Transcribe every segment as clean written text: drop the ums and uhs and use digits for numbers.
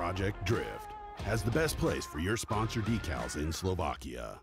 Project Drift has the best place for your sponsor decals in Slovakia.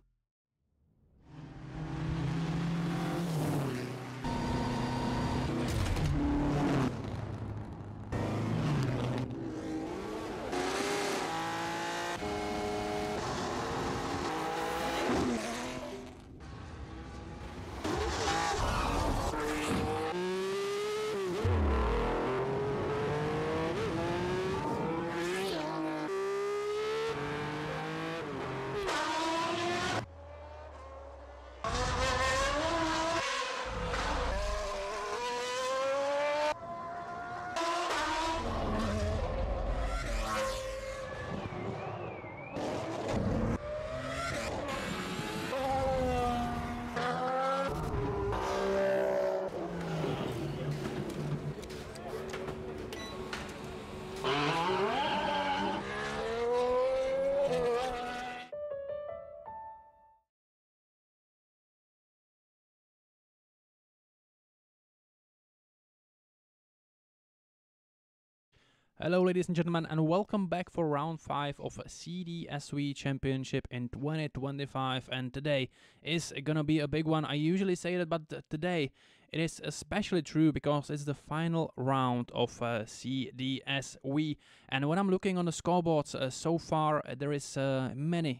Hello ladies and gentlemen, and welcome back for round 5 of CDSV Championship in 2025, and today is gonna be a big one. I usually say that, but today it is especially true because it's the final round of CDSV, and when I'm looking on the scoreboards so far, there is many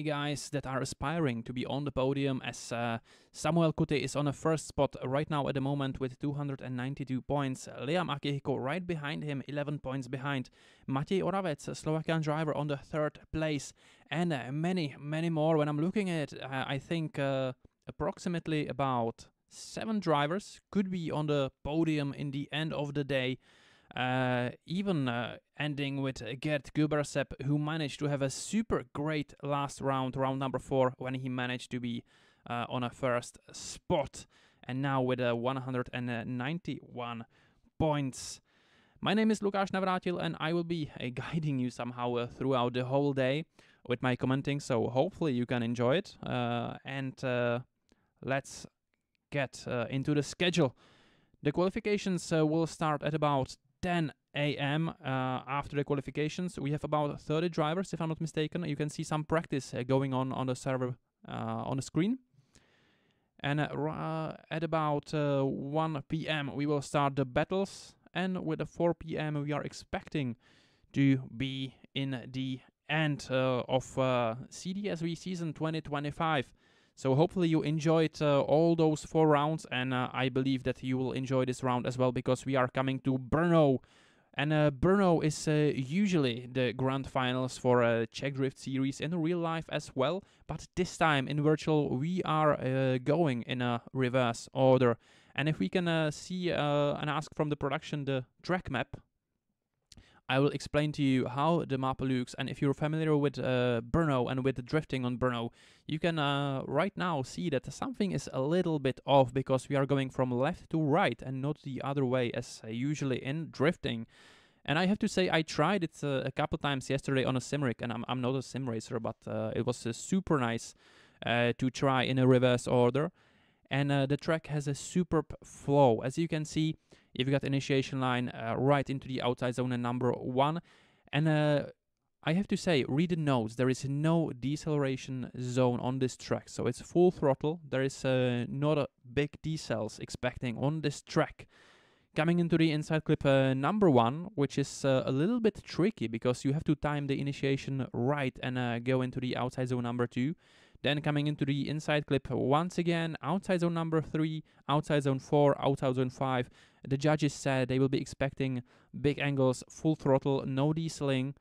guys that are aspiring to be on the podium, as Samuel Kuti is on a first spot right now at the moment with 292 points. Liam Akihiko right behind him, 11 points behind. Matej Oravec, a Slovakian driver, on the third place. And many more. When I'm looking at it, I think approximately about 7 drivers could be on the podium in the end of the day. Even ending with Gert Gubersep, who managed to have a super great last round, round number 4, when he managed to be on a first spot, and now with 191 points. My name is Lukáš Navrátil, and I will be guiding you somehow throughout the whole day with my commenting, so hopefully you can enjoy it. Let's get into the schedule. The qualifications will start at about 10 a.m. After the qualifications, we have about 30 drivers, if I'm not mistaken. You can see some practice going on the server on the screen. And at about 1 p.m. we will start the battles, and with the 4 p.m. we are expecting to be in the end of CDSV season 2025. So hopefully you enjoyed all those 4 rounds, and I believe that you will enjoy this round as well, because we are coming to Brno. And Brno is usually the grand finals for Czech Drift Series in real life as well, but this time in virtual we are going in a reverse order. And if we can see and ask from the production the track map, I will explain to you how the map looks, and if you're familiar with Brno and with drifting on Brno, you can right now see that something is a little bit off, because we are going from left to right and not the other way as usually in drifting. And I have to say, I tried it a couple times yesterday on a simrig, and I'm not a sim racer, but it was super nice to try in a reverse order. And the track has a superb flow. As you can see, you've got initiation line right into the outside zone and number 1. And I have to say, read the notes, there is no deceleration zone on this track. So it's full throttle. There is not a big decels expecting on this track. Coming into the inside clip number 1, which is a little bit tricky, because you have to time the initiation right and go into the outside zone number 2. Then coming into the inside clip once again, outside zone number 3, outside zone 4, outside zone 5. The judges said they will be expecting big angles, full throttle, no dieseling,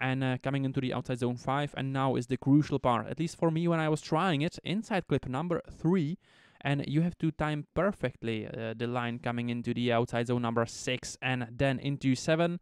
and coming into the outside zone 5. And now is the crucial part, at least for me when I was trying it, inside clip number 3. And you have to time perfectly the line coming into the outside zone number 6 and then into 7.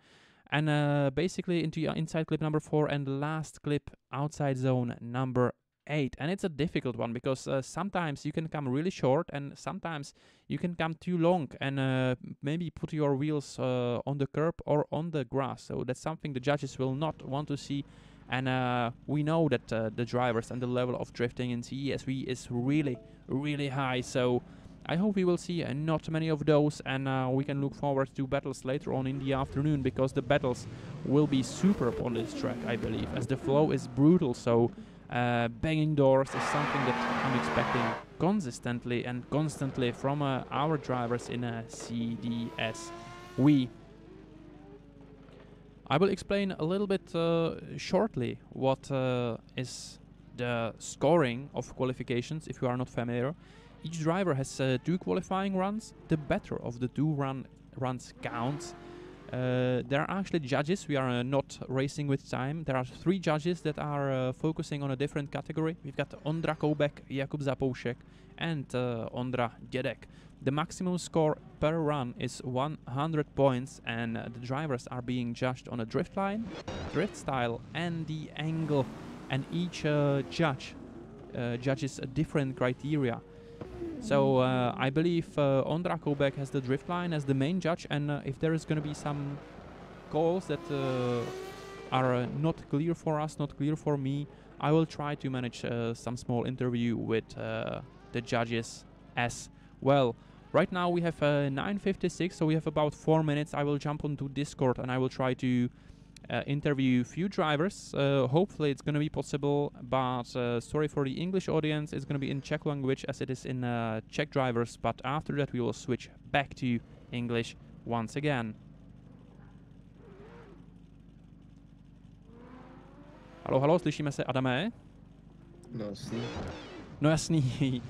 And basically into inside clip number 4 and the last clip outside zone number 8. And it's a difficult one, because sometimes you can come really short and sometimes you can come too long and maybe put your wheels on the curb or on the grass. So that's something the judges will not want to see. And we know that the drivers and the level of drifting in CDSV is really high. So I hope we will see not many of those, and we can look forward to battles later on in the afternoon, because the battles will be superb on this track, I believe, as the flow is brutal. So banging doors is something that I'm expecting consistently and constantly from our drivers in CDS. I will explain a little bit shortly what is the scoring of qualifications, if you are not familiar. Each driver has 2 qualifying runs. The better of the 2 runs counts. There are actually judges. We are not racing with time. There are 3 judges that are focusing on a different category. We've got Ondra Koubek, Jakub Zapoušek, and Ondra Dědek. The maximum score per run is 100 points, and the drivers are being judged on a drift line, drift style, and the angle. And each judge judges a different criteria. So I believe Ondra Koubek has the drift line as the main judge, and if there is going to be some calls that are not clear for us, not clear for me, I will try to manage some small interview with the judges as well. Right now we have 9:56, so we have about 4 minutes. I will jump onto Discord and I will try to interview few drivers. Hopefully it's going to be possible, but sorry for the English audience, it's going to be in Czech language as it is in Czech drivers, but after that we will switch back to English once again. Halo, halo, slyšíme se, Adame? No jasný. No jasný.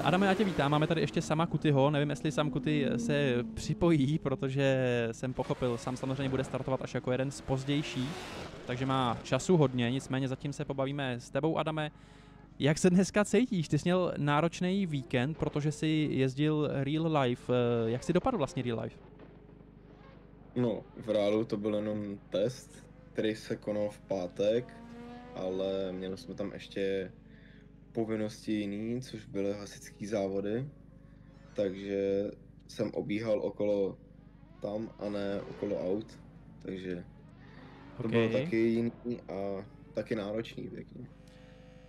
Adame, já tě vítám, máme tady ještě Sama Kutyho, nevím, jestli Sam Kuty se připojí, protože jsem pochopil, Sam samozřejmě bude startovat až jako jeden z pozdějších, takže má času hodně, nicméně zatím se pobavíme s tebou, Adame. Jak se dneska cítíš? Ty jsi měl náročný víkend, protože jsi jezdil real life. Jak jsi dopadl vlastně real life? No, v reálu to byl jenom test, který se konal v pátek, ale měli jsme tam ještě povinnosti jiný, což byly hasičský závody, takže jsem obíhal okolo tam a ne okolo aut, takže to bylo taky jiný a taky náročný pěkně.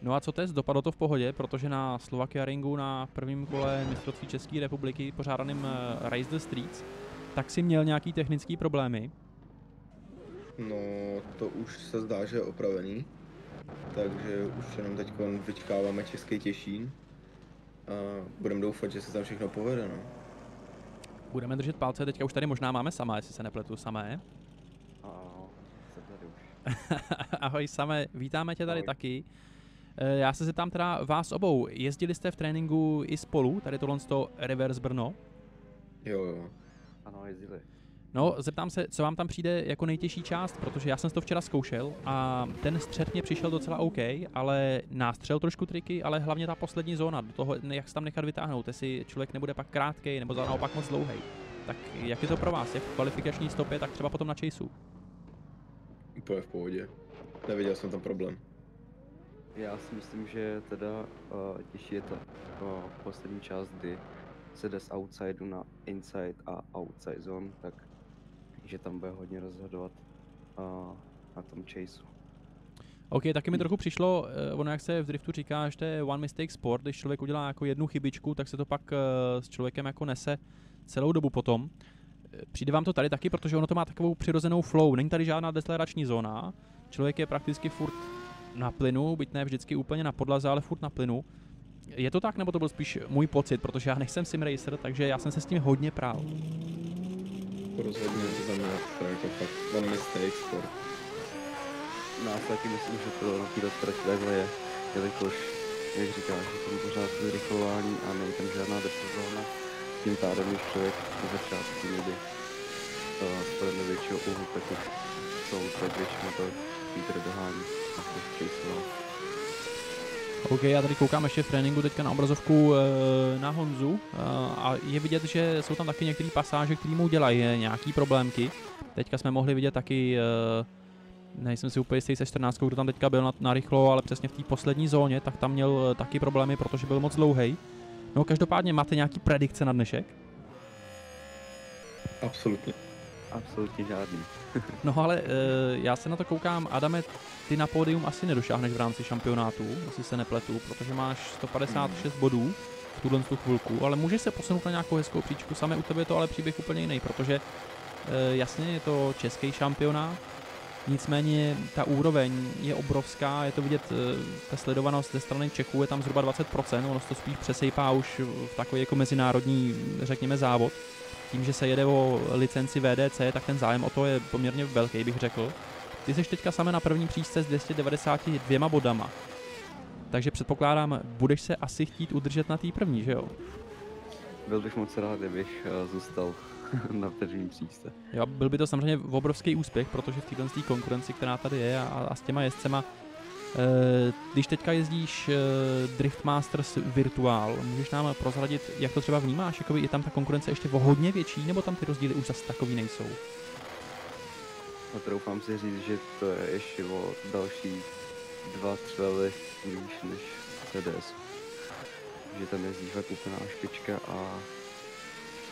No a co test? Dopadlo to v pohodě, protože na Slovakia Ringu na prvním kole mistrovství České republiky pořádaným Race the Streets, tak si měl nějaký technický problémy? No, to už se zdá, že je opravený. Takže už jenom teď vyčkáváme Český Těšín a budeme doufat, že se tam všechno povede, no. Budeme držet palce, teďka už tady možná máme Sama, jestli se nepletu, Samé. Ano, jsem tady už. Ahoj Same, vítáme tě tady taky. Já se zeptám teda vás obou, jezdili jste v tréninku i spolu, tady tohle Reverse Brno? Jo. Ano, jezdili. No, zeptám se, co vám tam přijde jako nejtěžší část, protože já jsem to včera zkoušel a ten střed mě přišel docela OK, ale nástřel trošku triky, ale hlavně ta poslední zóna, do toho, jak se tam nechat vytáhnout, jestli člověk nebude pak krátkej nebo naopak moc dlouhej. Tak jak je to pro vás, jak v kvalifikační stopě, tak třeba potom na chaseu? Úplně v pohodě, neviděl jsem tam problém. Já si myslím, že teda těžší je ta poslední část, kdy se jde z outsideu na inside a outside zone, tak že tam bude hodně rozhodovat na tom chaseu. OK, taky mi trochu přišlo, ono jak se v driftu říká, že to je one mistake sport, když člověk udělá jako jednu chybičku, tak se to pak s člověkem jako nese celou dobu potom. Přijde vám to tady taky, protože ono to má takovou přirozenou flow, není tady žádná decelerační zóna, člověk je prakticky furt na plynu, byť ne vždycky úplně na podlaze, ale furt na plynu. Je to tak, nebo to byl spíš můj pocit, protože já nejsem simracer, takže já jsem se s tím hodně prál. Rozhodně to znamená, to je jako fakt one mistake sport. Já si taky myslím, že to na této trati takhle je, jelikož, jak říkáš, že tam pořád vyrychlování a není tam žádná deporzóna. Tím pádem, když člověk na začátku někdy spadne do většího úhlu, tak už jsou tak většinou to Peter dohání a to chaseoval. OK, já tady koukám ještě v tréninku teďka na obrazovku na Honzu a je vidět, že jsou tam taky některé pasáže, které mu dělají nějaký problémky. Teďka jsme mohli vidět taky, nejsem si úplně jistý se 14, kdo tam teďka byl na rychlo, ale přesně v té poslední zóně, tak tam měl taky problémy, protože byl moc dlouhej. No každopádně máte nějaký predikce na dnešek? Absolutně. Absolutně žádný. No ale já se na to koukám, Adame, ty na pódium asi nedošáhneš v rámci šampionátu, jestli se nepletu, protože máš 156 bodů v tuhle tu chvilku, ale může se posunout na nějakou hezkou příčku. Samé u tebe je to ale příběh úplně jiný, protože jasně je to český šampionát, nicméně ta úroveň je obrovská, je to vidět, ta sledovanost ze strany Čechů je tam zhruba 20%, ono se to spíš přesejpá už v takový jako mezinárodní, řekněme, závod. Tím, že se jede o licenci VDC, tak ten zájem o to je poměrně velký, bych řekl. Ty jsi teďka samé na první příčce s 292 bodama. Takže předpokládám, budeš se asi chtít udržet na té první, že jo? Byl bych moc rád, kdybych zůstal na první příčce. Jo, byl by to samozřejmě obrovský úspěch, protože v této konkurenci, která tady je a s těma jezdcema, když teďka jezdíš Drift Masters Virtual, můžeš nám prozradit, jak to třeba vnímáš? Jakoby je tam ta konkurence ještě o hodně větší, nebo tam ty rozdíly už zase takový nejsou? A troufám si říct, že to je ještě o další 2-3 levely výš než CDS. Že tam jezdí fakt úplná špička a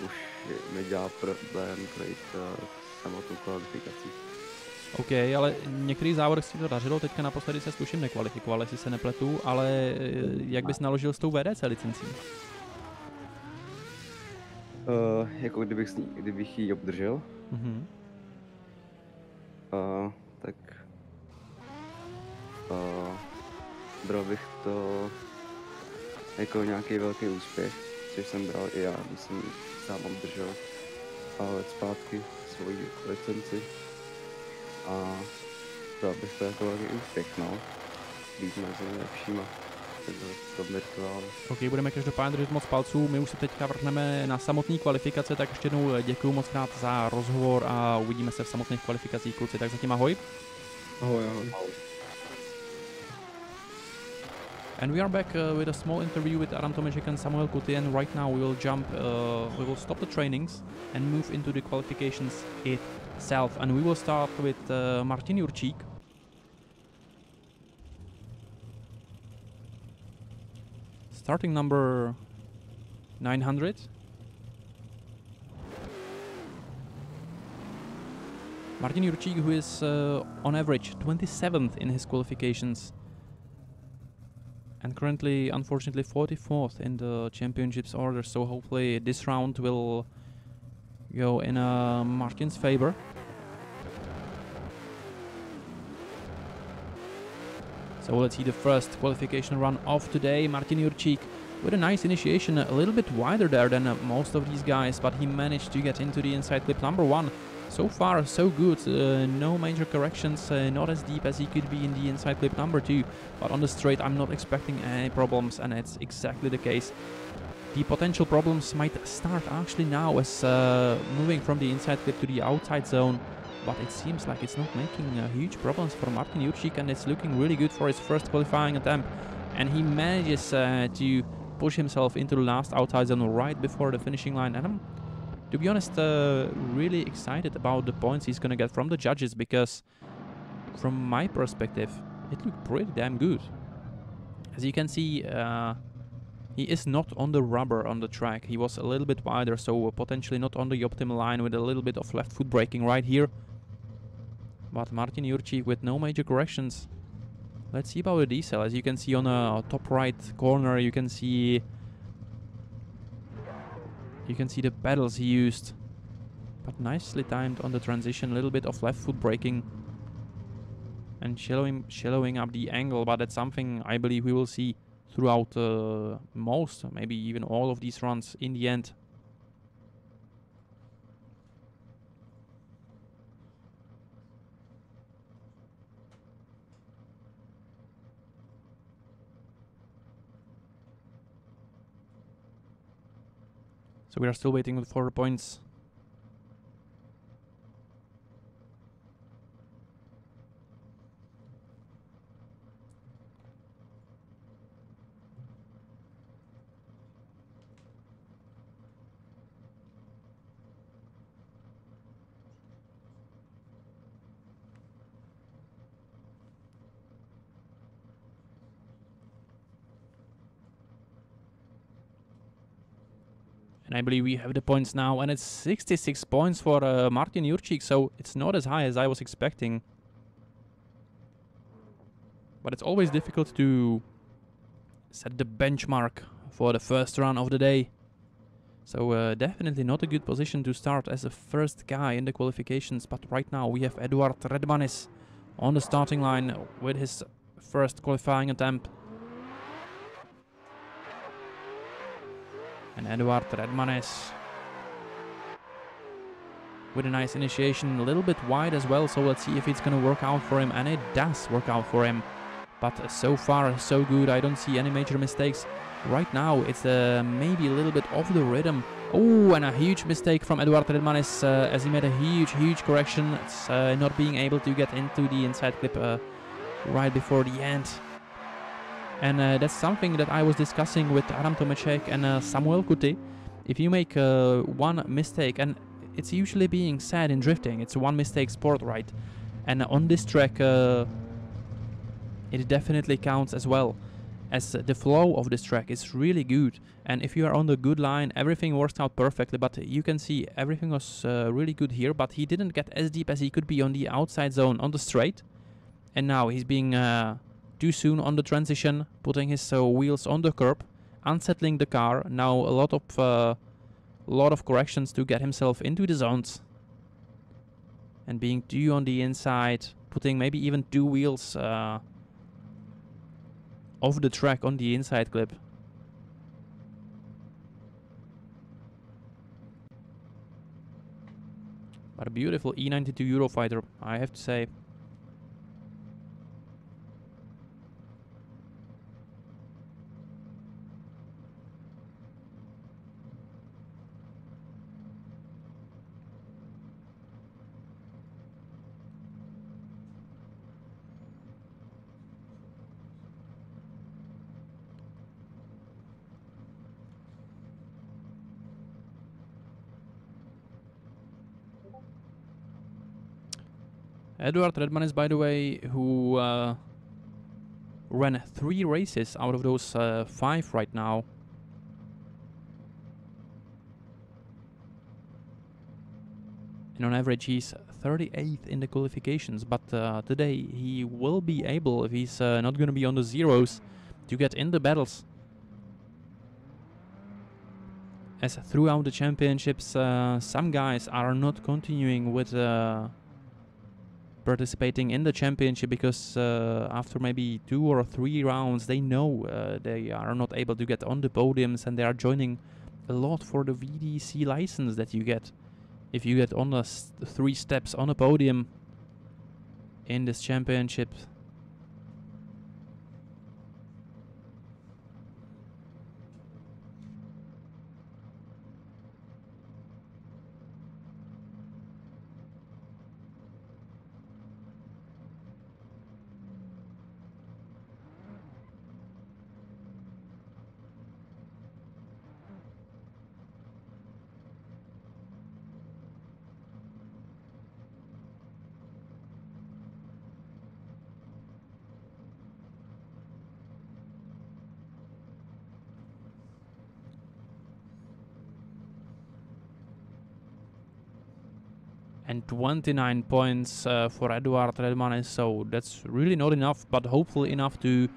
už mi dělá problém projít samotnou kvalifikací. OK, ale některý závod si to dařilo, teďka naposledy se tuším nekvalifikoval, jestli se nepletu, ale jak bys naložil s tou VDC licencí? Jako kdybych ji obdržel, tak bral bych to jako nějaký velký úspěch, což jsem bral i já, když jsem sám obdržel let zpátky svoji licenci. A bral bych to jako velký úspěch, no. Být mezi nejlepšíma v tom virtuálu. OK, budeme každopádně držet moc palců, my už se teďka vrhneme na samotné kvalifikace, tak ještě jednou děkuju moc krát za rozhovor a uvidíme se v samotných kvalifikacích, kluci, tak zatím ahoj. Ahoj, ahoj. And we are back with a small interview with Adam Tomeček and Samuel Kuti, and right now we will stop the trainings and move into the qualifications itself, and we will start with Martin Jurčík. Starting number 900. Martin Jurčík, who is on average 27th in his qualifications, and currently, unfortunately, 44th in the championships order, so hopefully this round will go in Martin's favor. So let's see the first qualification run of today. Martin Jurčík with a nice initiation, a little bit wider there than most of these guys, but he managed to get into the inside clip number 1. So far, so good. No major corrections, not as deep as he could be in the inside clip number 2. But on the straight, I'm not expecting any problems, and it's exactly the case. The potential problems might start actually now as moving from the inside clip to the outside zone. But it seems like it's not making huge problems for Martin Jurčík, and it's looking really good for his first qualifying attempt. And he manages to push himself into the last outside zone right before the finishing line. And I'm, to be honest, really excited about the points he's gonna get from the judges, because from my perspective, it looked pretty damn good. As you can see, he is not on the rubber on the track. He was a little bit wider, so potentially not on the optimal line, with a little bit of left foot braking right here. But Martin Jurčík with no major corrections. Let's see about the diesel. As you can see on the top right corner, you can see the pedals he used, but nicely timed on the transition. A little bit of left foot braking and shallowing up the angle, but that's something I believe we will see throughout most, maybe even all of these runs in the end. So we are still waiting for the points. And I believe we have the points now, and it's 66 points for Martin Jurčík, so it's not as high as I was expecting. But it's always difficult to set the benchmark for the first run of the day. So definitely not a good position to start as the first guy in the qualifications, but right now we have Eduard Redmanis on the starting line with his first qualifying attempt. And Eduard Redmanis with a nice initiation, a little bit wide as well, so let's see if it's gonna work out for him, and it does work out for him. But so far so good, I don't see any major mistakes. Right now it's maybe a little bit off the rhythm. Oh, and a huge mistake from Eduard Redmanis as he made a huge correction. It's not being able to get into the inside clip right before the end. And that's something that I was discussing with Adam Tomeček and Samuel Kuti. If you make one mistake, and it's usually being said in drifting, it's a one mistake sport, right? And on this track it definitely counts as well, as the flow of this track is really good, and if you are on the good line everything works out perfectly. But you can see everything was really good here, but he didn't get as deep as he could be on the outside zone on the straight, and now he's being too soon on the transition, putting his wheels on the curb, unsettling the car. Now a lot of corrections to get himself into the zones, and being too on the inside, putting maybe even two wheels off the track on the inside clip. But a beautiful E92 Eurofighter, I have to say. Eduard Redmanis, by the way, who ran 3 races out of those 5 right now. And on average he's 38th in the qualifications, but today he will be able, if he's not going to be on the zeros, to get in the battles. As throughout the championships some guys are not continuing with participating in the championship because after maybe 2 or 3 rounds they know they are not able to get on the podiums, and they are joining a lot for the VDC license that you get if you get on the 3 steps on a podium in this championship. And 29 points for Eduard Redmanis, so that's really not enough, but hopefully enough to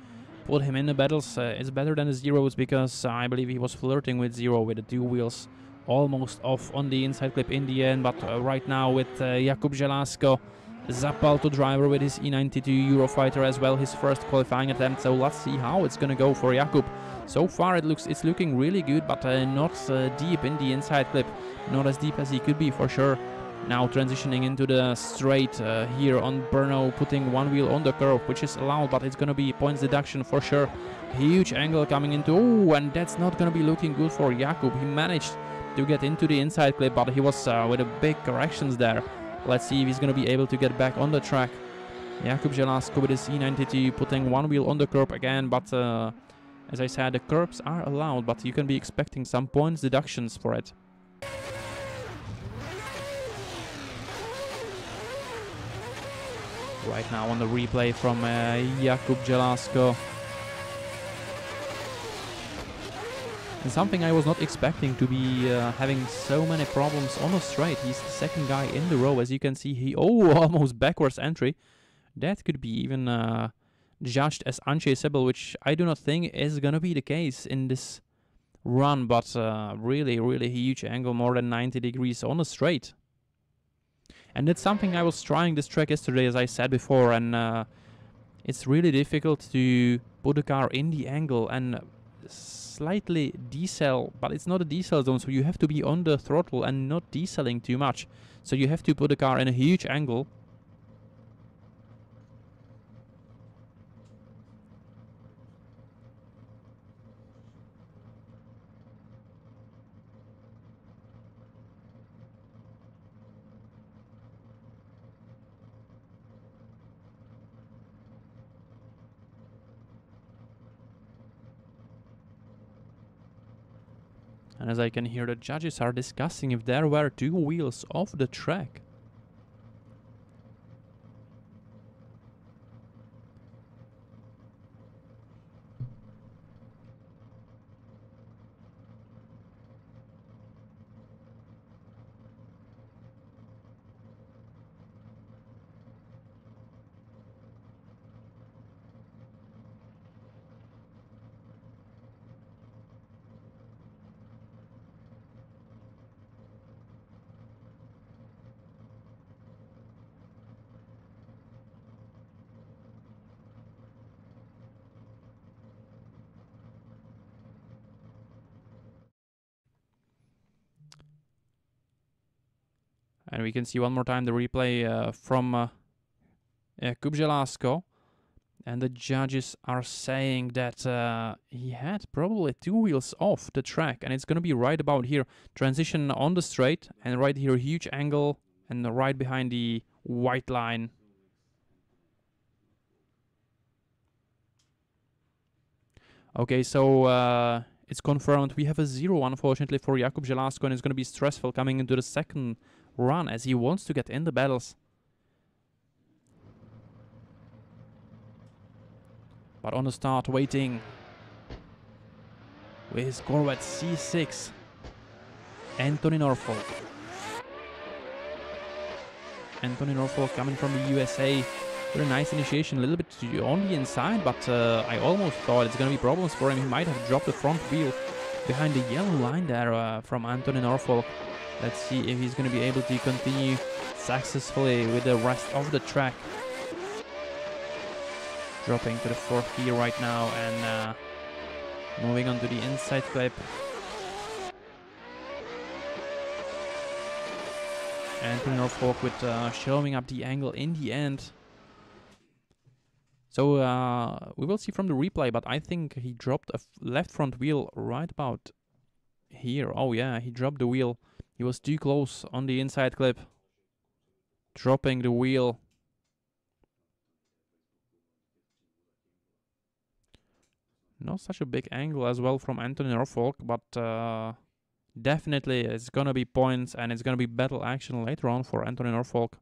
put him in the battles. It's better than the zeros, because I believe he was flirting with zero with the 2 wheels almost off on the inside clip in the end. But right now with Jakub Želásko, Zapalto driver with his E92 Eurofighter as well, his first qualifying attempt, so let's see how it's gonna go for Jakub. So far it's looking really good, but not deep in the inside clip, not as deep as he could be for sure. Now transitioning into the straight here on Brno, putting 1 wheel on the curve, which is allowed, but it's gonna be points deduction for sure. Huge angle coming into, oh, and that's not gonna be looking good for Jakub. He managed to get into the inside clip, but he was with a big corrections there. Let's see if he's gonna be able to get back on the track. Jakub Želásko with his E92 putting 1 wheel on the curb again, but as I said, the curbs are allowed, but you can be expecting some points deductions for it. Right now on the replay from Jakub Želásko. And something I was not expecting, to be having so many problems on the straight. He's the second guy in the row, as you can see. He almost backwards entry. That could be even judged as unchaseable, which I do not think is gonna be the case in this run, but really, really huge angle, more than 90 degrees on the straight. And that's something I was trying this track yesterday, as I said before, and it's really difficult to put the car in the angle and slightly decel, but it's not a decel zone, so you have to be on the throttle and not decelling too much. So you have to put the car in a huge angle. And as I can hear, the judges are discussing if there were two wheels off the track. And we can see one more time the replay from Kubzelásko. And the judges are saying that he had probably two wheels off the track. And it's going to be right about here. Transition on the straight. And right here, huge angle. And right behind the white line. Okay, so it's confirmed. We have a 0, unfortunately, for Jakub Żelazko. And it's going to be stressful coming into the second run as he wants to get in the battles. But on the start, waiting with his Corvette C6, Anthony Norfolk. Anthony Norfolk coming from the USA. Very nice initiation, a little bit on the inside, but I almost thought it's going to be problems for him. He might have dropped the front wheel behind the yellow line there from Anthony Norfolk. Let's see if he's going to be able to continue successfully with the rest of the track. Dropping to the fourth gear right now and moving on to the inside clip. Anthony Norfolk with showing up the angle in the end. So we will see from the replay, but I think he dropped a left front wheel right about here. Oh yeah, he dropped the wheel. He was too close on the inside clip. Dropping the wheel. Not such a big angle as well from Anthony Norfolk, but definitely it's gonna be points and it's gonna be battle action later on for Anthony Norfolk.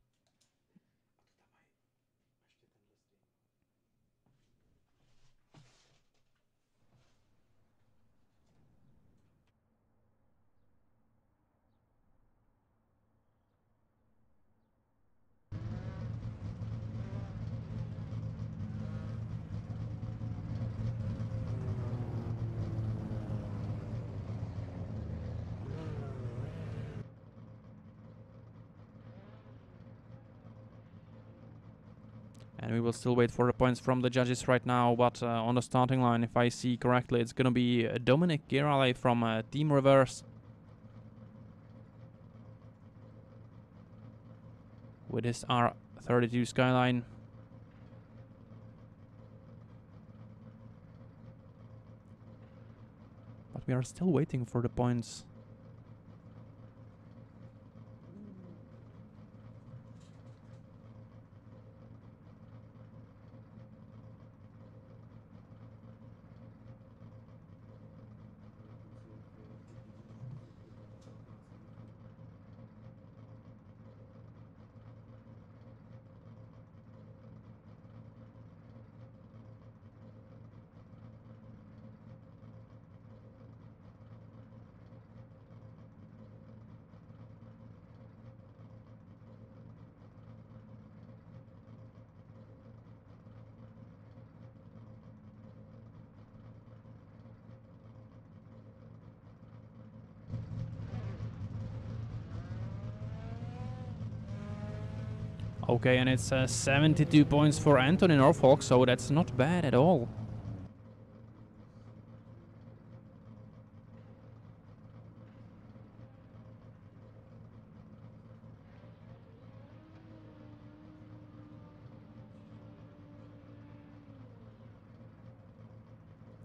And we will still wait for the points from the judges right now, but on the starting line, if I see correctly, it's gonna be Dominic Girale from Team Reverse. With his R32 Skyline. But we are still waiting for the points. Okay, and it's 72 points for Anthony Norfolk, so that's not bad at all.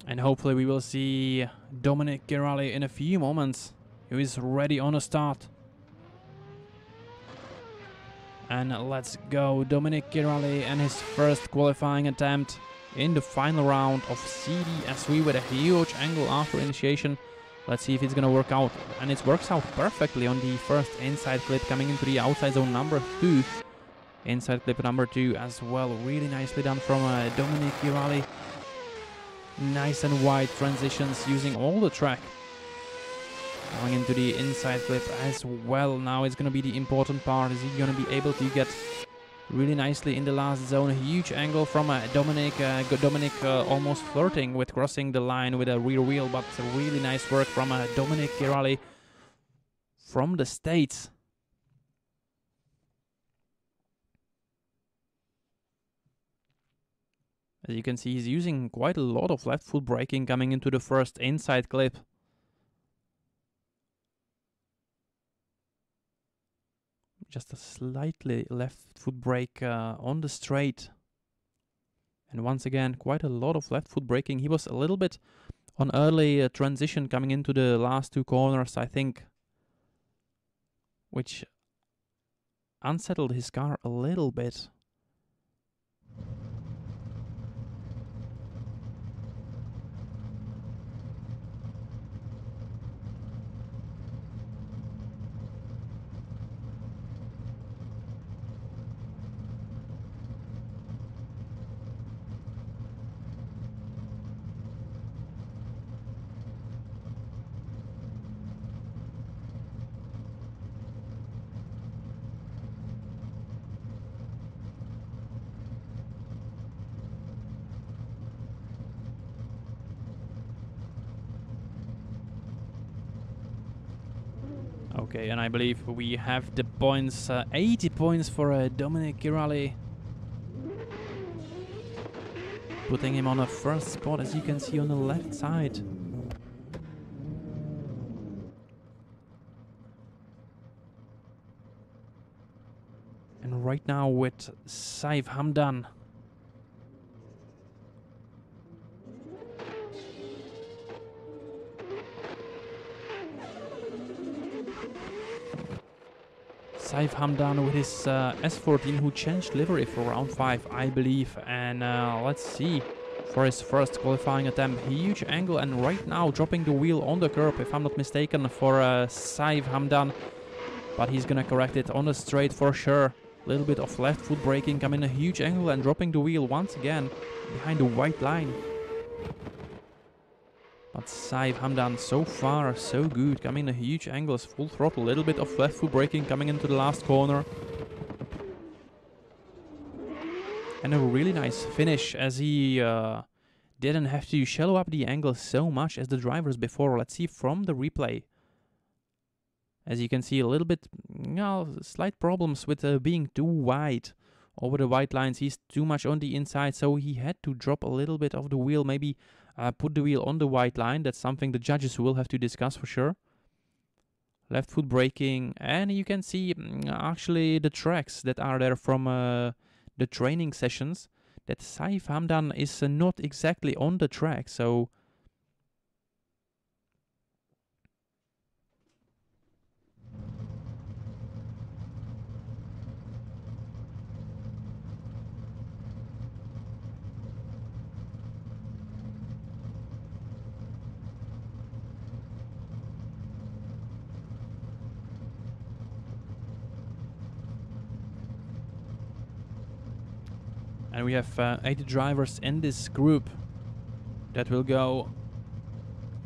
And hopefully we will see Dominic Girali in a few moments, who is ready on a start. And let's go, Dominic Girali and his first qualifying attempt in the final round of CDSV with a huge angle after initiation. Let's see if it's gonna work out. And it works out perfectly on the first inside clip coming into the outside zone number 2. Inside clip number 2 as well, really nicely done from Dominic Girali. Nice and wide transitions using all the track. Going into the inside clip as well. Now it's going to be the important part. Is he going to be able to get really nicely in the last zone? A huge angle from Dominic. Dominic almost flirting with crossing the line with a rear wheel, but really nice work from Dominic Girali from the States. As you can see, he's using quite a lot of left foot braking coming into the first inside clip. Just a slightly left foot brake on the straight. And once again, quite a lot of left foot braking. He was a little bit on early transition coming into the last 2 corners, I think, which unsettled his car a little bit. Okay, and I believe we have the points, 80 points for Dominic Girali. Putting him on a first spot, as you can see on the left side. And right now with Saif Hamdan. Saif Hamdan with his S14, who changed livery for round 5, I believe. And let's see, for his first qualifying attempt, huge angle, and right now dropping the wheel on the curb, if I'm not mistaken, for Saif Hamdan. But he's gonna correct it on the straight for sure. A little bit of left foot braking, coming a huge angle and dropping the wheel once again behind the white line. But Saif Hamdan, so far so good, coming in a huge angles, full throttle, a little bit of left foot braking coming into the last corner. And a really nice finish, as he didn't have to shallow up the angle so much as the drivers before. Let's see from the replay. As you can see, a little bit, slight problems with being too wide over the white lines. He's too much on the inside, so he had to drop a little bit of the wheel, maybe put the wheel on the white line. That's something the judges will have to discuss for sure. Left foot braking, and you can see actually the tracks that are there from the training sessions, that Saif Hamdan is not exactly on the track, so and we have 80 drivers in this group that will go.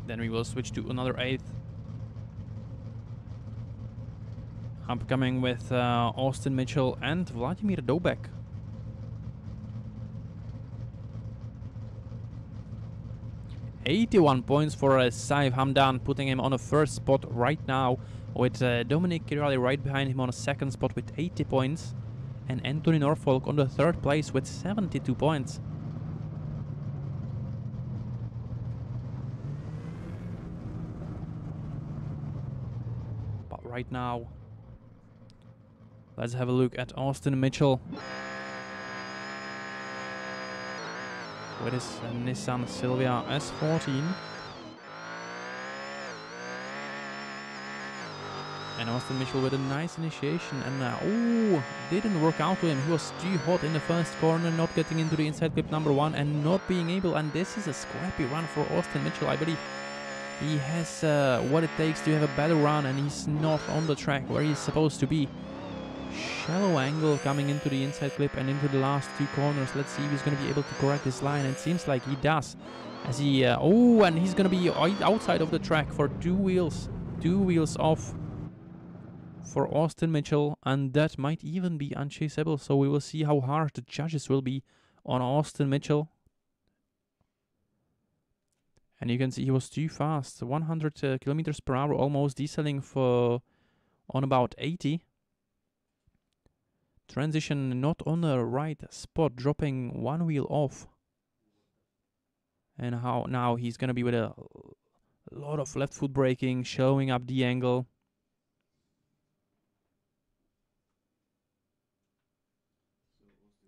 Then we will switch to another 8th. Upcoming with Austin Mitchell and Vladimir Dobek. $81 points for Saif Hamdan, putting him on a first spot right now, with Dominic Girali right behind him on a second spot with 80 points. And Anthony Norfolk on the 3rd place with 72 points. But right now, let's have a look at Austin Mitchell with his Nissan Silvia S14. And Austin Mitchell with a nice initiation, and didn't work out to him. He was too hot in the first corner, not getting into the inside clip number 1 and not being able, and this is a scrappy run for Austin Mitchell. I believe he has what it takes to have a better run, and he's not on the track where he's supposed to be. Shallow angle coming into the inside clip and into the last 2 corners. Let's see if he's going to be able to correct this line. It seems like he does, as he and he's going to be outside of the track for 2 wheels off for Austin Mitchell, and that might even be unchaseable. So we will see how hard the judges will be on Austin Mitchell. And you can see he was too fast, 100 kilometers per hour, almost dieseling on about 80. Transition not on the right spot, dropping 1 wheel off. And how now he's gonna be with a lot of left foot braking, showing up the angle.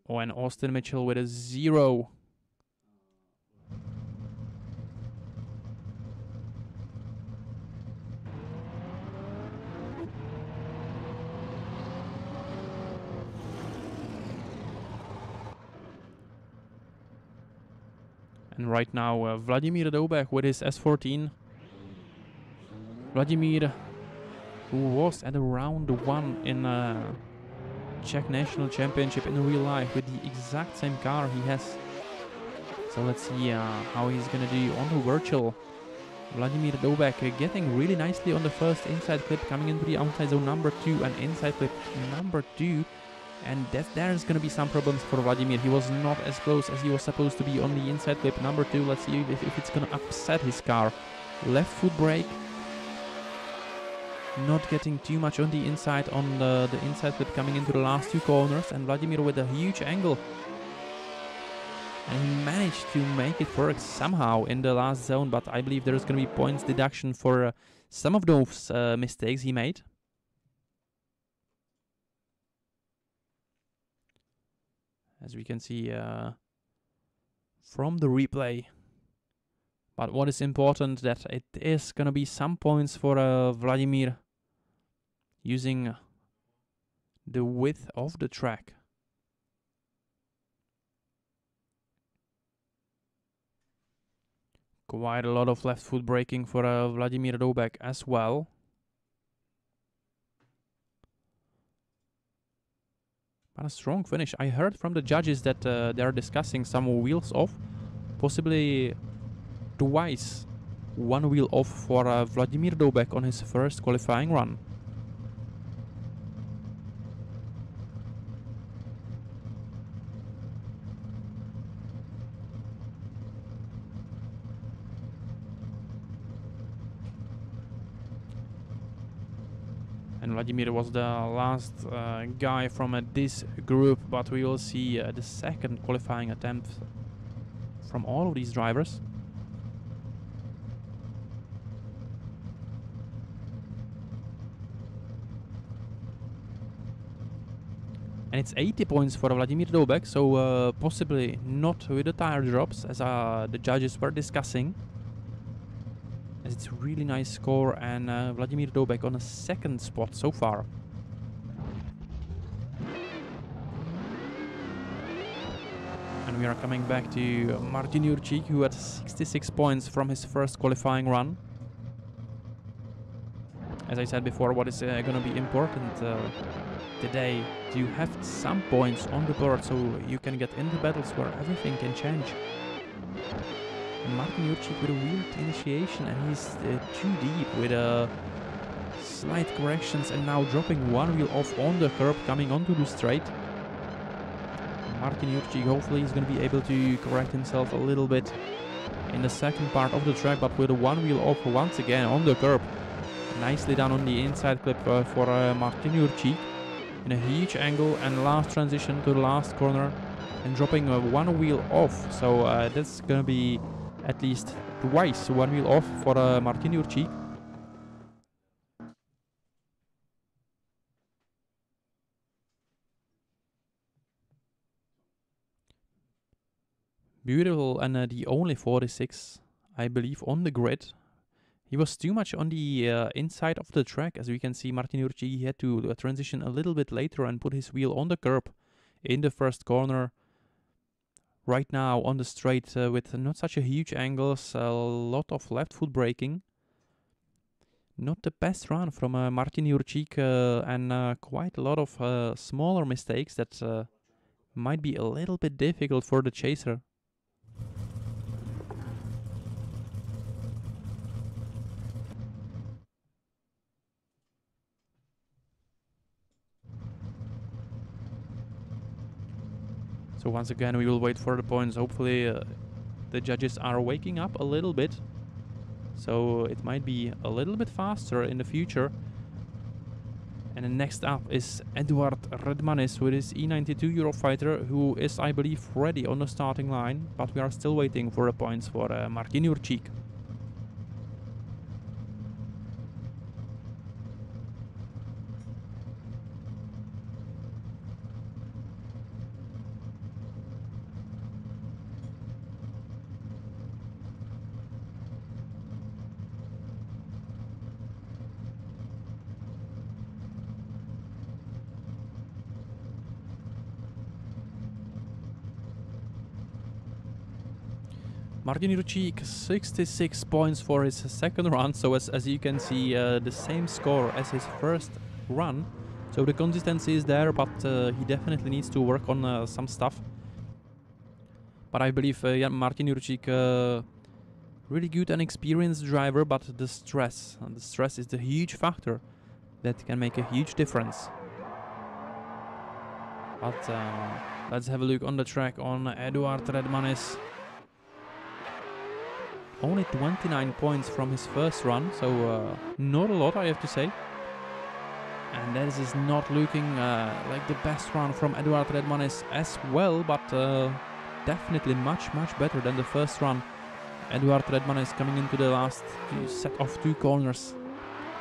Oh, and Austin Mitchell with a 0. And right now, Vladimir Doubek with his S14. Vladimir, who was at round 1 in Czech National Championship in real life with the exact same car he has. So let's see how he's gonna do on the virtual. Vladimir Doubek getting really nicely on the first inside clip, coming into the outside zone number 2 and inside clip number 2. And there's gonna be some problems for Vladimir. He was not as close as he was supposed to be on the inside clip number 2. Let's see if it's gonna upset his car. Left foot brake. Not getting too much on the inside on the inside clip coming into the last 2 corners, and Vladimir with a huge angle. And he managed to make it work somehow in the last zone, but I believe there's going to be points deduction for some of those mistakes he made. As we can see from the replay. But what is important that it is going to be some points for Vladimir using the width of the track. Quite a lot of left foot braking for Vladimir Doubek as well. But a strong finish. I heard from the judges that they are discussing some wheels off, possibly twice 1 wheel off for Vladimir Doubek on his first qualifying run. And Vladimir was the last guy from this group, but we will see the second qualifying attempt from all of these drivers. And it's 80 points for Vladimir Doubek, so possibly not with the tire drops, as the judges were discussing. As it's a really nice score, and Vladimir Doubek on a 2nd spot so far. And we are coming back to Martin Jurčík, who had 66 points from his first qualifying run. As I said before, what is going to be important today, to have some points on the board so you can get into battles where everything can change. And Martin Jurčík with a weird initiation, and he's too deep with slight corrections, and now dropping 1 wheel off on the curb coming onto the straight. Martin Jurčík hopefully is going to be able to correct himself a little bit in the second part of the track, but with a 1 wheel off once again on the curb. Nicely done on the inside clip for Martin Jurčík. in a huge angle, and last transition to the last corner and dropping one wheel off. So that's gonna be at least twice one wheel off for Martin Jurčík. Beautiful, and the only 46, I believe, on the grid. He was too much on the inside of the track. As we can see, Martin Jurčík had to transition a little bit later and put his wheel on the curb in the first corner. Right now on the straight with not such a huge angles, a lot of left foot braking. Not the best run from Martin Jurčík, and quite a lot of smaller mistakes that might be a little bit difficult for the chaser. So once again, we will wait for the points. Hopefully the judges are waking up a little bit, so it might be a little bit faster in the future. And then next up is Eduard Redmanis with his E92 Eurofighter, who is, I believe, ready on the starting line, but we are still waiting for the points for Martin Jurčík. Martin Jurčík, 66 points for his second run, so as you can see, the same score as his first run. So the consistency is there, but he definitely needs to work on some stuff. But I believe Martin Jurčík, really good and experienced driver, but the stress is the huge factor that can make a huge difference. But let's have a look on the track on Eduard Redmanis. Only 29 points from his first run, so not a lot, I have to say. And this is not looking like the best run from Eduard Redmanis as well, but definitely much better than the first run. Eduard Redmanis coming into the last set of two corners.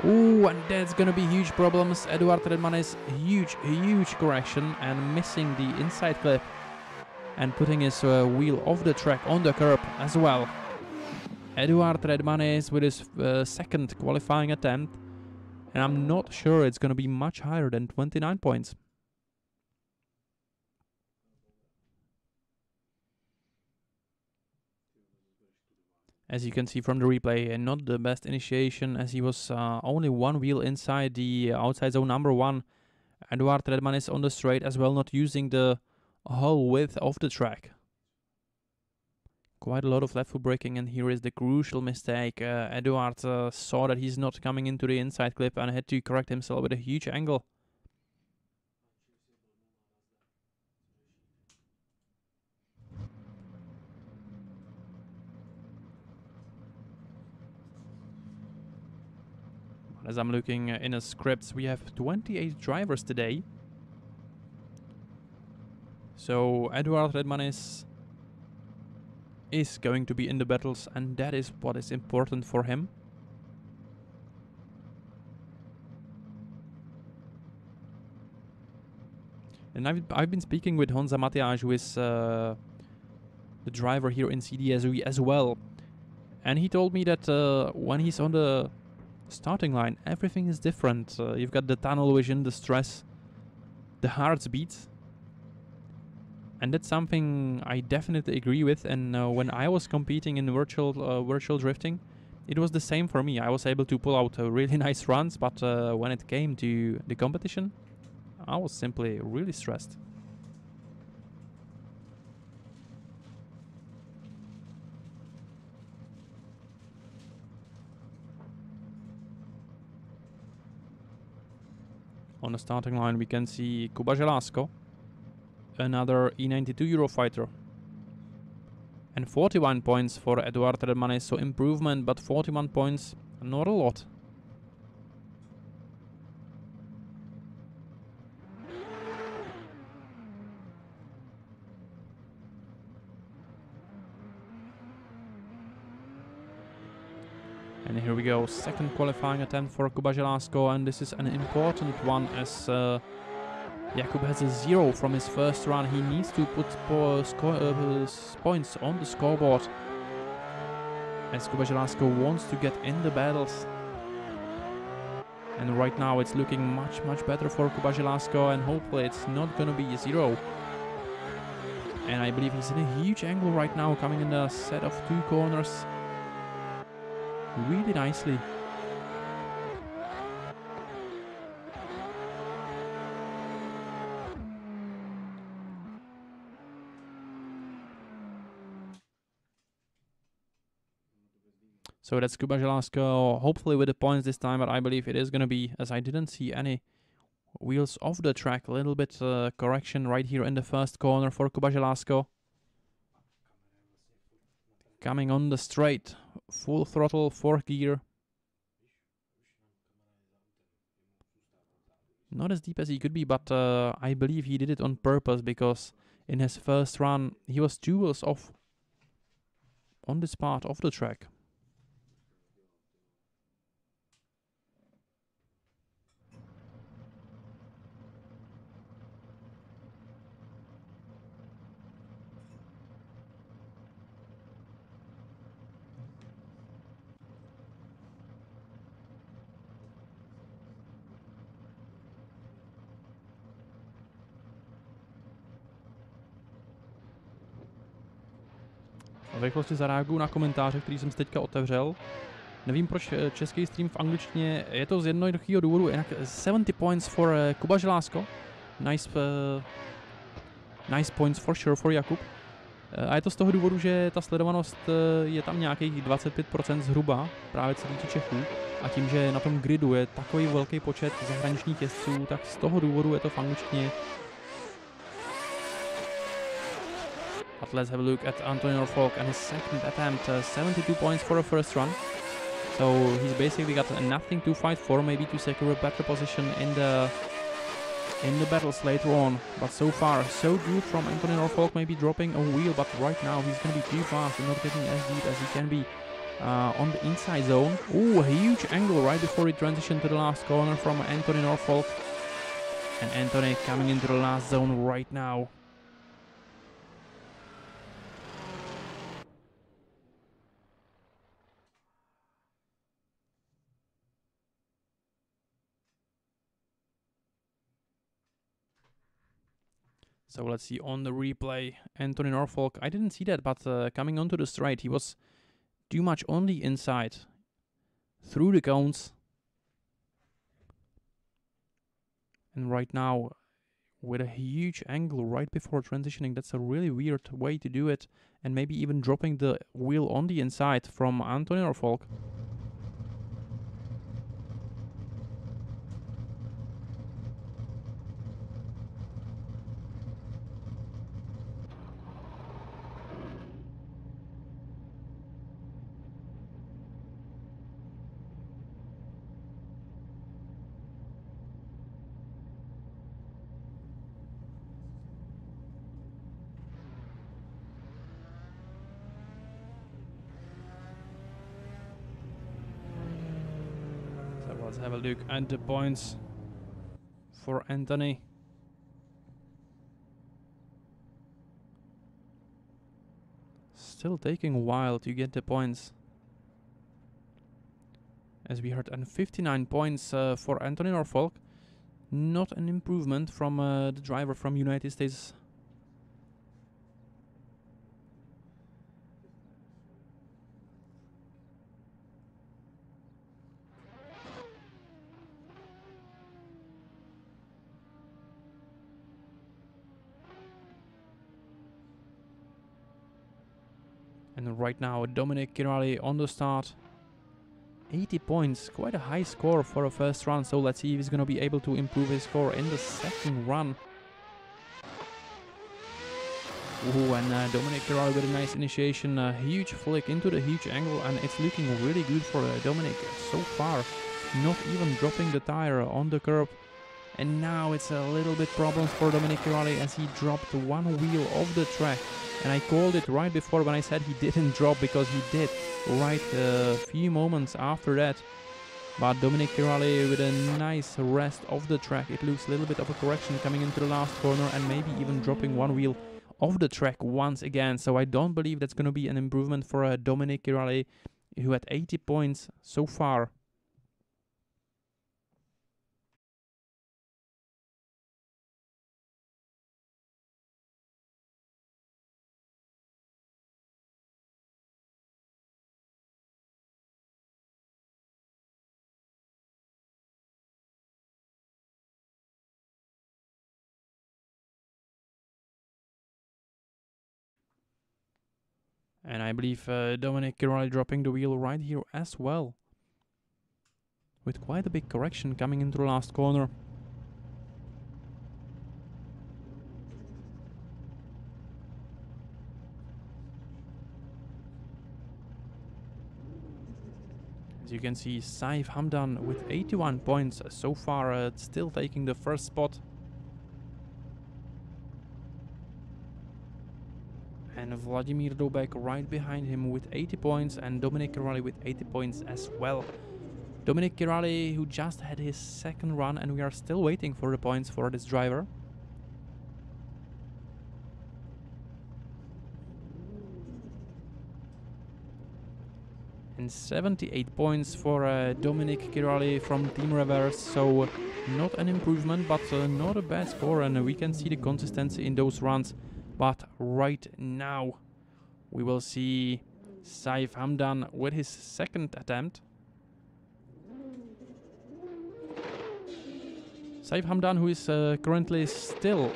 Ooh, and that's gonna be huge problems. Eduard Redmanis, huge correction and missing the inside clip and putting his wheel off the track on the curb as well. Eduard Redmanis with his second qualifying attempt, and I'm not sure it's going to be much higher than 29 points. As you can see from the replay, not the best initiation, as he was only one wheel inside the outside zone number 1. Eduard Redmanis on the straight as well, not using the whole width of the track. Quite a lot of left foot braking, and here is the crucial mistake. Eduard saw that he's not coming into the inside clip and had to correct himself with a huge angle. As I'm looking in the scripts, we have 28 drivers today. So Eduard Redmanis is going to be in the battles, and that is what is important for him. And I've been speaking with Honza Matias, who is the driver here in CDSV as well, and he told me that when he's on the starting line, everything is different. You've got the tunnel vision, the stress, the heartbeat. And that's something I definitely agree with. And when I was competing in virtual drifting, it was the same for me. I was able to pull out really nice runs, but when it came to the competition, I was simply really stressed. On the starting line, we can see Kuba Želázko, another E92 Eurofighter. And 41 points for Eduard Redmanis, so improvement, but 41 points, not a lot. And here we go, second qualifying attempt for Kuba Želazko, and this is an important one as Jakub has a 0 from his first run. He needs to put points on the scoreboard as Kuba Želazko wants to get in the battles. And right now it's looking much better for Kuba Želazko, and hopefully it's not gonna be a 0. And I believe he's in a huge angle right now, coming in a set of 2 corners really nicely. So that's Kuba Želazko, hopefully with the points this time, but I believe it is going to be, as I didn't see any wheels off the track. A little bit correction right here in the first corner for Kuba Želazko. Coming on the straight, full throttle, 4th gear. Not as deep as he could be, but I believe he did it on purpose, because in his first run he was 2 wheels off on this part of the track. V rychlosti zareaguju na komentáře, který jsem si teďka otevřel. Nevím, proč český stream v angličtině, je to z jednoduchého důvodu, jinak 70 points for Kuba Želazko. Nice points for sure for Jakub. A je to z toho důvodu, že ta sledovanost je tam nějakých 25% zhruba, právě co týče Čechů. A tím, že na tom gridu je takový velký počet zahraničních jezdců, tak z toho důvodu je to v angličtině. But let's have a look at Anthony Norfolk and his second attempt. 72 points for a first run. So he's basically got nothing to fight for, maybe to secure a better position in the battles later on. But so far, so good from Anthony Norfolk, maybe dropping a wheel, but right now he's going to be too fast and not getting as deep as he can be on the inside zone. Oh, a huge angle right before he transitioned to the last corner from Anthony Norfolk. And Anthony coming into the last zone right now. So let's see on the replay, Anthony Norfolk, I didn't see that, but coming onto the straight, he was too much on the inside, through the cones. And right now, with a huge angle right before transitioning, that's a really weird way to do it. And maybe even dropping the wheel on the inside from Anthony Norfolk. Let's have a look at the points for Anthony. Still taking a while to get the points. As we heard, and 59 points for Anthony Norfolk. Not an improvement from the driver from United States. And right now, Dominic Kirali on the start. 80 points, quite a high score for a first run. So let's see if he's going to be able to improve his score in the second run. Ooh, and Dominic Kirali with a nice initiation. A huge flick into the huge angle, and it's looking really good for Dominic so far. Not even dropping the tire on the curb. And now it's a little bit problems for Dominic Girardi as he dropped one wheel off the track. And I called it right before when I said he didn't drop, because he did right a few moments after that. But Dominic Girardi with a nice rest of the track. It looks a little bit of a correction coming into the last corner and maybe even dropping one wheel off the track once again. So I don't believe that's going to be an improvement for Dominic Girardi, who had 80 points so far. And I believe Dominic Girardi dropping the wheel right here as well, with quite a big correction coming into the last corner. As you can see, Saif Hamdan with 81 points so far, still taking the first spot. And Vladimir Dobek right behind him with 80 points, and Dominic Girardi with 80 points as well. Dominic Girardi, who just had his second run, and we are still waiting for the points for this driver. And 78 points for Dominic Girardi from Team Reverse, so not an improvement, but not a bad score, and we can see the consistency in those runs. But right now we will see Saif Hamdan with his second attempt. Saif Hamdan, who is currently still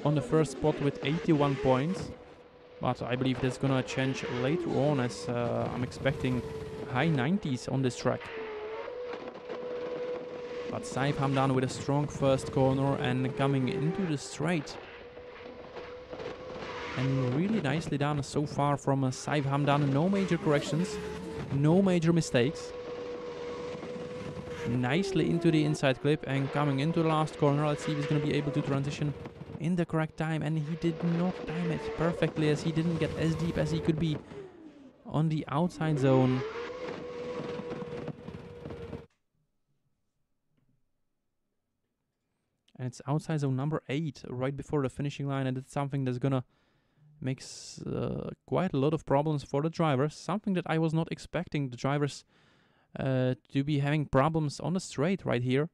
on the first spot with 81 points. But I believe that's gonna change later on, as I'm expecting high 90s on this track. But Saif Hamdan with a strong first corner and coming into the straight. And really nicely done so far from Saif Hamdan. No major corrections, no major mistakes. Nicely into the inside clip and coming into the last corner. Let's see if he's going to be able to transition in the correct time. And he did not time it perfectly, as he didn't get as deep as he could be on the outside zone. And it's outside zone number 8 right before the finishing line, and it's something that's gonna makes quite a lot of problems for the drivers. Something that I was not expecting the drivers to be having problems on the straight right here.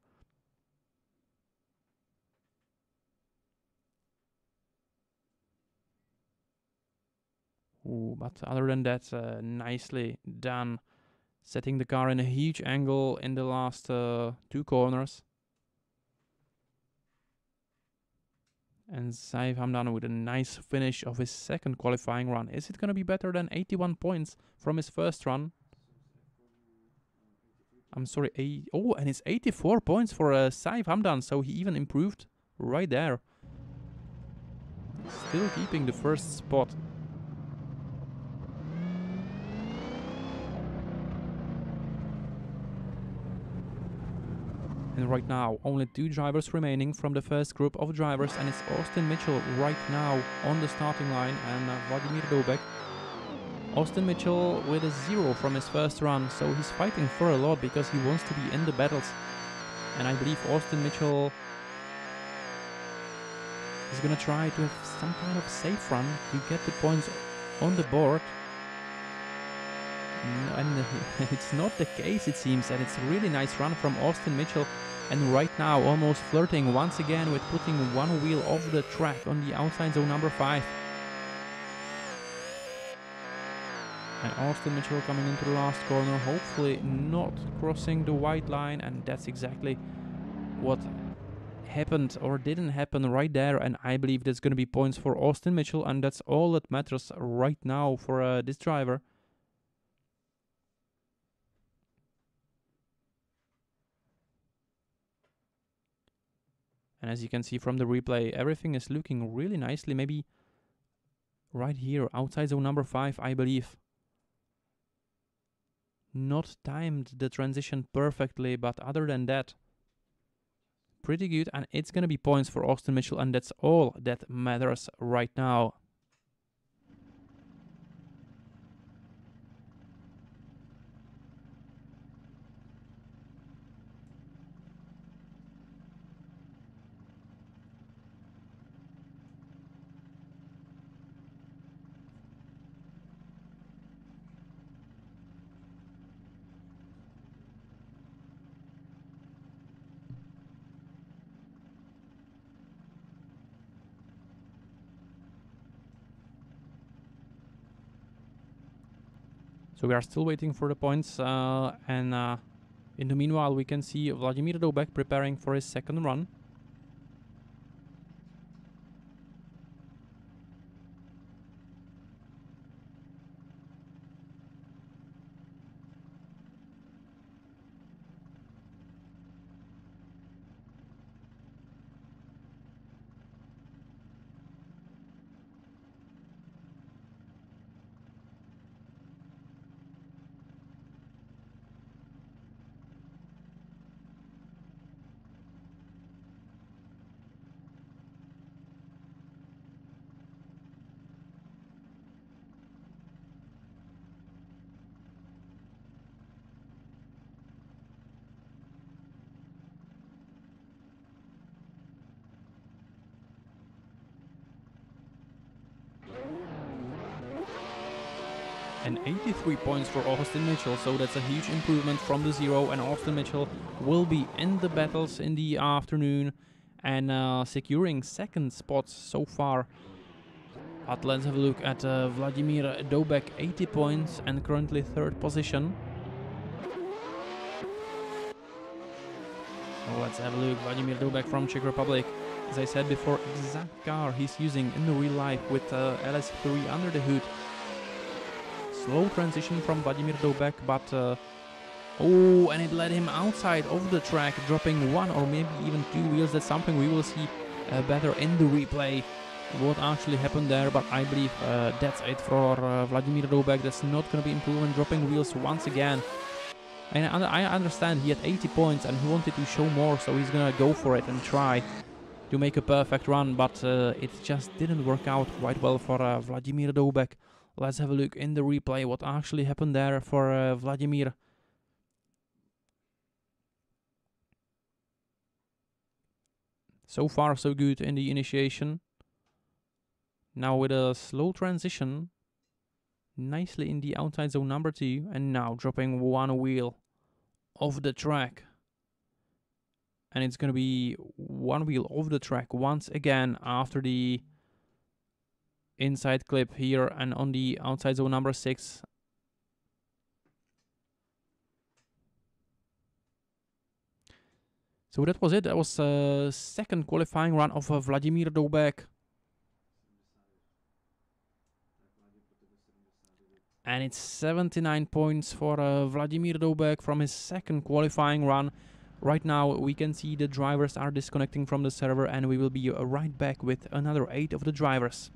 Ooh, but other than that, nicely done. Setting the car in a huge angle in the last 2 corners. And Saif Hamdan with a nice finish of his second qualifying run. Is it going to be better than 81 points from his first run? I'm sorry, oh, and it's 84 points for Saif Hamdan, so he even improved right there. Still keeping the first spot. And right now, only 2 drivers remaining from the first group of drivers, and it's Austin Mitchell right now on the starting line, and Vladimir Dobek. Austin Mitchell with a 0 from his first run, so he's fighting for a lot because he wants to be in the battles. And I believe Austin Mitchell is gonna try to have some kind of safe run to get the points on the board. And it's not the case, it seems, and it's a really nice run from Austin Mitchell. And right now almost flirting once again with putting one wheel off the track on the outside zone number 5. And Austin Mitchell coming into the last corner, hopefully not crossing the white line, and that's exactly what happened or didn't happen right there. And I believe that's going to be points for Austin Mitchell, and that's all that matters right now for this driver. And as you can see from the replay, everything is looking really nicely. Maybe right here, outside zone number 5, I believe. Not timed the transition perfectly, but other than that, pretty good, and it's gonna be points for Austin Mitchell, and that's all that matters right now. So we are still waiting for the points, and in the meanwhile we can see Vladimir Dobek preparing for his second run. And 83 points for Austin Mitchell, so that's a huge improvement from the 0, and Austin Mitchell will be in the battles in the afternoon and securing second spots so far. But let's have a look at Vladimir Dobek, 80 points and currently third position. So let's have a look, Vladimir Dobek from Czech Republic. As I said before, exact car he's using in the real life with LS3 under the hood. Slow transition from Vladimir Dobek, but oh, and it led him outside of the track, dropping one or maybe even two wheels. That's something we will see better in the replay, what actually happened there, but I believe that's it for Vladimir Dobek. That's not going to be improvement, dropping wheels once again. And I understand he had 80 points and he wanted to show more, so he's going to go for it and try to make a perfect run, but it just didn't work out quite well for Vladimir Dobek. Let's have a look in the replay what actually happened there for Vladimir. So far so good in the initiation. Now with a slow transition, nicely in the outside zone number 2, and now dropping one wheel off the track. And it's gonna be one wheel off the track once again after the inside clip here and on the outside zone number 6. So that was it. That was second qualifying run of Vladimir Dobek. And it's 79 points for Vladimir Dobek from his second qualifying run. Right now we can see the drivers are disconnecting from the server, and we will be right back with another 8 of the drivers.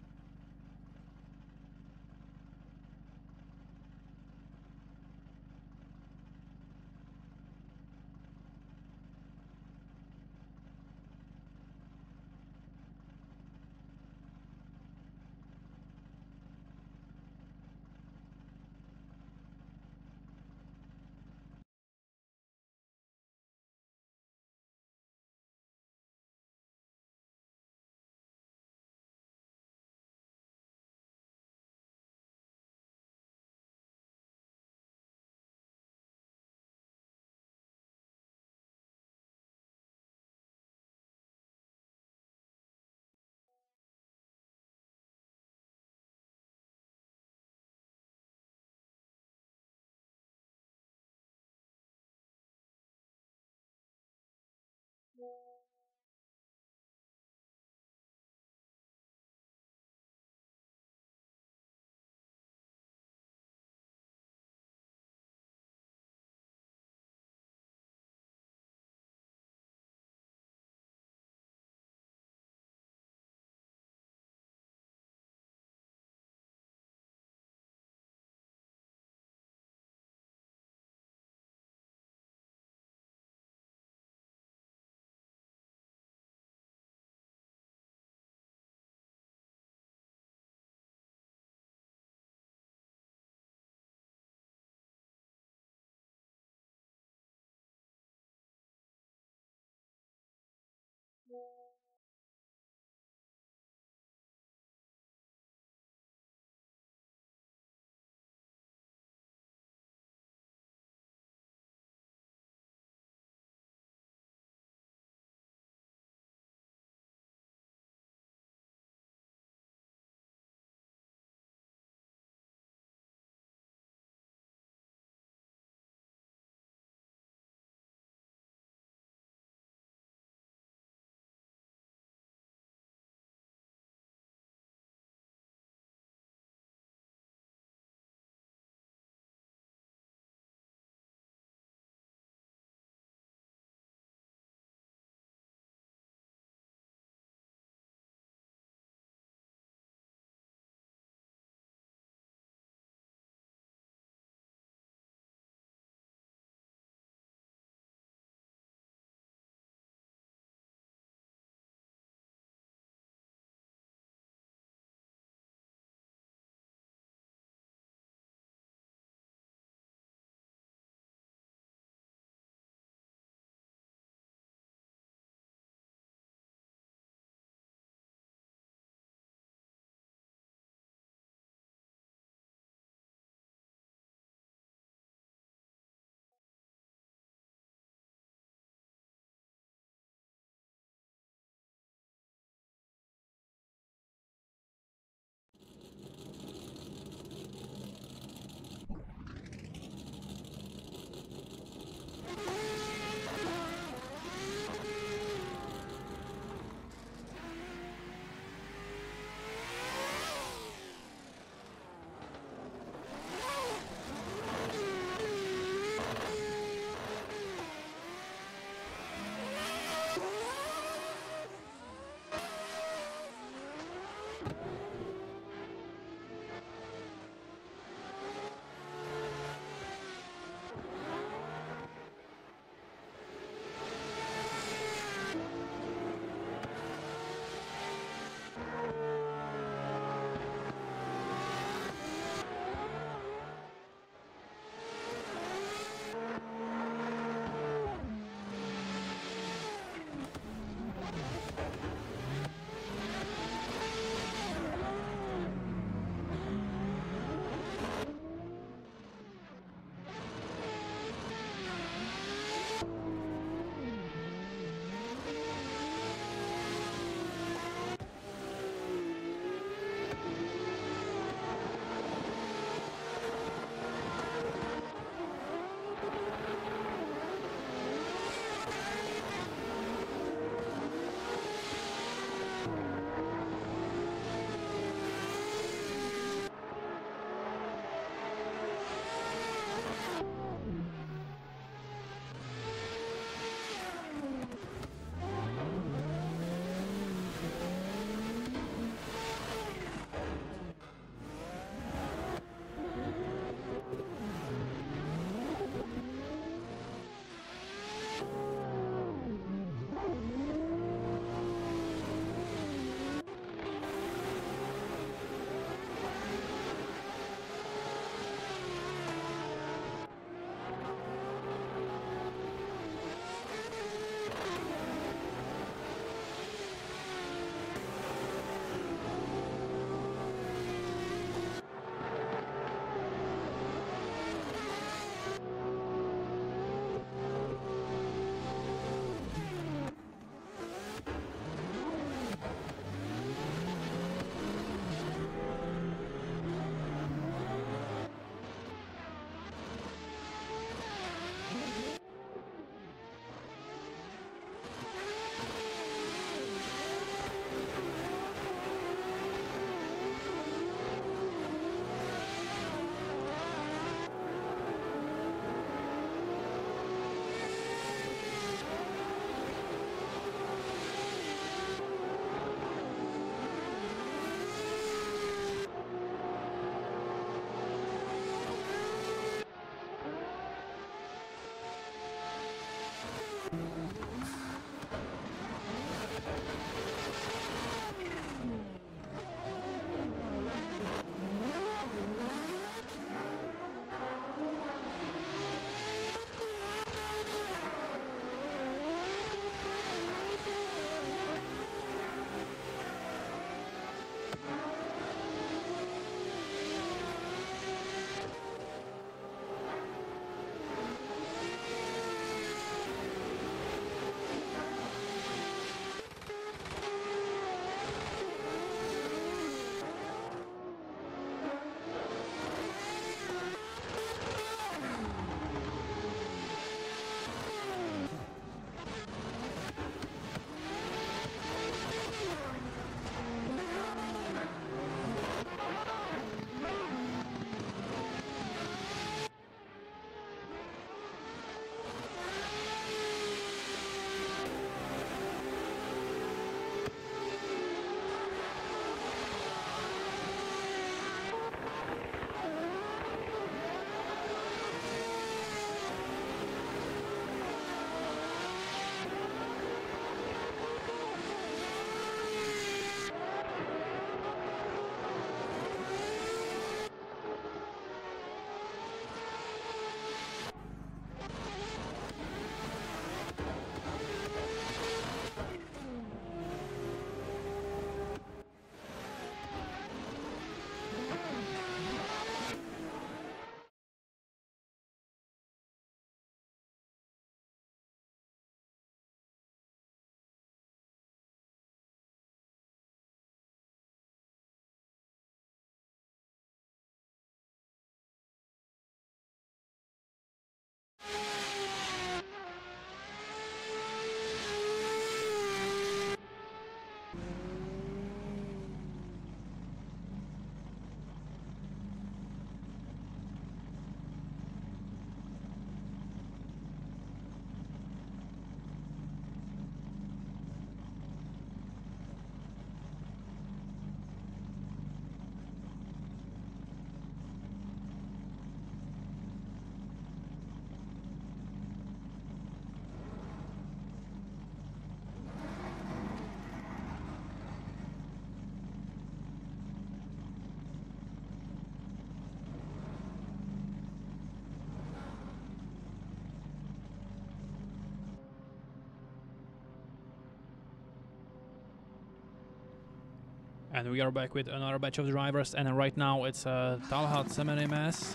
And we are back with another batch of drivers, and right now it's Talhat Semenemes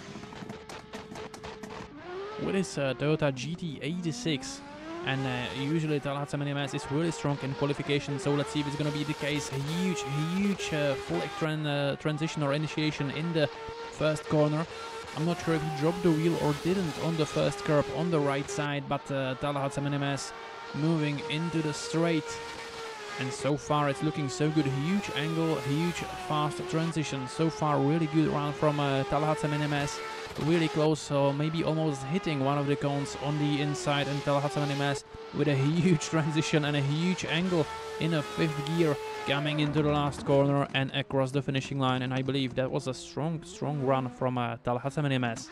with his Toyota GT86. And usually Talhat Semenemes is really strong in qualification, so let's see if it's gonna be the case. A huge full transition or initiation in the first corner. I'm not sure if he dropped the wheel or didn't on the first curb on the right side, but Talhat Semenemes moving into the straight. And so far it's looking so good. Huge angle, huge fast transition. So far really good run from Talhat Semenemes. Really close, or maybe almost hitting one of the cones on the inside. And Talhat Semenemes with a huge transition and a huge angle in a 5th gear, coming into the last corner and across the finishing line. And I believe that was a strong run from Talhat Semenemes.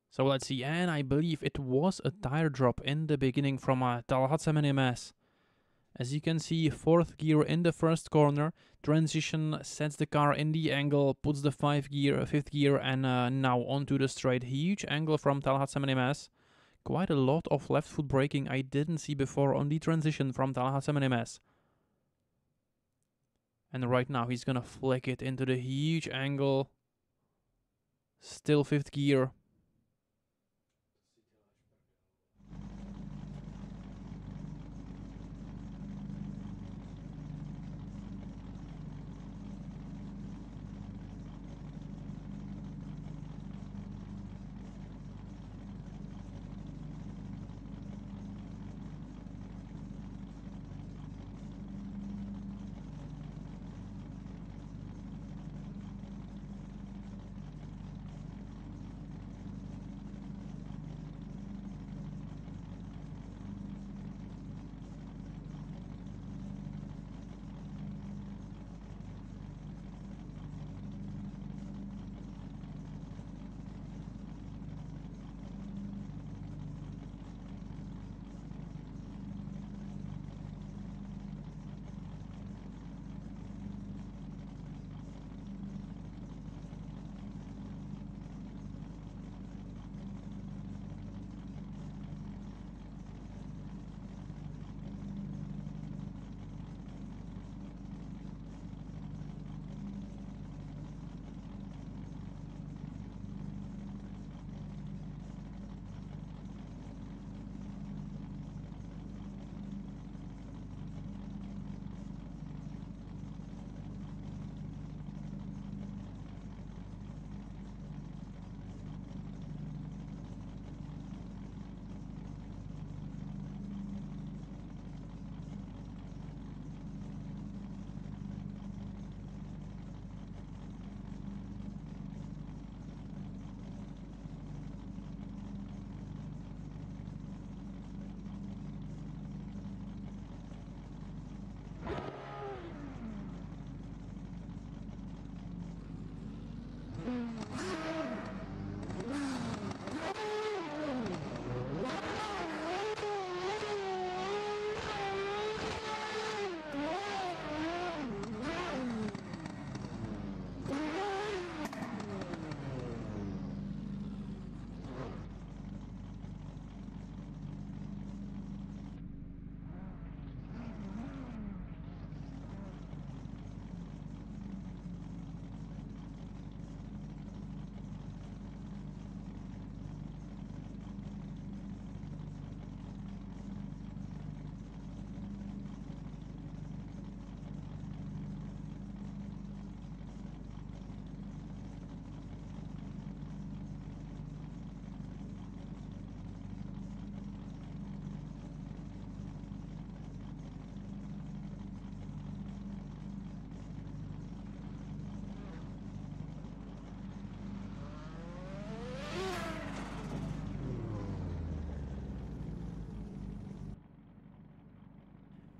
So let's see, and I believe it was a tire drop in the beginning from Talhat Semenemes. As you can see, 4th gear in the first corner, transition sets the car in the angle, puts the 5th gear, and now onto the straight. Huge angle from Talhat Semenemes. Quite a lot of left foot braking I didn't see before on the transition from Talhat Semenemes. And right now he's gonna flick it into the huge angle. Still 5th gear.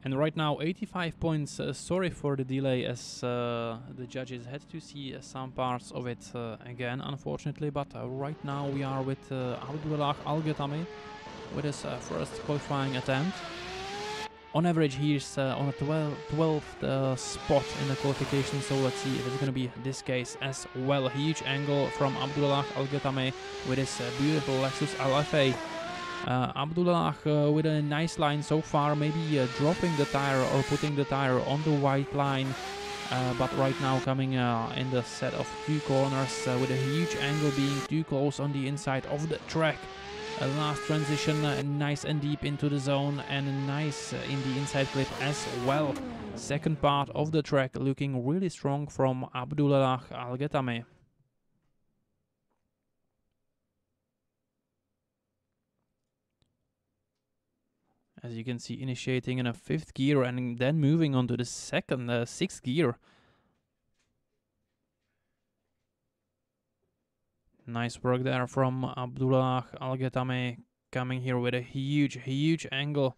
And right now 85 points, sorry for the delay, as the judges had to see some parts of it again, unfortunately, but right now we are with Abdullah Al-Ghatami with his first qualifying attempt. On average he's on a 12th spot in the qualification, so let's see if it's going to be this case as well. Huge angle from Abdullah Al-Ghatami with his beautiful Lexus LFA. Abdullah with a nice line so far, maybe dropping the tire or putting the tire on the white line. But right now coming in the set of 2 corners with a huge angle being too close on the inside of the track. A last transition, nice and deep into the zone, and nice in the inside clip as well. Second part of the track looking really strong from Abdullah Al-Ghetami. As you can see, initiating in a 5th gear and then moving on to the 6th gear. Nice work there from Abdullah Al-Ghetami, coming here with a huge angle.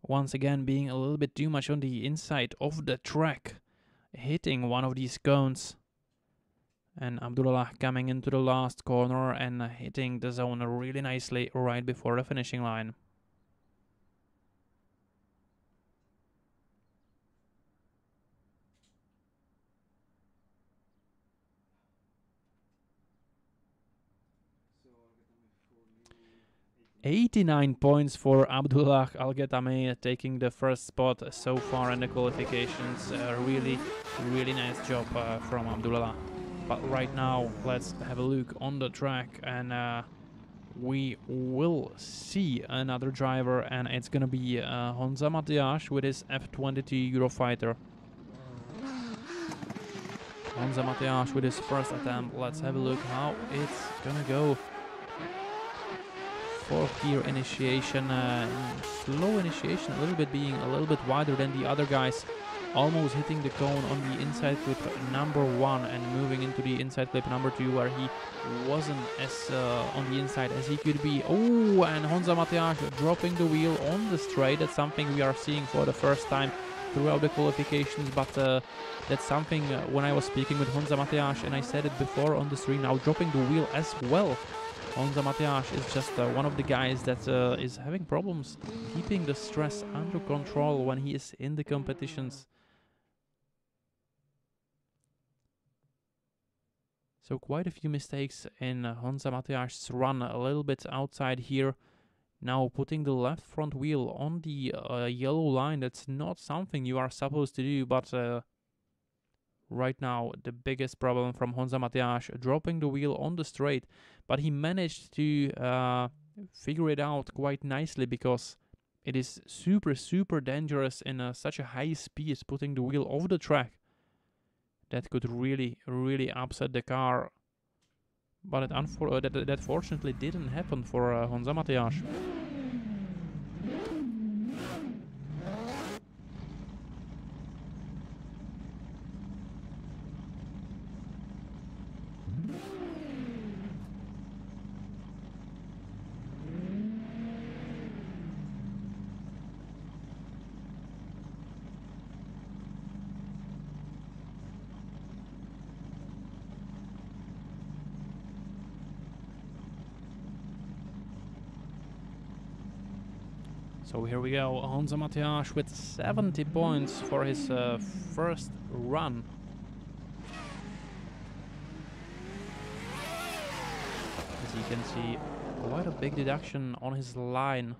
Once again being a little bit too much on the inside of the track, hitting one of these cones. And Abdullah coming into the last corner and hitting the zone really nicely right before the finishing line. $89 points for Abdullah Al-Ghetami, taking the first spot so far in the qualifications. Really nice job from Abdullah. But right now, let's have a look on the track, and we will see another driver, and it's gonna be Honza Matias with his F22 Eurofighter. Honza Matias with his first attempt. Let's have a look how it's gonna go. 4th gear initiation, slow initiation, a little bit being a little bit wider than the other guys, almost hitting the cone on the inside clip number 1 and moving into the inside clip number 2, where he wasn't as on the inside as he could be. Oh, and Honza Matias dropping the wheel on the straight. That's something we are seeing for the first time throughout the qualifications, but that's something when I was speaking with Honza Matias, and I said it before on the stream, now dropping the wheel as well. Honza Matias is just one of the guys that is having problems keeping the stress under control when he is in the competitions. So quite a few mistakes in Honza Matias' run, a little bit outside here. Now putting the left front wheel on the yellow line, that's not something you are supposed to do, but right now the biggest problem from Honza Matias, dropping the wheel on the straight, but he managed to figure it out quite nicely, because it is super dangerous in such a high speed, putting the wheel off the track. That could really upset the car, but that fortunately didn't happen for Honza Matias. So here we go, Honza Matias with 70 points for his first run. As you can see, quite a big deduction on his line.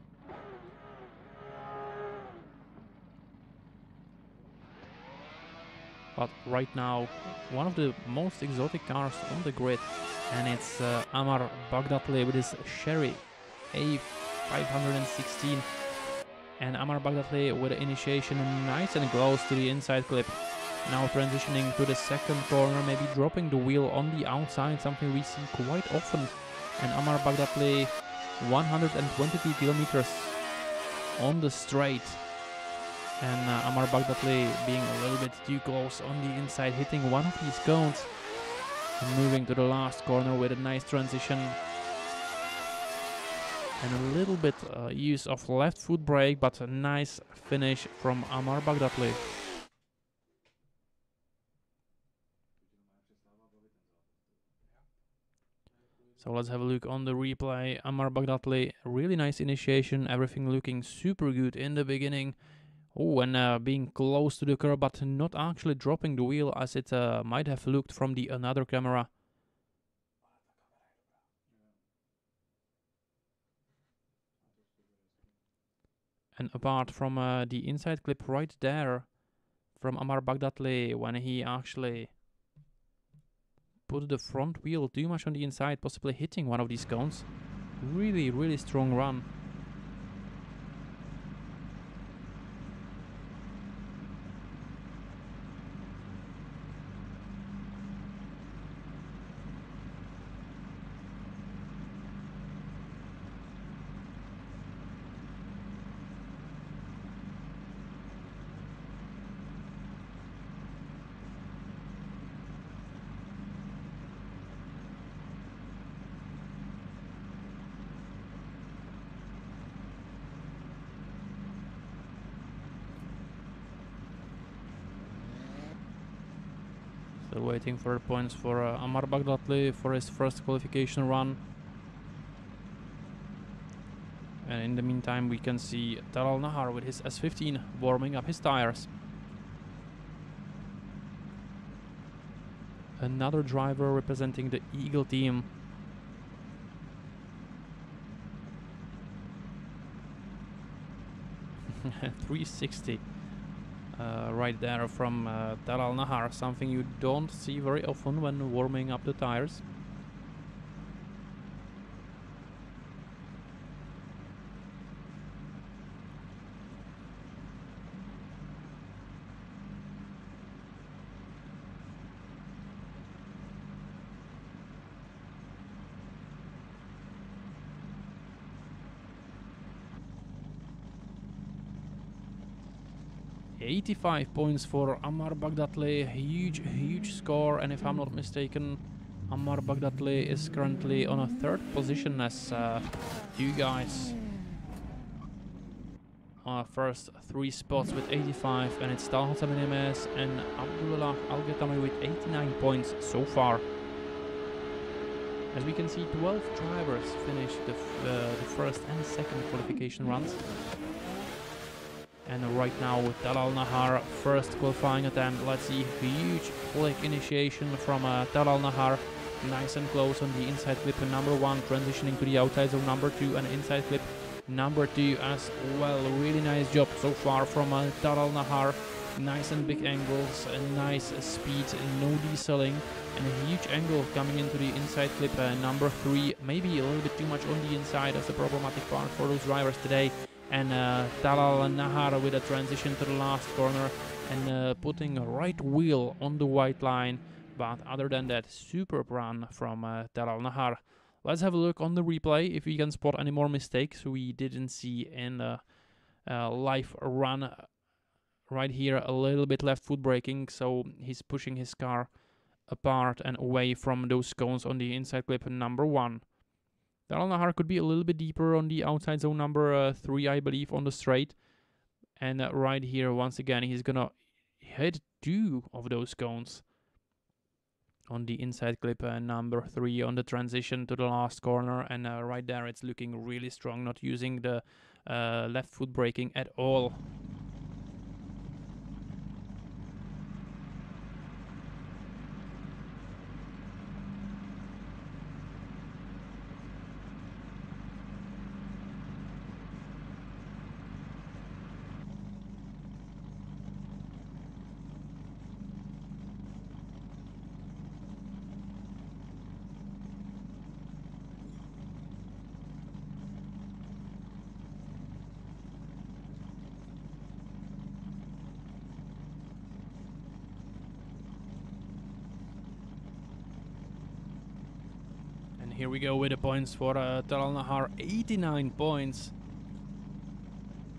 But right now, one of the most exotic cars on the grid, and it's Amar Baghdadli with his Sherry A516. And Amar Baghdadli with the initiation nice and close to the inside clip. Now transitioning to the second corner, maybe dropping the wheel on the outside, something we see quite often. And Amar Baghdadli 122 kilometers on the straight. And Amar Baghdadli being a little bit too close on the inside, hitting one of these cones. And moving to the last corner with a nice transition. And a little bit use of left foot brake, but a nice finish from Amar Baghdadli. So let's have a look on the replay. Amar Baghdadli, really nice initiation, everything looking super good in the beginning. Oh, and being close to the curb, but not actually dropping the wheel as it might have looked from the another camera. And apart from the inside clip right there from Amar Bagdatli when he actually put the front wheel too much on the inside, possibly hitting one of these cones. Really, really strong run. Still waiting for points for Amar Bagdatli for his first qualification run. And in the meantime, we can see Talal Nahar with his S15 warming up his tires. Another driver representing the Eagle team. .360 right there from Talal Nahar, something you don't see very often when warming up the tires. .85 points for Amar Bagdatli, huge score, and if I'm not mistaken, Amar Bagdatli is currently on a third position as you guys on first 3 spots with 85, and it's Talha Taminemes and Abdullah Al-Ghatami with 89 points so far. As we can see, 12 drivers finished the first and second qualification runs. And right now with Talal Nahar, first qualifying attempt. Let's see, huge flick initiation from Talal Nahar. Nice and close on the inside clip number 1, transitioning to the outside zone number 2, and inside clip number 2 as well. Really nice job so far from Talal Nahar. Nice and big angles, a nice speed, no dieseling, and a huge angle coming into the inside clip number 3. Maybe a little bit too much on the inside as the problematic part for those drivers today. And Talal Nahar with a transition to the last corner and putting a right wheel on the white line. But other than that, superb run from Talal Nahar. Let's have a look on the replay if we can spot any more mistakes we didn't see in the live run. Right here, a little bit left foot braking, so he's pushing his car apart and away from those cones on the inside clip number 1. Talal Nahar could be a little bit deeper on the outside zone number 3, I believe, on the straight. And right here, once again, he's gonna hit 2 of those cones on the inside clip number 3 on the transition to the last corner. And right there, it's looking really strong, not using the left foot braking at all. Here we go with the points for Talal Nahar, 89 points,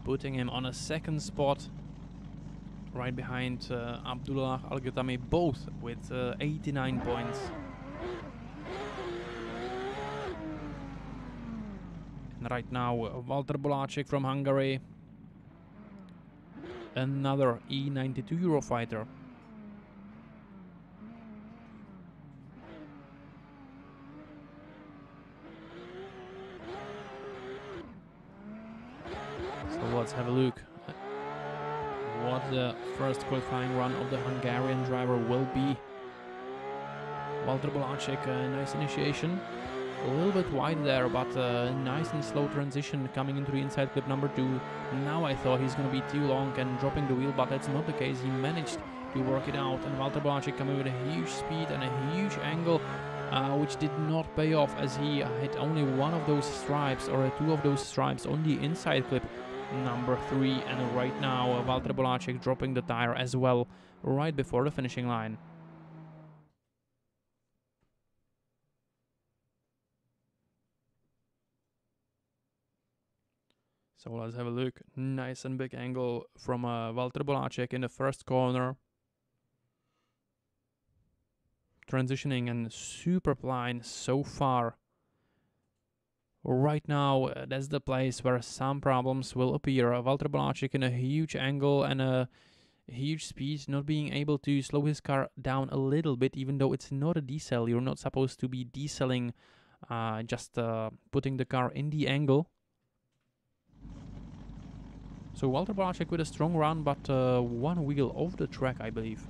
putting him on a second spot, right behind Abdullah Al-Ghatami, both with 89 points. And right now, Walter Bolacek from Hungary, another E92 Eurofighter. Let's have a look what the first qualifying run of the Hungarian driver will be. Walter Bolacek, nice initiation. A little bit wide there, but nice and slow transition coming into the inside clip number 2. Now I thought he's going to be too long and dropping the wheel, but that's not the case. He managed to work it out, and Valtteri Bolaček coming with a huge speed and a huge angle, which did not pay off as he hit only one of those stripes, or two of those stripes on the inside clip number 3. And right now Valtteri Bolaček dropping the tire as well right before the finishing line. So let's have a look. Nice and big angle from Valtteri Bolaček in the first corner. Transitioning and super line so far. Right now, that's the place where some problems will appear. Valtteri Bolaček in a huge angle and a huge speed, not being able to slow his car down a little bit, even though it's not a decel. You're not supposed to be decelling, just putting the car in the angle. So Valtteri Bolaček with a strong run, but one wheel off the track, I believe.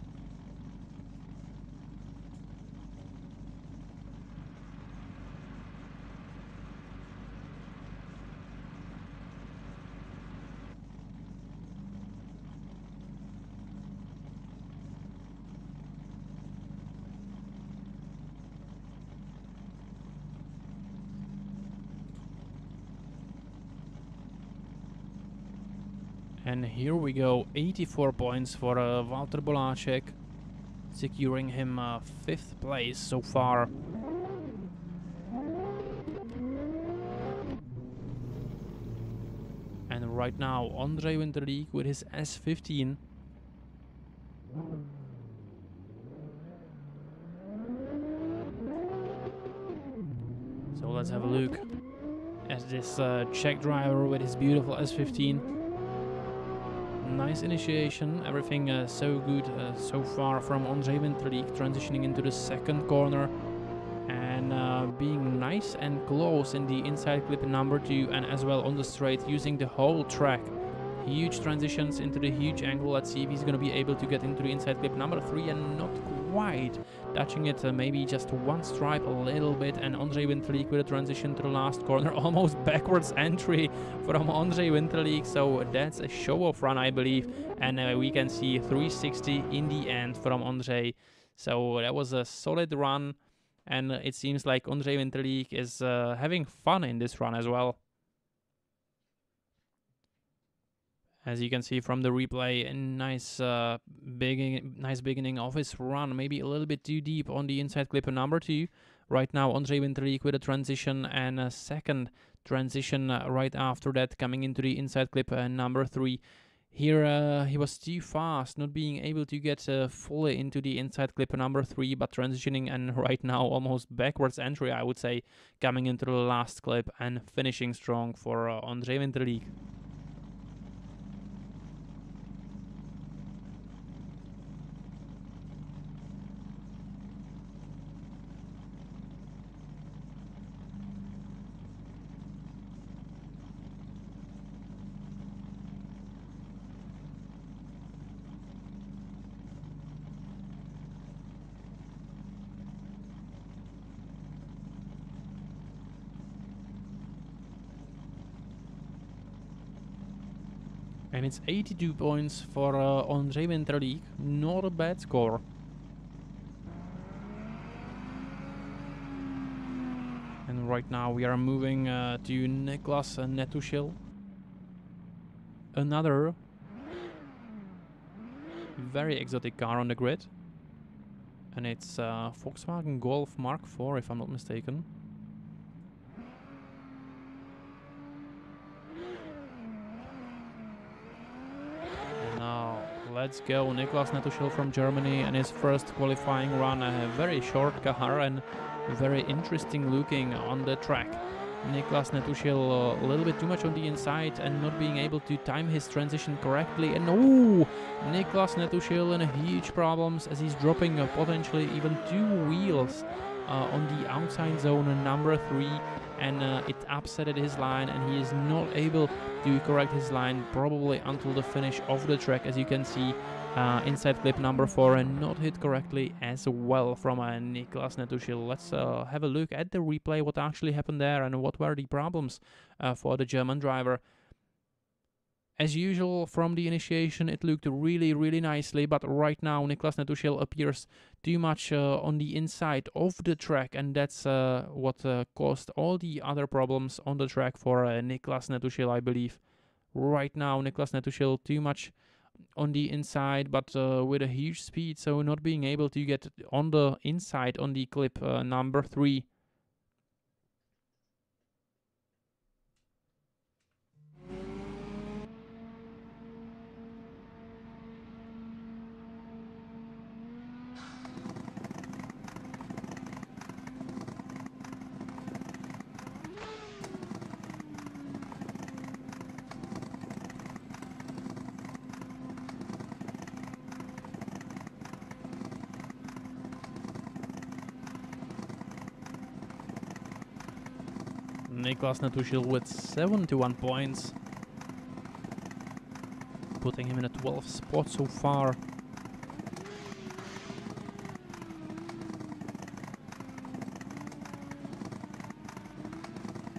And here we go, 84 points for Valtteri Bolaček, securing him 5th place so far. And right now, Ondřej Winterlík with his S15. So let's have a look at this Czech driver with his beautiful S15. Nice initiation, everything so good so far from Ondřej Winterlík, transitioning into the second corner and being nice and close in the inside clip number 2 and as well on the straight, using the whole track. Huge transitions into the huge angle. Let's see if he's going to be able to get into the inside clip number 3 and not quite touching it, maybe just one stripe a little bit, and Ondřej Winterlík with a transition to the last corner, almost backwards entry from Ondřej Winterlík, so that's a show-off run, I believe, and we can see 360 in the end from Ondřej. So that was a solid run, and it seems like Ondřej Winterlík is having fun in this run as well. As you can see from the replay, a nice beginning of his run, maybe a little bit too deep on the inside clip number 2. Right now, Ondřej Winterlík with a transition and a second transition right after that, coming into the inside clip number 3. Here he was too fast, not being able to get fully into the inside clip number 3, but transitioning and right now almost backwards entry, I would say, coming into the last clip and finishing strong for Ondřej Winterlík. And it's 82 points for Ondřej Winterlík, not a bad score. And right now we are moving to Niklas Netušil. Another very exotic car on the grid. And it's Volkswagen Golf Mark IV, if I'm not mistaken. Let's go, Niklas Netušil from Germany and his first qualifying run. A very short car and very interesting looking on the track. Niklas Netušil a little bit too much on the inside and not being able to time his transition correctly. And oh, Niklas Netušil in huge problems as he's dropping potentially even 2 wheels on the outside zone number 3. And it upsetted his line and he is not able to correct his line probably until the finish of the track. As you can see, inside clip number 4 and not hit correctly as well from Niklas Netušil. Let's have a look at the replay, what actually happened there and what were the problems for the German driver. As usual, from the initiation, it looked really, really nicely, but right now Niklas Netušil appears too much on the inside of the track, and that's what caused all the other problems on the track for Niklas Netušil, I believe. Right now, Niklas Netušil too much on the inside, but with a huge speed, so not being able to get on the inside on the clip number 3. Niklas Netušil with 71 points, putting him in a 12th spot so far.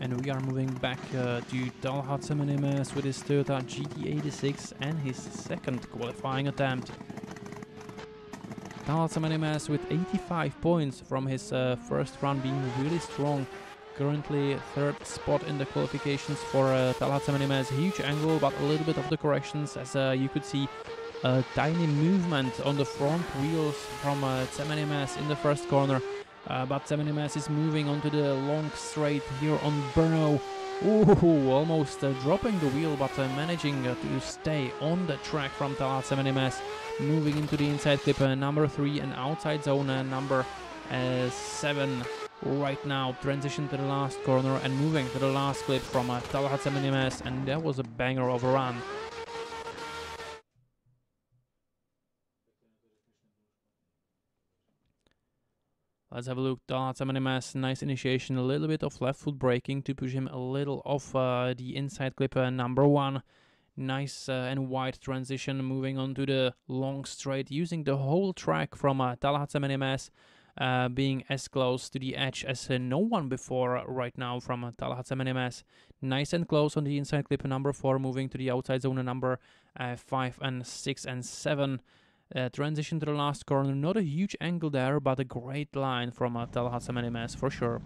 And we are moving back to Talhat Semenimes with his Toyota GT86 and his second qualifying attempt. Talhat Semenimes with 85 points from his first run, being really strong. Currently 3rd spot in the qualifications for Talhat Semenimes. Huge angle, but a little bit of the corrections, as you could see a tiny movement on the front wheels from Semenimes in the first corner. But Semenimes is moving onto the long straight here on Brno. Ooh, almost dropping the wheel, but managing to stay on the track from Talhat Semenimes. Moving into the inside clip number 3 and outside zone number 7. Right now, transition to the last corner and moving to the last clip from Talhat Semenimes, and that was a banger of a run. Let's have a look. Talhat Semenimes, nice initiation, a little bit of left foot braking to push him a little off the inside clip number 1. Nice and wide transition, moving on to the long straight, using the whole track from Talhat Semenimes. Being as close to the edge as no one before right now from Talhat Semenimes. Nice and close on the inside clip number 4, moving to the outside zone number 5 and 6 and 7. Transition to the last corner, not a huge angle there, but a great line from Talhat Semenimes for sure.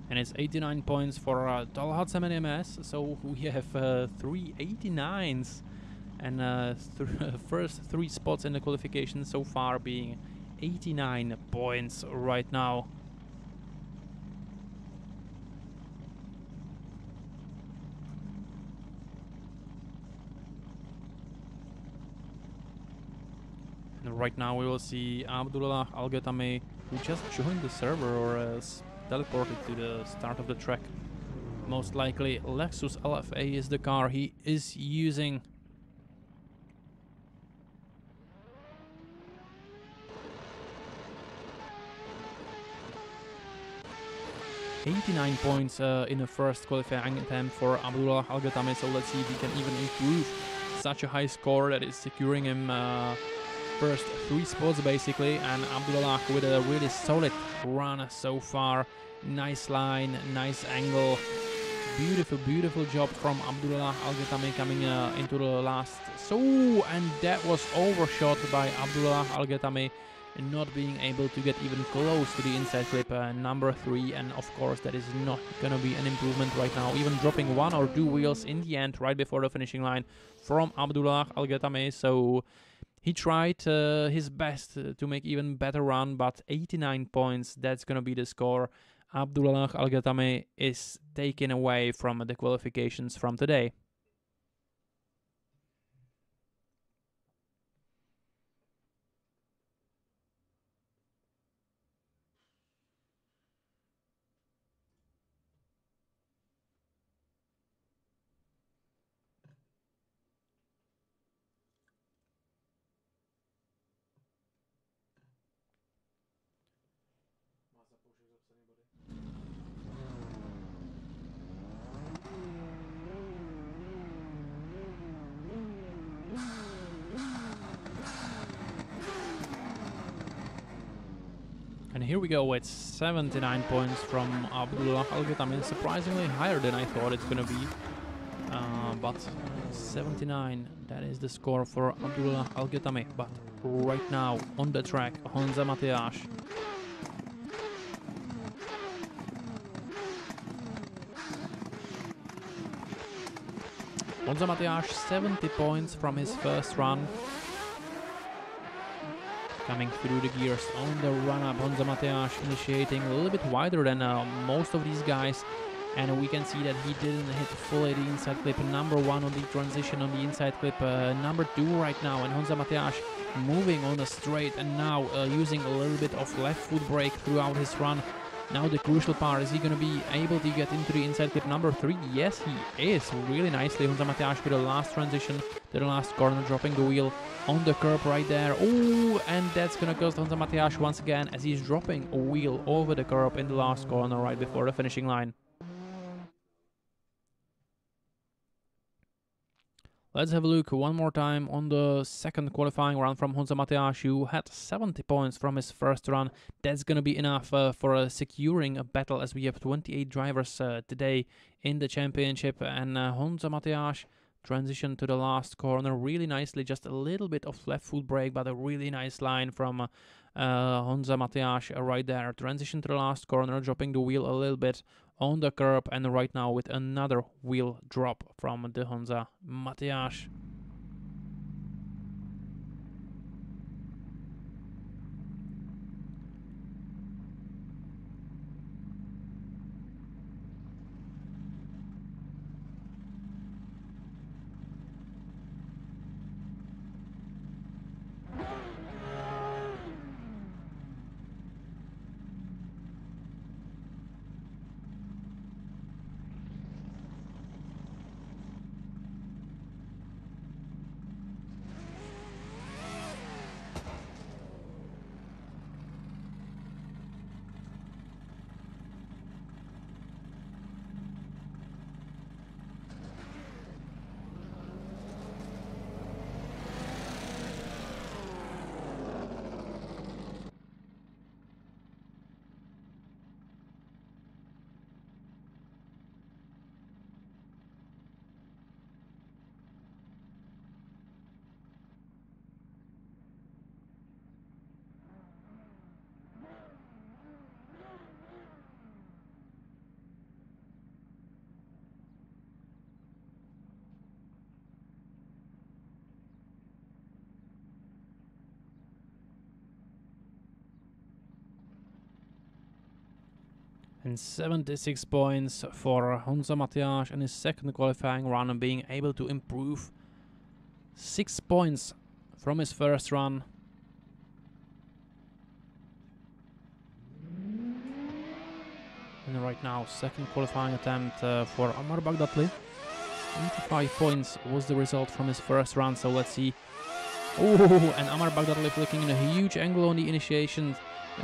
And it's 89 points for Talhat Semenimes, so we have 3 89s, and first 3 spots in the qualification so far being 89 points right now. And right now we will see Abdullah Al-Ghetami, who just joined the server or teleported to the start of the track. Most likely Lexus LFA is the car he is using. $89 points in the first qualifying attempt for Abdullah Al-Ghetami, so let's see if he can even improve such a high score that is securing him first 3 spots basically, and Abdullah with a really solid run so far. Nice line, nice angle, beautiful job from Abdullah Al-Ghetami coming into the last. So, and that was overshot by Abdullah Al-Ghetami. not being able to get even close to the inside clip number 3, and of course that is not gonna be an improvement right now, even dropping 1 or 2 wheels in the end right before the finishing line from Abdullah Al Ghatami. So he tried his best to make even better run, but 89 points, that's gonna be the score. Abdullah Al Ghatami is taken away from the qualifications from today. And here we go, it's 79 points from Abdullah Al Ghatami, surprisingly higher than I thought it's gonna be. But 79, that is the score for Abdullah Al Ghatami. But right now on the track, Honza Mateas. Honza Mateas, 70 points from his first run. Coming through the gears on the run-up, Honza Mateas initiating a little bit wider than most of these guys, and we can see that he didn't hit fully the inside clip number 1 on the transition on the inside clip number 2 right now, and Honza Mateas moving on the straight and now using a little bit of left foot brake throughout his run. Now the crucial part, is he going to be able to get into the inside clip number 3? Yes, he is, really nicely. Honza Mateas with the last transition to the last corner, dropping the wheel on the curb right there. Oh, and that's going to cost Honza Mateas once again, as he's dropping a wheel over the curb in the last corner right before the finishing line. Let's have a look one more time on the second qualifying run from Honza Mateas, who had 70 points from his first run. That's going to be enough for securing a battle, as we have 28 drivers today in the championship. And Honza Mateas transitioned to the last corner really nicely, just a little bit of left foot brake, but a really nice line from Honza Mateas right there. Transition to the last corner, dropping the wheel a little bit on the curb, and right now with another wheel drop from the Honza Mateas. And 76 points for Honza Mateas in his second qualifying run, and being able to improve 6 points from his first run. And right now, second qualifying attempt for Amar Bagdatli. 85 points was the result from his first run, so let's see. Oh, and Amar Bagdatli flicking in a huge angle on the initiation.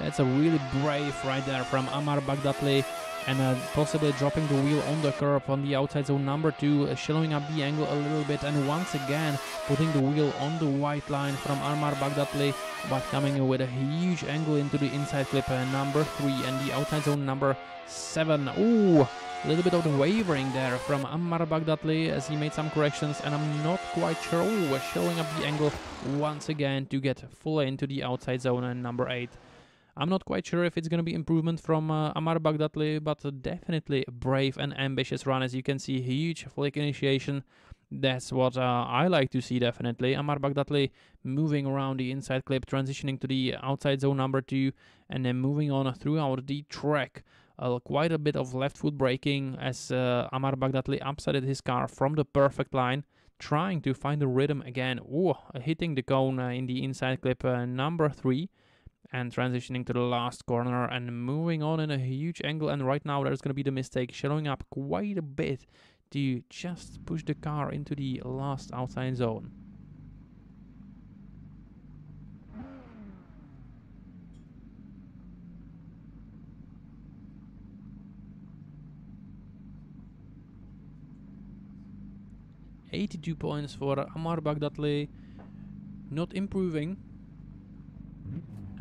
That's a really brave right there from Amar Bagdatli. and possibly dropping the wheel on the curb on the outside zone number 2, shallowing up the angle a little bit, and once again putting the wheel on the white line from Ammar Baghdadli, but coming with a huge angle into the inside clip number 3 and the outside zone number 7. Ooh, a little bit of the wavering there from Ammar Baghdadli as he made some corrections, and I'm not quite sure. Ooh, showing up the angle once again to get fully into the outside zone number 8. I'm not quite sure if it's going to be improvement from Ammar Baghdadli, but definitely a brave and ambitious run. As you can see, huge flick initiation. That's what I like to see, definitely. Ammar Baghdadli moving around the inside clip, transitioning to the outside zone number 2, and then moving on throughout the track. Quite a bit of left foot braking as Ammar Baghdadli upsided his car from the perfect line, trying to find the rhythm again. Ooh, hitting the cone in the inside clip number 3. And transitioning to the last corner and moving on in a huge angle, and right now there's going to be the mistake showing up quite a bit to just push the car into the last outside zone. $82 points for Ammar Baghdadli, not improving.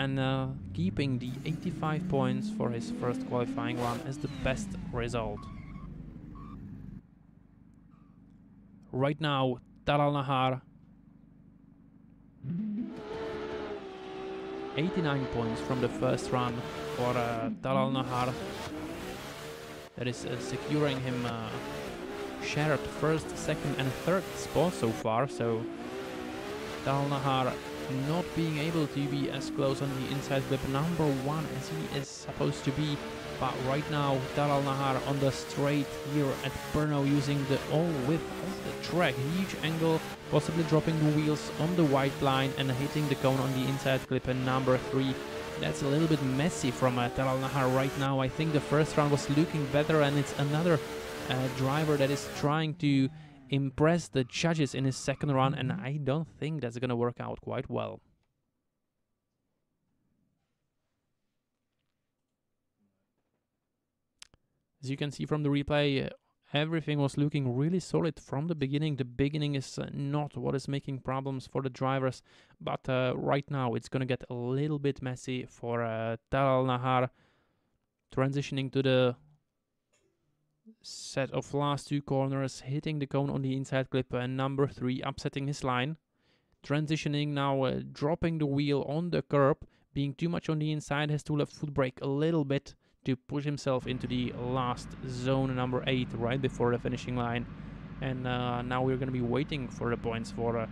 And keeping the 85 points for his first qualifying run as the best result. Right now, Talal Nahar, 89 points from the first run for Talal Nahar. That is securing him shared first, second and third spot so far, so Talal Nahar not being able to be as close on the inside clip number 1 as he is supposed to be. But right now, Talal Nahar on the straight here at Brno, using the all width of the track. Huge angle, possibly dropping the wheels on the white line and hitting the cone on the inside clip number 3. That's a little bit messy from Talal Nahar right now. I think the first round was looking better, and it's another driver that is trying to impress the judges in his second run, and I don't think that's gonna work out quite well. As you can see from the replay, everything was looking really solid from the beginning. The beginning is not what is making problems for the drivers, but right now it's gonna get a little bit messy for Talal Nahar, transitioning to the set of last 2 corners, hitting the cone on the inside clip number 3, upsetting his line. Transitioning now, dropping the wheel on the curb, being too much on the inside, has to left foot brake a little bit to push himself into the last zone number 8 right before the finishing line. And now we're going to be waiting for the points for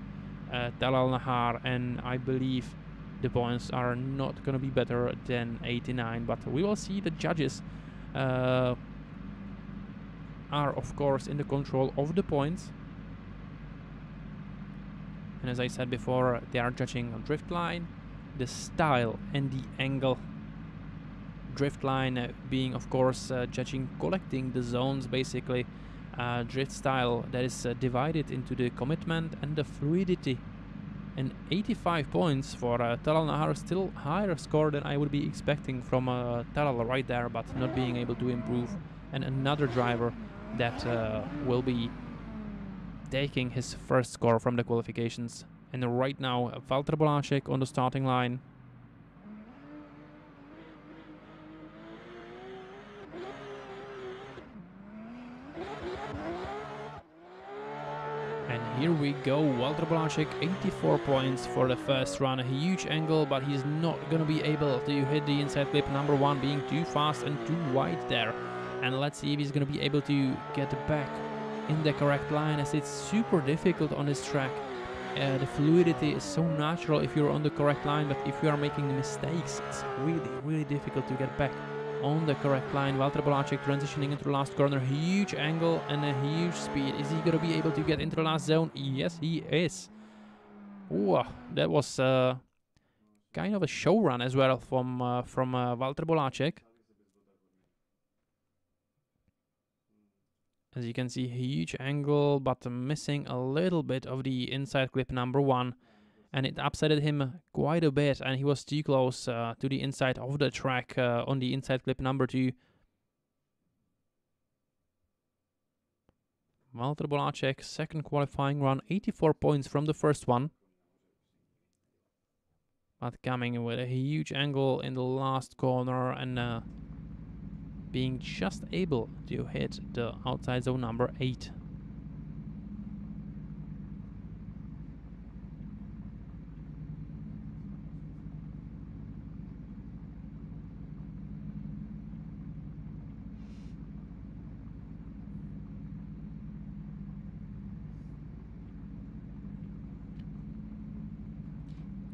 Talal Nahar, and I believe the points are not going to be better than 89, but we will see. The judges are of course in the control of the points, and as I said before, they are judging a drift line, the style and the angle. Drift line being of course judging, collecting the zones basically. Drift style, that is divided into the commitment and the fluidity. And 85 points for Talal Nahar, still higher score than I would be expecting from Talal right there, but not being able to improve. And another driver that will be taking his first score from the qualifications. And right now, Valter Bolacek on the starting line. And here we go, Valter Bolacek, 84 points for the first run. A huge angle, but he's not going to be able to hit the inside clip number 1, being too fast and too wide there. And let's see if he's going to be able to get back in the correct line, as it's super difficult on this track. The fluidity is so natural if you're on the correct line, but if you are making mistakes, it's really difficult to get back on the correct line. Valter Bolacek transitioning into the last corner, huge angle and a huge speed. Is he going to be able to get into the last zone? Yes, he is. Ooh, that was kind of a show run as well from Valter Bolacek. As you can see, huge angle, but missing a little bit of the inside clip number 1. And it upsetted him quite a bit, and he was too close to the inside of the track on the inside clip number 2. Walter Bolacek, second qualifying run, 84 points from the first one. But coming with a huge angle in the last corner and being just able to hit the outside zone number 8.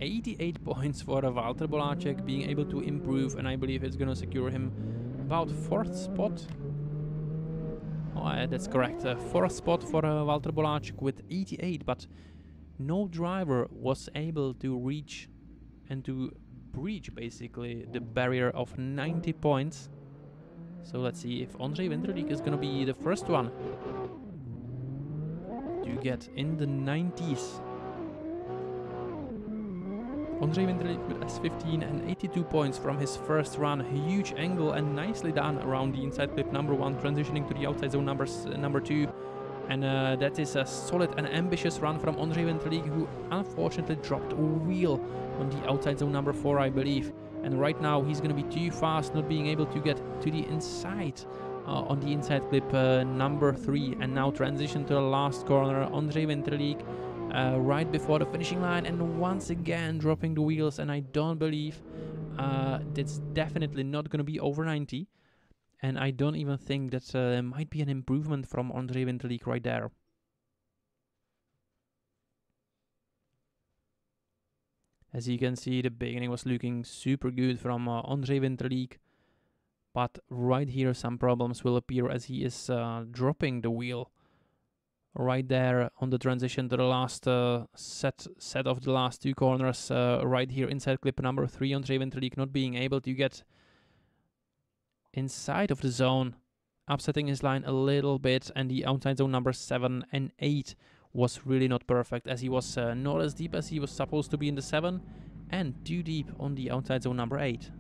$88 points for Walter Bolacek, being able to improve, and I believe it's gonna secure him about 4th spot. Oh, that's correct, 4th spot for Walter Bolacek with 88, but no driver was able to reach and to breach basically the barrier of 90 points. So let's see if Ondřej Winterlík is gonna be the first one to get in the 90s. Ondřej Winterlík with S15 and 82 points from his first run. Huge angle and nicely done around the inside clip number 1, transitioning to the outside zone number 2. And that is a solid and ambitious run from Ondřej Winterlík, who unfortunately dropped a wheel on the outside zone number 4, I believe. And right now he's going to be too fast, not being able to get to the inside on the inside clip number 3. And now transition to the last corner. Ondřej Winterlík right before the finishing line, and once again dropping the wheels, and I don't believe that's definitely not going to be over 90, and I don't even think that there might be an improvement from Ondřej Winterlík right there. As you can see, the beginning was looking super good from Ondřej Winterlík, but right here some problems will appear as he is dropping the wheel right there on the transition to the last set of the last 2 corners. Right here inside clip number 3, Ondřej Winterlík not being able to get inside of the zone, upsetting his line a little bit, and the outside zone number 7 and 8 was really not perfect, as he was not as deep as he was supposed to be in the 7 and too deep on the outside zone number 8.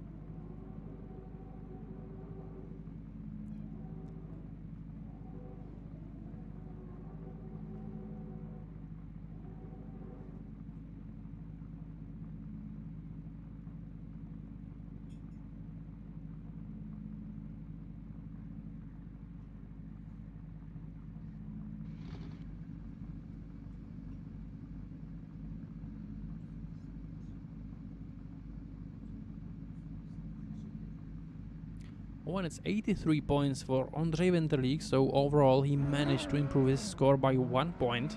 Oh, and it's 83 points for Ondřej Winterlík, so overall he managed to improve his score by 1 point.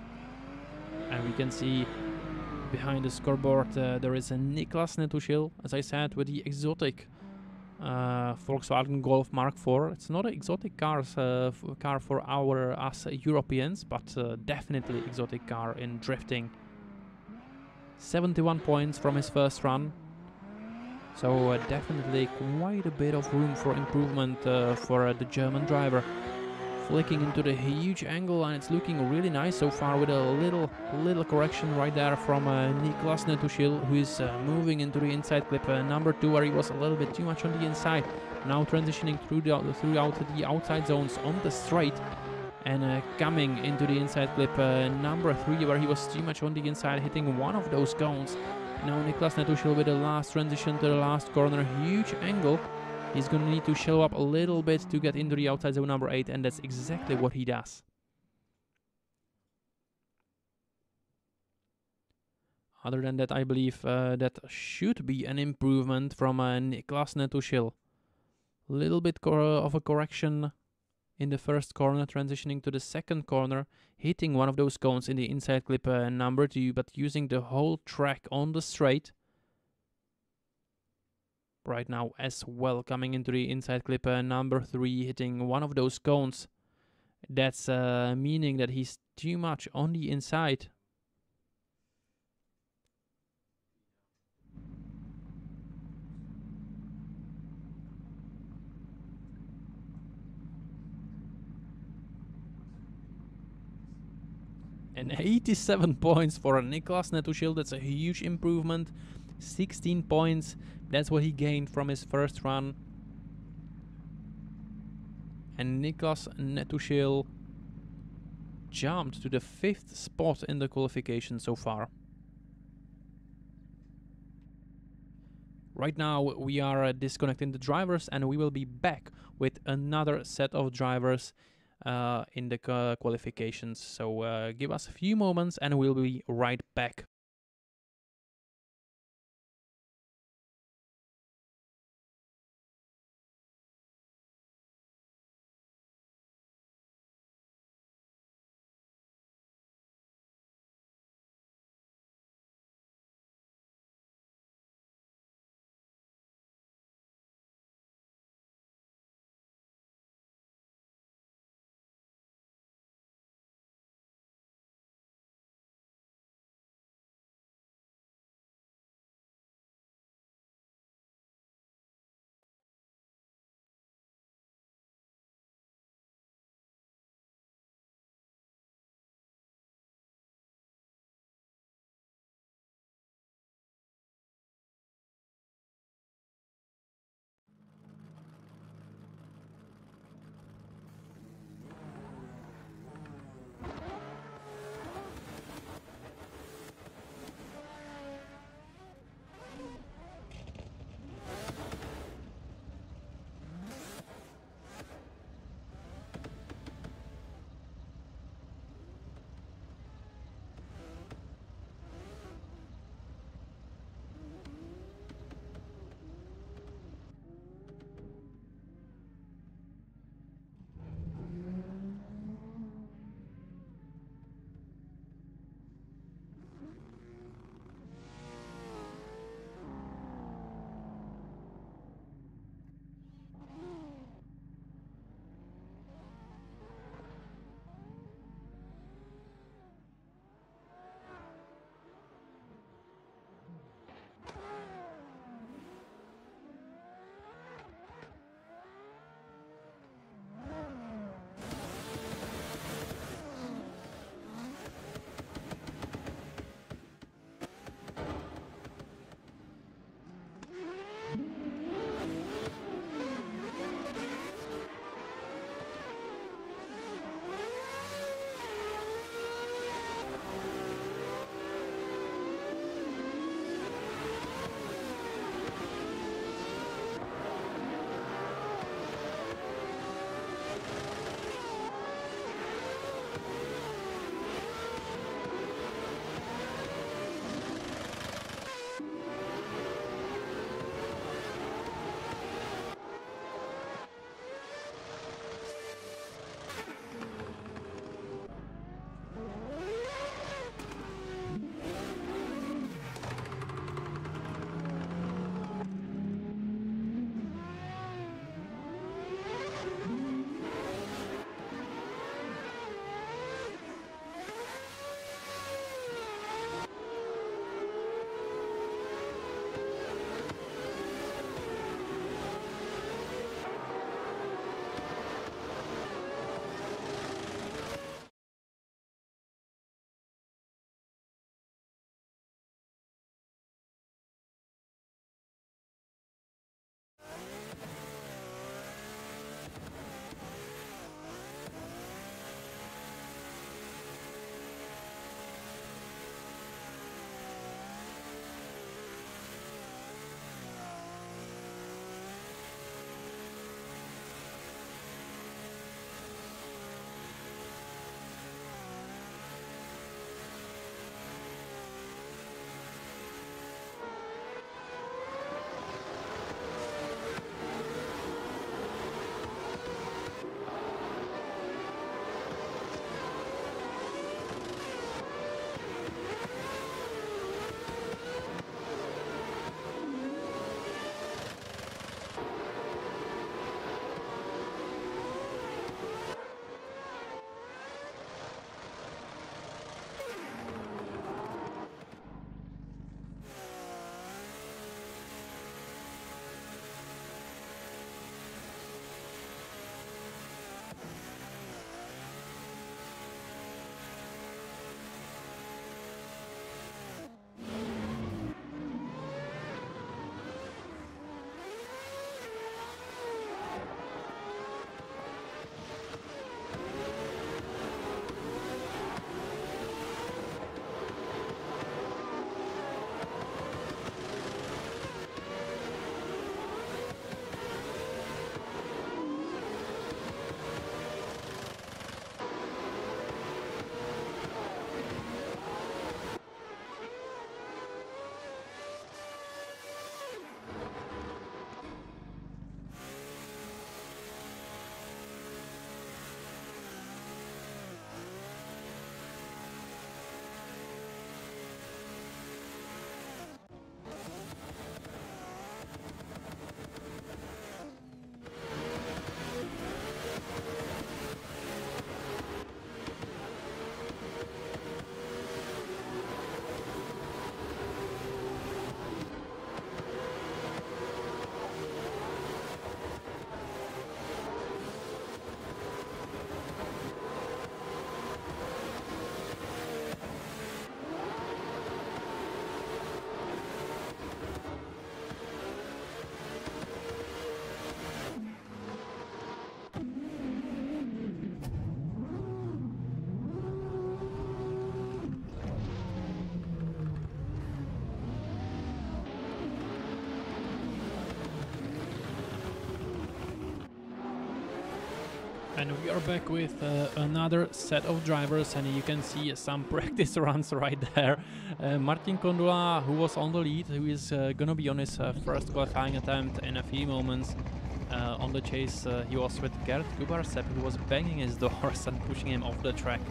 And we can see behind the scoreboard there is a Niklas Netušil, as I said, with the exotic Volkswagen Golf Mark IV. It's not an exotic car for us Europeans, but definitely exotic car in drifting. 71 points from his first run. So definitely quite a bit of room for improvement for the German driver. Flicking into the huge angle, and it's looking really nice so far, with a little correction right there from Niklas Netušil, who is moving into the inside clip number 2, where he was a little bit too much on the inside. Now transitioning throughout the outside zones on the straight, and coming into the inside clip number 3, where he was too much on the inside, hitting one of those cones. Now Niklas Netušil with the last transition to the last corner, huge angle. He's gonna need to show up a little bit to get into the outside zone number 8, and that's exactly what he does. Other than that, I believe that should be an improvement from Niklas Netušil. Little bit of a correction in the first corner, transitioning to the second corner, hitting one of those cones in the inside clip number 2, but using the whole track on the straight. Right now as well, coming into the inside clip number 3, hitting one of those cones. That's meaning that he's too much on the inside. And 87 points for Niklas Netušil, that's a huge improvement. 16 points, that's what he gained from his first run. And Niklas Netušil jumped to the 5th spot in the qualification so far. Right now we are disconnecting the drivers, and we will be back with another set of drivers in the qualifications. So give us a few moments and we'll be right back. And we are back with another set of drivers, and you can see some practice runs right there. Martin Kondula, who was on the lead, who is gonna be on his first qualifying attempt in a few moments. On the chase, he was with Gert Kubarsep, who was banging his doors and pushing him off the track.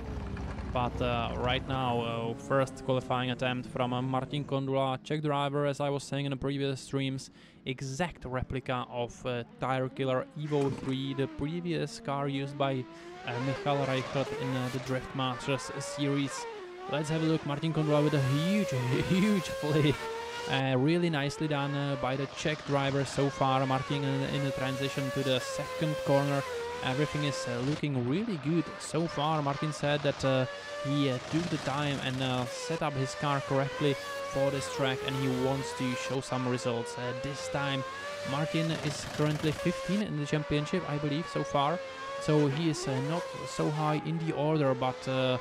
But right now, first qualifying attempt from Martin Kondula, Czech driver, as I was saying in the previous streams, exact replica of Tire Killer Evo 3, the previous car used by Michal Reichert in the Drift Masters series. Let's have a look. Martin Kondula with a huge flip. Really nicely done by the Czech driver so far. Martin in the transition to the second corner. Everything is looking really good so far. Martin said that he took the time and set up his car correctly for this track, and he wants to show some results this time. Martin is currently 15 in the championship, I believe, so far. So he is not so high in the order, but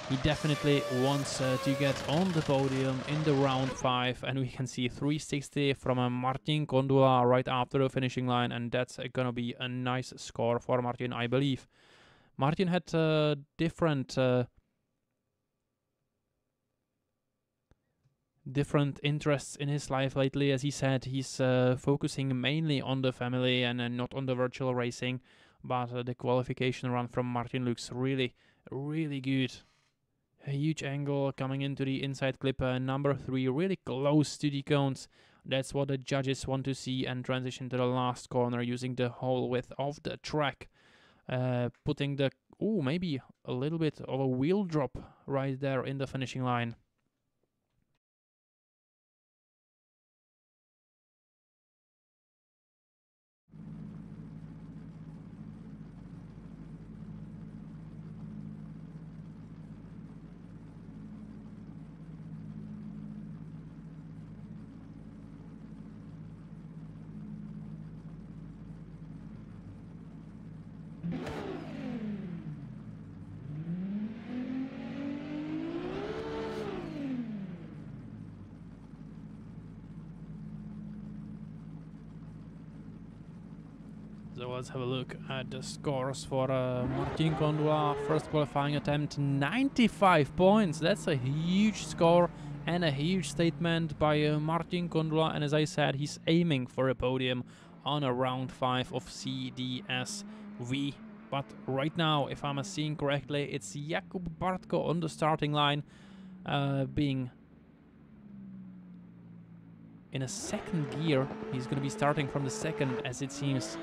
he definitely wants to get on the podium in the round 5, and we can see 360 from Martin Kondula right after the finishing line, and that's gonna be a nice score for Martin, I believe. Martin had different interests in his life lately. As he said, he's focusing mainly on the family and not on the virtual racing, but the qualification run from Martin looks really good. A huge angle coming into the inside clip, number 3, really close to the cones. That's what the judges want to see, and transition to the last corner using the whole width of the track. Putting the, maybe a little bit of a wheel drop right there in the finishing line. So let's have a look at the scores for Martin Kondula. First qualifying attempt, 95 points. That's a huge score and a huge statement by Martin Kondula. And as I said, he's aiming for a podium on a round 5 of CDSV. But right now, if I'm seeing correctly, it's Jakub Bartko on the starting line, being in a second gear. He's going to be starting from the second, as it seems.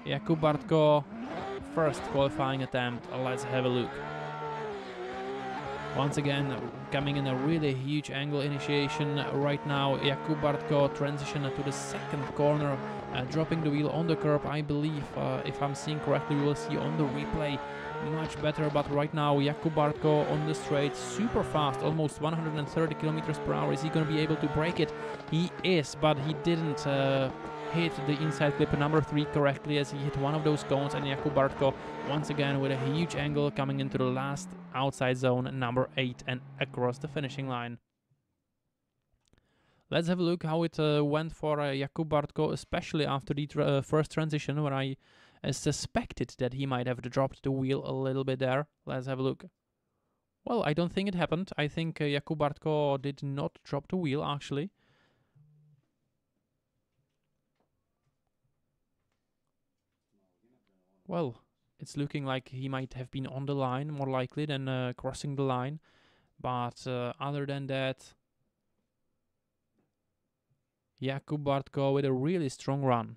Jakub Bartko, first qualifying attempt. Let's have a look. Once again, coming in a really huge angle initiation right now. Jakub Bartko transition to the second corner, dropping the wheel on the curb. I believe, if I'm seeing correctly, we will see on the replay much better. But right now, Jakub Bartko on the straight, super fast, almost 130 kilometers per hour. Is he going to be able to break it? He is, but he didn't hit the inside clip number 3 correctly, as he hit one of those cones, and Jakub Bartko once again with a huge angle coming into the last outside zone, number 8, and across the finishing line. Let's have a look how it went for Jakub Bartko, especially after the first transition, where I suspected that he might have dropped the wheel a little bit there. Let's have a look. Well, I don't think it happened. I think Jakub Bartko did not drop the wheel, actually. Well, it's looking like he might have been on the line, more likely than crossing the line. But other than that, Jakub Bartko with a really strong run.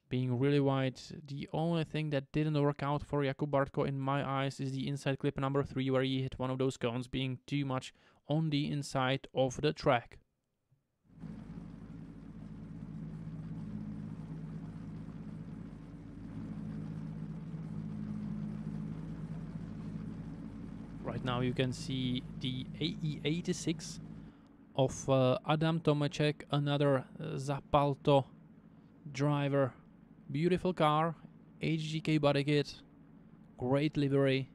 Being really wide, the only thing that didn't work out for Jakub Bartko in my eyes is the inside clip number 3, where he hit one of those cones, being too much on the inside of the track. Right now you can see the AE86 of Adam Tomeček, another Zapalto driver. Beautiful car, HGK body kit, great livery,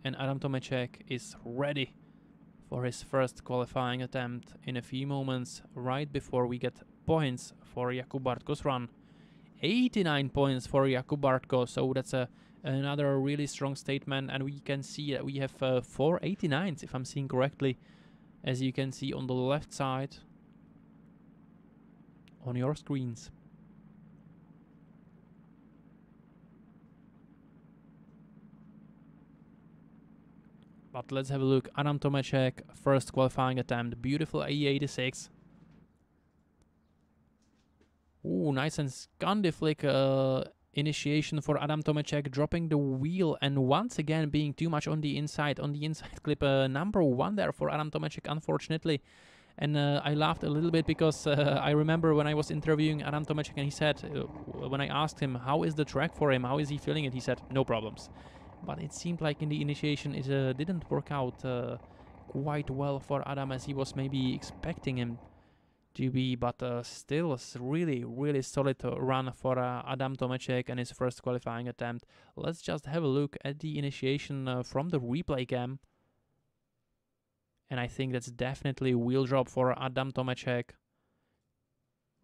and Adam Tomeček is ready for his first qualifying attempt in a few moments, right before we get points for Jakub Bartko's run. 89 points for Jakub Bartko, so that's another really strong statement, and we can see that we have 4 89s, if I'm seeing correctly, as you can see on the left side on your screens. But let's have a look. Adam Tomeček, first qualifying attempt, beautiful E86. Ooh, nice and Scandi flick initiation for Adam Tomeček, dropping the wheel and once again being too much on the inside clip. Number 1 there for Adam Tomeček, unfortunately. And I laughed a little bit because I remember when I was interviewing Adam Tomeček, and he said, when I asked him how is the track for him, how is he feeling it, he said no problems. But it seemed like in the initiation it didn't work out quite well for Adam as he was maybe expecting him to be, but still really solid run for Adam Tomeček and his first qualifying attempt. Let's just have a look at the initiation from the replay cam. And I think that's definitely a wheel drop for Adam Tomeček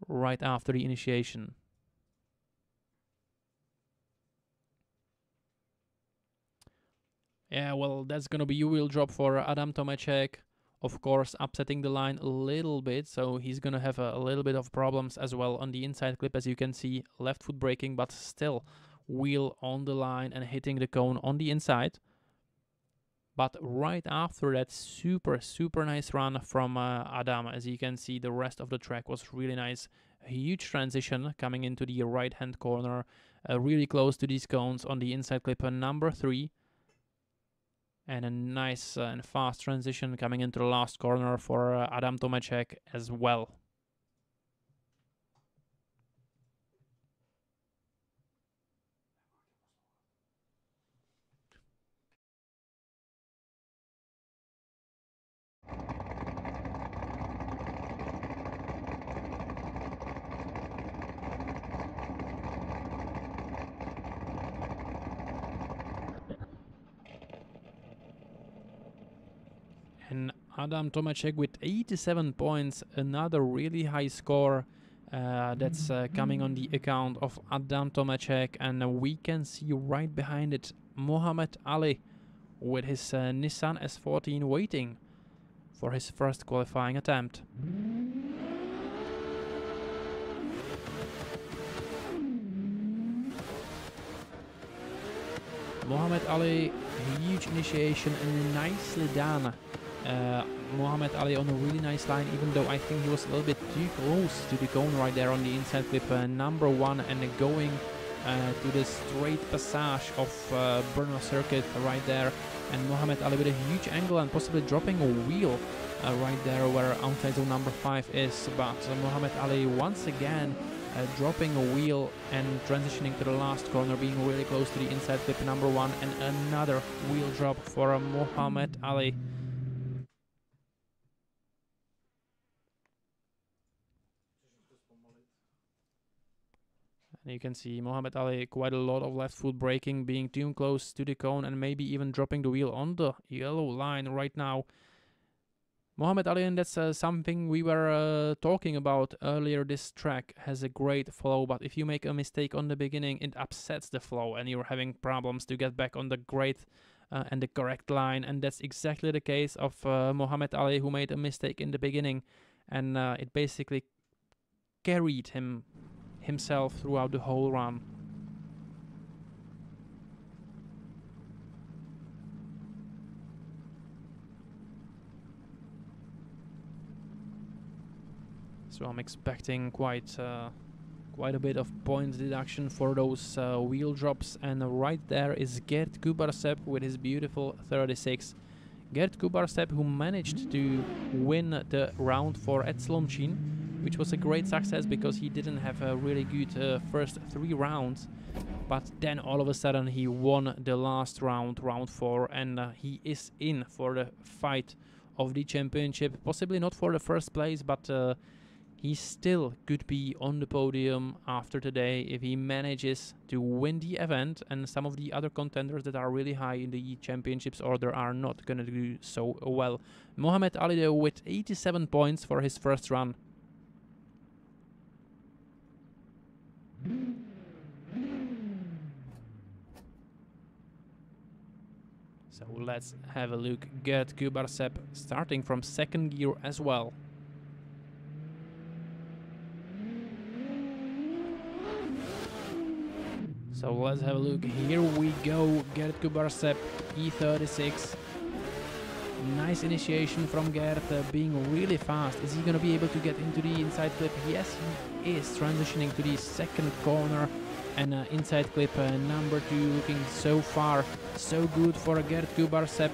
right after the initiation. Yeah, well, that's gonna be a wheel drop for Adam Tomeček. Of course, upsetting the line a little bit, so he's gonna have a little bit of problems as well on the inside clip, as you can see. Left foot braking, but still wheel on the line and hitting the cone on the inside. But right after that, super nice run from Adam. As you can see, the rest of the track was really nice. A huge transition coming into the right-hand corner, really close to these cones on the inside clip, number 3. And a nice and fast transition coming into the last corner for Adam Tomeček as well. And Adam Tomeček with 87 points, another really high score that's coming on the account of Adam Tomeček. And we can see right behind it Mohamed Ali with his Nissan S14 waiting for his first qualifying attempt. Mohamed Ali, huge initiation and nicely done. Mohamed Ali on a really nice line, even though I think he was a little bit too close to the cone right there on the inside clip, number 1, and going to the straight passage of Brno circuit right there. And Mohamed Ali with a huge angle and possibly dropping a wheel right there where outside zone number 5 is. But Mohamed Ali once again dropping a wheel and transitioning to the last corner, being really close to the inside clip, number 1, and another wheel drop for Mohamed Ali. And you can see Mohamed Ali quite a lot of left foot braking, being too close to the cone and maybe even dropping the wheel on the yellow line right now. Mohamed Ali, and that's something we were talking about earlier. This track has a great flow, but if you make a mistake on the beginning, it upsets the flow and you're having problems to get back on the great and the correct line. And that's exactly the case of Mohamed Ali, who made a mistake in the beginning, and it basically carried himself throughout the whole run. So I'm expecting quite a bit of points deduction for those wheel drops. And right there is Gert Kubarsep with his beautiful 36. Gert Kubarsep, who managed to win the round for Etzlomchin, which was a great success because he didn't have a really good first 3 rounds. But then all of a sudden he won the last round, round 4, and he is in for the fight of the championship. Possibly not for the first place, but he still could be on the podium after today if he manages to win the event, and some of the other contenders that are really high in the championships order are not going to do so well. Mohamed Ali though with 87 points for his first run. So let's have a look. Gerd Kubarsep starting from second gear as well. So let's have a look. Here we go. Gerd Kubarsep, E36. Nice initiation from Gerd, being really fast. Is he going to be able to get into the inside clip? Yes, he is transitioning to the second corner. And inside clip number 2, looking so far so good for Gerd Kubarsep.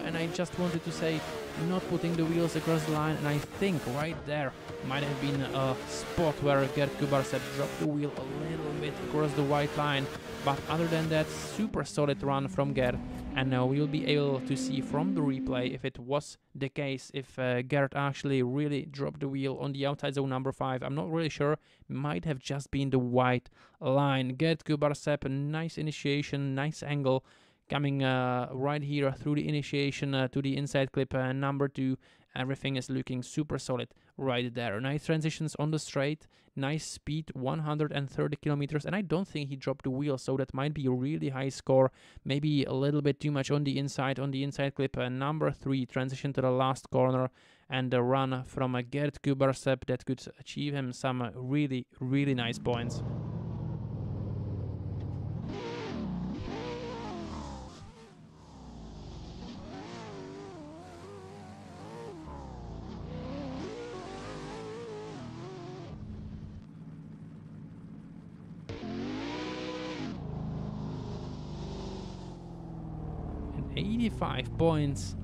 And I just wanted to say, not putting the wheels across the line, and I think right there might have been a spot where Gerd Kubarsep dropped the wheel a little bit across the white line. But other than that, super solid run from Gerd. And we'll be able to see from the replay if it was the case, if Gerd actually really dropped the wheel on the outside zone number 5. I'm not really sure. Might have just been the white line. Gerd Kubarsep, a nice initiation, nice angle. Coming right here through the initiation to the inside clip number 2. Everything is looking super solid right there. Nice transitions on the straight, nice speed, 130 kilometers, and I don't think he dropped the wheel, so that might be a really high score. Maybe a little bit too much on the inside clip. Number 3, transition to the last corner, and a run from Gerd Kubarsep that could achieve him some really, really nice points. And 85 points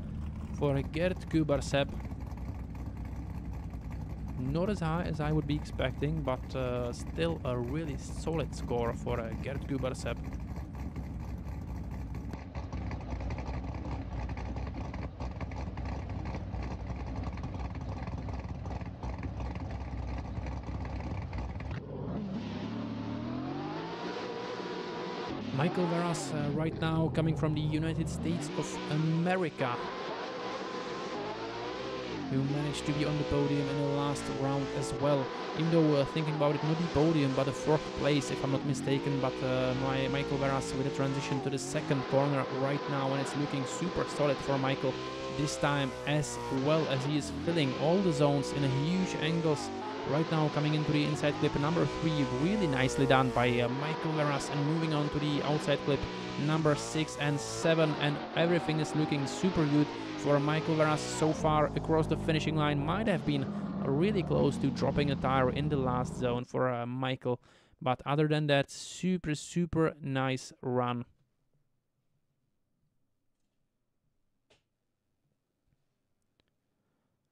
for Gerd Kubarsep. Not as high as I would be expecting, but still a really solid score for Gerd Kubarsep. Michael Varas right now coming from the United States of America, who managed to be on the podium in the last round as well. Even though thinking about it, not the podium, but a 4th place if I'm not mistaken. But Michael Varas with a transition to the second corner right now, and it's looking super solid for Michael this time, as well as he is filling all the zones in a huge angles. Right now coming into the inside clip number 3, really nicely done by Michael Varas, and moving on to the outside clip number 6 and 7, and everything is looking super good for Michael Varas so far across the finishing line. Might have been really close to dropping a tire in the last zone for Michael, but other than that, super nice run.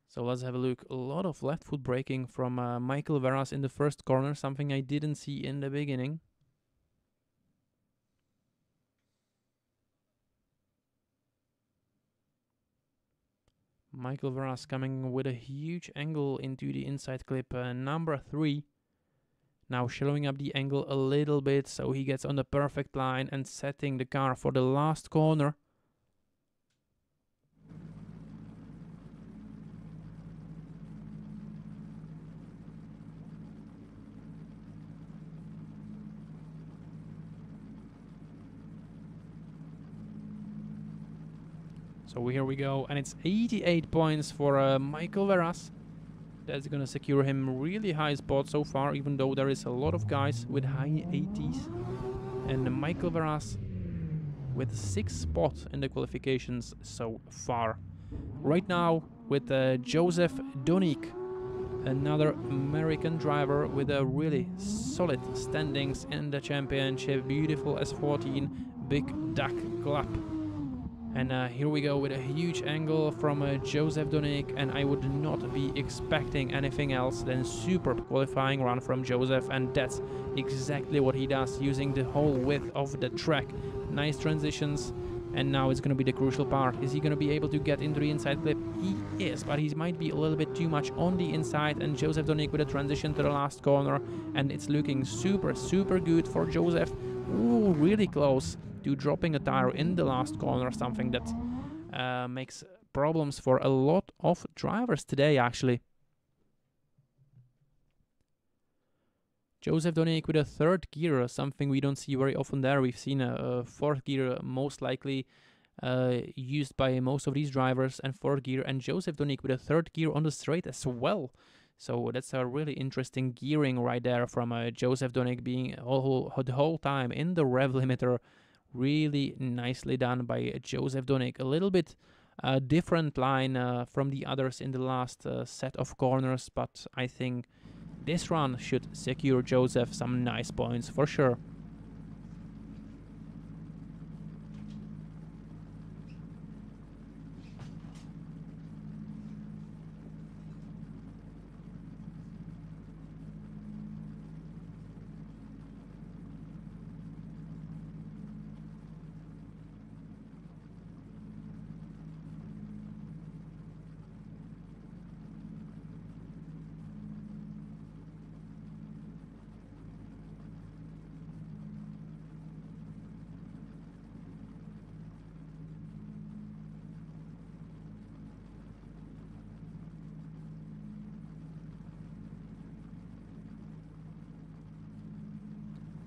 So let's have a look. A lot of left foot braking from Michael Varas in the first corner, something I didn't see in the beginning. Michael Varas coming with a huge angle into the inside clip number 3. Now showing up the angle a little bit so he gets on the perfect line and setting the car for the last corner. So here we go, and it's 88 points for Michael Varas. That's gonna secure him really high spot so far, even though there is a lot of guys with high 80s. And Michael Varas with 6th spot in the qualifications so far. Right now with Joseph Donik, another American driver with a really solid standings in the championship. Beautiful S14 big duck clap. And here we go with a huge angle from Joseph Donik, and I would not be expecting anything else than superb qualifying run from Joseph, and that's exactly what he does, using the whole width of the track. Nice transitions, and now it's going to be the crucial part. Is he going to be able to get into the inside clip? He is, but he might be a little bit too much on the inside, and Joseph Donik with a transition to the last corner, and it's looking super good for Joseph. Ooh, really close to dropping a tire in the last corner, something that makes problems for a lot of drivers today, actually. Joseph Donik with a third gear, something we don't see very often there. We've seen a fourth gear most likely used by most of these drivers, and fourth gear, and Joseph Donik with a third gear on the straight as well. So that's a really interesting gearing right there from Joseph Donik, being the whole time in the rev limiter. Really nicely done by Joseph Donik. A little bit different line from the others in the last set of corners, but I think this run should secure Joseph some nice points for sure.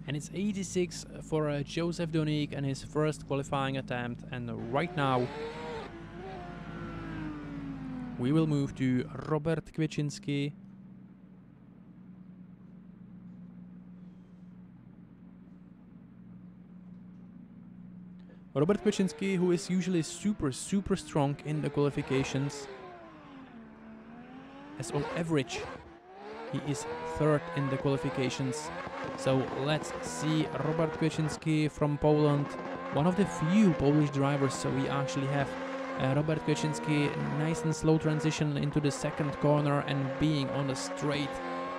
And it's 86 for Joseph Donik and his first qualifying attempt. And right now, we will move to Robert Kwiaczynski. Robert Kwiaczynski, who is usually super strong in the qualifications. As on average, he is third in the qualifications. So let's see Robert Kwiaczynski from Poland, one of the few Polish drivers. So we actually have Robert Kwiaczynski, nice and slow transition into the second corner and being on the straight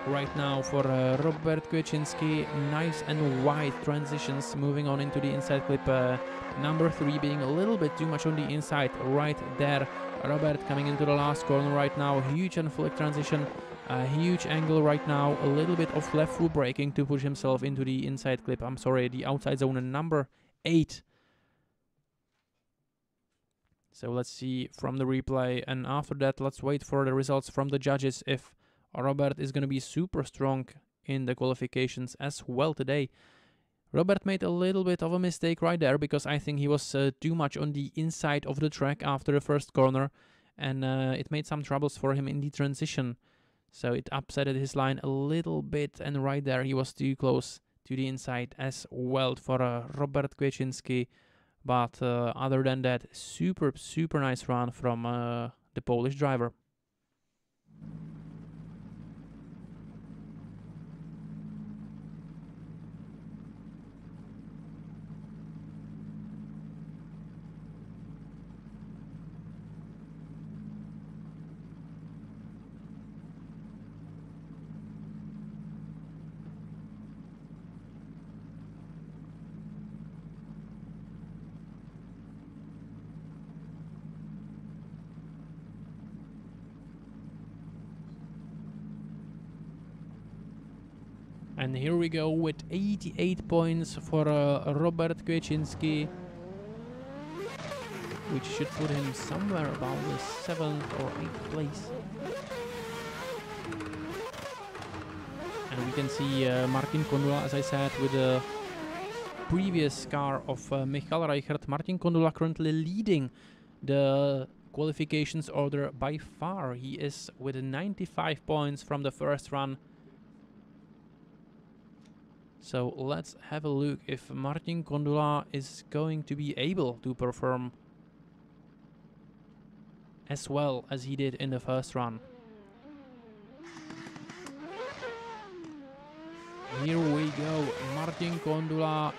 right now for Robert Kwiaczynski. Nice and wide transitions, moving on into the inside clip. Number 3 being a little bit too much on the inside right there. Robert coming into the last corner right now. Huge and flick transition. A huge angle right now, a little bit of left foot braking to push himself into the inside clip. I'm sorry, the outside zone, number 8. So let's see from the replay, and after that let's wait for the results from the judges if Robert is going to be super strong in the qualifications as well today. Robert made a little bit of a mistake right there, because I think he was too much on the inside of the track after the first corner, and it made some troubles for him in the transition. So it upset his line a little bit, and right there he was too close to the inside as well for Robert Kwiaczynski. But other than that, super nice run from the Polish driver. And here we go with 88 points for Robert Kwiaczynski, which should put him somewhere about the 7th or 8th place. And we can see Martin Kondula, as I said, with the previous car of Michal Reichert. Martin Kondula currently leading the qualifications order by far. He is with 95 points from the first run. So let's have a look if Martin Kondula is going to be able to perform as well as he did in the first run. Here we go, Martin Kondula,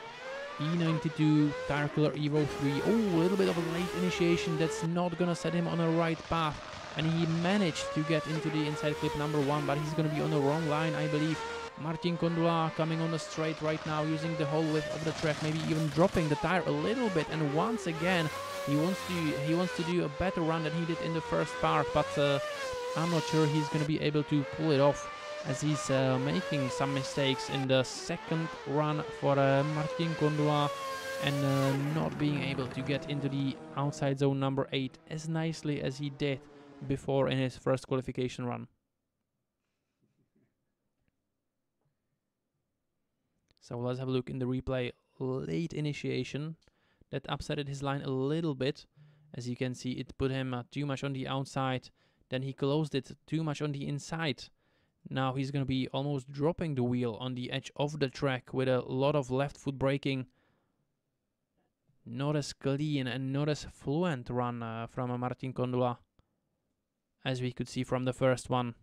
E92, Tire Killer Evo 3. Oh, a little bit of a late initiation, that's not gonna set him on the right path. And he managed to get into the inside clip number 1, but he's gonna be on the wrong line, I believe. Martin Kondula coming on the straight right now, using the whole width of the track, maybe even dropping the tire a little bit. And once again, he wants to do a better run than he did in the first part, but I'm not sure he's going to be able to pull it off, as he's making some mistakes in the second run for Martin Kondula, and not being able to get into the outside zone number 8 as nicely as he did before in his first qualification run. So let's have a look in the replay. Late initiation that upsetted his line a little bit. As you can see, it put him too much on the outside. Then he closed it too much on the inside. Now he's going to be almost dropping the wheel on the edge of the track with a lot of left foot braking. Not as clean and not as fluent run from Martin Kondula as we could see from the first one.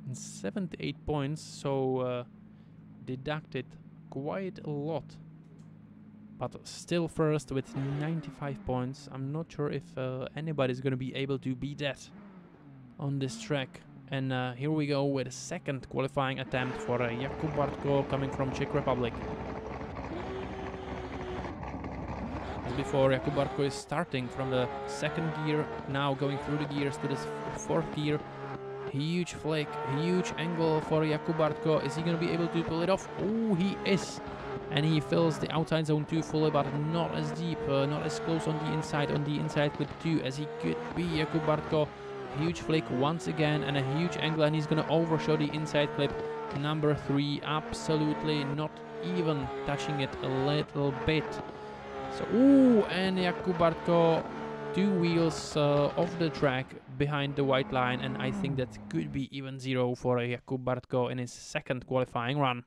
And 78 points, so deducted quite a lot. But still first with 95 points. I'm not sure if anybody's going to be able to beat that on this track. And here we go with a second qualifying attempt for Jakub Bartko coming from Czech Republic. As before, Jakub Bartko is starting from the second gear, now going through the gears to this fourth gear. Huge flick, huge angle for Jakub Bartko. Is he going to be able to pull it off? Oh, he is. And he fills the outside zone 2 fully, but not as deep, not as close on the inside clip 2 as he could be. Jakub Bartko, huge flick once again and a huge angle, and he's going to overshow the inside clip number 3. Absolutely not even touching it a little bit. So, ooh, and Jakub Bartko 2 wheels off the track behind the white line, and I think that could be even 0 for Jakub Bartko in his second qualifying run.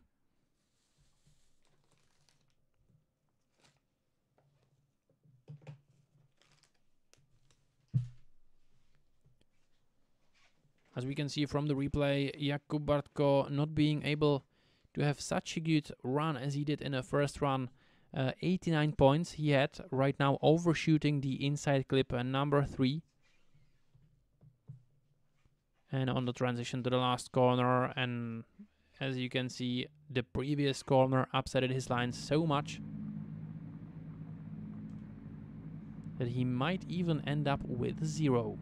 As we can see from the replay, Jakub Bartko not being able to have such a good run as he did in the first run. 89 points he had, right now overshooting the inside clip number 3. And on the transition to the last corner, and as you can see, the previous corner upsetted his line so much that he might even end up with 0.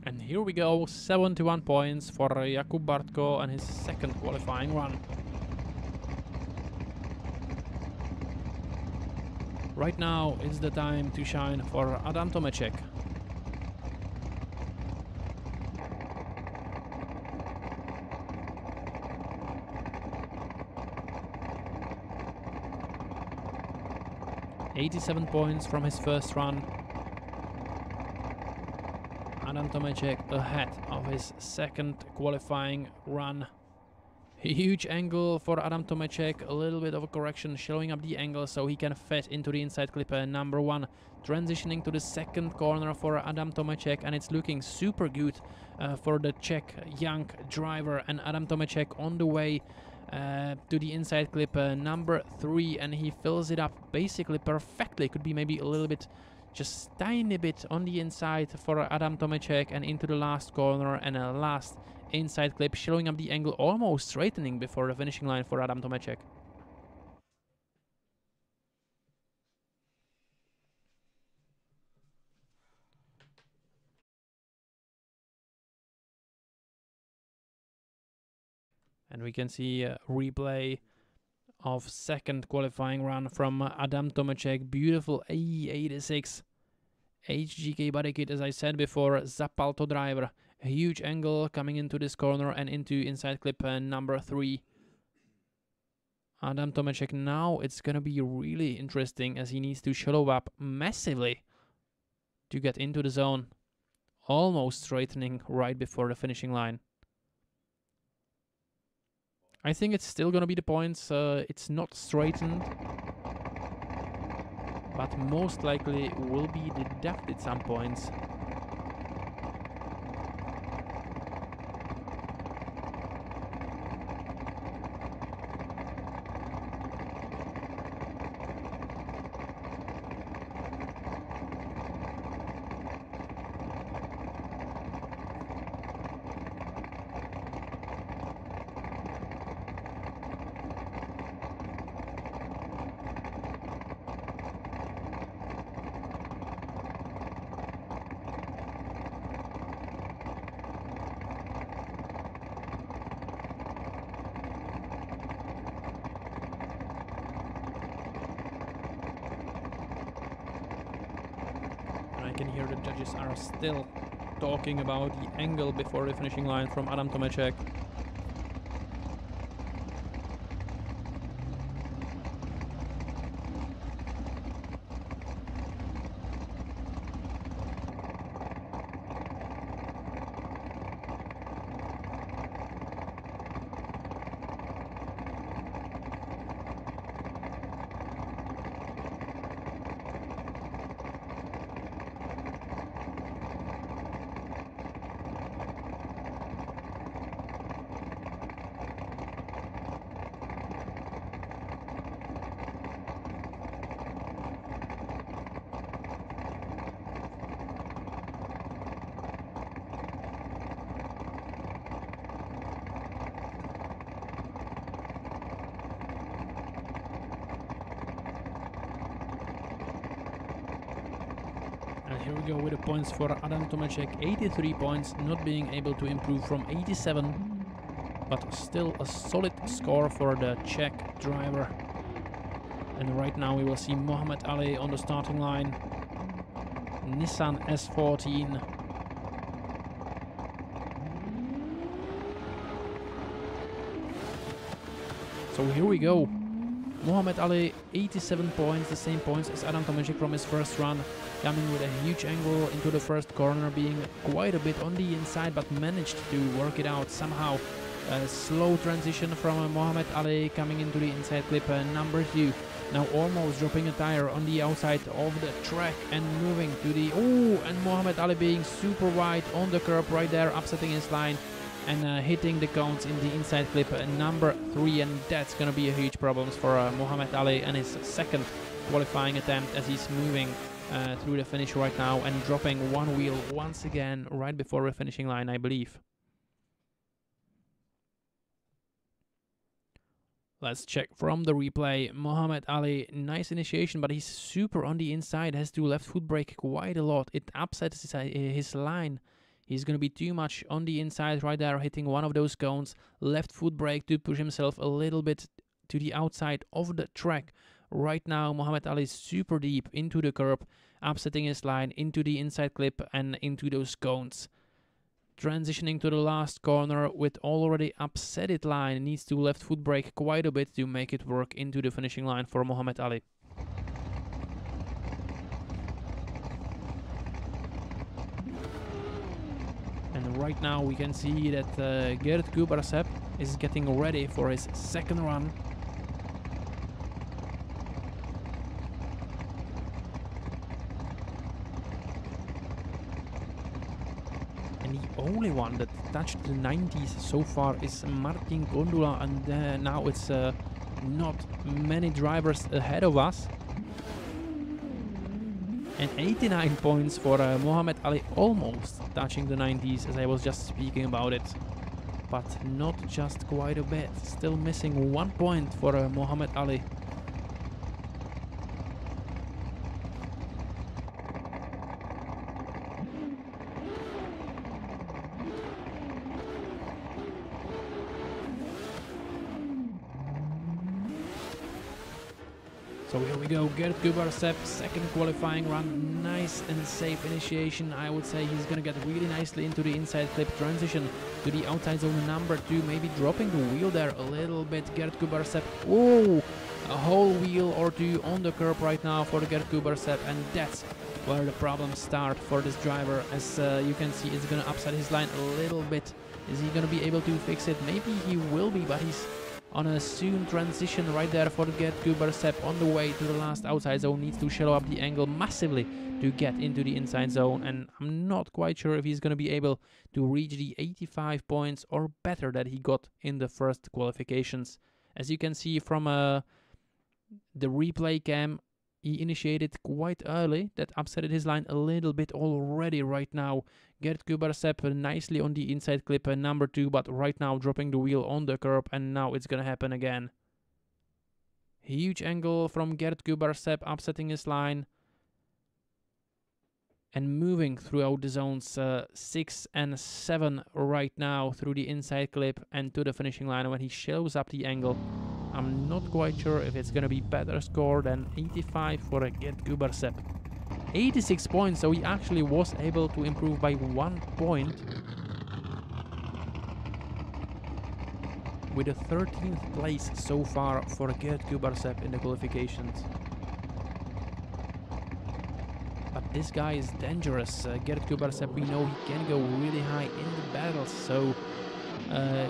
And here we go, 71 points for Jakub Bartko and his second qualifying run. Right now it's the time to shine for Adam Tomeček. $87 points from his first run. Adam Tomeček ahead of his second qualifying run. Huge angle for Adam Tomeček, a little bit of a correction, showing up the angle so he can fit into the inside clip number 1. Transitioning to the second corner for Adam Tomeček, and it's looking super good for the Czech young driver. And Adam Tomeček on the way to the inside clip number 3, and he fills it up basically perfectly. Could be maybe a little bit, just tiny bit on the inside for Adam Tomeček, and into the last corner and a last inside clip, showing up the angle, almost straightening before the finishing line for Adam Tomeček. And we can see a replay of second qualifying run from Adam Tomeček. Beautiful E86 HGK body kit, as I said before. Zapalto driver. A huge angle coming into this corner and into inside clip number 3. Adam Tomeček, now it's gonna be really interesting as he needs to shallow up massively to get into the zone. Almost straightening right before the finishing line. I think it's still gonna be the points. It's not straightened, but most likely will be deducted some points. can hear the judges are still talking about the angle before the finishing line from Adam Tomeček. And here we go with the points for Adam Tomeček, 83 points, not being able to improve from 87, but still a solid score for the Czech driver. And right now we will see Mohamed Ali on the starting line, Nissan S14. So here we go. Mohamed Ali, 87 points, the same points as Adam Tomeček from his first run, coming with a huge angle into the first corner, being quite a bit on the inside, but managed to work it out somehow. A slow transition from Mohamed Ali coming into the inside clip, number 2. Now almost dropping a tire on the outside of the track and moving to the... Oh, and Mohamed Ali being super wide on the curb right there, upsetting his line and hitting the cones in the inside clip, number 3, and that's gonna be a huge problem for Mohamed Ali and his second qualifying attempt as he's moving through the finish right now and dropping one wheel once again right before the finishing line, I believe. Let's check from the replay. Mohamed Ali, nice initiation, but he's super on the inside, has to left foot brake quite a lot. It upsets his line. He's going to be too much on the inside right there, hitting one of those cones. Left foot brake to push himself a little bit to the outside of the track. Right now, Mohamed Ali is super deep into the curb, upsetting his line into the inside clip and into those cones. Transitioning to the last corner with already upsetted line, needs to left foot brake quite a bit to make it work into the finishing line for Mohamed Ali. And right now we can see that Gerd Kubarsep is getting ready for his second run. And the only one that touched the 90s so far is Martin Kondula, and now it's not many drivers ahead of us. And 89 points for Mohamed Ali, almost touching the 90s as I was just speaking about it. But not just quite a bit, still missing 1 point for Mohamed Ali. So here we go, Gerd Kubarsep, second qualifying run, nice and safe initiation. I would say he's gonna get really nicely into the inside clip, transition to the outside zone, number 2, maybe dropping the wheel there a little bit. Gerd Kubarsep, oh, a whole wheel or two on the curb right now for Gerd Kubarsep, and that's where the problems start for this driver. As you can see, it's gonna upset his line a little bit. Is he gonna be able to fix it? Maybe he will be, but he's on a soon transition right there for Gerd Kubarsep on the way to the last outside zone. Needs to shallow up the angle massively to get into the inside zone, and I'm not quite sure if he's going to be able to reach the 85 points or better that he got in the first qualifications. As you can see from the replay cam, he initiated quite early. That upset his line a little bit already right now. Gerd Kubarsep nicely on the inside clip, number 2, but right now dropping the wheel on the curb, and now it's gonna happen again. Huge angle from Gerd Kubarsep, upsetting his line and moving throughout the zones 6 and 7 right now through the inside clip and to the finishing line. When he shows up the angle, I'm not quite sure if it's gonna be better score than 85 for Gerd Kubarsep. 86 points, so he actually was able to improve by 1 point. With a 13th place so far for Gerd Kubarsep in the qualifications. But this guy is dangerous. Gerd Kubarsep, we know he can go really high in the battles, so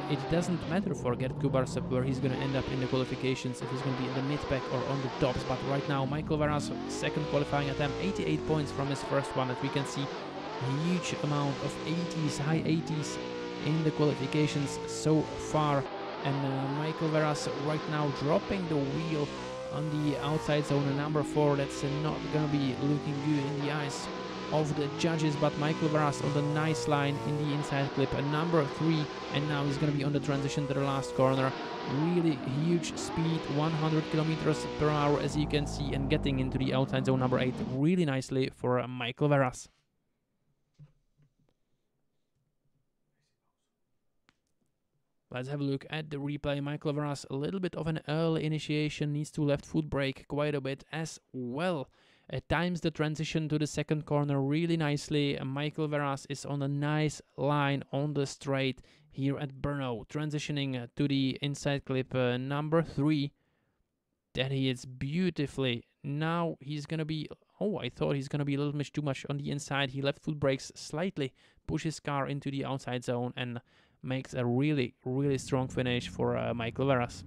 it doesn't matter for Gerd Kubarsep where he's going to end up in the qualifications, if he's going to be in the mid-pack or on the tops. But right now, Michael Verras, second qualifying attempt, 88 points from his first one, as we can see. A huge amount of 80s, high 80s in the qualifications so far. And Michael Verras right now dropping the wheel on the outside zone, number 4. That's not gonna be looking good in the eyes of the judges, but Michael Verras on the nice line in the inside clip, number 3, and now he's gonna be on the transition to the last corner. Really huge speed, 100 kilometers per hour, as you can see, and getting into the outside zone number 8 really nicely for Michael Verras. Let's have a look at the replay. Michael Verras, a little bit of an early initiation, needs to left foot brake quite a bit as well. Times the transition to the second corner really nicely. Michael Verras is on a nice line on the straight here at Brno, transitioning to the inside clip number 3. That he is beautifully. Now he's gonna be, oh, I thought he's gonna be a little bit too much on the inside. He left foot brakes slightly, pushes car into the outside zone, and makes a really, really strong finish for Michael Verras.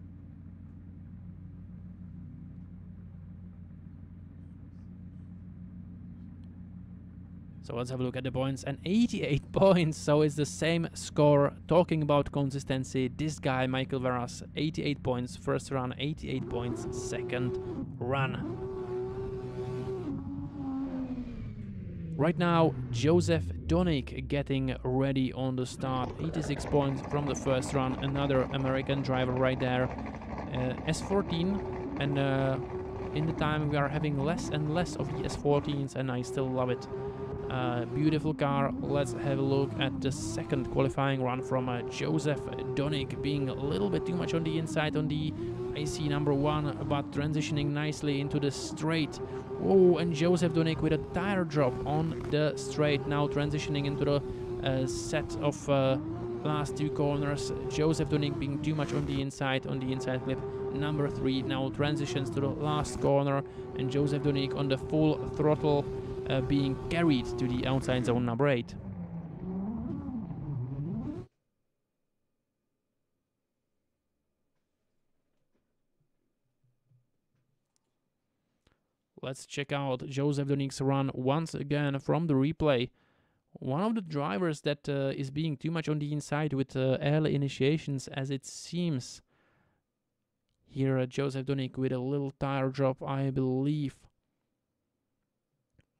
So let's have a look at the points, and 88 points, so it's the same score. Talking about consistency, this guy, Michael Verras, 88 points, first run, 88 points, second run. Right now, Joseph Donik getting ready on the start. 86 points from the first run. Another American driver right there. S14. And in the time we are having less and less of the S14s, and I still love it. Beautiful car. Let's have a look at the second qualifying run from Joseph Donik, being a little bit too much on the inside on the IC number 1, but transitioning nicely into the straight. Oh, and Joseph Donik with a tire drop on the straight, now transitioning into the set of last 2 corners. Joseph Donik being too much on the inside clip number 3, now transitions to the last corner, and Joseph Donik on the full throttle, being carried to the outside zone number 8. Let's check out Joseph Donik's run once again from the replay. One of the drivers that is being too much on the inside with early initiations, as it seems. Here Joseph Donik with a little tire drop, I believe.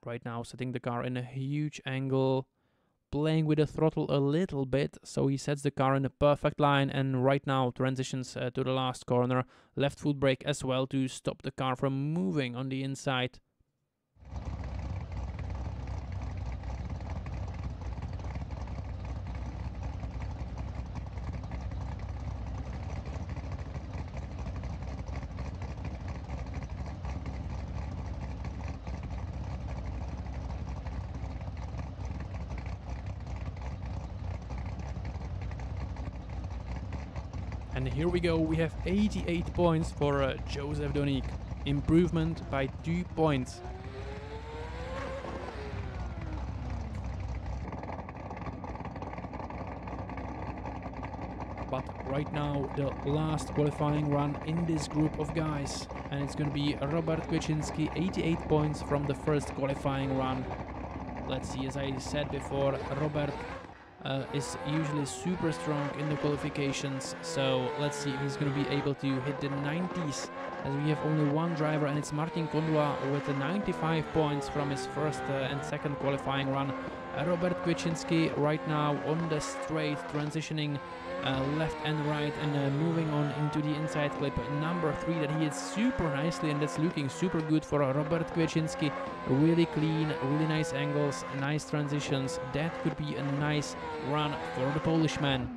Right now setting the car in a huge angle, playing with the throttle a little bit, so he sets the car in a perfect line, and right now transitions to the last corner, left foot brake as well to stop the car from moving on the inside. And here we go, we have 88 points for Joseph Donik. Improvement by 2 points. But right now, the last qualifying run in this group of guys. And it's going to be Robert Kwiaczynski, 88 points from the first qualifying run. Let's see, as I said before, Robert is usually super strong in the qualifications, so let's see if he's going to be able to hit the 90s, as we have only one driver, and it's Martin Kondua with the 95 points from his first and second qualifying run. Robert Kwiaczynski right now on the straight, transitioning left and right, and moving on into the inside clip number 3 that he hits super nicely, and that's looking super good for Robert Kwiaczynski. Really clean, really nice angles, nice transitions. That could be a nice run for the Polishman.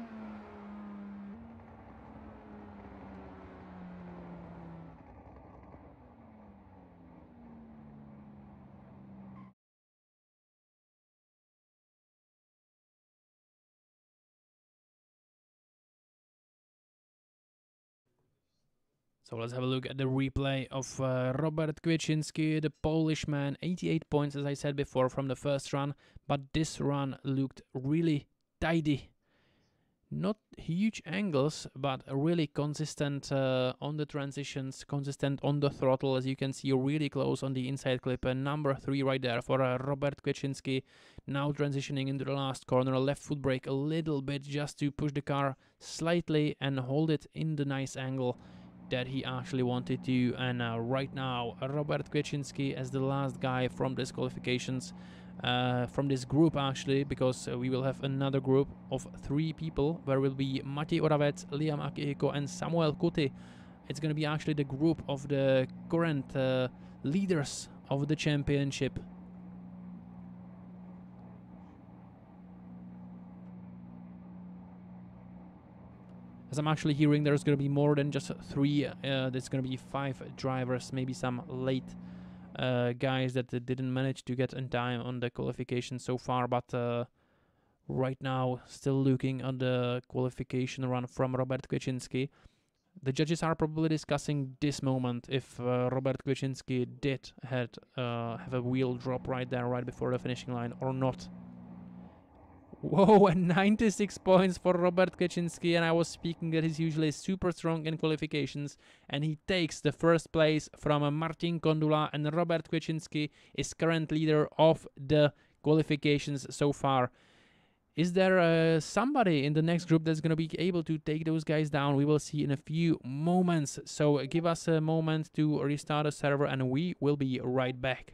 So let's have a look at the replay of Robert Kwiatkowski, the Polish man. 88 points, as I said before, from the first run. But this run looked really tidy. Not huge angles, but really consistent on the transitions, consistent on the throttle, as you can see, really close on the inside clip. Number 3 right there for Robert Kwiatkowski. Now transitioning into the last corner, left foot brake a little bit just to push the car slightly and hold it in the nice angle that he actually wanted to. And right now, Robert Kwiatkowski as the last guy from this qualifications. From this group actually, because we will have another group of 3 people where will be Matej Oravec, Liam Akihiko and Samuel Kuti. It's going to be actually the group of the current leaders of the championship. As I'm actually hearing, there's going to be more than just 3, there's going to be 5 drivers, maybe some late guys that didn't manage to get in time on the qualification so far, but right now still looking at the qualification run from Robert Kwiatkowski. The judges are probably discussing this moment, if Robert Kwiatkowski did have a wheel drop right there, right before the finishing line, or not. Whoa, and 96 points for Robert Kwiatkowski, and I was speaking that he's usually super strong in qualifications, and he takes the first place from Martin Kondula, and Robert Kwiatkowski is current leader of the qualifications so far. Is there somebody in the next group that's going to be able to take those guys down? We will see in a few moments, so give us a moment to restart the server, and we will be right back.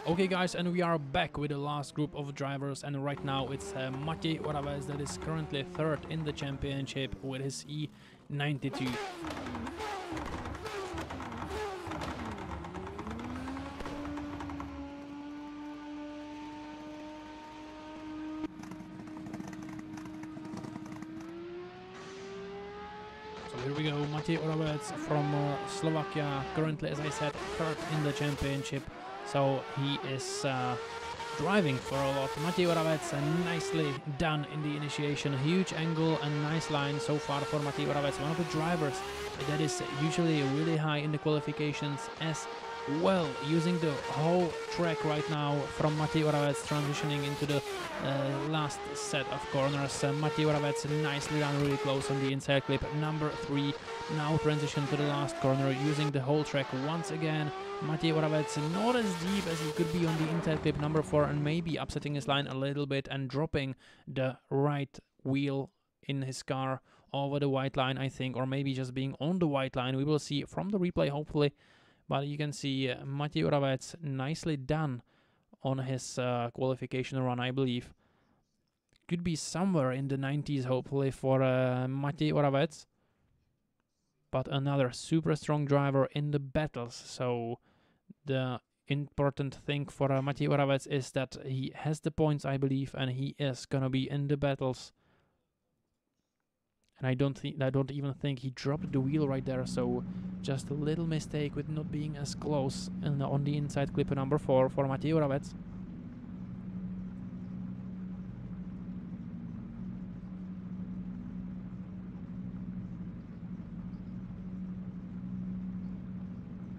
Okay guys, and we are back with the last group of drivers, and right now it's Matěj Oravec that is currently third in the championship with his E92. So here we go, Matěj Oravec from Slovakia, currently, as I said, third in the championship. So he is driving for a lot. Matěj Oravec nicely done in the initiation. A huge angle and nice line so far for Matěj Oravec. One of the drivers that is usually really high in the qualifications as well. Using the whole track right now from Matěj Oravec, transitioning into the last set of corners. Matěj Oravec nicely done, really close on the inside clip. Number 3 now transition to the last corner using the whole track once again. Matěj Oravec not as deep as he could be on the inside clip number 4, and maybe upsetting his line a little bit and dropping the right wheel in his car over the white line, I think, or maybe just being on the white line. We will see from the replay, hopefully. But you can see Matěj Oravec nicely done on his qualification run, I believe. Could be somewhere in the 90s, hopefully, for Matěj Oravec. But another super strong driver in the battles. So the important thing for Matěj Oravec is that he has the points, I believe, and he is gonna be in the battles. And I don't even think he dropped the wheel right there. So just a little mistake with not being as close on the inside clip number 4 for Matěj Oravec.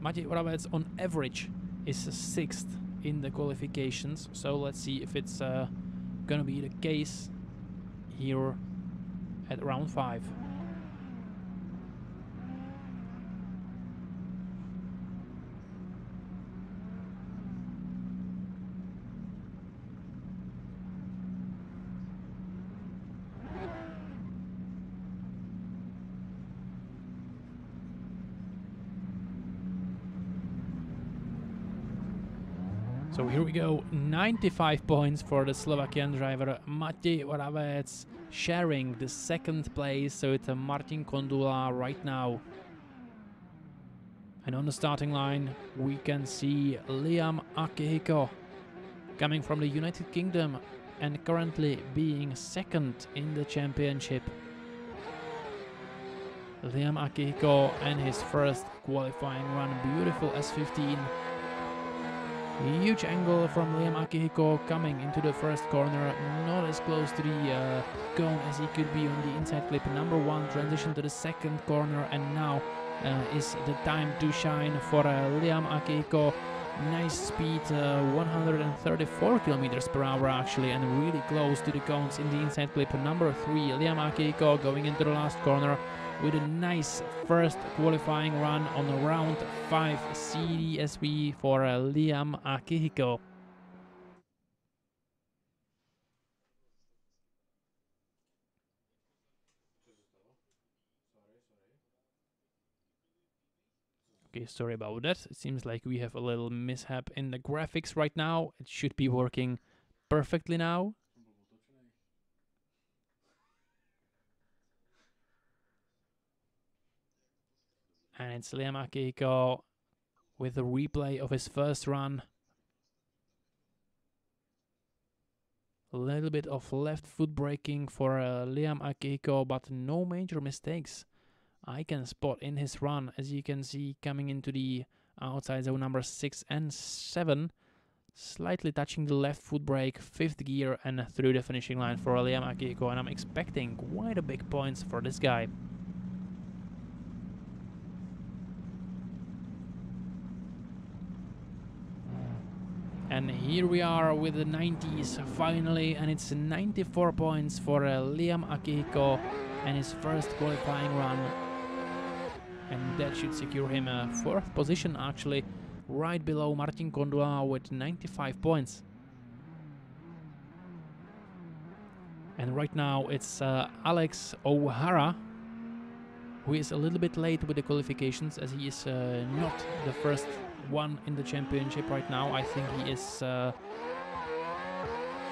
Matěj Oravec on average is 6th in the qualifications, so let's see if it's gonna be the case here at round 5. So here we go, 95 points for the Slovakian driver Matěj Oravec, sharing the 2nd place, so it's Martin Kondula right now. And on the starting line we can see Liam Akihiko coming from the United Kingdom and currently being 2nd in the championship. Liam Akihiko and his first qualifying run, beautiful S15. Huge angle from Liam Akihiko coming into the first corner, not as close to the cone as he could be on the inside clip number 1, transition to the 2nd corner, and now is the time to shine for Liam Akihiko. Nice speed, 134 kilometers per hour actually, and really close to the cones in the inside clip number 3. Liam Akihiko going into the last corner with a nice first qualifying run on round 5 CDSV for Liam Akihiko. Okay, sorry about that. It seems like we have a little mishap in the graphics right now. It should be working perfectly now. And it's Liam Akihiko with a replay of his first run. A little bit of left foot braking for Liam Akihiko, but no major mistakes I can spot in his run. As you can see, coming into the outside zone number 6 and 7, slightly touching the left foot brake, 5th gear, and through the finishing line for Liam Akihiko. And I'm expecting quite a big points for this guy. And here we are with the 90s finally, and it's 94 points for Liam Akihiko and his first qualifying run. And that should secure him a 4th position actually, right below Martin Kondula with 95 points. And right now it's Alex O'Hara who is a little bit late with the qualifications, as he is not the first one in the championship right now. I think he is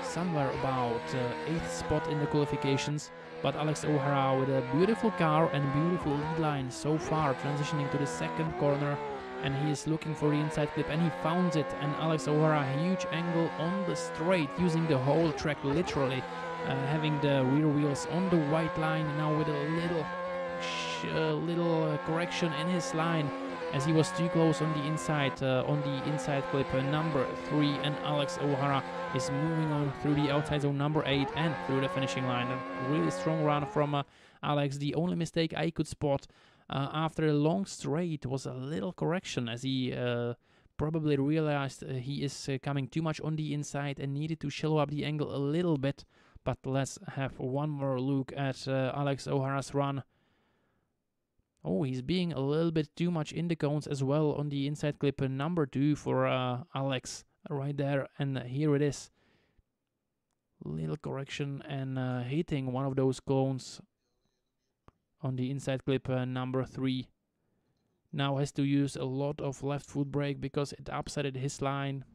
somewhere about 8th spot in the qualifications. But Alex O'Hara with a beautiful car and beautiful lead line so far, transitioning to the second corner, and he is looking for the inside clip, and he found it. And Alex O'Hara, huge angle on the straight, using the whole track literally, having the rear wheels on the white line now with a little correction in his line, as he was too close on the inside clip number 3, and Alex O'Hara is moving on through the outside zone number 8 and through the finishing line. A really strong run from Alex. The only mistake I could spot after a long straight was a little correction, as he probably realized he is coming too much on the inside and needed to shallow up the angle a little bit. But let's have one more look at Alex O'Hara's run. Oh, he's being a little bit too much in the cones as well on the inside clip number 2 for Alex right there. And here it is. Little correction and hitting one of those cones on the inside clip number 3. Now has to use a lot of left foot brake because it upsetted his line.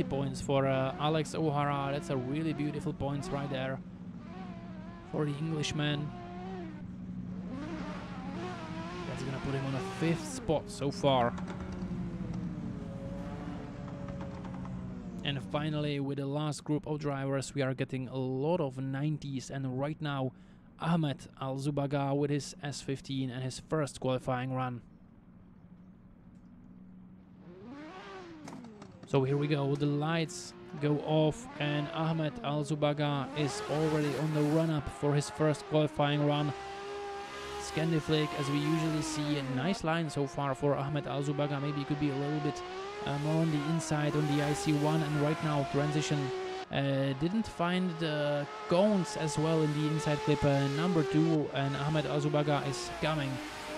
Points for Alex O'Hara. That's a really beautiful points right there for the Englishman. That's gonna put him on a 5th spot so far. And finally, with the last group of drivers, we are getting a lot of 90s, and right now Ahmed Al-Zubaga with his S15 and his first qualifying run. So here we go, the lights go off, and Ahmed Al-Zubaga is already on the run-up for his first qualifying run. Scandiflick, as we usually see, a nice line so far for Ahmed Al-Zubaga. Maybe it could be a little bit more on the inside on the IC1, and right now transition didn't find the cones as well in the inside clip number 2, and Ahmed Al-Zubaga is coming.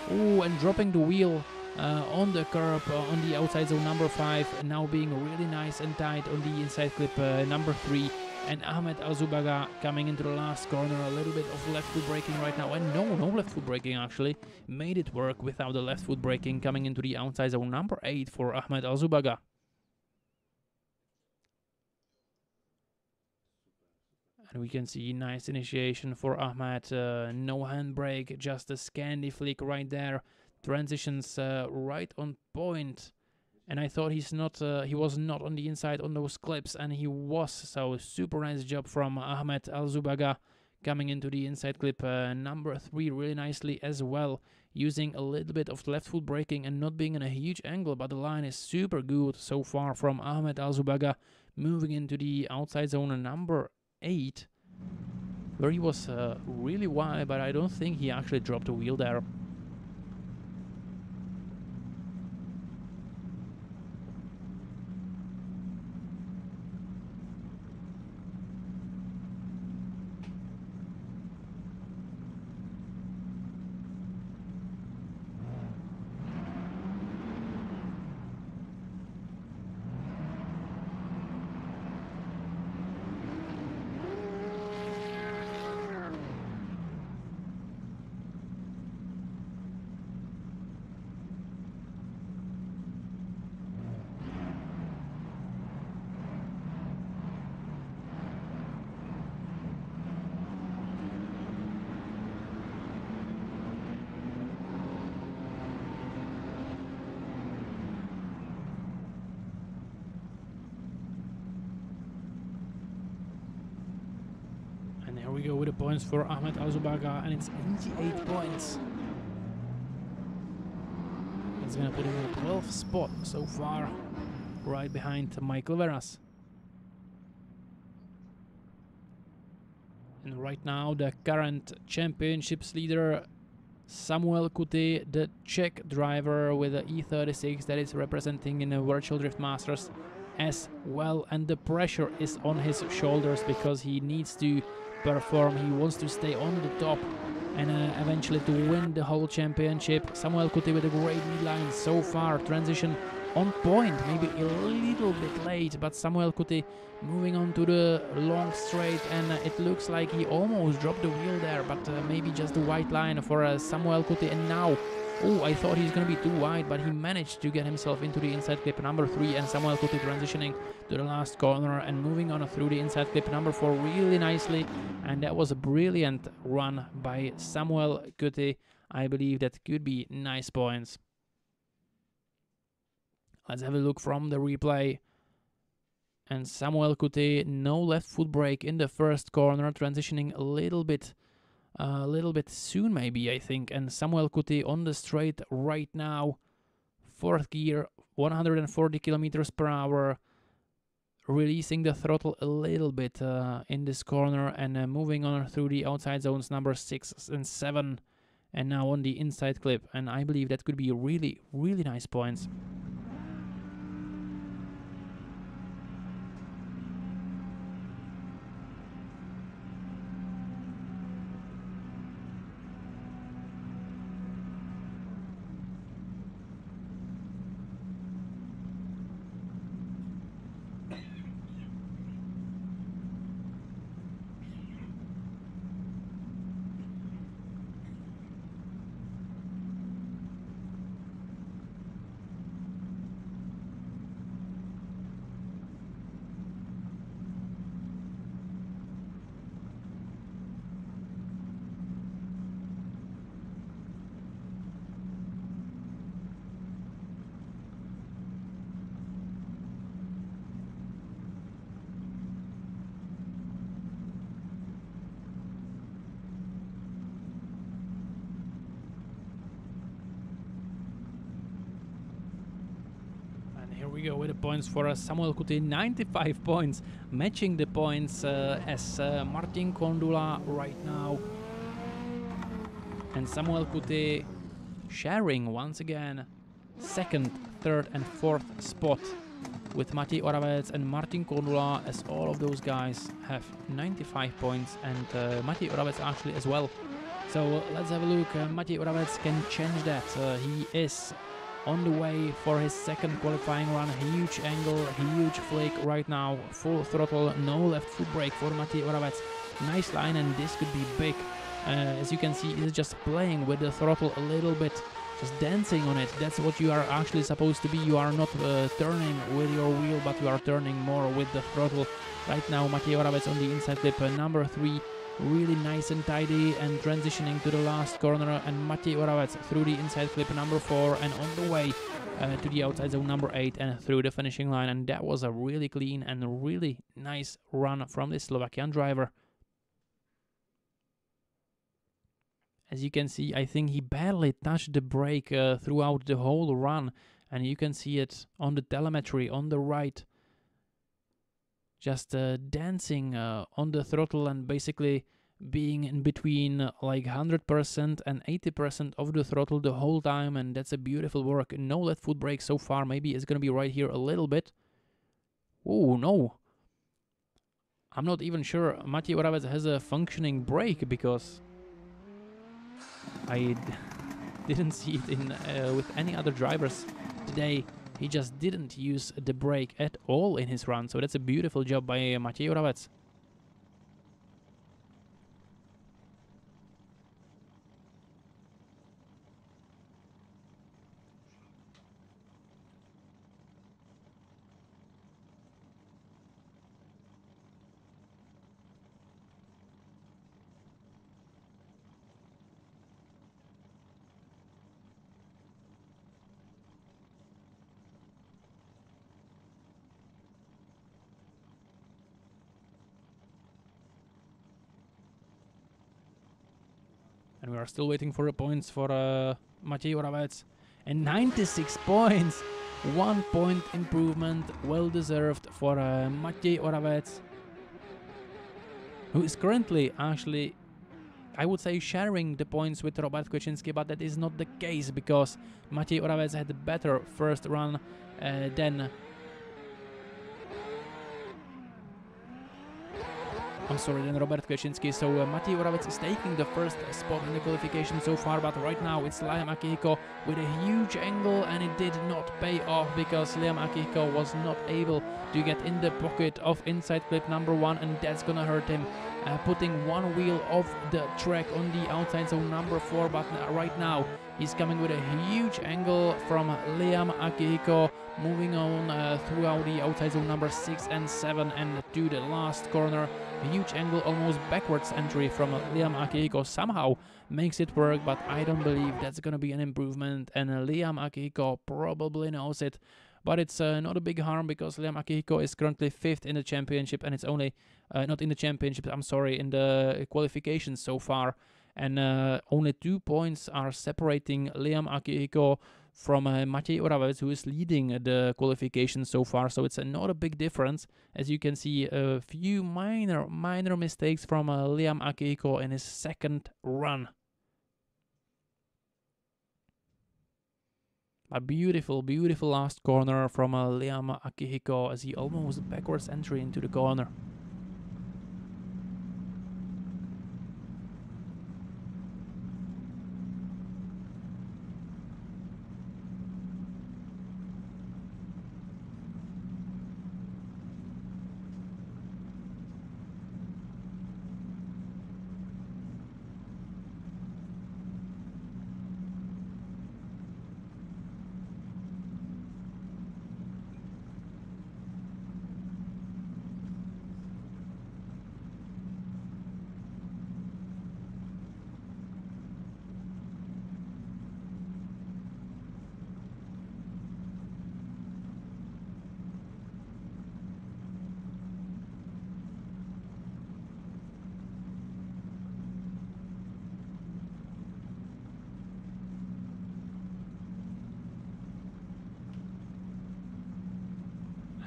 Oh, and dropping the wheel on the curb on the outside zone number 5, now being really nice and tight on the inside clip number 3, and Ahmed Al-Zubaga coming into the last corner. A little bit of left foot braking right now, and no left foot braking actually, made it work without the left foot braking, coming into the outside zone number 8 for Ahmed Al-Zubaga. And we can see nice initiation for Ahmed, no handbrake, just a Scandi flick right there. Transitions right on point, and I thought he was not on the inside on those clips, and he was. So super nice job from Ahmed Al-Zubaga coming into the inside clip number 3 really nicely as well, using a little bit of left foot braking and not being in a huge angle, but the line is super good so far from Ahmed Al-Zubaga, moving into the outside zone number 8, where he was really wide, but I don't think he actually dropped a wheel there. We go with the points for Ahmed Al-Zubaga, and it's 88 points. It's gonna put him in a 12th spot so far, right behind Michael Veras. And right now the current championships leader Samuel Kuti, the Czech driver with the E36 that is representing in the Virtual Drift Masters as well, and the pressure is on his shoulders because he needs to perform, he wants to stay on the top and eventually to win the whole championship. Samuel Kuti with a great lead line so far, transition on point, maybe a little bit late, but Samuel Kuti moving on to the long straight, and it looks like he almost dropped the wheel there, but maybe just the white line for Samuel Kuti. And now, oh, I thought he's gonna be too wide, but he managed to get himself into the inside clip number 3, and Samuel Kuti transitioning to the last corner and moving on through the inside clip number 4 really nicely, and that was a brilliant run by Samuel Kuti. I believe that could be nice points. Let's have a look from the replay. And Samuel Kuti, no left foot brake in the first corner, transitioning a little bit soon maybe, I think. And Samuel Kuti on the straight right now, 4th gear, 140 kilometers per hour, releasing the throttle a little bit in this corner, and moving on through the outside zones number 6 and 7, and now on the inside clip. And I believe that could be really, really nice points. We go with the points for Samuel Kuti, 95 points, matching the points as Martin Kondula right now. And Samuel Kuti sharing once again 2nd, 3rd and 4th spot with Matej Oravec and Martin Kondula, as all of those guys have 95 points, and Matej Oravec actually as well. So let's have a look. Matej Oravec can change that. He is on the way for his 2nd qualifying run. Huge angle, huge flake right now, full throttle, no left foot brake for Matej Oravec. Nice line, and this could be big. As you can see, he's just playing with the throttle a little bit, just dancing on it. That's what you are actually supposed to be. You are not turning with your wheel, but you are turning more with the throttle. Right now, Matej Oravec on the inside clip number 3. Really nice and tidy, and transitioning to the last corner, and Matej Oravec through the inside clip number 4 and on the way to the outside zone number 8 and through the finishing line. And that was a really clean and really nice run from this Slovakian driver. As you can see, I think he barely touched the brake throughout the whole run, and you can see it on the telemetry on the right. Just dancing on the throttle and basically being in between like 100% and 80% of the throttle the whole time, and that's a beautiful work. No left foot brake so far. Maybe it's gonna be right here a little bit. Oh no, I'm not even sure Matej Oravec has a functioning brake, because I didn't see it in with any other drivers today. He just didn't use the brake at all in his run, so that's a beautiful job by Matej Oravec. And we are still waiting for the points for Matej Oravec. And 96 points! 1 point improvement, well deserved for Matej Oravec, who is currently actually I would say, sharing the points with Robert Kwiatkowski, but that is not the case because Matěj Oravec had a better first run than... than Robert Kwiatkowski. So Matěj Oravec is taking the first spot in the qualification so far, but right now it's Liam Akihiko with a huge angle, and it did not pay off because Liam Akihiko was not able to get in the pocket of inside clip number 1, and that's gonna hurt him. Putting one wheel off the track on the outside zone number 4, but right now he's coming with a huge angle from Liam Akihiko, moving on throughout the outside zone number 6 and 7 and to the last corner. A huge angle, almost backwards entry from Liam Akihiko somehow makes it work, but I don't believe that's gonna be an improvement, and Liam Akihiko probably knows it. But it's not a big harm because Liam Akihiko is currently 5th in the championship, and it's only not in the championship, I'm sorry, in the qualifications so far, and only 2 points are separating Liam Akihiko from Matěj Oravec, who is leading the qualification so far. So it's not a big difference. As you can see, a few minor mistakes from Liam Akihiko in his second run. A beautiful last corner from Liam Akihiko as he almost backwards entry into the corner.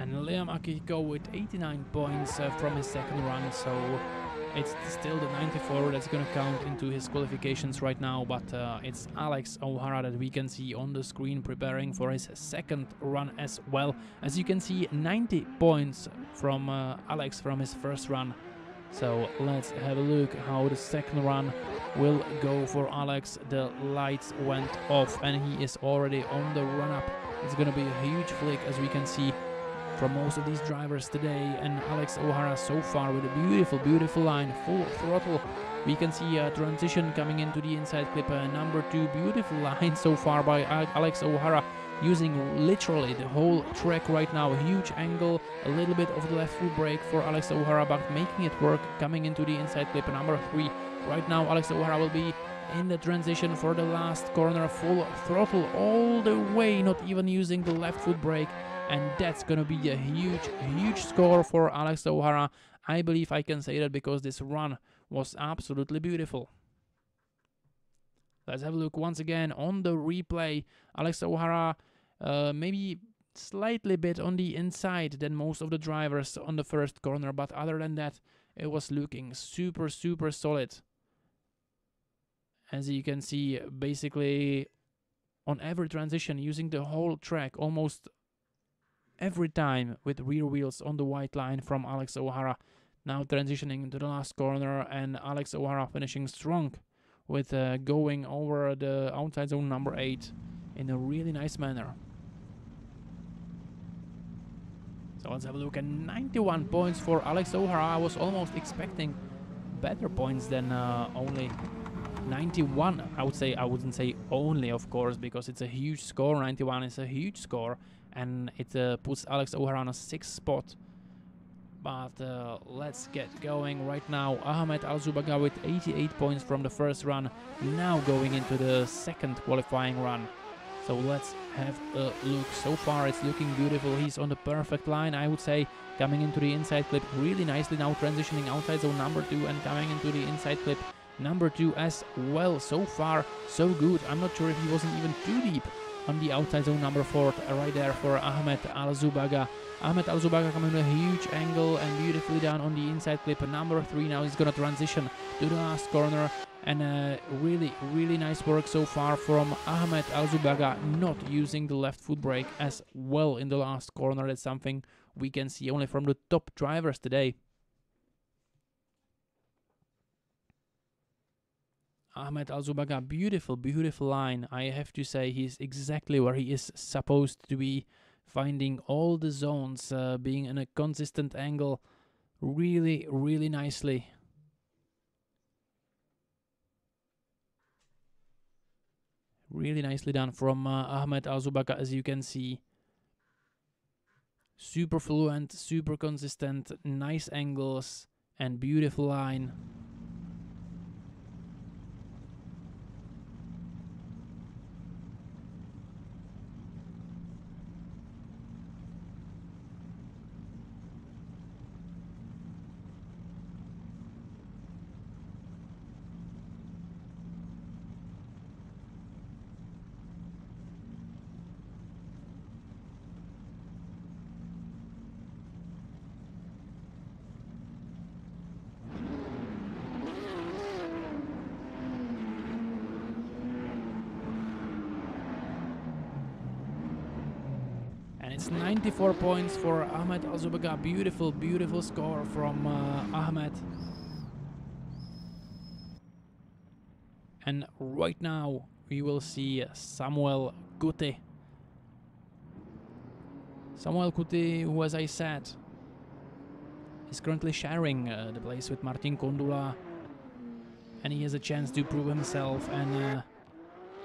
And Liam Akihiko with 89 points from his second run, so it's still the 94 that's going to count into his qualifications right now, but it's Alex O'Hara that we can see on the screen preparing for his second run as well. As you can see, 90 points from Alex from his first run. So let's have a look how the second run will go for Alex. The lights went off and he is already on the run-up. It's going to be a huge flick, as we can see from most of these drivers today, and Alex O'Hara so far with a beautiful line, full throttle. We can see a transition coming into the inside clip number 2, beautiful line so far by Alex O'Hara, using literally the whole track right now. A huge angle, a little bit of the left foot brake for Alex O'Hara, but making it work coming into the inside clip number 3. Right now Alex O'Hara will be in the transition for the last corner, full throttle all the way, not even using the left foot brake. And that's gonna be a huge score for Alex O'Hara. I believe I can say that because this run was absolutely beautiful. Let's have a look once again on the replay. Alex O'Hara maybe slightly bit on the inside than most of the drivers on the first corner, but other than that, it was looking super solid. As you can see, basically on every transition, using the whole track almost every time with rear wheels on the white line from Alex O'Hara. Now transitioning into the last corner, and Alex O'Hara finishing strong with going over the outside zone number 8 in a really nice manner. So let's have a look at 91 points for Alex O'Hara. I was almost expecting better points than only 91. I would say, I wouldn't say only, of course, because it's a huge score. 91 is a huge score, and it puts Alex O'Hara on a 6th spot. But let's get going right now. Ahmed Al-Zubaga with 88 points from the first run, now going into the second qualifying run. So let's have a look. So far it's looking beautiful. He's on the perfect line, I would say, coming into the inside clip really nicely, now transitioning outside zone number 2 and coming into the inside clip number 2 as well. So far so good. I'm not sure if he wasn't even too deep on the outside zone, number 4, right there for Ahmed Al-Zubaga. Ahmed Al-Zubaga coming with a huge angle and beautifully done on the inside clip. Number 3 now is gonna transition to the last corner, and really nice work so far from Ahmed Al-Zubaga, not using the left foot brake as well in the last corner. That's something we can see only from the top drivers today. Ahmed Al-Zubaga, beautiful line. I have to say he's exactly where he is supposed to be, finding all the zones, being in a consistent angle really nicely. Really nicely done from Ahmed Al-Zubaga, as you can see. Super fluent, super consistent, nice angles, and beautiful line. It's 94 points for Ahmed Al-Zubaga. Beautiful score from Ahmed. And right now we will see Samuel Kuti. Samuel Kuti, who, as I said, is currently sharing the place with Martin Kondula, and he has a chance to prove himself and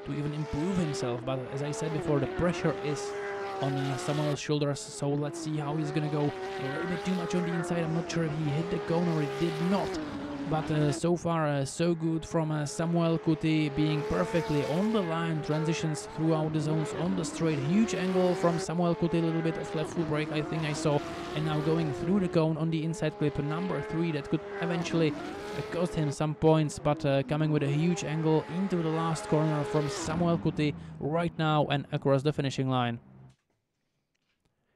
to even improve himself. But as I said before, the pressure is on Samuel's shoulders, so let's see how he's gonna go. A little bit too much on the inside. I'm not sure if he hit the cone or it did not, but so far so good from Samuel Kuti, being perfectly on the line, transitions throughout the zones on the straight. Huge angle from Samuel Kuti, a little bit of left foot brake I think I saw, and now going through the cone on the inside clip, number 3, that could eventually cost him some points, but coming with a huge angle into the last corner from Samuel Kuti right now and across the finishing line.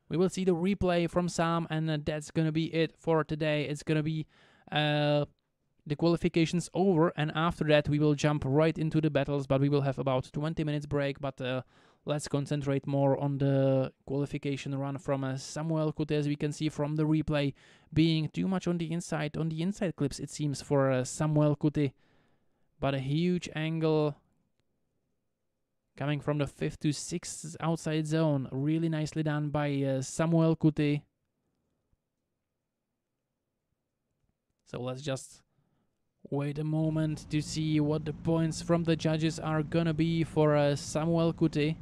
We will see the replay from Sam, and that's gonna be it for today. It's gonna be the qualifications over, and after that we will jump right into the battles, but we will have about 20 minutes break. But let's concentrate more on the qualification run from Samuel Kuti, as we can see from the replay, being too much on the inside clips, it seems, for Samuel Kuti, but a huge angle coming from the 5th to 6th outside zone. Really nicely done by Samuel Kuti. So let's just wait a moment to see what the points from the judges are gonna be for Samuel Kuti.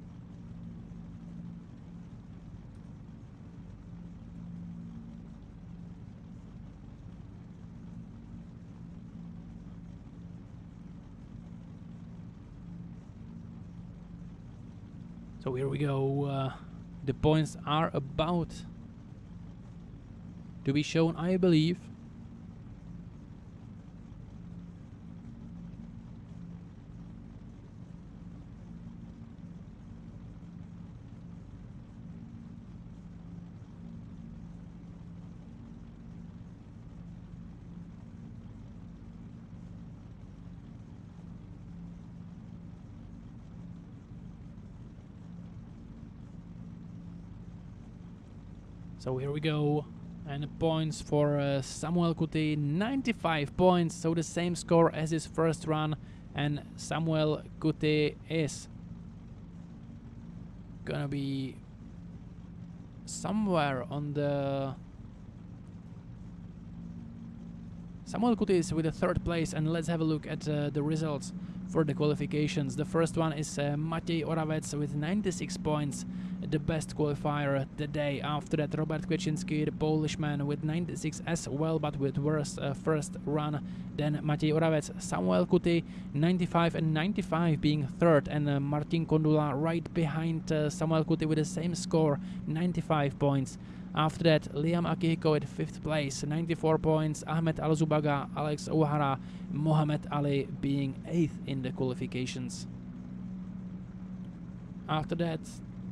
So here we go. The points are about to be shown, I believe. So here we go, and the points for Samuel Kuti, 95 points, so the same score as his first run, and Samuel Kuti is gonna be somewhere on the... Samuel Kuti is with the 3rd place, and let's have a look at the results for the qualifications. The first one is Matej Oravec with 96 points, the best qualifier today. After that, Robert Kwieciński, the Polishman, with 96 as well, but with worse first run than Matej Oravec. Samuel Kuti, 95 and 95, being 3rd, and Martin Kondula right behind Samuel Kuti with the same score, 95 points. After that, Liam Akihiko at 5th place, 94 points. Ahmed Al-Zubaga, Alex O'Hara, Mohamed Ali being 8th in the qualifications. After that,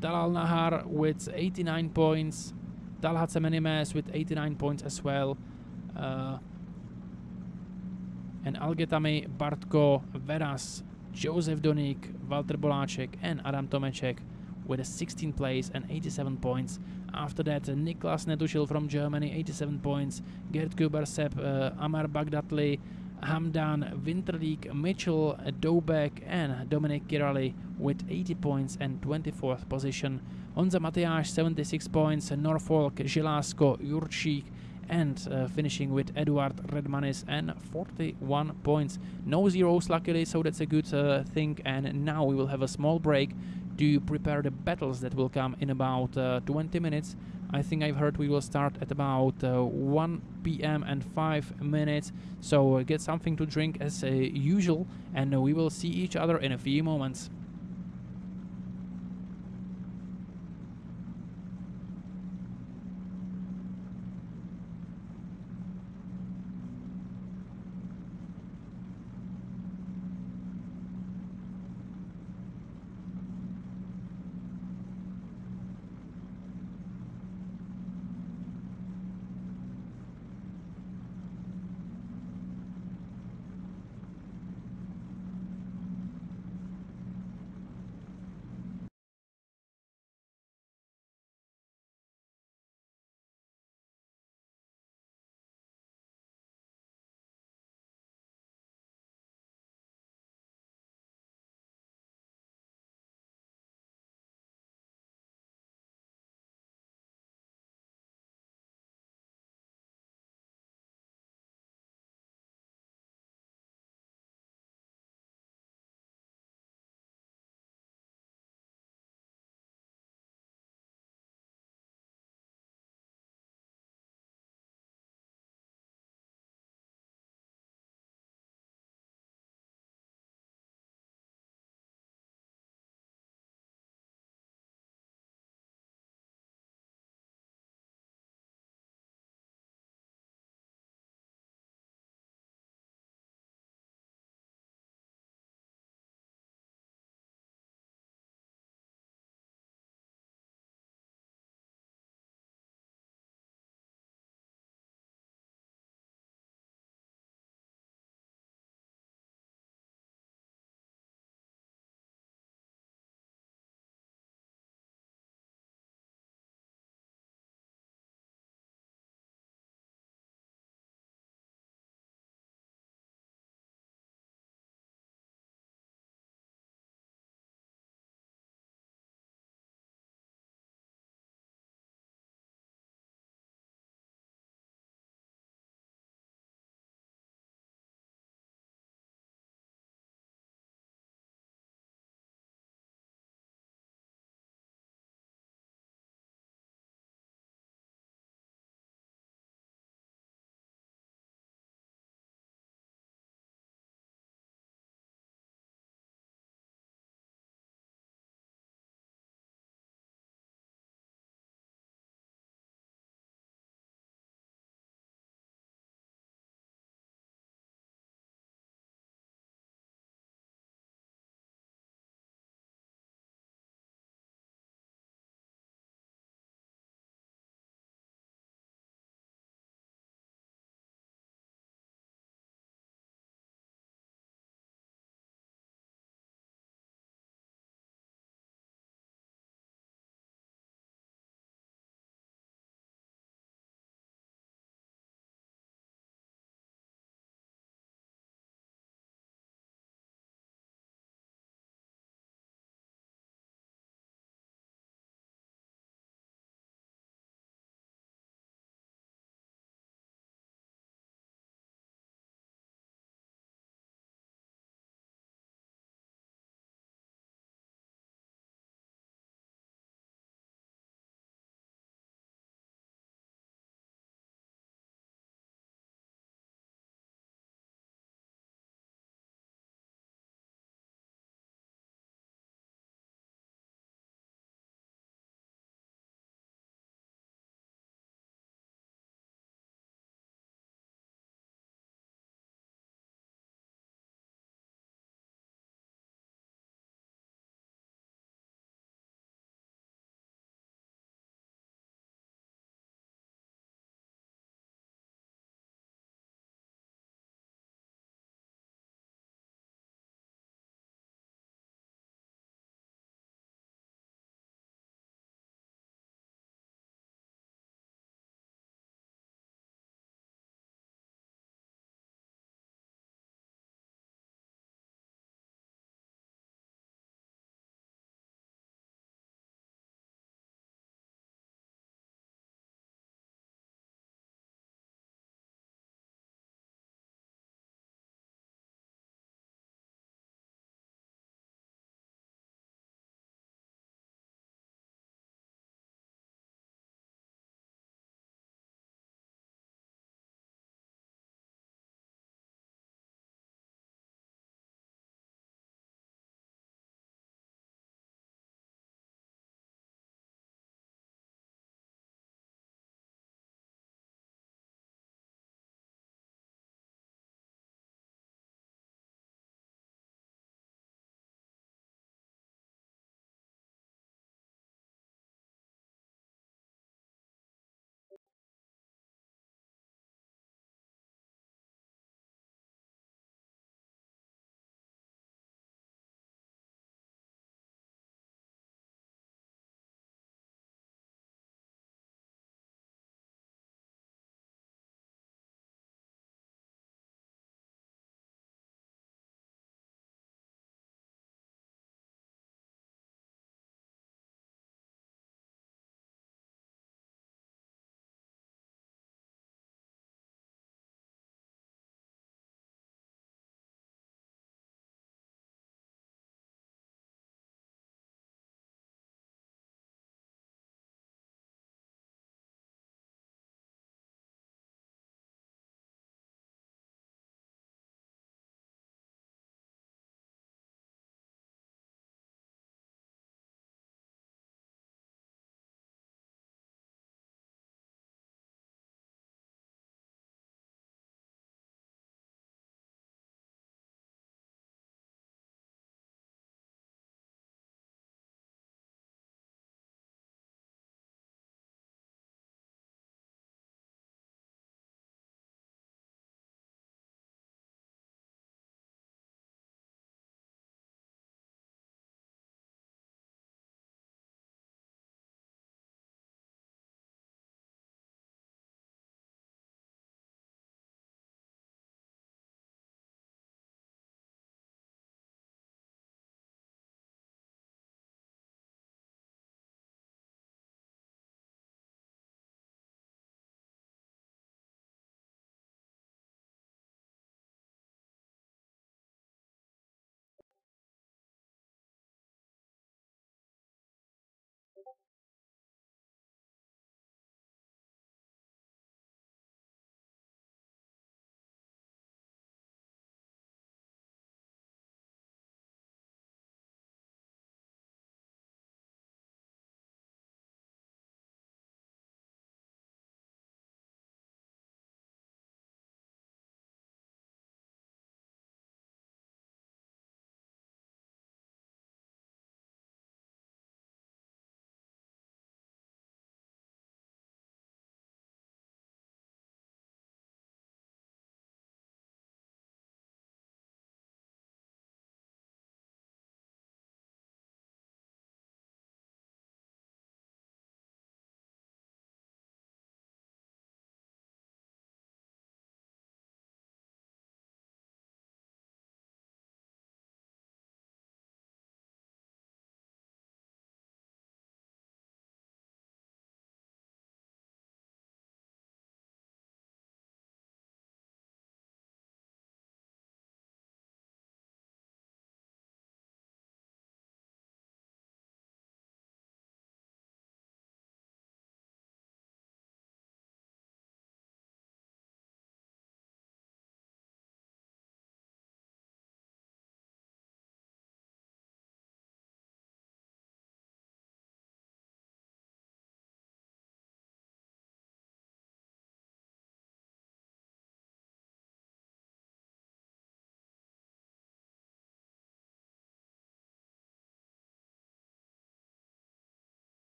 Talal Nahar with 89 points. Talhat Semenimes with 89 points as well. And Algetami, Bartko, Veras, Josef Donik, Walter Boláček and Adam Tomeček with a 16th place and 87 points. After that, Niklas Netušil from Germany, 87 points. Gerd Kubersep, Amar Bagdatli, Hamdan, Winterlik, Mitchell, Dobek and Dominik Kirali with 80 points and 24th position. Honza Matyáš, 76 points. Norfolk, Žilásko, Jurčík and finishing with Eduard Redmanis and 41 points. No zeros luckily, so that's a good thing. And now we will have a small break to prepare the battles that will come in about 20 minutes. I think I've heard we will start at about 1 p.m. and 5 minutes. So get something to drink as usual, and we will see each other in a few moments.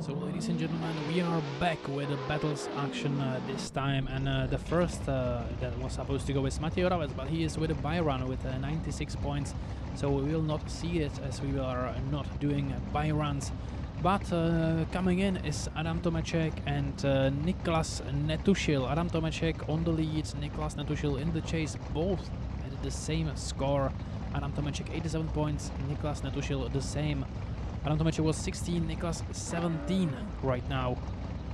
So, ladies and gentlemen, we are back with the battles action this time, and the first that was supposed to go is Matej Oravec, but he is with a buy run with 96 points, so we will not see it as we are not doing buy runs. But coming in is Adam Tomeček and Niklas Netušil. Adam Tomeček on the lead, Niklas Netušil in the chase, both at the same score. Adam Tomeček 87 points, Niklas Netušil the same. Adam Tomeček was 16, Niklas 17 right now.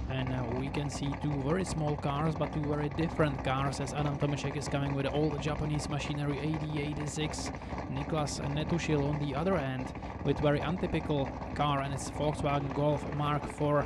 And we can see two very small cars, but two very different cars, as Adam Tomeček is coming with all the Japanese machinery AD86. Niklas Netušil on the other end with very untypical car, and it's Volkswagen Golf Mark IV.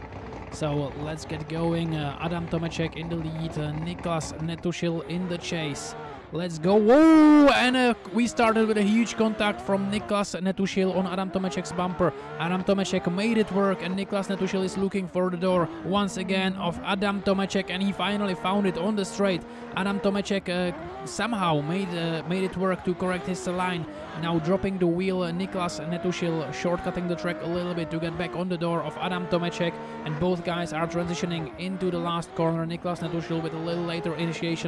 So let's get going. Adam Tomeček in the lead, Niklas Netušil in the chase. Let's go. Whoa! And we started with a huge contact from Niklas Netušil on Adam Tomeček's bumper. Adam Tomeček made it work, and Niklas Netušil is looking for the door once again of Adam Tomeček, and he finally found it on the straight. Adam Tomeček somehow made it work to correct his line. Now dropping the wheel, Niklas Netušil shortcutting the track a little bit to get back on the door of Adam Tomeček, and both guys are transitioning into the last corner. Niklas Netušil with a little later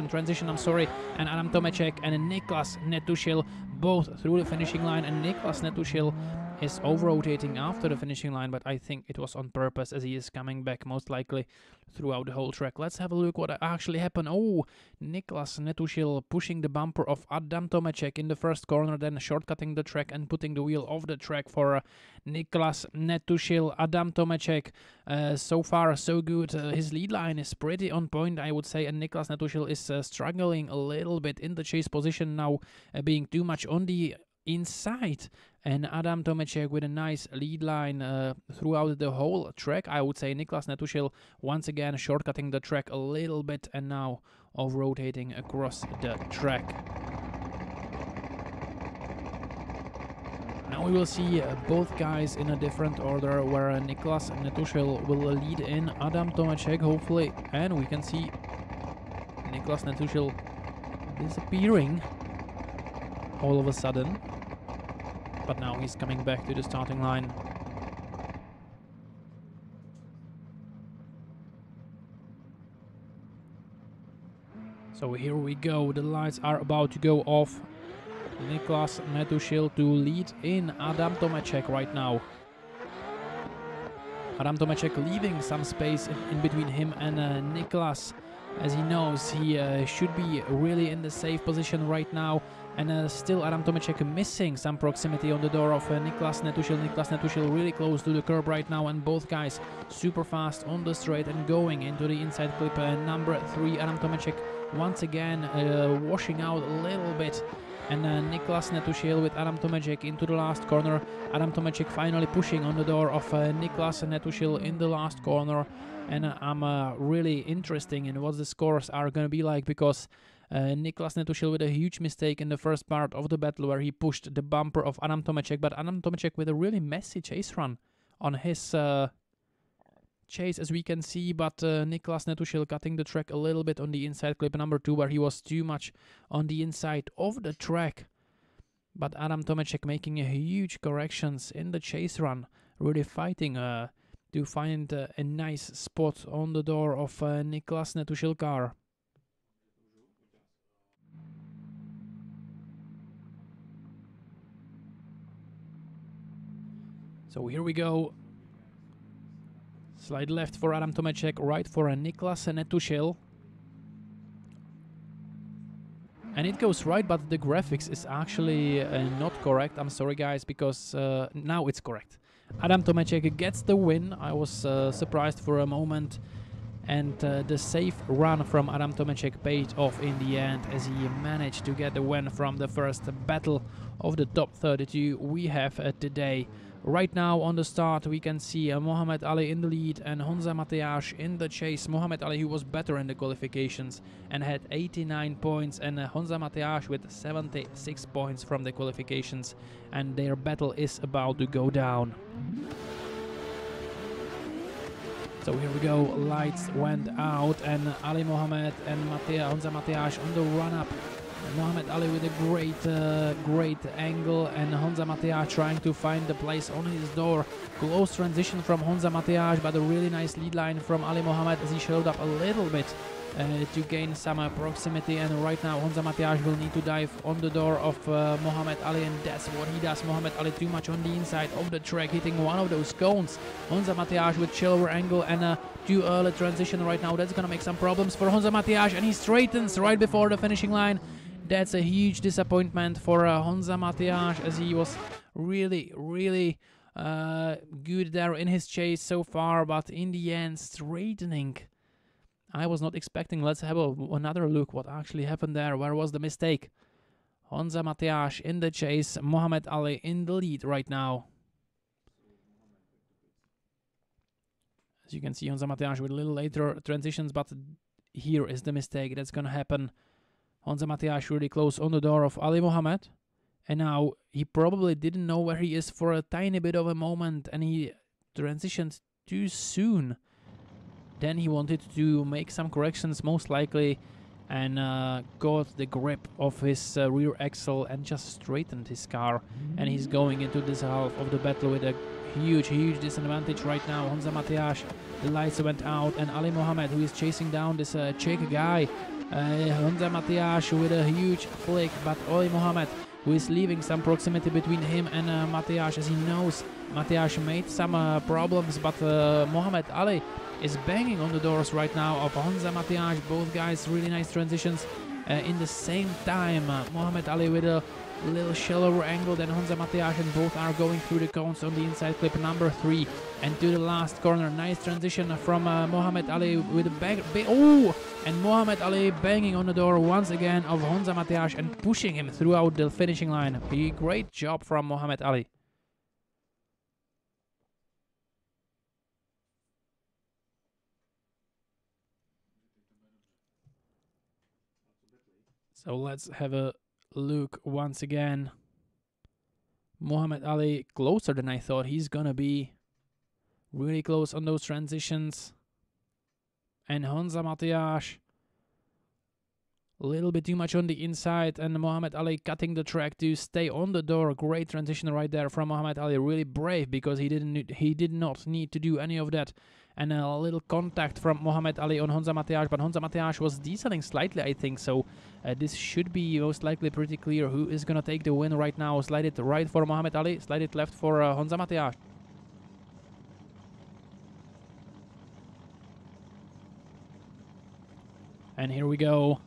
transition, and Adam Tomeček and Niklas Netušil both through the finishing line, and Niklas Netušil is over-rotating after the finishing line, but I think it was on purpose, as he is coming back most likely throughout the whole track. Let's have a look what actually happened. Oh, Niklas Netušil pushing the bumper of Adam Tomeček in the first corner, then shortcutting the track and putting the wheel off the track for Niklas Netušil. Adam Tomeček, so far so good. His lead line is pretty on point, I would say, and Niklas Netušil is struggling a little bit in the chase position now, being too much on the inside, and Adam Tomeček with a nice lead line throughout the whole track. I would say Niklas Netušil once again shortcutting the track a little bit and now over-rotating across the track. Now we will see both guys in a different order, where Niklas Netušil will lead in Adam Tomeček hopefully, and we can see Niklas Netušil disappearing all of a sudden. But now he's coming back to the starting line. So here we go, the lights are about to go off. Niklas Netušil to lead in Adam Tomeček right now. Adam Tomeček leaving some space in between him and Niklas, as he knows he should be really in the safe position right now. And still Adam Tomeček missing some proximity on the door of Niklas Netušil. Niklas Netušil really close to the curb right now, and both guys super fast on the straight and going into the inside clip. Number 3, Adam Tomeček once again washing out a little bit. And Niklas Netušil with Adam Tomeček into the last corner. Adam Tomeček finally pushing on the door of Niklas Netušil in the last corner. And I'm really interested in what the scores are going to be like, because Niklas Netušil with a huge mistake in the first part of the battle, where he pushed the bumper of Adam Tomeček, but Adam Tomeček with a really messy chase run on his chase, as we can see, but Niklas Netušil cutting the track a little bit on the inside clip number 2, where he was too much on the inside of the track. But Adam Tomeček making a huge corrections in the chase run, really fighting to find a nice spot on the door of Niklas Netušil car. So here we go. Slide left for Adam Tomeček, right for Niklas Netušil. And it goes right, but the graphics is actually not correct. I'm sorry guys, because now it's correct. Adam Tomeček gets the win. I was surprised for a moment. And the safe run from Adam Tomeček paid off in the end, as he managed to get the win from the first battle of the top 32 we have today. Right now on the start we can see Mohamed Ali in the lead and Honza Mateáš in the chase. Mohamed Ali, who was better in the qualifications and had 89 points, and Honza Mateáš with 76 points from the qualifications, and their battle is about to go down. So here we go, lights went out, and Ali Mohamed and Honza Mateáš on the run-up Mohamed Ali with a great angle, and Honza Matias trying to find the place on his door. Close transition from Honza Matias, but a really nice lead line from Ali Mohamed as he showed up a little bit to gain some proximity. And right now Honza Matias will need to dive on the door of Mohamed Ali, and that's what he does. Mohamed Ali too much on the inside of the track, hitting one of those cones. Honza Matias with shallower angle and a too early transition right now. That's gonna make some problems for Honza Matias, and he straightens right before the finishing line. That's a huge disappointment for Honza Matias, as he was really good there in his chase so far, but in the end straightening. I was not expecting. Let's have another look what actually happened there. Where was the mistake? Honza Matias in the chase, Mohamed Ali in the lead right now. As you can see, Honza Matias with a little later transitions, but here is the mistake that's gonna happen. Honza Matias really close on the door of Ali Mohamed, and now he probably didn't know where he is for a tiny bit of a moment, and he transitioned too soon. Then he wanted to make some corrections most likely, and got the grip of his rear axle and just straightened his car, and he's going into this half of the battle with a huge disadvantage right now. Honza Matias, the lights went out, and Ali Mohamed, who is chasing down this Czech guy. Honza Matias with a huge flick, but Ali Mohamed, who is leaving some proximity between him and Matias, as he knows Matias made some problems, but Mohamed Ali is banging on the doors right now of Honza Matias. Both guys really nice transitions in the same time. Mohamed Ali with a little shallower angle than Honza Matias, and both are going through the cones on the inside clip number 3 and to the last corner. Nice transition from Mohamed Ali with a bang. Oh, and Mohamed Ali banging on the door once again of Honza Matias and pushing him throughout the finishing line. A great job from Mohamed Ali. So let's have a look once again. Mohamed Ali closer than I thought he's gonna be. Really close on those transitions. And Honza Matias a little bit too much on the inside, and Mohamed Ali cutting the track to stay on the door. Great transition right there from Mohamed Ali. Really brave, because he did not need to do any of that. And a little contact from Mohamed Ali on Honza Matias, but Honza Matias was decelerating slightly, I think, so this should be most likely pretty clear who is gonna take the win right now. Slide it right for Mohamed Ali, slide it left for Honza Matias. And here we go.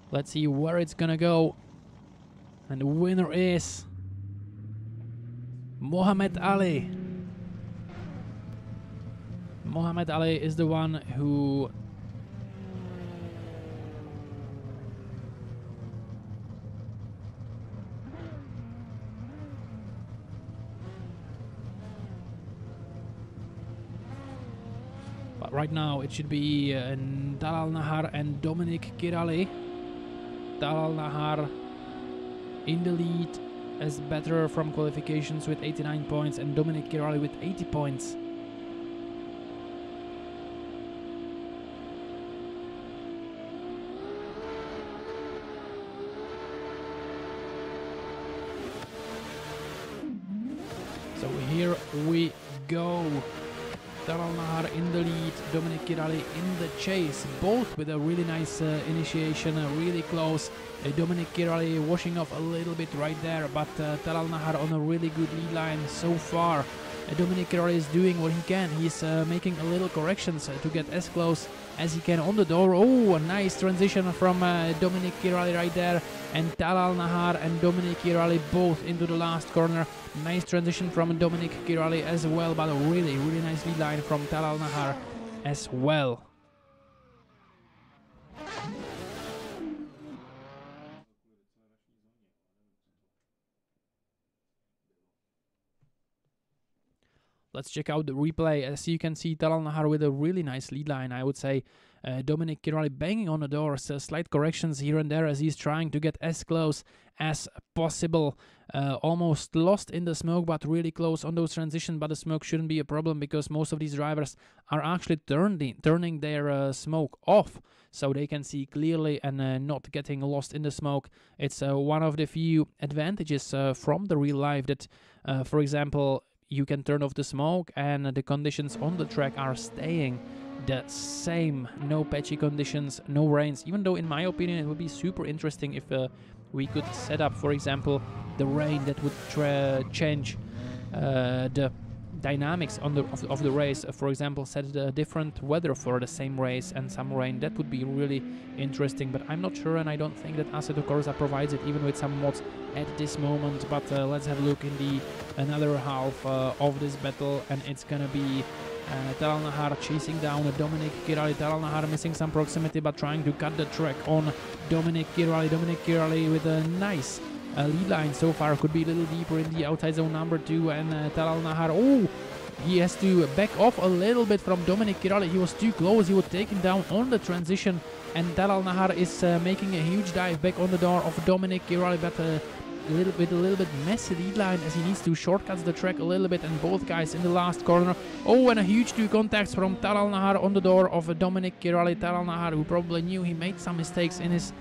Let's see where it's gonna go. And the winner is Mohamed Ali. Mohamed Ali is the one who but right now it should be Talal Nahar and Dominic Kirali. Talal Nahar in the lead as better from qualifications with 89 points, and Dominic Kirali with 80 points. So here we go. Talal Nahar in the lead, Dominic Kirali in the chase, both with a really nice initiation, really close. Dominic Kirali washing off a little bit right there, but Talal Nahar on a really good lead line so far. Dominic Kirali is doing what he can. He's making a little corrections to get as close as he can on the door. Oh, a nice transition from Dominic Kirali right there. And Talal Nahar and Dominic Kirali both into the last corner. Nice transition from Dominic Kirali as well, but a really nice lead line from Talal Nahar as well. Let's check out the replay. As you can see, Talal Nahar with a really nice lead line, I would say. Dominic Kirali banging on the doors, slight corrections here and there as he's trying to get as close as possible. Almost lost in the smoke, but really close on those transitions. But the smoke shouldn't be a problem because most of these drivers are actually turning their smoke off, so they can see clearly and not getting lost in the smoke. It's one of the few advantages from the real life that, for example, you can turn off the smoke and the conditions on the track are staying the same. No patchy conditions, no rains, even though in my opinion it would be super interesting if we could set up, for example, the rain that would change the dynamics on of the race. For example, set a different weather for the same race and some rain. That would be really interesting, but I'm not sure, and I don't think that Assetto Corsa provides it even with some mods at this moment. But let's have a look in the another half of this battle, and it's gonna be Talal Nahar chasing down Dominic Kirali. Talal Nahar missing some proximity but trying to cut the track on Dominic Kirali. Dominic Kirali with a nice lead line so far, could be a little deeper in the outside zone number 2, and Talal Nahar, oh, he has to back off a little bit from Dominic Kirali. He was too close, he was taken down on the transition, and Talal Nahar is making a huge dive back on the door of Dominic Kirali, but a little bit messy lead line as he needs to shortcut the track a little bit, and both guys in the last corner. Oh, and a huge 2 contacts from Talal Nahar on the door of Dominic Kirali. Talal Nahar, who probably knew he made some mistakes in his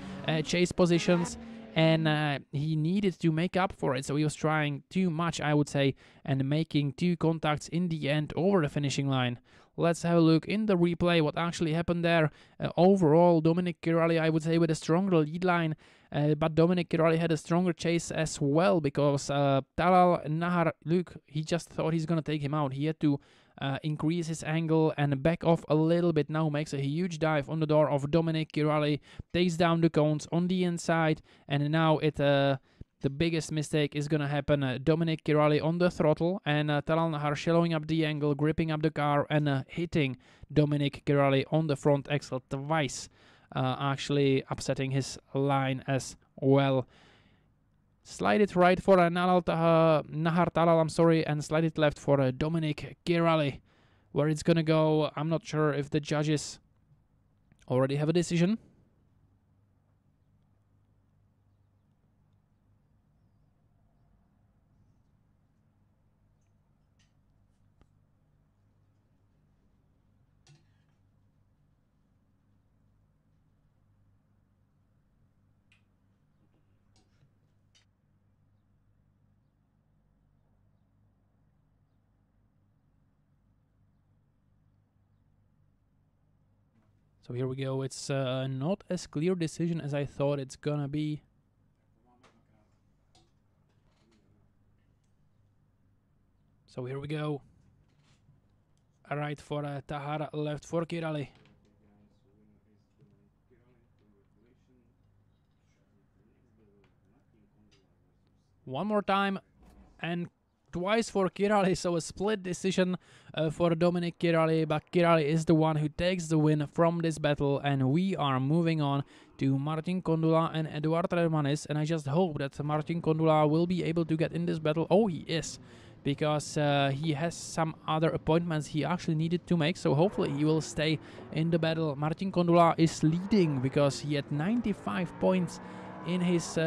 chase positions, and he needed to make up for it, so he was trying too much, I would say, and making 2 contacts in the end over the finishing line. Let's have a look in the replay what actually happened there. Overall, Dominic Kirali, I would say, with a stronger lead line, but Dominic Kirali had a stronger chase as well, because Talal Nahar, look, he just thought he's gonna take him out. He had to increase his angle and back off a little bit. Now makes a huge dive on the door of Dominic Kirali, takes down the cones on the inside, and now the biggest mistake is gonna happen. Dominic Kirali on the throttle, and Talal Nahar shallowing up the angle, gripping up the car, and hitting Dominic Kirali on the front axle twice, actually upsetting his line as well. Slide it right for Nahar Talal, I'm sorry, and slide it left for Dominic Kirali. Where it's gonna go, I'm not sure if the judges already have a decision. So here we go. It's not as clear decision as I thought it's gonna be. So here we go. Right for Tahar, left for Kirali. One more time, and twice for Kirali, so a split decision for Dominic Kirali, but Kirali is the one who takes the win from this battle, and we are moving on to Martin Kondula and Eduard Redmanis, and I just hope that Martin Kondula will be able to get in this battle. Oh, he is, because he has some other appointments he actually needed to make, so hopefully he will stay in the battle. Martin Kondula is leading because he had 95 points in his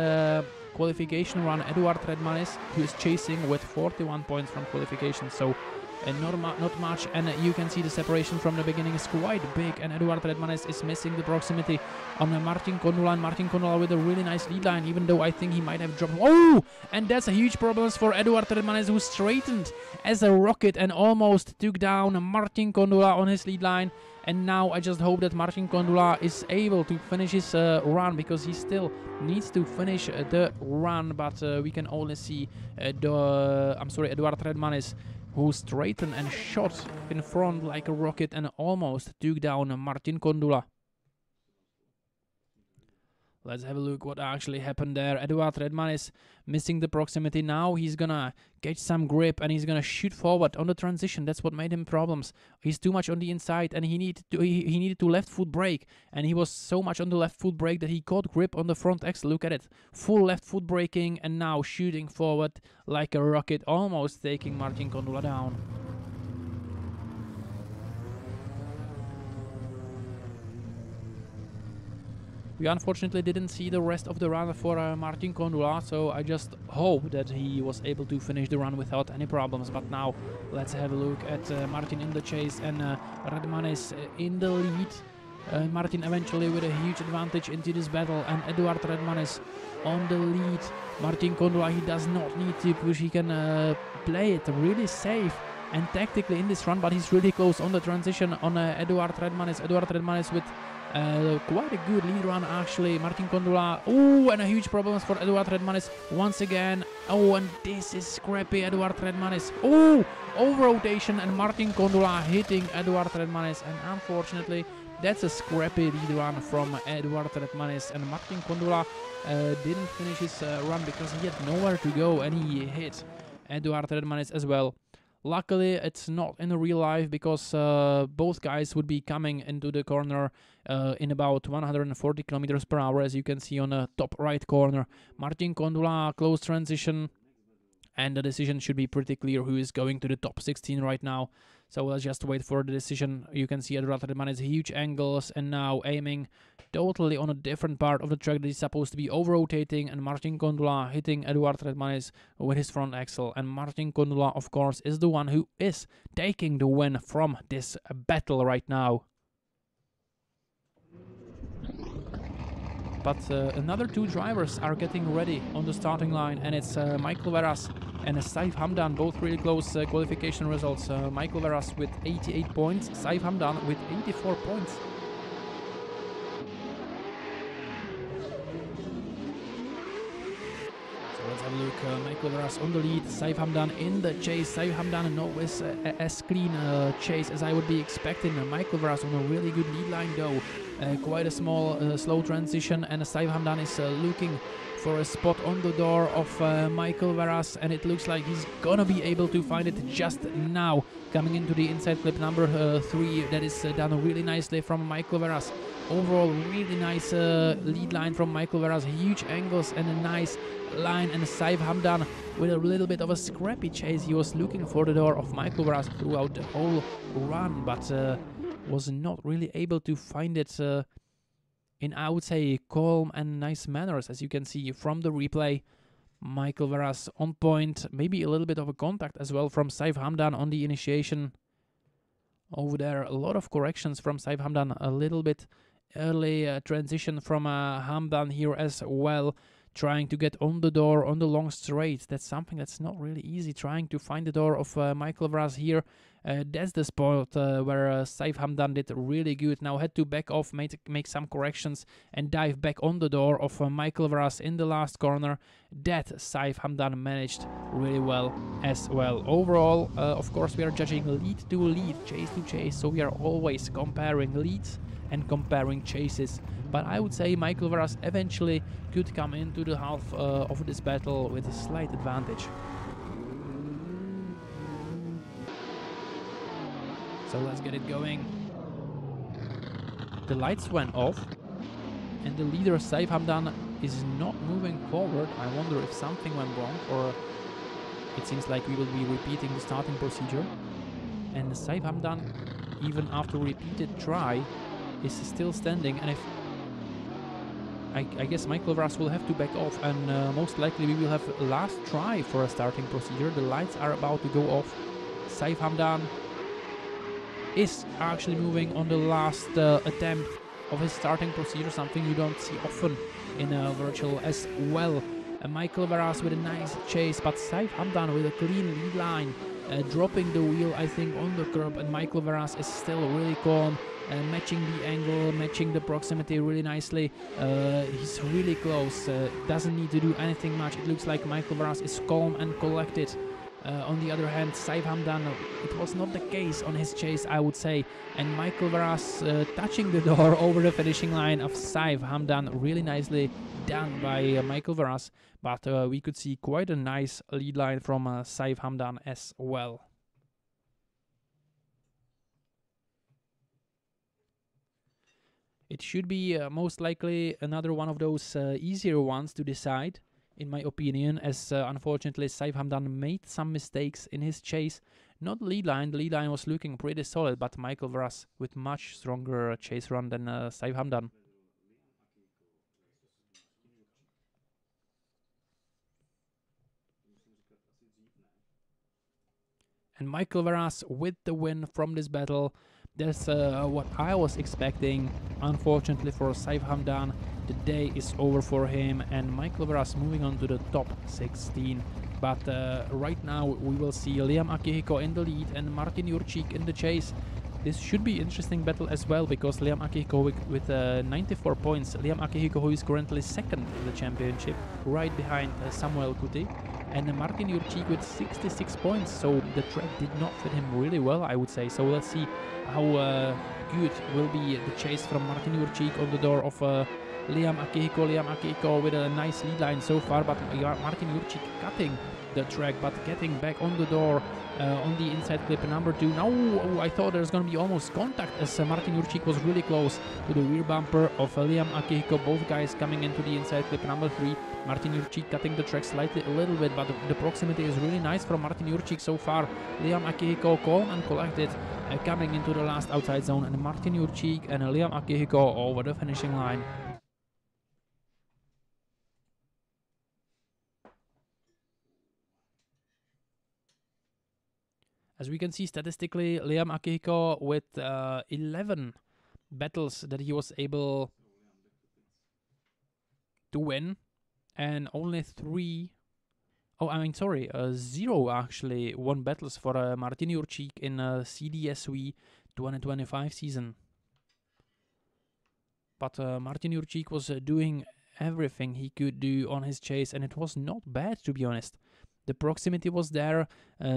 qualification run. Eduard Redmanis, who is chasing with 41 points from qualification, so not much, and you can see the separation from the beginning is quite big, and Eduard Redmanis is missing the proximity on Martin Kondula, and Martin Kondula with a really nice lead line, even though I think he might have dropped. Oh, and that's a huge problem for Eduard Redmanis, who straightened as a rocket and almost took down Martin Kondula on his lead line. And now I just hope that Martin Kondula is able to finish his run, because he still needs to finish the run, but we can only see Eduard Redmanis, who straightened and shot in front like a rocket and almost took down Martin Kondula. Let's have a look what actually happened there. Eduard Redmanis missing the proximity. Now he's gonna catch some grip and he's gonna shoot forward on the transition. That's what made him problems. He's too much on the inside, and he needed to left foot brake, and he was so much on the left foot brake that he caught grip on the front axle. Look at it, full left foot braking, and now shooting forward like a rocket, almost taking Martin Kondula down. We unfortunately didn't see the rest of the run for Martin Kondula, so I just hope that he was able to finish the run without any problems. But now let's have a look at Martin in the chase and Redmanis in the lead. Martin eventually with a huge advantage into this battle, and Eduard Redmanis on the lead. Martin Kondula, he does not need to push, he can play it really safe and tactically in this run, but he's really close on the transition on Eduard Redmanis. Eduard Redmanis with quite a good lead run actually. Martin Kondula, oh, and a huge problems for Eduard Redmanis once again. Oh, and this is scrappy. Eduard Redmanis, oh, over rotation, and Martin Kondula hitting Eduard Redmanis, and unfortunately that's a scrappy lead run from Eduard Redmanis, and Martin Kondula didn't finish his run because he had nowhere to go, and he hit Eduard Redmanis as well. Luckily, it's not in real life because both guys would be coming into the corner in about 140 kilometers per hour, as you can see on the top right corner. Martin Kondula, close transition, and the decision should be pretty clear who is going to the top 16 right now. So let's just wait for the decision. You can see Eduard Redmanis huge angles, and now aiming totally on a different part of the track that is supposed to be over-rotating, and Martin Kondula hitting Eduard Redmanis with his front axle. And Martin Kondula, of course, is the one who is taking the win from this battle right now. But another two drivers are getting ready on the starting line, and it's Michael Veras and Saif Hamdan, both really close qualification results. Michael Veras with 88 points, Saif Hamdan with 84 points. So let's have a look. Michael Veras on the lead, Saif Hamdan in the chase. Saif Hamdan no is as clean chase as I would be expecting. Michael Veras on a really good lead line though. Quite a small slow transition, and Saif Hamdan is looking for a spot on the door of Michael Veras, and it looks like he's gonna be able to find it just now. Coming into the inside clip number 3, that is done really nicely from Michael Veras. Overall, really nice lead line from Michael Veras, huge angles and a nice line, and Saif Hamdan with a little bit of a scrappy chase. He was looking for the door of Michael Veras throughout the whole run, but was not really able to find it in, I would say, calm and nice manners. As you can see from the replay, Michael Veras on point, maybe a little bit of a contact as well from Saif Hamdan on the initiation over there. A lot of corrections from Saif Hamdan, a little bit early transition from Hamdan here as well, trying to get on the door on the long straight. That's something that's not really easy, trying to find the door of Michael Veras here. That's the spot where Saif Hamdan did really good. Now had to back off, make some corrections, and dive back on the door of Michael Veras in the last corner. That Saif Hamdan managed really well as well. Overall, of course, we are judging lead to lead, chase to chase, so we are always comparing leads and comparing chases. But I would say Michael Veras eventually could come into the half of this battle with a slight advantage. So let's get it going. The lights went off, and the leader Saif Hamdan is not moving forward. I wonder if something went wrong, or it seems like we will be repeating the starting procedure. And Saif Hamdan, even after repeated try, is still standing, and if I guess Michael Veras will have to back off, and most likely we will have a last try for a starting procedure. The lights are about to go off. Saif Hamdan is actually moving on the last attempt of his starting procedure, something you don't see often in virtual as well. Michael Veras with a nice chase, but Saif Hamdan with a clean lead line, dropping the wheel I think on the curb, and Michael Veras is still really calm, matching the angle, matching the proximity really nicely. He's really close, doesn't need to do anything much. It looks like Michael Veras is calm and collected. On the other hand, Saif Hamdan, it was not the case on his chase, I would say. And Michael Veras touching the door over the finishing line of Saif Hamdan, really nicely done by Michael Veras. But we could see quite a nice lead line from Saif Hamdan as well. It should be most likely another one of those easier ones to decide, in my opinion, as unfortunately Saif Hamdan made some mistakes in his chase. Not the lead line was looking pretty solid, but Michael Veras with much stronger chase run than Saif Hamdan. And Michael Verras with the win from this battle. That's what I was expecting. Unfortunately for Saif Hamdan, the day is over for him, and Michael Verras moving on to the top 16. But right now we will see Liam Akihiko in the lead and Martin Jurčík in the chase. This should be interesting battle as well, because Liam Akihiko with 94 points. Liam Akihiko, who is currently second in the championship, right behind Samuel Kuti. And Martin Jurčík with 66 points, so the track did not fit him really well, I would say. So let's see how good will be the chase from Martin Jurčík on the door of Liam Akihiko. Liam Akihiko with a nice lead line so far, but Martin Jurčík cutting the track, but getting back on the door on the inside clip number 2. Now I thought there's going to be almost contact, as Martin Jurčík was really close to the rear bumper of Liam Akihiko. Both guys coming into the inside clip number 3. Martin Jurčík cutting the track slightly a little bit, but the proximity is really nice from Martin Jurčík so far. Liam Akihiko calm and collected, coming into the last outside zone, and Martin Jurčík and Liam Akihiko over the finishing line. As we can see statistically, Liam Akihiko with 11 battles that he was able to win, and only 0 actually won battles for Martin Jurčík in CDSV 2025 season. But Martin Jurčík was doing everything he could do on his chase, and it was not bad, to be honest. The proximity was there,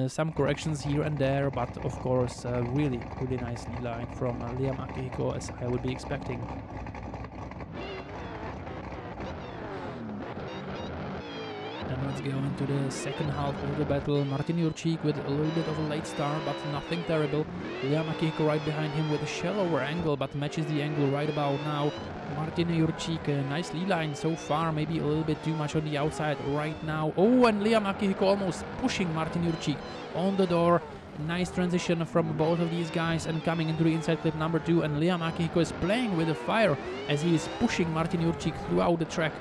some corrections here and there, but of course really nice lead line from Liam Akihiko, as I would be expecting. And let's go into the second half of the battle. Martin Jurčík with a little bit of a late start, but nothing terrible. Liam Akihiko right behind him with a shallower angle, but matches the angle right about now. Martin Jurčík, a nice lead line so far, maybe a little bit too much on the outside right now. Oh, and Liam Akihiko almost pushing Martin Jurčík on the door. Nice transition from both of these guys, and coming into the inside clip number 2, and Liam Akihiko is playing with the fire as he is pushing Martin Jurčík throughout the track.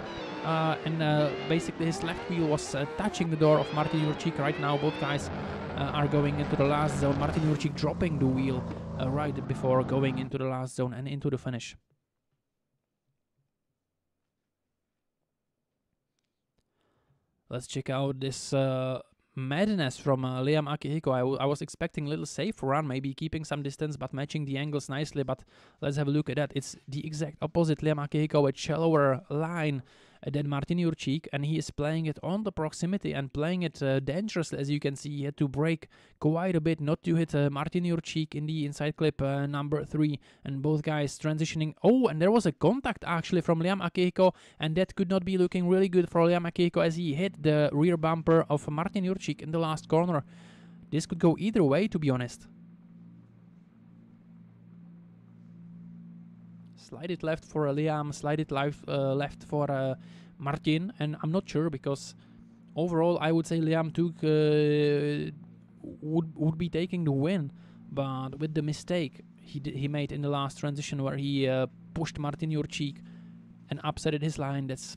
Basically his left wheel was touching the door of Martin Jurčík right now. Both guys are going into the last zone. Martin Jurčík dropping the wheel right before going into the last zone and into the finish. Let's check out this madness from Liam Akihiko. I was expecting a little safe run, maybe keeping some distance, but matching the angles nicely. But let's have a look at that. It's the exact opposite. Liam Akihiko with shallower line than Martin Jurčík, and he is playing it on the proximity and playing it dangerously. As you can see, he had to brake quite a bit not to hit Martin Jurčík in the inside clip number 3, and both guys transitioning. Oh, and there was a contact actually from Liam Akihiko, and that could not be looking really good for Liam Akihiko, as he hit the rear bumper of Martin Jurčík in the last corner. This could go either way, to be honest. Slide it left for Liam, slide it left for Martin, and I'm not sure, because overall I would say Liam would be taking the win, but with the mistake he made in the last transition where he pushed Martin Jurčík and upsetted his line, that's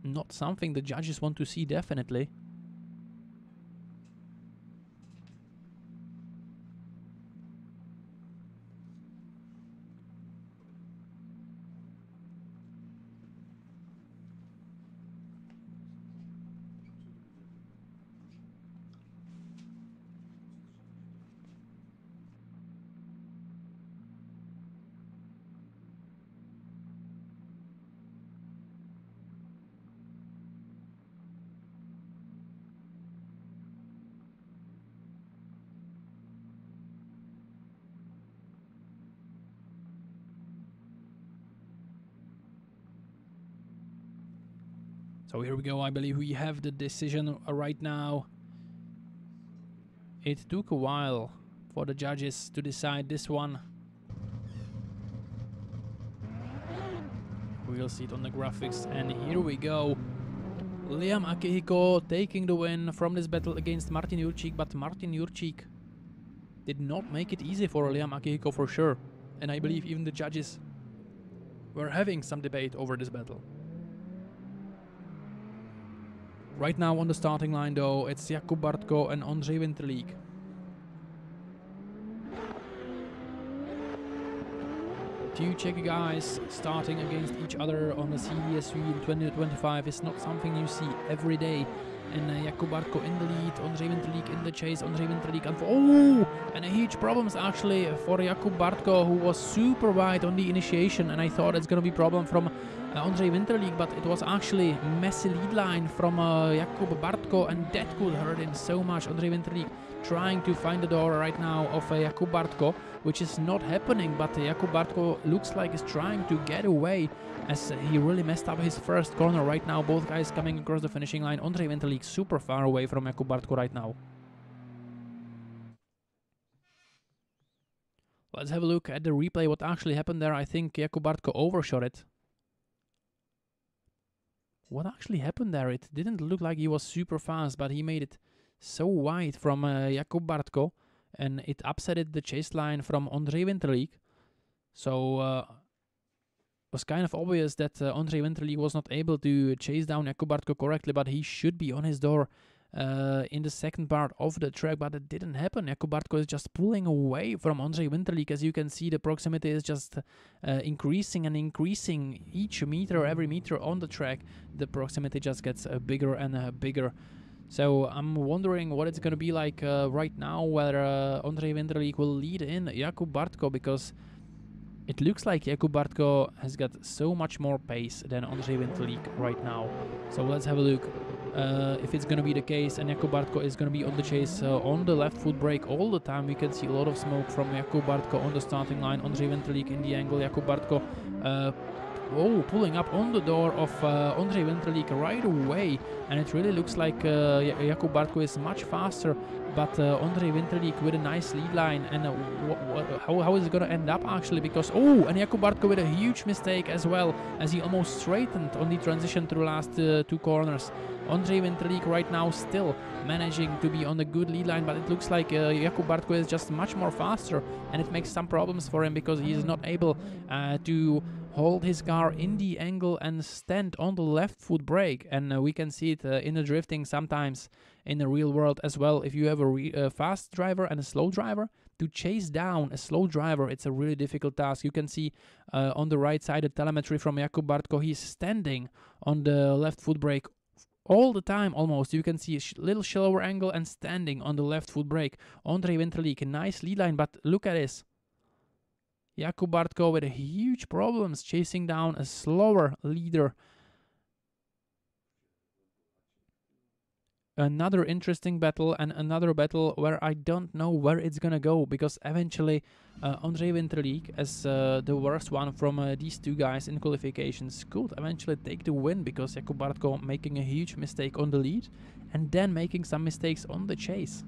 not something the judges want to see, definitely. So here we go, I believe we have the decision right now. It took a while for the judges to decide this one. We'll see it on the graphics, and here we go. Liam Akihiko taking the win from this battle against Martin Jurčík, but Martin Jurčík did not make it easy for Liam Akihiko for sure. And I believe even the judges were having some debate over this battle. Right now on the starting line though, it's Jakub Bartko and Ondřej Winterlík. Two Czech guys starting against each other on the CDSV in 2025 is not something you see every day. And Jakub Bartko in the lead, Ondřej Winterlík in the chase, Ondřej Winterlík and a huge problems actually for Jakub Bartko, who was super wide on the initiation, and I thought it's gonna be problem from Ondřej Winterlík, but it was actually messy lead line from Jakub Bartko, and that could hurt him so much. Ondřej Winterlík trying to find the door right now of Jakub Bartko, which is not happening, but Jakub Bartko looks like he's trying to get away, as he really messed up his first corner right now. Both guys coming across the finishing line. Ondřej Winterlík super far away from Jakub Bartko right now. Let's have a look at the replay, what actually happened there. I think Jakub Bartko overshot it. What actually happened there? It didn't look like he was super fast, but he made it so wide from Jakub Bartko, and it upsetted the chase line from Ondřej Winterlík. So it was kind of obvious that Ondřej Winterlík was not able to chase down Jakub Bartko correctly, but he should be on his door in the second part of the track, but it didn't happen. Jakub Bartko is just pulling away from Ondřej Winterlík. As you can see, the proximity is just increasing and increasing each meter, every meter on the track. The proximity just gets bigger and bigger. So I'm wondering what it's going to be like right now, whether Ondřej Winterlík will lead in Jakub Bartko, because it looks like Jakub Bartko has got so much more pace than Ondřej Winterlík right now. So let's have a look if it's going to be the case, and Jakub Bartko is going to be on the chase on the left foot brake all the time. We can see a lot of smoke from Jakub Bartko on the starting line. Ondřej Winterlík in the angle. Jakub Bartko pulling up on the door of Ondřej Winterlík right away, and it really looks like Jakub Bartko is much faster, but Ondřej Winterlík with a nice lead line. And how is it going to end up actually? Because and Jakub Bartko with a huge mistake as well, as he almost straightened on the transition through the last two corners. Ondřej Winterlík right now still managing to be on the good lead line, but it looks like Jakub Bartko is just much more faster, and it makes some problems for him because he is not able to hold his car in the angle and stand on the left foot brake. And we can see it in the drifting sometimes in the real world as well. If you have a fast driver and a slow driver, to chase down a slow driver, it's a really difficult task. You can see on the right side the telemetry from Jakub Bartko. He's standing on the left foot brake all the time almost. You can see a little shallower angle and standing on the left foot brake. Ondřej Winterlík, a nice lead line, but look at this. Jakub Bartko with huge problems chasing down a slower leader. Another interesting battle, and another battle where I don't know where it's gonna go, because eventually Ondřej Winterlík, as the worst one from these two guys in qualifications, could eventually take the win, because Jakub Bartko making a huge mistake on the lead and then making some mistakes on the chase.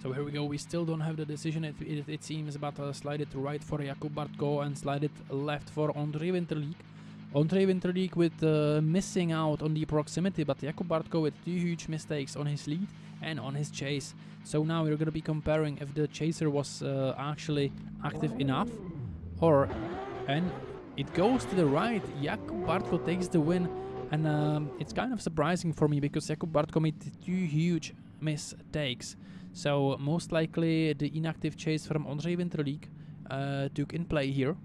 So here we go, we still don't have the decision, it seems, but slide it right for Jakub Bartko and slide it left for Ondřej Winterlík. Ondřej Winterlík with missing out on the proximity, but Jakub Bartko with two huge mistakes on his lead and on his chase. So now we're going to be comparing if the chaser was actually active enough, and it goes to the right. Jakub Bartko takes the win, and it's kind of surprising for me because Jakub Bartko made two huge mistakes. So most likely the inactive chase from Ondřej Winterlík took in play here.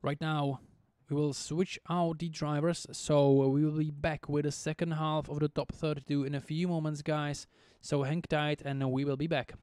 Right now we will switch out the drivers, so we will be back with the second half of the top 32 in a few moments, guys. So hang tight and we will be back.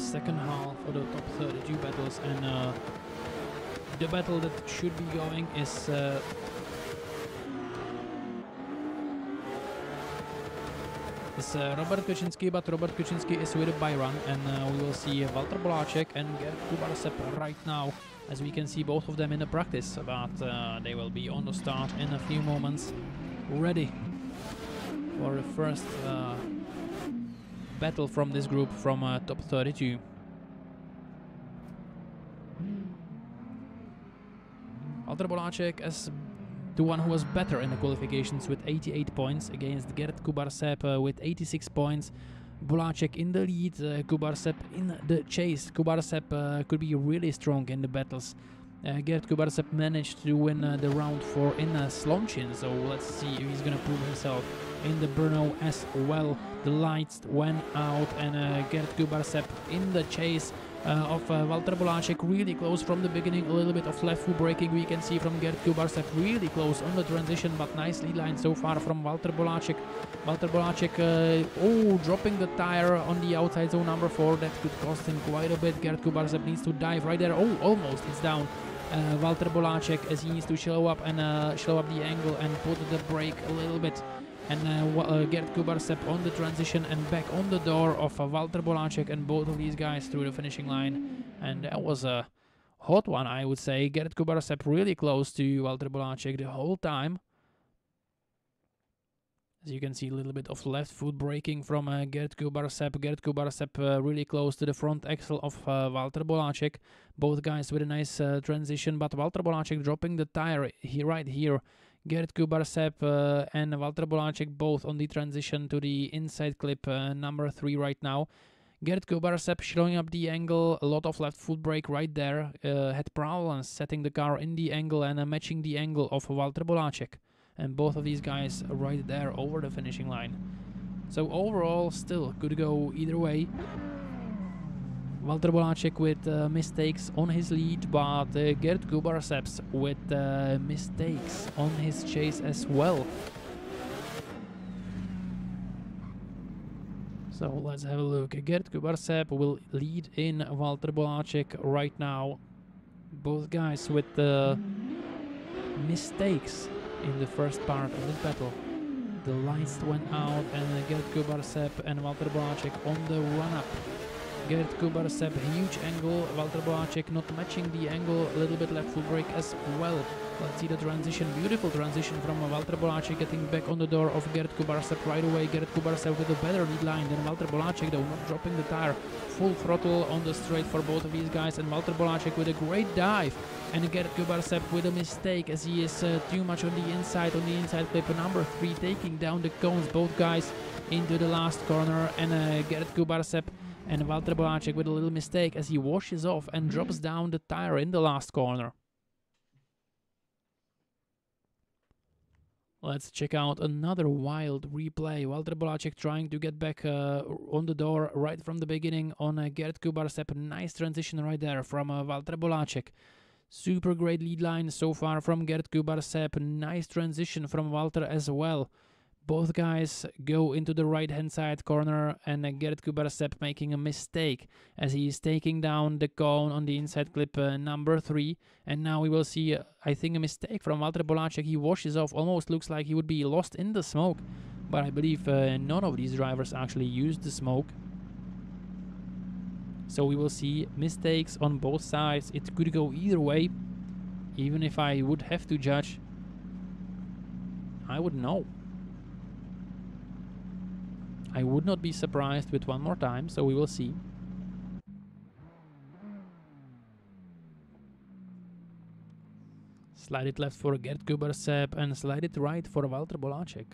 second half of the top 32 battles, and the battle that should be going is Robert Kuczynski, but Robert Kuczynski is with a Byron, and we will see Walter Bolacek and Gerd Kubarsep right now, as we can see both of them in the practice, but they will be on the start in a few moments, ready for the first battle from this group from top 32. Walter Bolacek as the one who was better in the qualifications with 88 points against Gerd Kubarsep with 86 points. Bolacek in the lead, Kubarsep in the chase. Kubarsep could be really strong in the battles. Gerd Kubarsep managed to win the round 4 in Slonchin, so let's see if he's gonna prove himself in the Brno as well. The lights went out, and Gerd Kubarsep in the chase of Walter Bolacek, really close from the beginning. A little bit of left foot braking we can see from Gerd Kubarsep, really close on the transition, but nice lead line so far from Walter Bolacek. Walter Bolacek, dropping the tire on the outside zone number 4, that could cost him quite a bit. Gerd Kubarsep needs to dive right there. Oh, almost, it's down. Walter Bolacek, as he needs to slow up the angle and put the brake a little bit. And Gerd Kubarsep on the transition and back on the door of Walter Bolacek, and both of these guys through the finishing line. And that was a hot one, I would say. Gerd Kubarsep really close to Walter Bolacek the whole time. As you can see, a little bit of left foot braking from Gerd Kubarsep. Gerd Kubarsep really close to the front axle of Walter Bolacek. Both guys with a nice transition, but Walter Bolacek dropping the tire right here. Gerd Kubarsep and Walter Bolacek both on the transition to the inside clip number 3 right now. Gerd Kubarsep showing up the angle, a lot of left foot brake right there. Had problems setting the car in the angle and matching the angle of Walter Bolacek. And both of these guys right there over the finishing line. So overall, still could go either way. Walter Bolacek with mistakes on his lead, but Gerd Kubarsep with mistakes on his chase as well. So let's have a look. Gerd Kubarsep will lead in Walter Bolacek right now. Both guys with mistakes in the first part of this battle. The lights went out, and Gerd Kubarsep and Walter Bolacek on the run-up. Gerd Kubarsep, huge angle. Walter Bolacek not matching the angle, a little bit left foot brake as well. Let's see the transition, beautiful transition from Walter Bolacek, getting back on the door of Gerd Kubarsep right away. Gerd Kubarsep with a better lead line than Walter Bolacek, though, not dropping the tire. Full throttle on the straight for both of these guys, and Walter Bolacek with a great dive. And Gerd Kubarsep with a mistake, as he is too much on the inside clip number 3, taking down the cones. Both guys into the last corner, and Gerd Kubarsep and Walter Bolacek with a little mistake as he washes off and drops down the tire in the last corner. Let's check out another wild replay. Walter Bolacek trying to get back on the door right from the beginning on Gerd Kubarsep. Nice transition right there from Walter Bolacek. Super great lead line so far from Gerd Kubarsep. Nice transition from Walter as well. Both guys go into the right-hand side corner, and Gerd Kubarsep making a mistake as he is taking down the cone on the inside clip number 3. And now we will see, I think, a mistake from Walter Bolacek. He washes off, almost looks like he would be lost in the smoke. But I believe none of these drivers actually used the smoke. So we will see mistakes on both sides. It could go either way. Even if I would have to judge, I would know. I would not be surprised with one more time, so we will see. Slide it left for Gerd Kubarsep and slide it right for Walter Bolacek.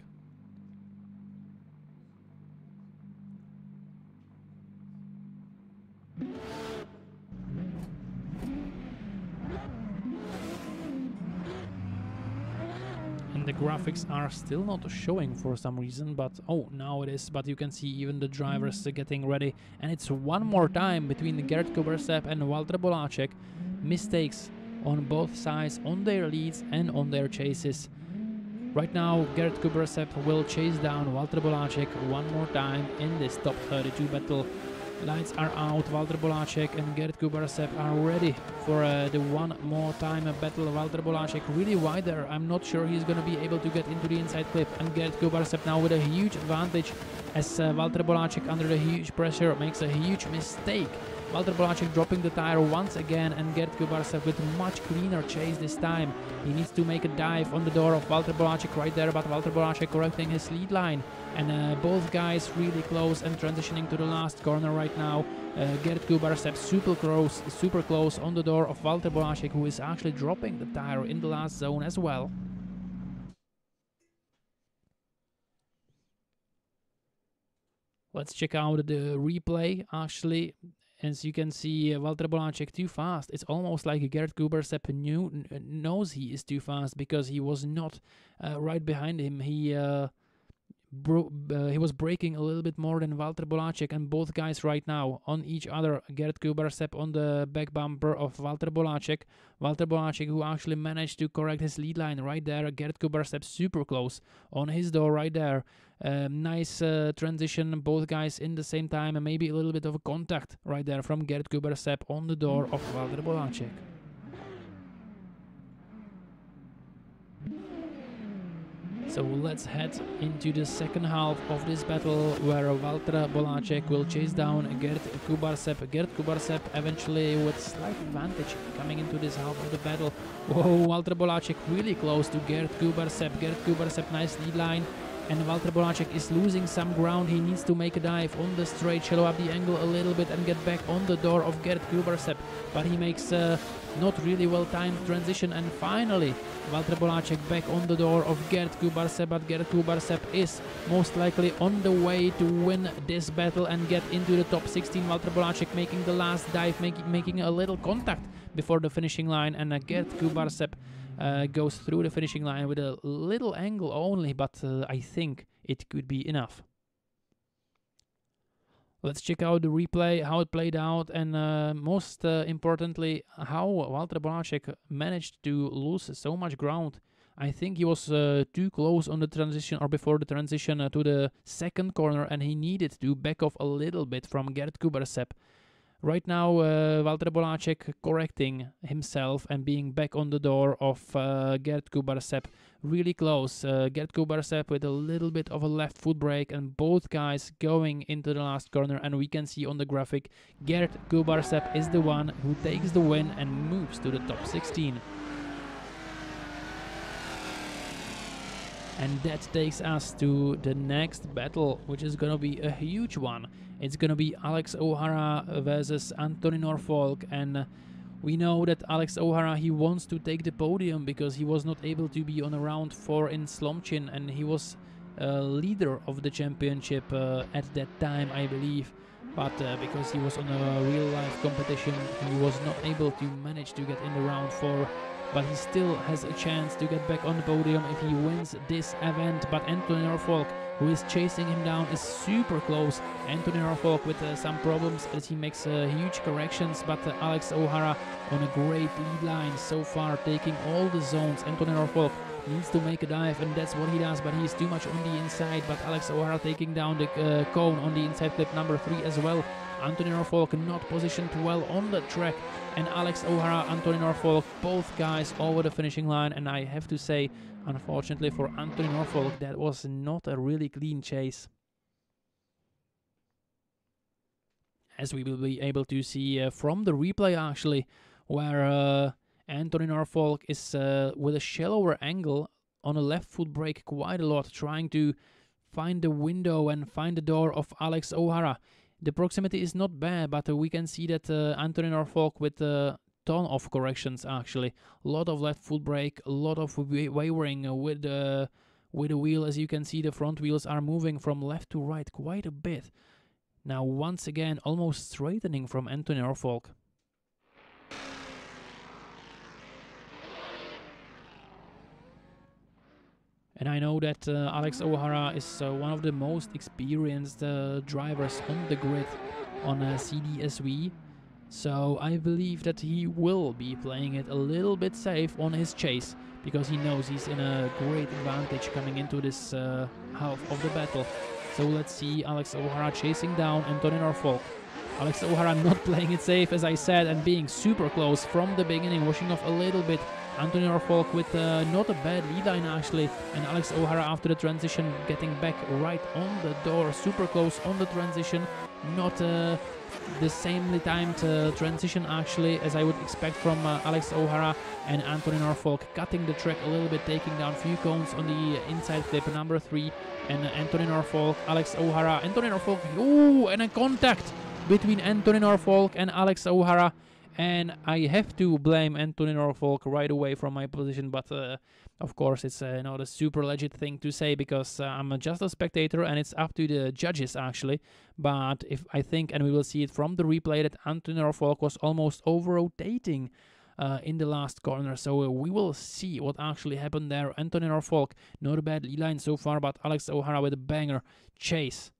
The graphics are still not showing for some reason, but oh, now it is. But you can see even the drivers getting ready, and it's one more time between Gerd Kubarsep and Walter Bolacek. Mistakes on both sides, on their leads and on their chases. Right now, Gerd Kubarsep will chase down Walter Bolacek one more time in this top 32 battle. Lights are out. Valter Bolacek and Gerd Kubarsev are ready for the one more time battle. Valter Bolacek really wide there. I'm not sure he's going to be able to get into the inside clip. And Gerd Kubarsev now with a huge advantage as Valter Bolacek under the huge pressure makes a huge mistake. Valter Bolacek dropping the tire once again, and Gerd Kubarsev with much cleaner chase this time. He needs to make a dive on the door of Valter Bolacek right there, but Valter Bolacek correcting his lead line. And both guys really close and transitioning to the last corner right now. Gerd Kubarsev super close on the door of Valter Bolacek, who is actually dropping the tire in the last zone as well. Let's check out the replay. Actually, as you can see, Valter Bolacek too fast. It's almost like Gerd Kubarsev knows he is too fast because he was not right behind him. He was braking a little bit more than Valter Bolacek, and both guys right now on each other. Gerd Kubarsev on the back bumper of Valter Bolacek. Valter Bolacek who actually managed to correct his lead line right there. Gerd Kubarsev super close on his door right there. Nice transition, both guys in the same time, and maybe a little bit of a contact right there from Gerd Kubarsev on the door of Valter Bolacek. So let's head into the second half of this battle, where Valter Bolacek will chase down Gerd Kubarsev. Gerd Kubarsev eventually with slight advantage coming into this half of the battle. Whoa, Valter Bolacek really close to Gerd Kubarsev. Gerd Kubarsev, nice lead line. And Valter Bolacek is losing some ground. He needs to make a dive on the straight, shallow up the angle a little bit and get back on the door of Gerd Kubarsev. But he makes not really well-timed transition, and finally Valter Bolacek back on the door of Gerd Kubarsev. But Gerd Kubarsev is most likely on the way to win this battle and get into the top 16. Valter Bolacek making the last dive, making a little contact before the finishing line, and Gerd Kubarsev goes through the finishing line with a little angle only, but I think it could be enough. Let's check out the replay, how it played out, and most importantly, how Valter Bolacek managed to lose so much ground. I think he was too close on the transition, or before the transition to the second corner, and he needed to back off a little bit from Gerd Kubarsev. Right now, Valter Bolacek correcting himself and being back on the door of Gerd Kubarsev. Really close. Gerd Kubarsev with a little bit of a left foot brake, and both guys going into the last corner. And we can see on the graphic, Gerd Kubarsev is the one who takes the win and moves to the top 16. And that takes us to the next battle, which is gonna be a huge one. It's gonna be Alex O'Hara versus Anthony Norfolk, and we know that Alex O'Hara, he wants to take the podium because he was not able to be on round 4 in Slomchin, and he was leader of the championship at that time, I believe. But because he was on a real-life competition, he was not able to manage to get in the round 4. But he still has a chance to get back on the podium if he wins this event. But Anthony Norfolk, who is chasing him down, is super close. Anthony Norfolk with some problems as he makes huge corrections, but Alex O'Hara on a great lead line so far, taking all the zones. Anthony Norfolk needs to make a dive, and that's what he does, but he's too much on the inside. But Alex O'Hara taking down the cone on the inside clip number 3 as well. Anthony Norfolk not positioned well on the track, and Alex O'Hara, Anthony Norfolk, both guys over the finishing line. And I have to say, unfortunately for Anthony Norfolk, that was not a really clean chase, as we will be able to see from the replay actually, where Anthony Norfolk is with a shallower angle on a left foot brake quite a lot, trying to find the window and find the door of Alex O'Hara. The proximity is not bad, but we can see that Anthony Norfolk with a ton of corrections actually. A lot of left foot brake, a lot of wavering with the wheel. As you can see, the front wheels are moving from left to right quite a bit. Now once again, almost straightening from Anthony Norfolk. And I know that Alex O'Hara is one of the most experienced drivers on the grid on CDSV. So I believe that he will be playing it a little bit safe on his chase, because he knows he's in a great advantage coming into this half of the battle. So let's see Alex O'Hara chasing down Anthony Norfolk. Alex O'Hara not playing it safe, as I said, and being super close from the beginning, washing off a little bit. Anthony Norfolk with not a bad lead line actually, and Alex O'Hara after the transition getting back right on the door, super close on the transition, not the samely timed transition actually as I would expect from Alex O'Hara, and Anthony Norfolk cutting the track a little bit, taking down a few cones on the inside clip number 3, and Anthony Norfolk, Alex O'Hara, Anthony Norfolk, ooh, and a contact between Anthony Norfolk and Alex O'Hara, and I have to blame Anthony Norfolk right away from my position, but of course it's not a super legit thing to say because I'm just a spectator and it's up to the judges actually. But if I think, and we will see it from the replay, that Anthony Norfolk was almost over-rotating in the last corner, so we will see what actually happened there. Anthony Norfolk, not a bad lead line so far, but Alex O'Hara with a banger chase.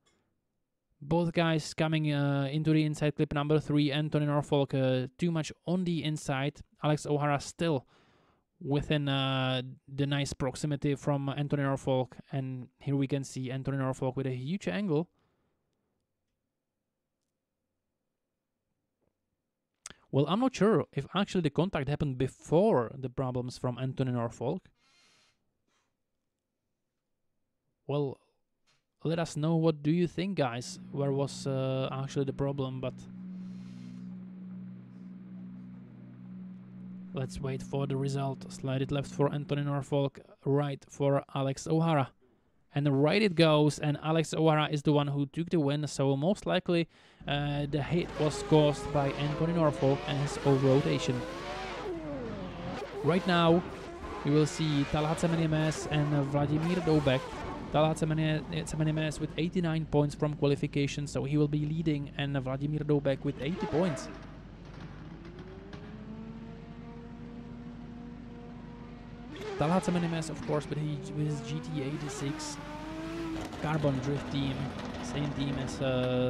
Both guys coming into the inside clip number 3. Anthony Norfolk too much on the inside. Alex O'Hara still within the nice proximity from Anthony Norfolk. And here we can see Anthony Norfolk with a huge angle. Well, I'm not sure if actually the contact happened before the problems from Anthony Norfolk. Well, let us know what do you think, guys. Where was actually the problem, but let's wait for the result. Slide it left for Anthony Norfolk, right for Alex O'Hara. And right it goes, and Alex O'Hara is the one who took the win, so most likely the hit was caused by Anthony Norfolk and his over-rotation. Right now, we will see Talhat Semenimes and Vladimir Doubek. Talhat Semenimes with 89 points from qualification, so he will be leading, and Vladimir Doubek with 80 points. Talhat Semenimes, of course, with his GT86 carbon drift team, same team as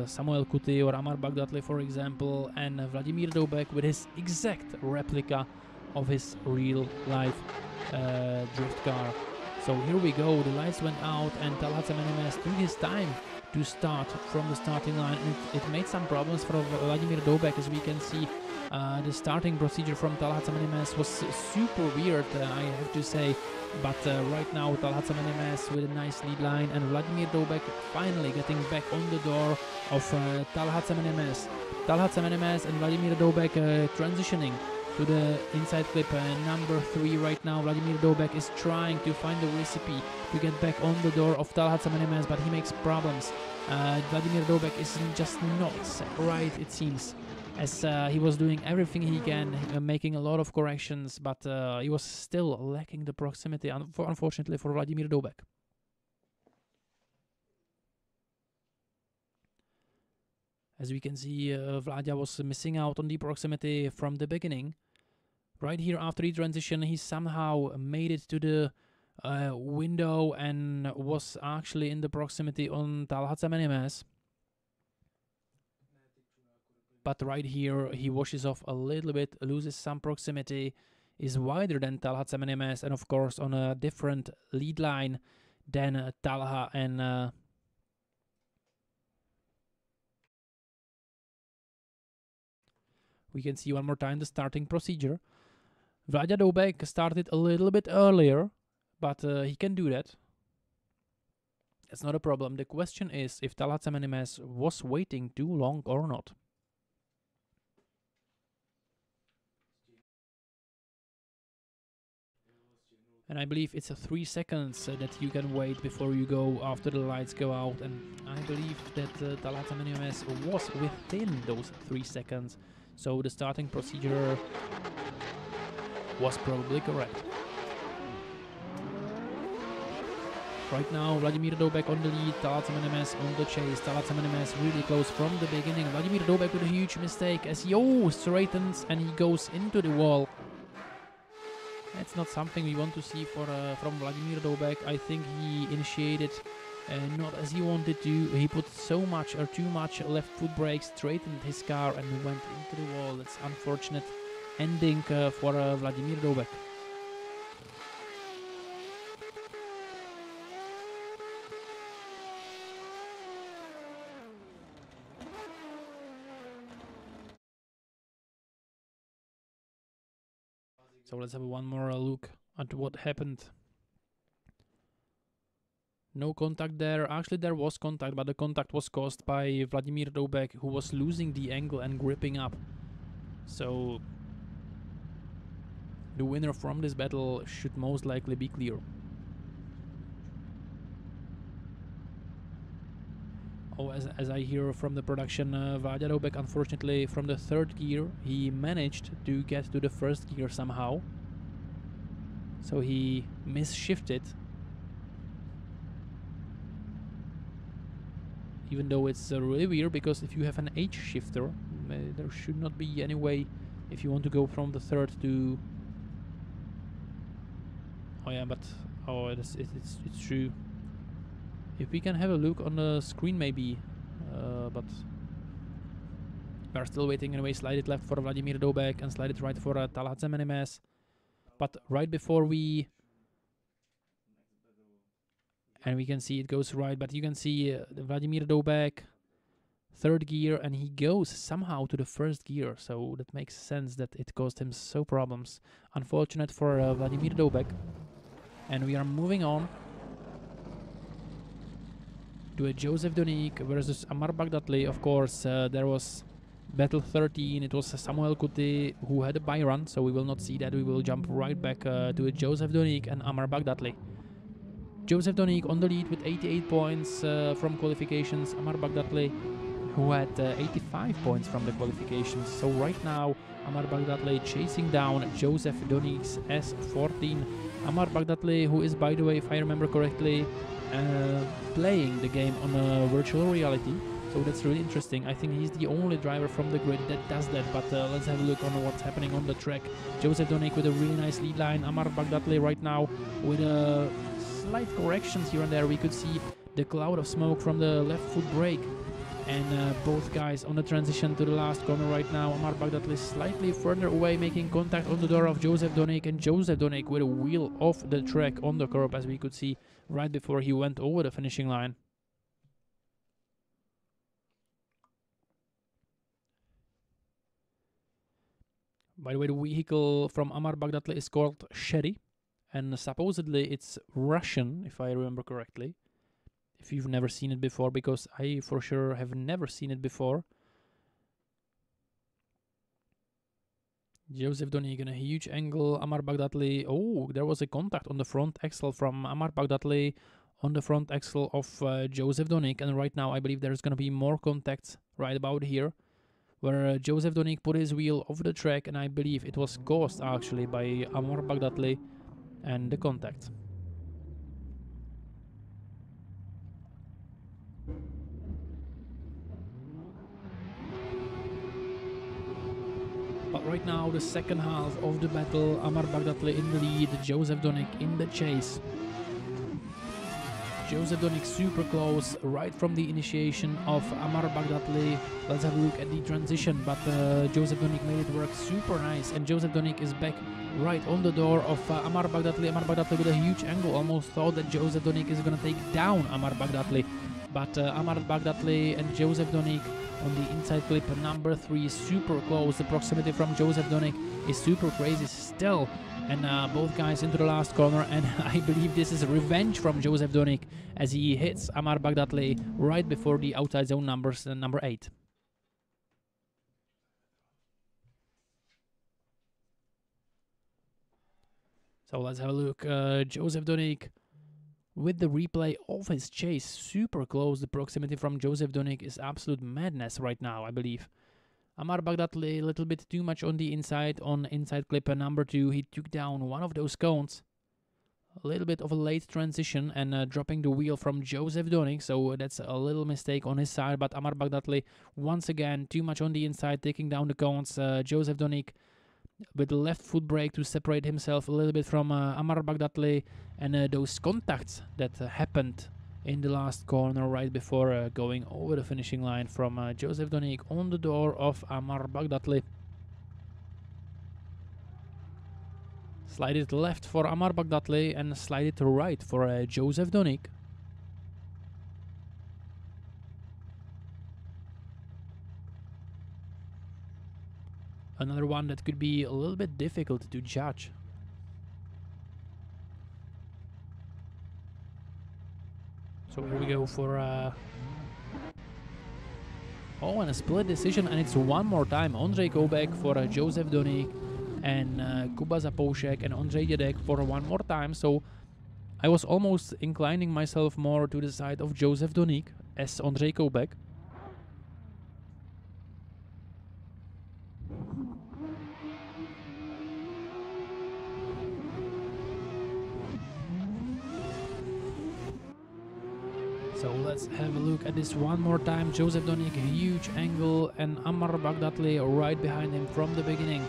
Samuel Kuti or Amar Bagdatli, for example, and Vladimir Doubek with his exact replica of his real life drift car. So here we go, the lights went out and Talhat Semenimes took his time to start from the starting line, and it made some problems for Vladimir Doubek, as we can see. The starting procedure from Talhat Semenimes was super weird, I have to say, but right now Talhat Semenimes with a nice lead line, and Vladimir Doubek finally getting back on the door of Talhat Semenimes. Talhat Semenimes and Vladimir Doubek transitioning to the inside clip number 3 right now. Vladimir Doubek is trying to find the recipe to get back on the door of Talhat Semenimes, but he makes problems. Vladimir Doubek is just not right, it seems, as he was doing everything he can, making a lot of corrections, but he was still lacking the proximity, unfortunately, for Vladimir Doubek. As we can see, Vladia was missing out on the proximity from the beginning. Right here after the transition, he somehow made it to the window and was actually in the proximity on Talhat Semenimes. But right here, he washes off a little bit, loses some proximity, is wider than Talhat Semenimes, and of course on a different lead line than Talha and we can see one more time the starting procedure. Vladia Doubek started a little bit earlier, but he can do that. That's not a problem. The question is if Talhat Semenimes was waiting too long or not. And I believe it's 3 seconds that you can wait before you go after the lights go out. And I believe that Talhat Semenimes was within those 3 seconds. So the starting procedure was probably correct. Right now, Vladimir Doubek on the lead, Talhat Semenimes on the chase. Talhat Semenimes really close from the beginning. Vladimir Doubek with a huge mistake as he straightens and he goes into the wall. That's not something we want to see from Vladimir Doubek. I think he initiated not as he wanted to. He put so much or too much left foot brake, straightened his car and went into the wall. That's unfortunate ending for Vladimir Doubek. So let's have one more look at what happened. No contact there. Actually, there was contact, but the contact was caused by Vladimir Doubek, who was losing the angle and gripping up. So the winner from this battle should most likely be clear. Oh, as I hear from the production, Vladimir Doubek, unfortunately, from the third gear, he managed to get to the first gear somehow. So he misshifted. Even though it's really weird, because if you have an H shifter, there should not be any way if you want to go from the third to... Oh yeah, but... Oh, it's true. If we can have a look on the screen maybe, but... We're still waiting anyway. Slide it left for Vladimir Doubek and slide it right for Talhat Zemenimes. But right before we... And we can see it goes right, but you can see Vladimir Doubek, third gear, and he goes somehow to the first gear, so that makes sense that it caused him so problems. Unfortunate for Vladimir Doubek. And we are moving on to a Joseph Donik versus Amar Bagdatli. Of course, there was battle 13, it was Samuel Kuti who had a bye run, so we will not see that. We will jump right back to a Joseph Donik and Amar Bagdatli. Joseph Donik on the lead with 88 points from qualifications. Amar Bagdatli, who had 85 points from the qualifications. So right now, Amar Bagdatli chasing down Joseph Donik's S14. Amar Bagdatli, who is, by the way, if I remember correctly, playing the game on virtual reality. So that's really interesting. I think he's the only driver from the grid that does that. But let's have a look on what's happening on the track. Joseph Donik with a really nice lead line. Amar Bagdatli right now with slight corrections here and there. We could see the cloud of smoke from the left foot brake, and both guys on the transition to the last corner right now. Amar Bagdatli slightly further away, making contact on the door of Joseph Donik, and Joseph Donik with a wheel off the track on the curb, as we could see right before he went over the finishing line. By the way, the vehicle from Amar Bagdatli is called Sherry, and supposedly it's Russian, if I remember correctly. If you've never seen it before, because I for sure have never seen it before. Joseph Donik in a huge angle. Amar Bagdatli. Oh, there was a contact on the front axle from Amar Bagdatli on the front axle of Joseph Donik, and right now I believe there's going to be more contacts right about here, where Joseph Donik put his wheel off the track, and I believe it was caused actually by Amar Bagdatli and the contact. But right now, the second half of the battle, Amar Bagdatli in the lead, Joseph Donik in the chase. Joseph Donik super close right from the initiation of Amar Bagdatli. Let's have a look at the transition, but Joseph Donik made it work super nice, and Joseph Donik is back right on the door of Amar Bagdatli. Amar Bagdatli with a huge angle, almost thought that Joseph Donik is going to take down Amar Bagdatli, but Amar Bagdatli and Joseph Donik on the inside clip number 3, super close. The proximity from Joseph Donik is super crazy still, and both guys into the last corner, and I believe this is revenge from Joseph Donik as he hits Amar Bagdatli right before the outside zone numbers, number 8. So let's have a look. Joseph Donik with the replay of his chase, super close. The proximity from Joseph Donik is absolute madness right now, I believe. Amar Bagdatli a little bit too much on the inside, on inside clip number 2. He took down one of those cones. A little bit of a late transition and dropping the wheel from Joseph Donik, so that's a little mistake on his side. But Amar Bagdatli once again too much on the inside, taking down the cones. Joseph Donik with the left foot brake to separate himself a little bit from Amar Bagdatli, and those contacts that happened in the last corner right before going over the finishing line from Joseph Donik on the door of Amar Bagdatli. Slide it left for Amar Bagdatli and slide it right for Joseph Donik. another one that could be a little bit difficult to judge. So here we go for oh, and a split decision, and it's one more time. Ondřej Koubek for Josef Doník, and Kuba Zapoušek and Ondřej Dědek for one more time. So I was almost inclining myself more to the side of Josef Doník as Ondřej Koubek. So let's have a look at this one more time. Josef Doník, huge angle, and Ammar Baghdadli right behind him from the beginning.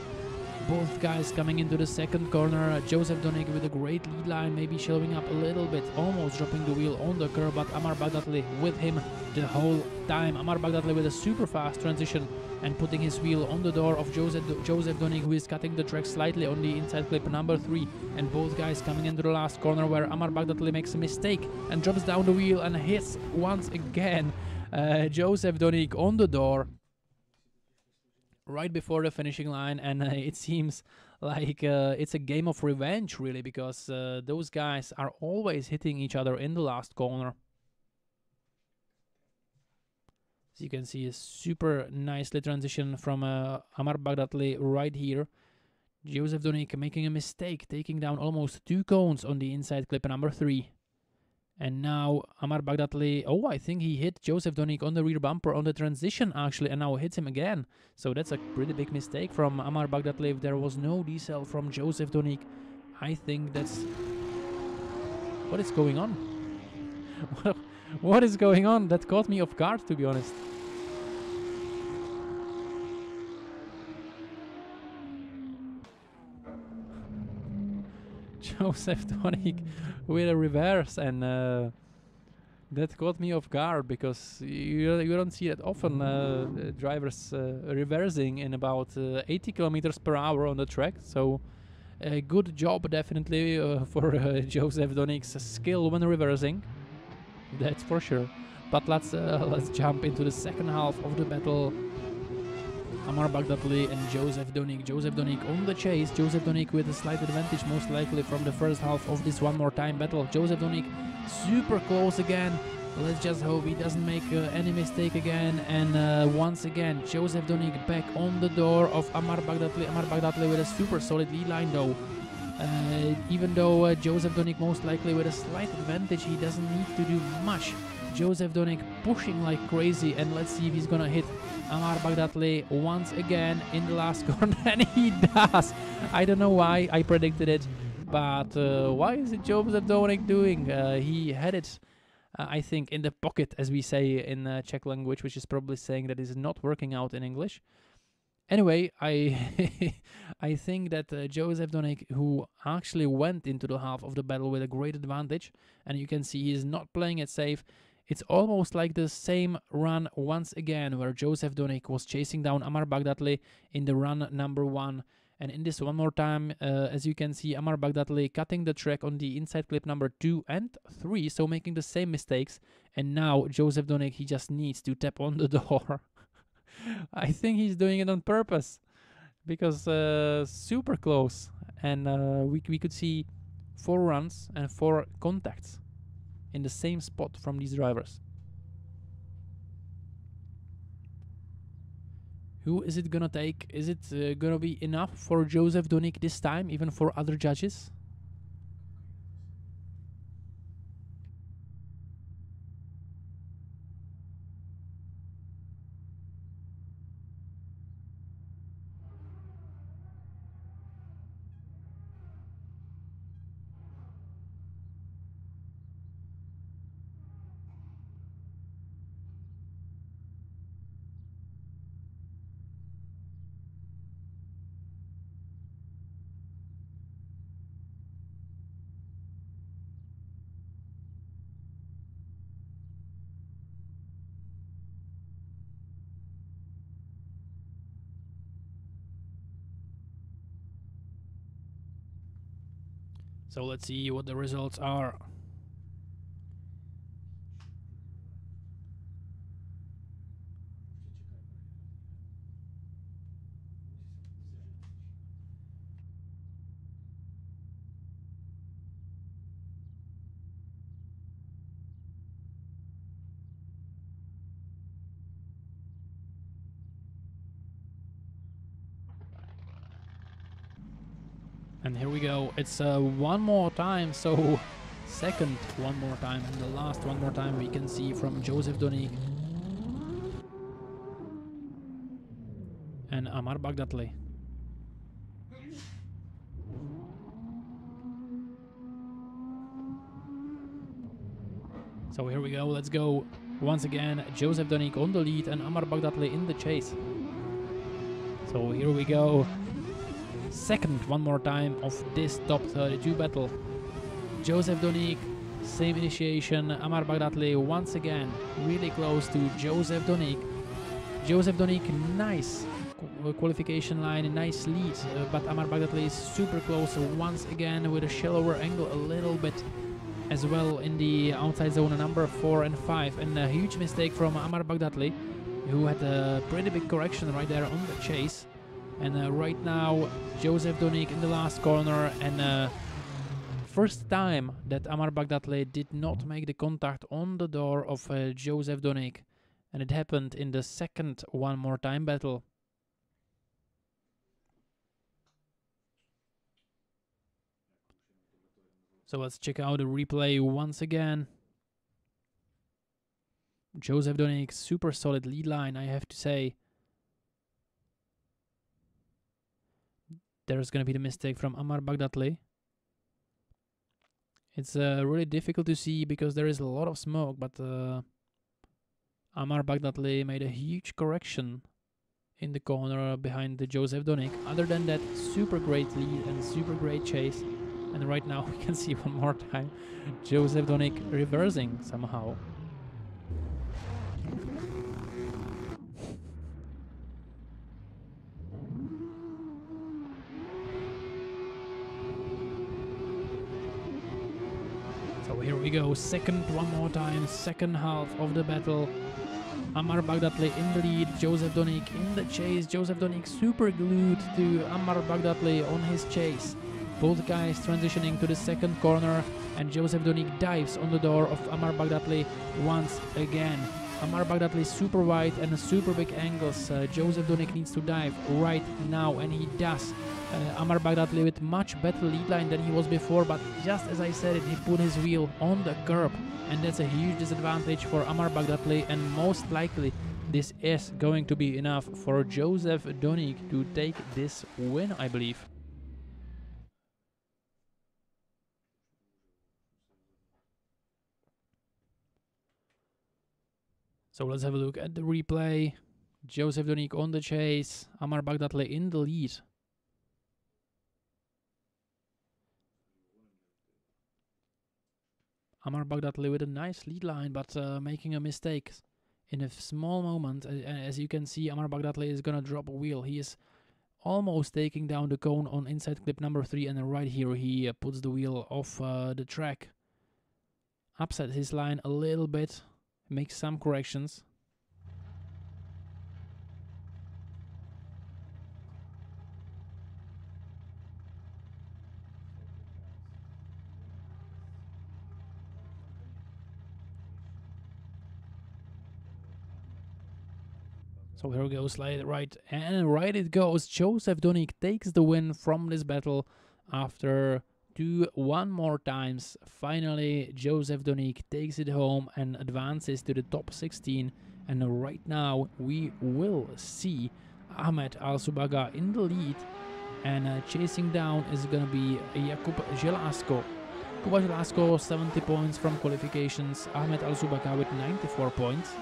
Both guys coming into the second corner. Josef Doník with a great lead line, maybe showing up a little bit, almost dropping the wheel on the curb, but Ammar Baghdadli with him the whole time. Ammar Baghdadli with a super fast transition and putting his wheel on the door of Josef Doník, who is cutting the track slightly on the inside clip number 3. And both guys coming into the last corner where Ammar Baghdadli makes a mistake and drops down the wheel and hits once again Josef Doník on the door right before the finishing line, and it seems like it's a game of revenge, really, because those guys are always hitting each other in the last corner. As you can see, a super nicely transition from Ammar Baghdadli right here. Josef Doník making a mistake, taking down almost 2 cones on the inside clip number 3. And now Ammar Baghdadli, oh, I think he hit Josef Doník on the rear bumper on the transition actually, and now hits him again. So that's a pretty big mistake from Ammar Baghdadli. If there was no decel from Josef Doník, I think that's... What is going on? What is going on? That caught me off guard, to be honest. Josef Doník with a reverse, and that caught me off guard because you don't see that often, drivers reversing in about 80 kilometers per hour on the track. So a good job definitely for Josef Doník's skill when reversing, that's for sure. But let's jump into the second half of the battle. Ammar Baghdadli and Josef Doník. Josef Doník on the chase. Josef Doník with a slight advantage, most likely from the first half of this one more time battle. Josef Doník super close again. Let's just hope he doesn't make any mistake again. And once again, Josef Doník back on the door of Ammar Baghdadli. Ammar Baghdadli with a super solid lead line though. Even though Josef Doník most likely with a slight advantage, he doesn't need to do much. Josef Doník pushing like crazy, and let's see if he's gonna hit Ammar Baghdadli once again in the last corner, and he does. I don't know why I predicted it, but why is it Josef Doník doing? He had it, I think, in the pocket, as we say in Czech language, which is probably saying that is not working out in English. Anyway, I think that Josef Doník, who actually went into the half of the battle with a great advantage, and you can see he is not playing it safe. It's almost like the same run once again, where Josef Doník was chasing down Ammar Baghdadli in the run number 1. And in this one more time, as you can see, Ammar Baghdadli cutting the track on the inside clip number 2 and 3, so making the same mistakes. And now Josef Doník, he just needs to tap on the door. I think he's doing it on purpose, because super close. And we could see 4 runs and 4 contacts in the same spot from these drivers. Who is it gonna take? Is it gonna be enough for Josef Doník this time, even for other judges? So let's see what the results are. And here we go. It's one more time, so second one more time, and the last one more time we can see from Joseph Donik and Amar Bagdatli. So here we go, let's go. Once again, Joseph Donik on the lead and Amar Bagdatli in the chase. So here we go. Second one more time of this top 32 battle. Joseph Donik, same initiation. Amar Bagdatli once again really close to Joseph Donik. Joseph Donik, nice qualification line, nice lead, but Amar Bagdatli is super close once again with a shallower angle a little bit as well in the outside zone number 4 and 5, and a huge mistake from Amar Bagdatli, who had a pretty big correction right there on the chase. And right now Joseph Donik in the last corner, and first time that Amar Bagdatli did not make the contact on the door of Joseph Donik, and it happened in the second one more time battle. So let's check out the replay once again. Joseph Donik, super solid lead line, I have to say. There's gonna be the mistake from Amar Bagdatli. It's really difficult to see because there is a lot of smoke, but Amar Bagdatli made a huge correction in the corner behind the Joseph Donik. Other than that, super great lead and super great chase. And right now we can see one more time Joseph Donik reversing somehow. So here we go, second one more time, second half of the battle. Amar Bagdatli in the lead, Joseph Donik in the chase. Joseph Donik super glued to Amar Bagdatli on his chase. Both guys transitioning to the second corner, and Joseph Donik dives on the door of Amar Bagdatli once again. Amar Bagdatli super wide and super big angles. Joseph Donik needs to dive right now, and he does. Amar Bagdatli with much better lead line than he was before, but just as I said it, he put his wheel on the curb, and that's a huge disadvantage for Amar Bagdatli, and most likely this is going to be enough for Joseph Donik to take this win, I believe. So let's have a look at the replay. Joseph Donik on the chase, Amar Bagdatli in the lead. Amar Bagdatli with a nice lead line, but making a mistake in a small moment. As you can see, Amar Bagdatli is gonna drop a wheel. He is almost taking down the cone on inside clip number 3, and then right here he puts the wheel off the track. Upset his line a little bit. Makes some corrections. So here goes right, and right it goes. Joseph Donik takes the win from this battle after one more times. Finally, Joseph Donik takes it home and advances to the top 16. And right now we will see Ahmed Al-Subaga in the lead, and chasing down is gonna be Jakub Želásko. Kuba Želásko 70 points from qualifications. Ahmed Al-Subaga with 94 points.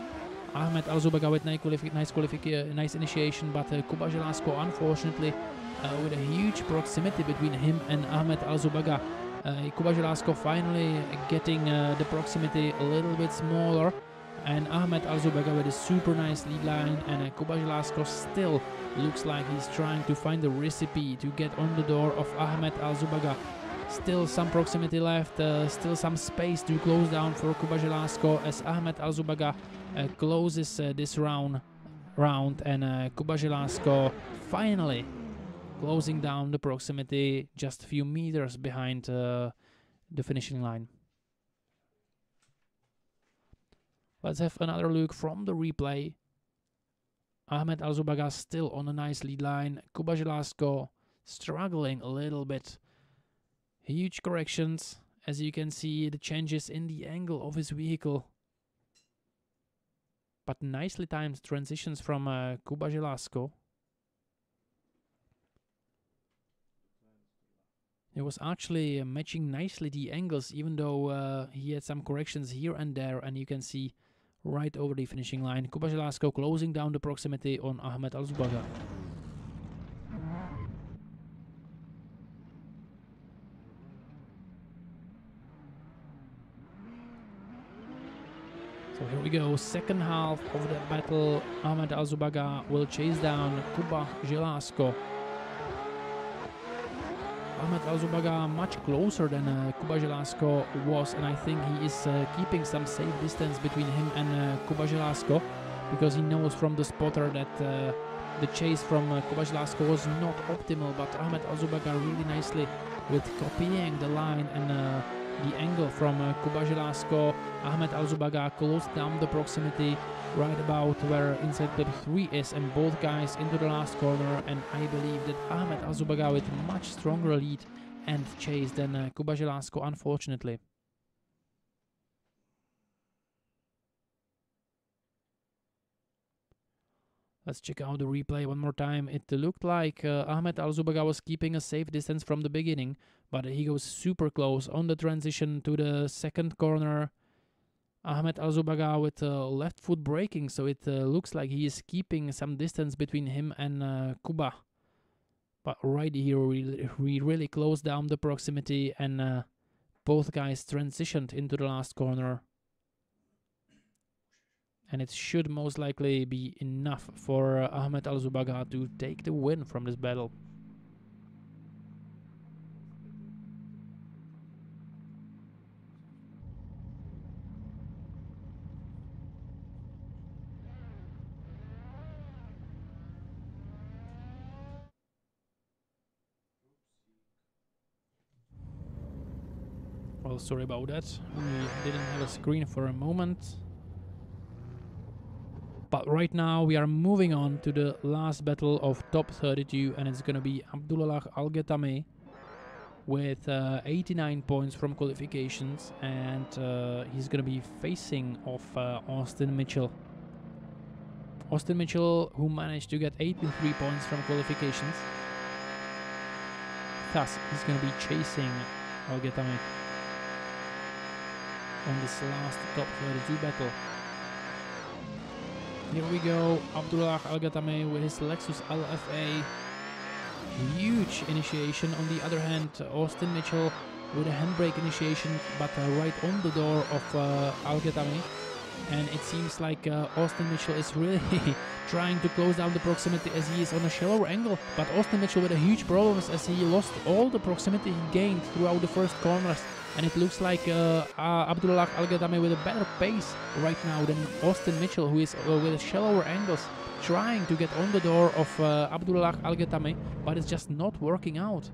Ahmed Al-Subaga with nice initiation, but Kuba Želásko unfortunately with a huge proximity between him and Ahmed Al-Subaga. Kuba Želásko finally getting the proximity a little bit smaller, and Ahmed Al-Subaga with a super nice lead line, and Kuba Želásko still looks like he's trying to find the recipe to get on the door of Ahmed Al-Subaga. Still some proximity left, still some space to close down for Kuba Želásko as Ahmed Al-Subaga closes this round, and Kuba Želásko finally closing down the proximity just a few meters behind the finishing line. Let's have another look from the replay. Ahmed Al-Subaga still on a nice lead line. Kuba Želásko struggling a little bit Huge corrections, as you can see, the changes in the angle of his vehicle. But nicely timed transitions from Kuba Želásko. It was actually matching nicely the angles, even though he had some corrections here and there, and you can see right over the finishing line, Kuba Želásko closing down the proximity on Ahmed Alzubaga. So here we go, second half of the battle. Ahmed Alzubaga will chase down Kuba Želásko. Ahmed Alzubaga much closer than Kuba Želásko was, and I think he is keeping some safe distance between him and Kuba Želásko, because he knows from the spotter that the chase from Kuba Želásko was not optimal, but Ahmed Alzubaga really nicely with copying the line and the angle from Kuba Želásko. Ahmed Alzubaga closed down the proximity right about where inside clip 3 is, and both guys into the last corner, and I believe that Ahmed Alzubaga with much stronger lead and chase than Kuba Želásko, unfortunately. Let's check out the replay one more time. It looked like Ahmed Alzubaga was keeping a safe distance from the beginning, but he goes super close on the transition to the second corner. Ahmed Alzubaga with left foot braking, so it looks like he is keeping some distance between him and Kuba. But right here we really closed down the proximity, and both guys transitioned into the last corner. And it should most likely be enough for Ahmed Alzubaga to take the win from this battle. Well, sorry about that. We didn't have a screen for a moment. But right now we are moving on to the last battle of top 32, and it's gonna be Abdullah Al-Ghetami with 89 points from qualifications, and he's gonna be facing off Austin Mitchell. Austin Mitchell, who managed to get 83 points from qualifications. Thus, he's gonna be chasing Al-Ghetami on this last top 32 battle. Here we go, Abdullah Al-Ghetami with his Lexus LFA. Huge initiation. On the other hand, Austin Mitchell with a handbrake initiation, but right on the door of Al-Ghetami. And it seems like Austin Mitchell is really trying to close down the proximity as he is on a shallower angle. But Austin Mitchell with a huge problems as he lost all the proximity he gained throughout the first corners. And it looks like Abdullah Al-Ghetami with a better pace right now than Austin Mitchell, who is with shallower angles, trying to get on the door of Abdullah Al-Ghetami, but it's just not working out.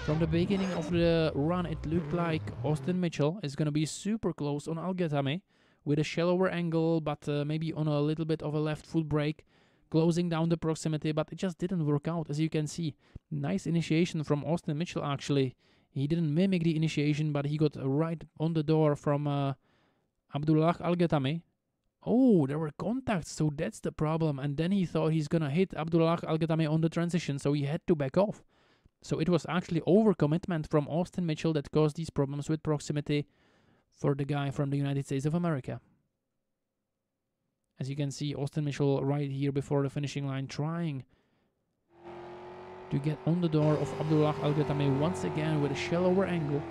From the beginning of the run, it looked like Austin Mitchell is going to be super close on Al-Ghetami with a shallower angle, but maybe on a little bit of a left foot brake, closing down the proximity, but it just didn't work out, as you can see. Nice initiation from Austin Mitchell, actually. He didn't mimic the initiation, but he got right on the door from Abdullah Al-Ghetami. Oh, there were contacts, so that's the problem. And then he thought he's gonna hit Abdullah Al-Ghetami on the transition, so he had to back off. So it was actually overcommitment from Austin Mitchell that caused these problems with proximity for the guy from the United States of America. As you can see, Austin Mitchell right here before the finishing line trying to get on the door of Abdullah Al-Ghetami once again with a shallower angle.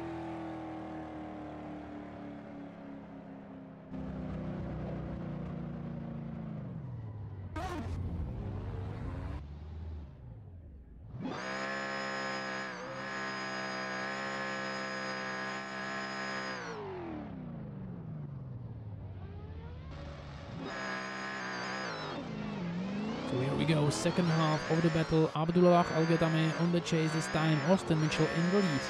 Second half of the battle, Abdullah Al-Ghetami on the chase this time, Austin Mitchell in the lead.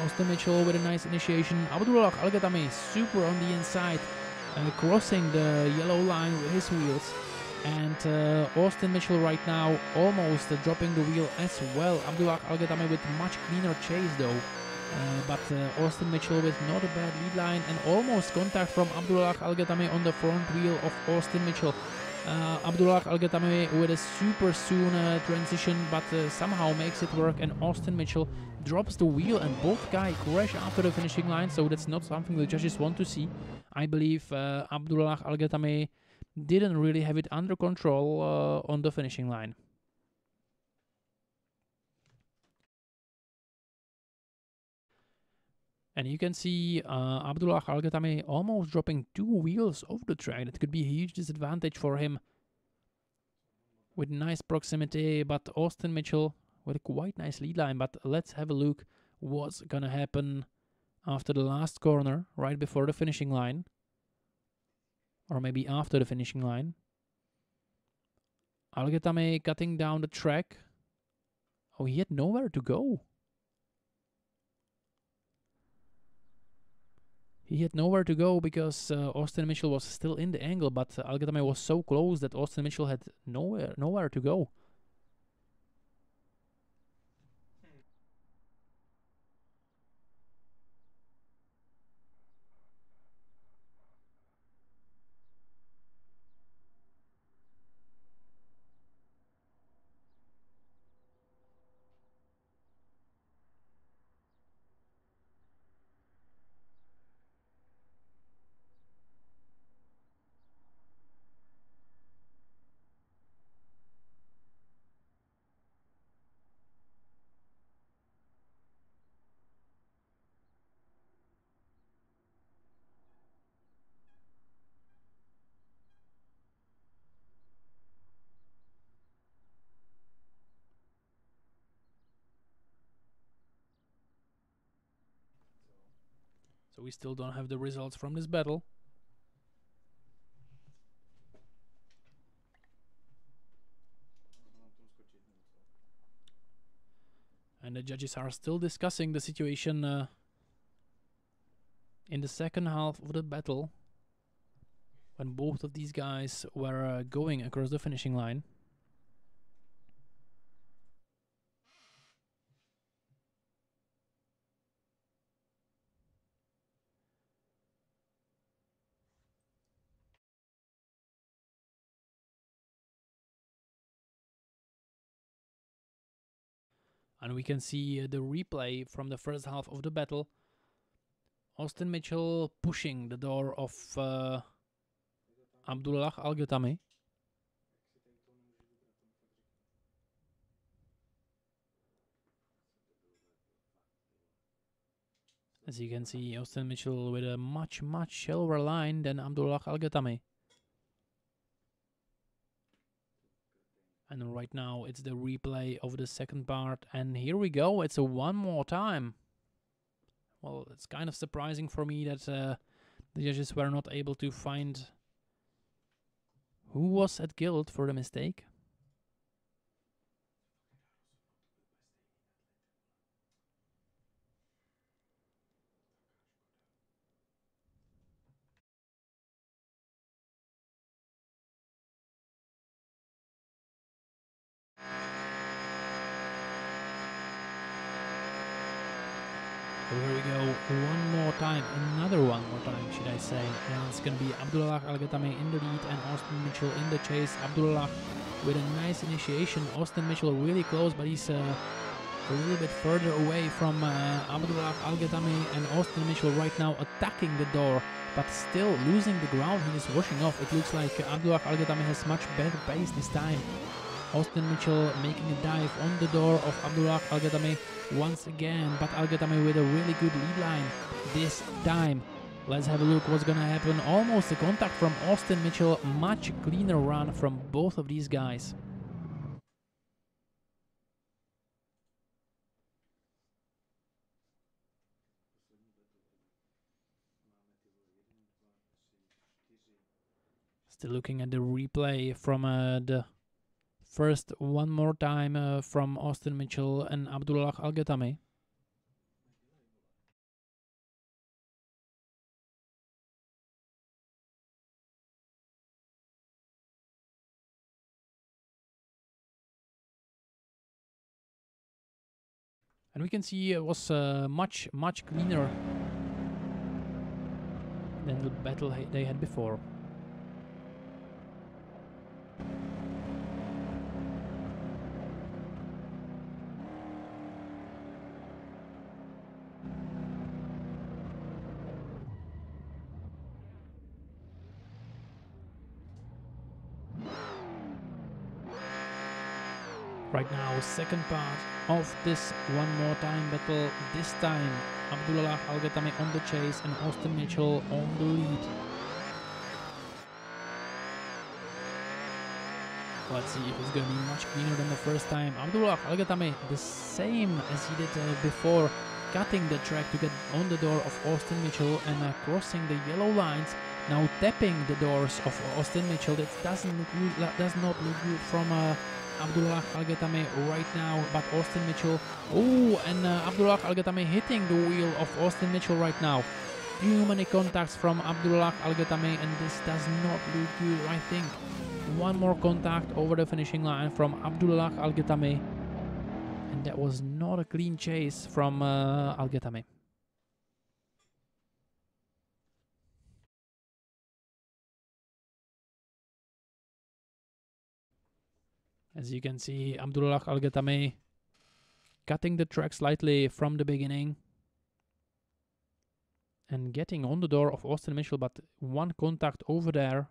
Austin Mitchell with a nice initiation, Abdullah Al-Ghetami super on the inside, crossing the yellow line with his wheels. And Austin Mitchell right now almost dropping the wheel as well. Abdullah Al-Ghatami with much cleaner chase though. But Austin Mitchell with not a bad lead line and almost contact from Abdullah Al-Ghatami on the front wheel of Austin Mitchell. Abdullah Al-Ghatami with a super soon transition, but somehow makes it work, and Austin Mitchell drops the wheel and both guys crash after the finishing line, so that's not something the judges want to see. I believe Abdullah Al-Ghatami didn't really have it under control on the finishing line. And you can see Abdullah Al-Ghatami almost dropping 2 wheels off the track. That could be a huge disadvantage for him with nice proximity, but Austin Mitchell with a quite nice lead line. But let's have a look what's gonna happen after the last corner, right before the finishing line. Or maybe after the finishing line. Al-Ghatami cutting down the track. Oh, he had nowhere to go. He had nowhere to go because Austin Mitchell was still in the angle, but Al-Ghatami was so close that Austin Mitchell had nowhere to go. So we still don't have the results from this battle. And the judges are still discussing the situation in the second half of the battle, when both of these guys were going across the finishing line. And we can see the replay from the first half of the battle. Austin Mitchell pushing the door of Abdullah Al-Ghatami. As you can see, Austin Mitchell with a much shallower line than Abdullah Al-Ghatami. And right now it's the replay of the second part, and here we go, it's a one more time. Well, it's kind of surprising for me that the judges were not able to find who was at guilt for the mistake. So here we go, one more time, another one more time, should I say. And it's going to be Abdullah Al-Ghatami in the lead and Austin Mitchell in the chase. Abdullah with a nice initiation. Austin Mitchell really close, but he's a little bit further away from Abdullah Al-Ghatami, and Austin Mitchell right now attacking the door, but still losing the ground. He is washing off. It looks like Abdullah Al-Ghatami has much better pace this time. Austin Mitchell making a dive on the door of Abdullah Al-Ghatami once again, but Al-Ghatami with a really good lead line this time. Let's have a look what's gonna happen. Almost a contact from Austin Mitchell. Much cleaner run from both of these guys. Still looking at the replay from the first one more time from Austin Mitchell and Abdullah Al-Ghatami. And we can see it was much cleaner than the battle they had before. Right now, second part of this one more time battle. This time, Abdullah Al-Ghatami on the chase and Austin Mitchell on the lead. Let's see if it's going to be much cleaner than the first time. Abdullah Al-Ghatami, the same as he did before, cutting the track to get on the door of Austin Mitchell and crossing the yellow lines. Now tapping the doors of Austin Mitchell. That does not look good from Abdullah Al-Ghatami right now, but Austin Mitchell, Abdullah Al-Ghatami hitting the wheel of Austin Mitchell right now. Too many contacts from Abdullah Al-Ghatami, and this does not look good. I think one more contact over the finishing line from Abdullah Al-Ghatami, and that was not a clean chase from Al-Ghatami. As you can see, Abdullah Al-Ghatami cutting the track slightly from the beginning and getting on the door of Austin Mitchell, but one contact over there.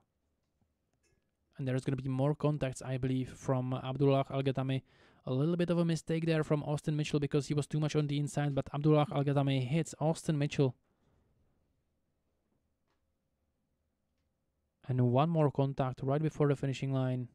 And there's going to be more contacts, I believe, from Abdullah Al-Ghatami. A little bit of a mistake there from Austin Mitchell because he was too much on the inside, but Abdullah Al-Ghatami hits Austin Mitchell. And one more contact right before the finishing line.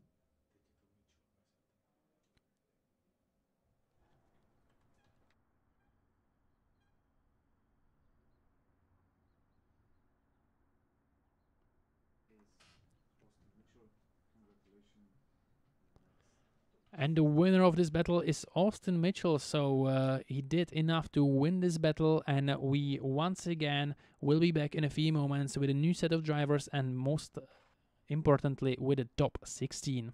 And the winner of this battle is Austin Mitchell. So he did enough to win this battle, and we once again will be back in a few moments with a new set of drivers and most importantly with a top 16.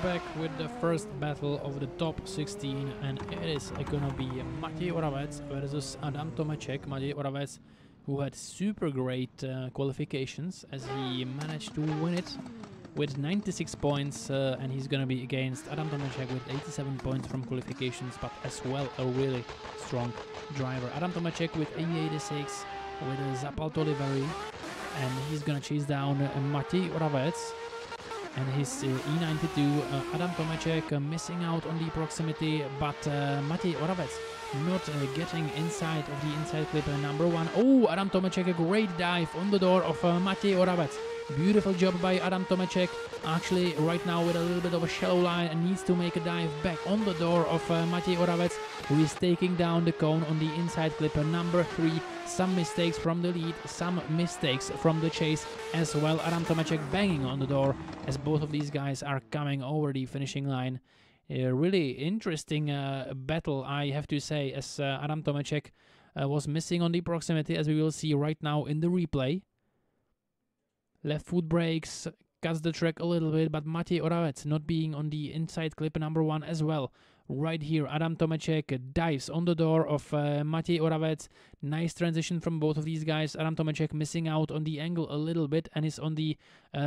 back with the first battle of the top 16, and it is gonna be Matěj Oravec versus Adam Tomeček. Matěj Oravec, who had super great qualifications, as he managed to win it with 96 points, and he's gonna be against Adam Tomeček with 87 points from qualifications, but as well a really strong driver. Adam Tomeček with 86 with a Zapalto livery, and he's gonna chase down Matěj Oravec and his E92. Adam Tomeček missing out on the proximity, but Matěj Oravec not getting inside of the inside clip number 1. Oh, Adam Tomeček, a great dive on the door of Matěj Oravec. Beautiful job by Adam Tomeček, actually right now with a little bit of a shallow line, and needs to make a dive back on the door of Matěj Oravec, who is taking down the cone on the inside clip number 3. Some mistakes from the lead, some mistakes from the chase as well. Adam Tomeček banging on the door as both of these guys are coming over the finishing line. A really interesting battle, I have to say, as Adam Tomeček was missing on the proximity, as we will see right now in the replay. Left foot brakes, cuts the track a little bit, but Matěj Oravec not being on the inside clip number 1 as well. Right here, Adam Tomeček dives on the door of Matěj Oravec. Nice transition from both of these guys. Adam Tomeček missing out on the angle a little bit and is on the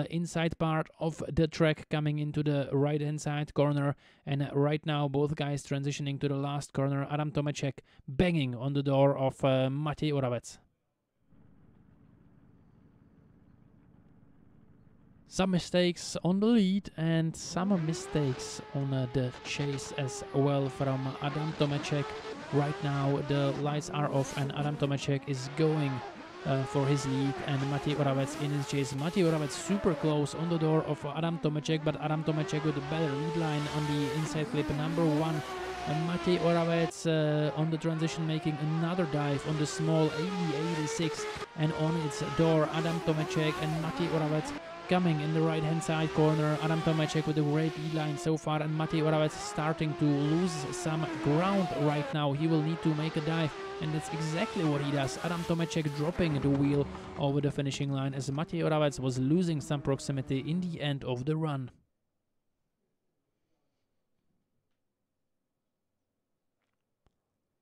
inside part of the track, coming into the right hand side corner. And right now, both guys transitioning to the last corner. Adam Tomeček banging on the door of Matěj Oravec. Some mistakes on the lead and some mistakes on the chase as well from Adam Tomeček. Right now the lights are off and Adam Tomeček is going for his lead, and Matěj Oravec in his chase. Matěj Oravec super close on the door of Adam Tomeček, but Adam Tomeček with a better lead line on the inside clip number 1. And Matěj Oravec on the transition making another dive on the small 86, and on its door Adam Tomeček and Matěj Oravec coming in the right hand side corner. Adam Tomeček with a great lead line so far, and Matěj Oravec starting to lose some ground right now. He will need to make a dive, and that's exactly what he does. Adam Tomeček dropping the wheel over the finishing line as Matěj Oravec was losing some proximity in the end of the run.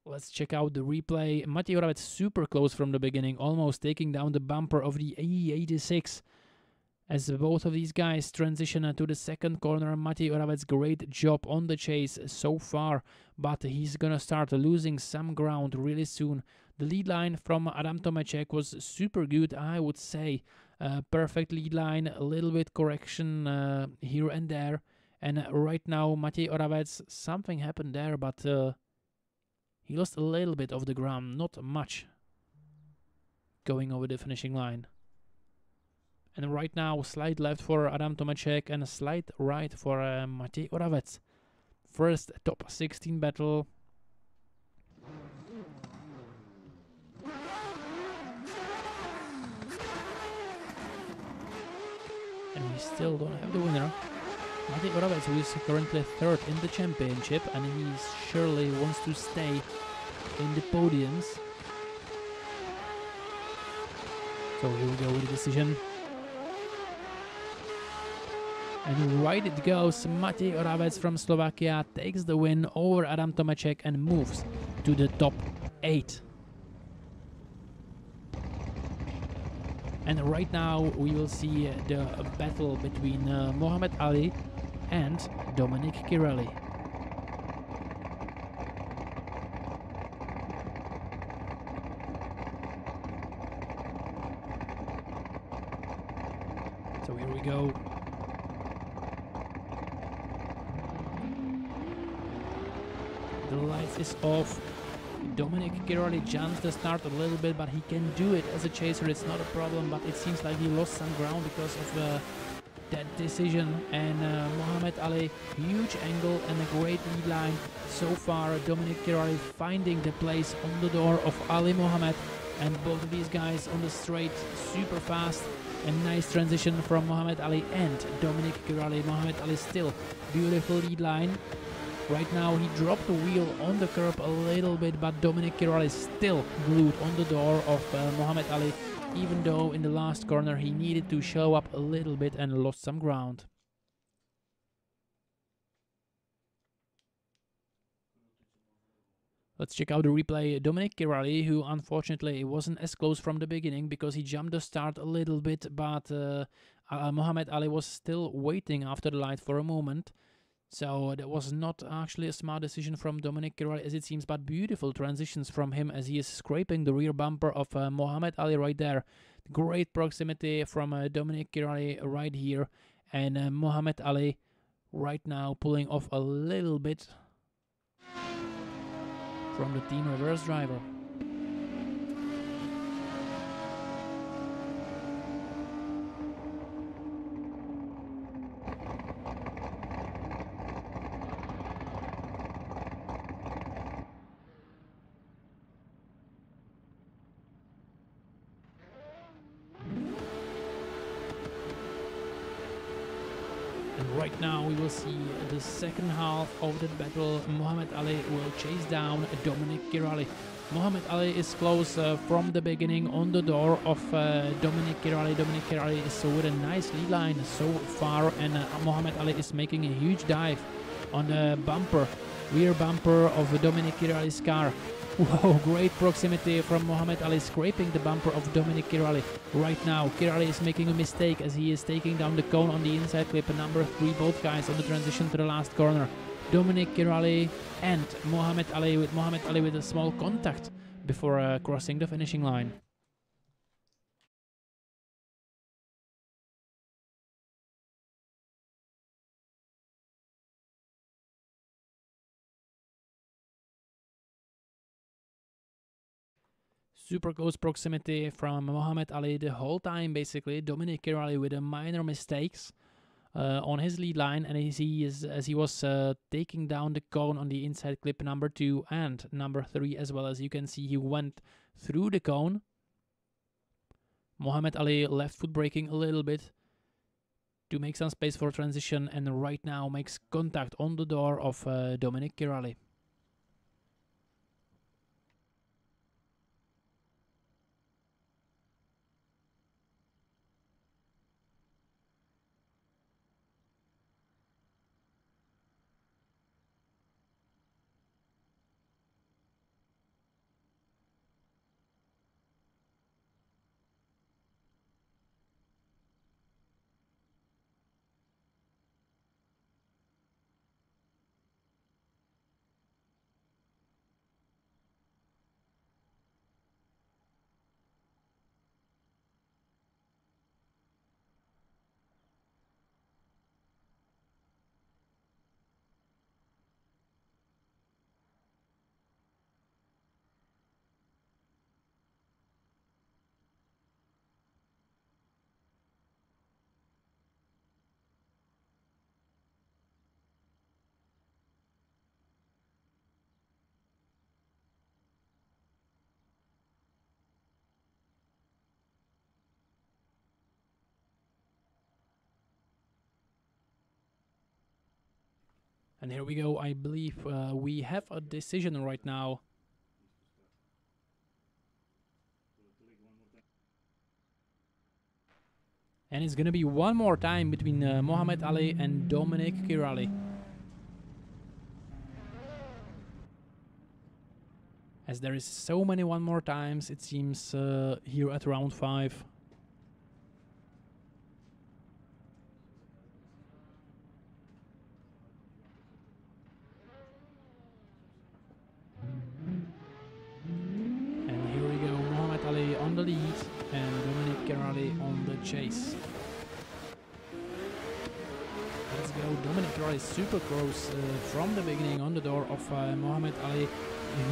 Let's check out the replay. Matěj Oravec super close from the beginning, almost taking down the bumper of the E86. As both of these guys transition to the second corner, Matěj Oravec, great job on the chase so far, but he's gonna start losing some ground really soon. The lead line from Adam Tomeček was super good, I would say. Perfect lead line, a little bit correction here and there. And right now, Matěj Oravec, something happened there, but he lost a little bit of the ground, not much, going over the finishing line. And right now, slight left for Adam Tomeček and a slight right for Matěj Oravec. First top 16 battle. And we still don't have the winner. Matěj Oravec, who is currently 3rd in the championship, and he surely wants to stay in the podiums. So here we go with the decision. And right it goes, Matěj Oravec from Slovakia takes the win over Adam Tomeček and moves to the top 8. And right now we will see the battle between Mohamed Ali and Dominic Kirelli. So here we go. The lights is off. Dominic Kirelli jumps the start a little bit, but he can do it as a chaser. It's not a problem, but it seems like he lost some ground because of that decision. And Mohamed Ali, huge angle and a great lead line so far. Dominic Kirelli finding the place on the door of Ali Mohamed, and both of these guys on the straight, super fast. And nice transition from Mohamed Ali and Dominic Kirelli. Mohamed Ali still beautiful lead line. Right now he dropped the wheel on the curb a little bit, but Dominic Kirelli is still glued on the door of Mohamed Ali, even though in the last corner he needed to show up a little bit and lost some ground. Let's check out the replay. Dominic Kirali, who unfortunately wasn't as close from the beginning because he jumped the start a little bit, but Muhammad Ali was still waiting after the light for a moment. So that was not actually a smart decision from Dominic Kirali as it seems, but beautiful transitions from him as he is scraping the rear bumper of Muhammad Ali right there. Great proximity from Dominic Kirali right here, and Muhammad Ali right now pulling off a little bit from the team reverse driver. Right now we will see the second half of the battle. Muhammad Ali will chase down Dominic Kirali. Muhammad Ali is close from the beginning on the door of Dominic Kirali. Dominic Kirali is with a nice lead line so far, and Muhammad Ali is making a huge dive on the bumper, rear bumper of Dominic Kirali's car. Whoa, great proximity from Muhammad Ali, scraping the bumper of Dominic Kirali. Right now, Kirali is making a mistake as he is taking down the cone on the inside clip. Number 3, both guys on the transition to the last corner. Dominic Kirali and Muhammad Ali with a small contact before crossing the finishing line. Super close proximity from Muhammad Ali the whole time, basically. Dominic Kirali with a minor mistakes on his lead line, and as he was taking down the cone on the inside clip number 2 and number 3 as well. As you can see, he went through the cone. Muhammad Ali left foot braking a little bit to make some space for transition, and right now makes contact on the door of Dominic Kirali. And here we go. I believe we have a decision right now. And it's gonna be one more time between Muhammad Ali and Dominic Kirali. As there is so many one more times, it seems, here at round 5. And here we go, Muhammad Ali on the lead and Dominic Kirali on the chase. Let's go, Dominic Kirali super close from the beginning on the door of Muhammad Ali,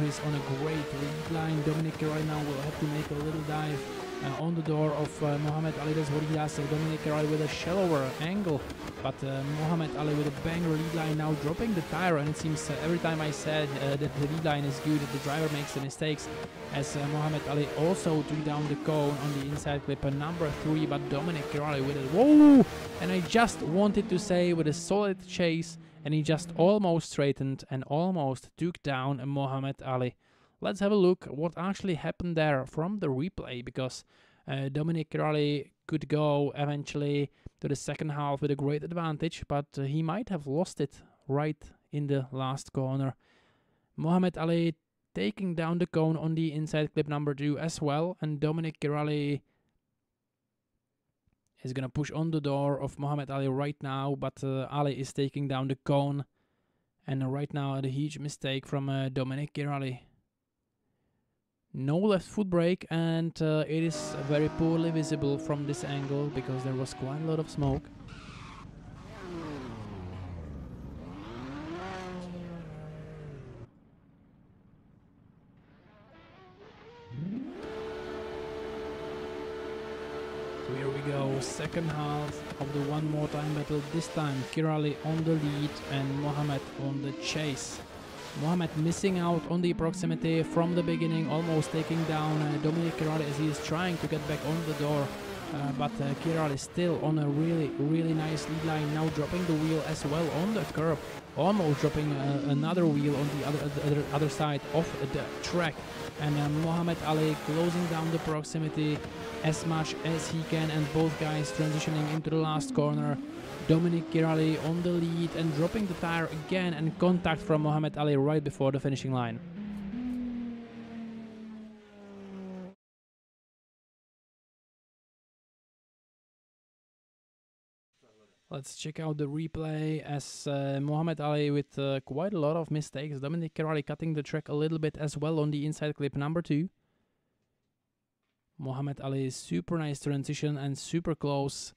who is on a great lead line. Dominic Kirali now will have to make a little dive on the door of Muhammad Ali. That's what he does. Dominic Kirali with a shallower angle, but Muhammad Ali with a banger lead line now dropping the tire, and it seems every time I said that the lead line is good, the driver makes the mistakes, as Muhammad Ali also took down the cone on the inside clip number 3, but Dominic Kirali with a whoa, and I just wanted to say with a solid chase, and he just almost straightened and almost took down Muhammad Ali. Let's have a look what actually happened there from the replay, because Dominic Kirali could go eventually to the second half with a great advantage, but he might have lost it right in the last corner. Muhammad Ali taking down the cone on the inside clip number 2 as well, and Dominic Kirali is gonna push on the door of Muhammad Ali right now, but Ali is taking down the cone, and right now a huge mistake from Dominic Kirali. No left foot brake, and it is very poorly visible from this angle because there was quite a lot of smoke. So here we go, second half of the one more time battle. This time Kirali on the lead and Mohamed on the chase. Mohamed missing out on the proximity from the beginning, almost taking down Dominic Kirali as he is trying to get back on the door. But Kirali still on a really nice lead line, now dropping the wheel as well on the curb, almost dropping another wheel on the other side of the track. And Muhammad Ali closing down the proximity as much as he can, and both guys transitioning into the last corner. Dominic Kirali on the lead and dropping the tire again, and contact from Muhammad Ali right before the finishing line. Let's check out the replay as Muhammad Ali with quite a lot of mistakes. Dominic Kirali cutting the track a little bit as well on the inside clip number 2. Muhammad Ali super nice transition and super close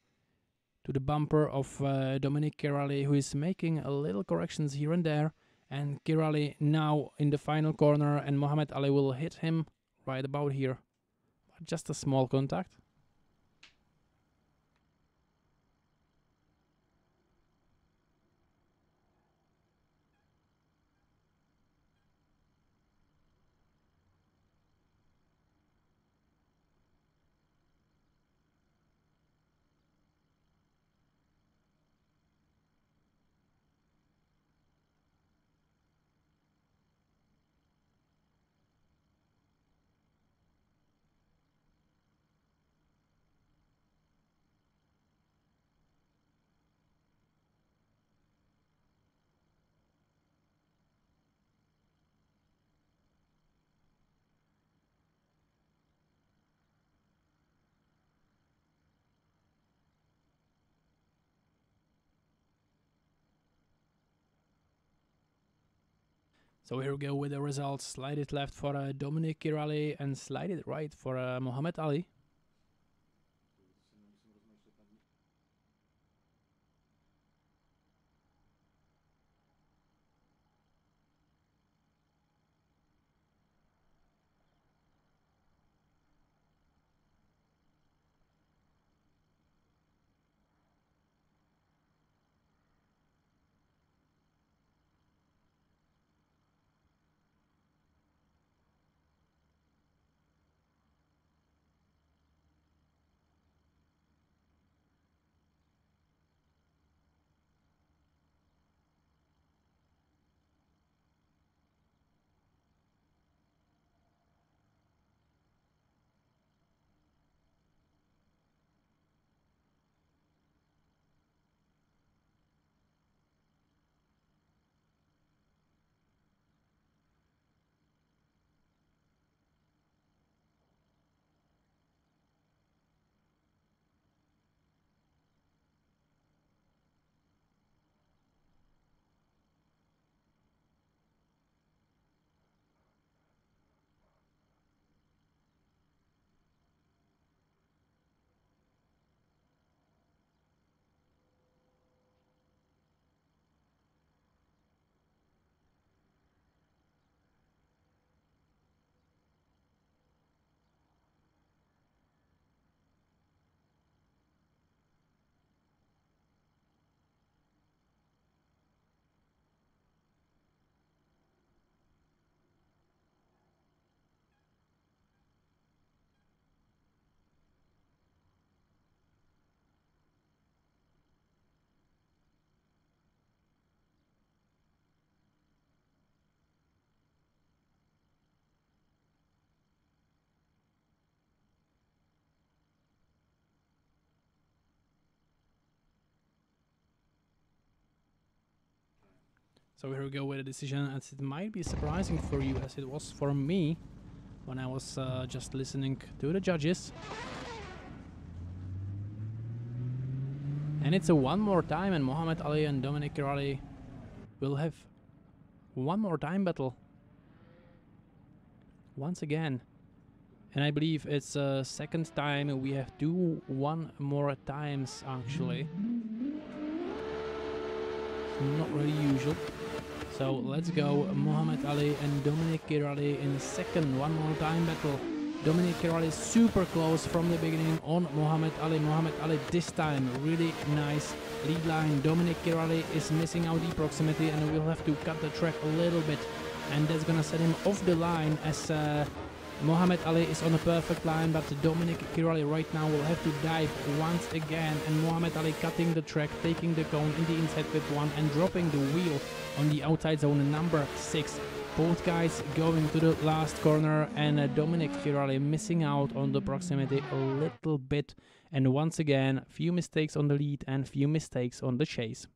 to the bumper of Dominic Kirali, who is making a little corrections here and there. And Kirali now in the final corner, and Muhammad Ali will hit him right about here. Just a small contact. So here we go with the results. Slide it left for Dominic Kirali and slide it right for Muhammad Ali. So here we go with a decision, as it might be surprising for you as it was for me when I was just listening to the judges. And it's a one more time, and Muhammad Ali and Dominic Kirali will have one more time battle once again. And I believe it's a second time we have to one more times actually. Not really usual. So let's go, Muhammad Ali and Dominic Kirali in the second one more time battle. Dominic Kirali super close from the beginning on Muhammad Ali. Muhammad Ali this time really nice lead line. Dominic Kirali is missing out the proximity and will have to cut the track a little bit, and that's gonna set him off the line as Muhammad Ali is on a perfect line, but Dominic Kirali right now will have to dive once again, and Muhammad Ali cutting the track, taking the cone in the inside clip 1 and dropping the wheel on the outside zone number 6. Both guys going to the last corner, and Dominic Kirali missing out on the proximity a little bit, and once again few mistakes on the lead and few mistakes on the chase.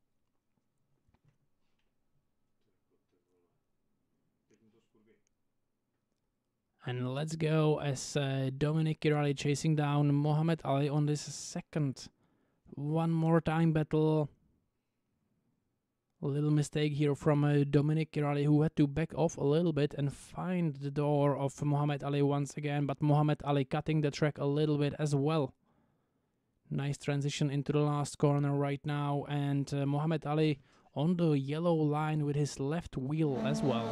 And let's go as Dominic Kirali chasing down Muhammad Ali on this second one more time battle. A little mistake here from Dominic Kirali, who had to back off a little bit and find the door of Muhammad Ali once again, but Muhammad Ali cutting the track a little bit as well. Nice transition into the last corner right now, and Muhammad Ali on the yellow line with his left wheel as well.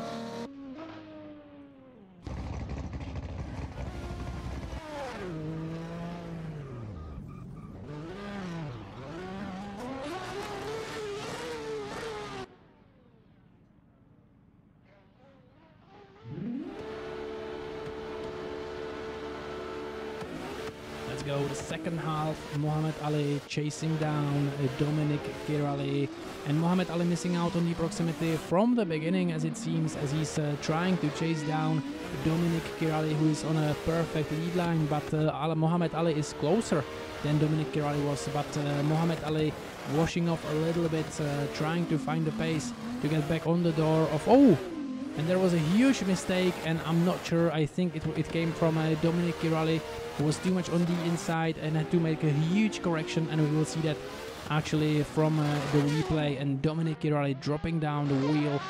Let's go the second half. Muhammad Ali chasing down Dominic Kirali, and Muhammad Ali missing out on the proximity from the beginning, as it seems, as he's trying to chase down Dominic Kirali, who is on a perfect lead line, but Muhammad Ali is closer than Dominic Kirali was, but Muhammad Ali washing off a little bit, trying to find the pace to get back on the door of... Oh! And there was a huge mistake, and I'm not sure, I think it came from Dominic Kirali, who was too much on the inside and had to make a huge correction, and we will see that actually from the replay, and Dominic Kirali dropping down the wheel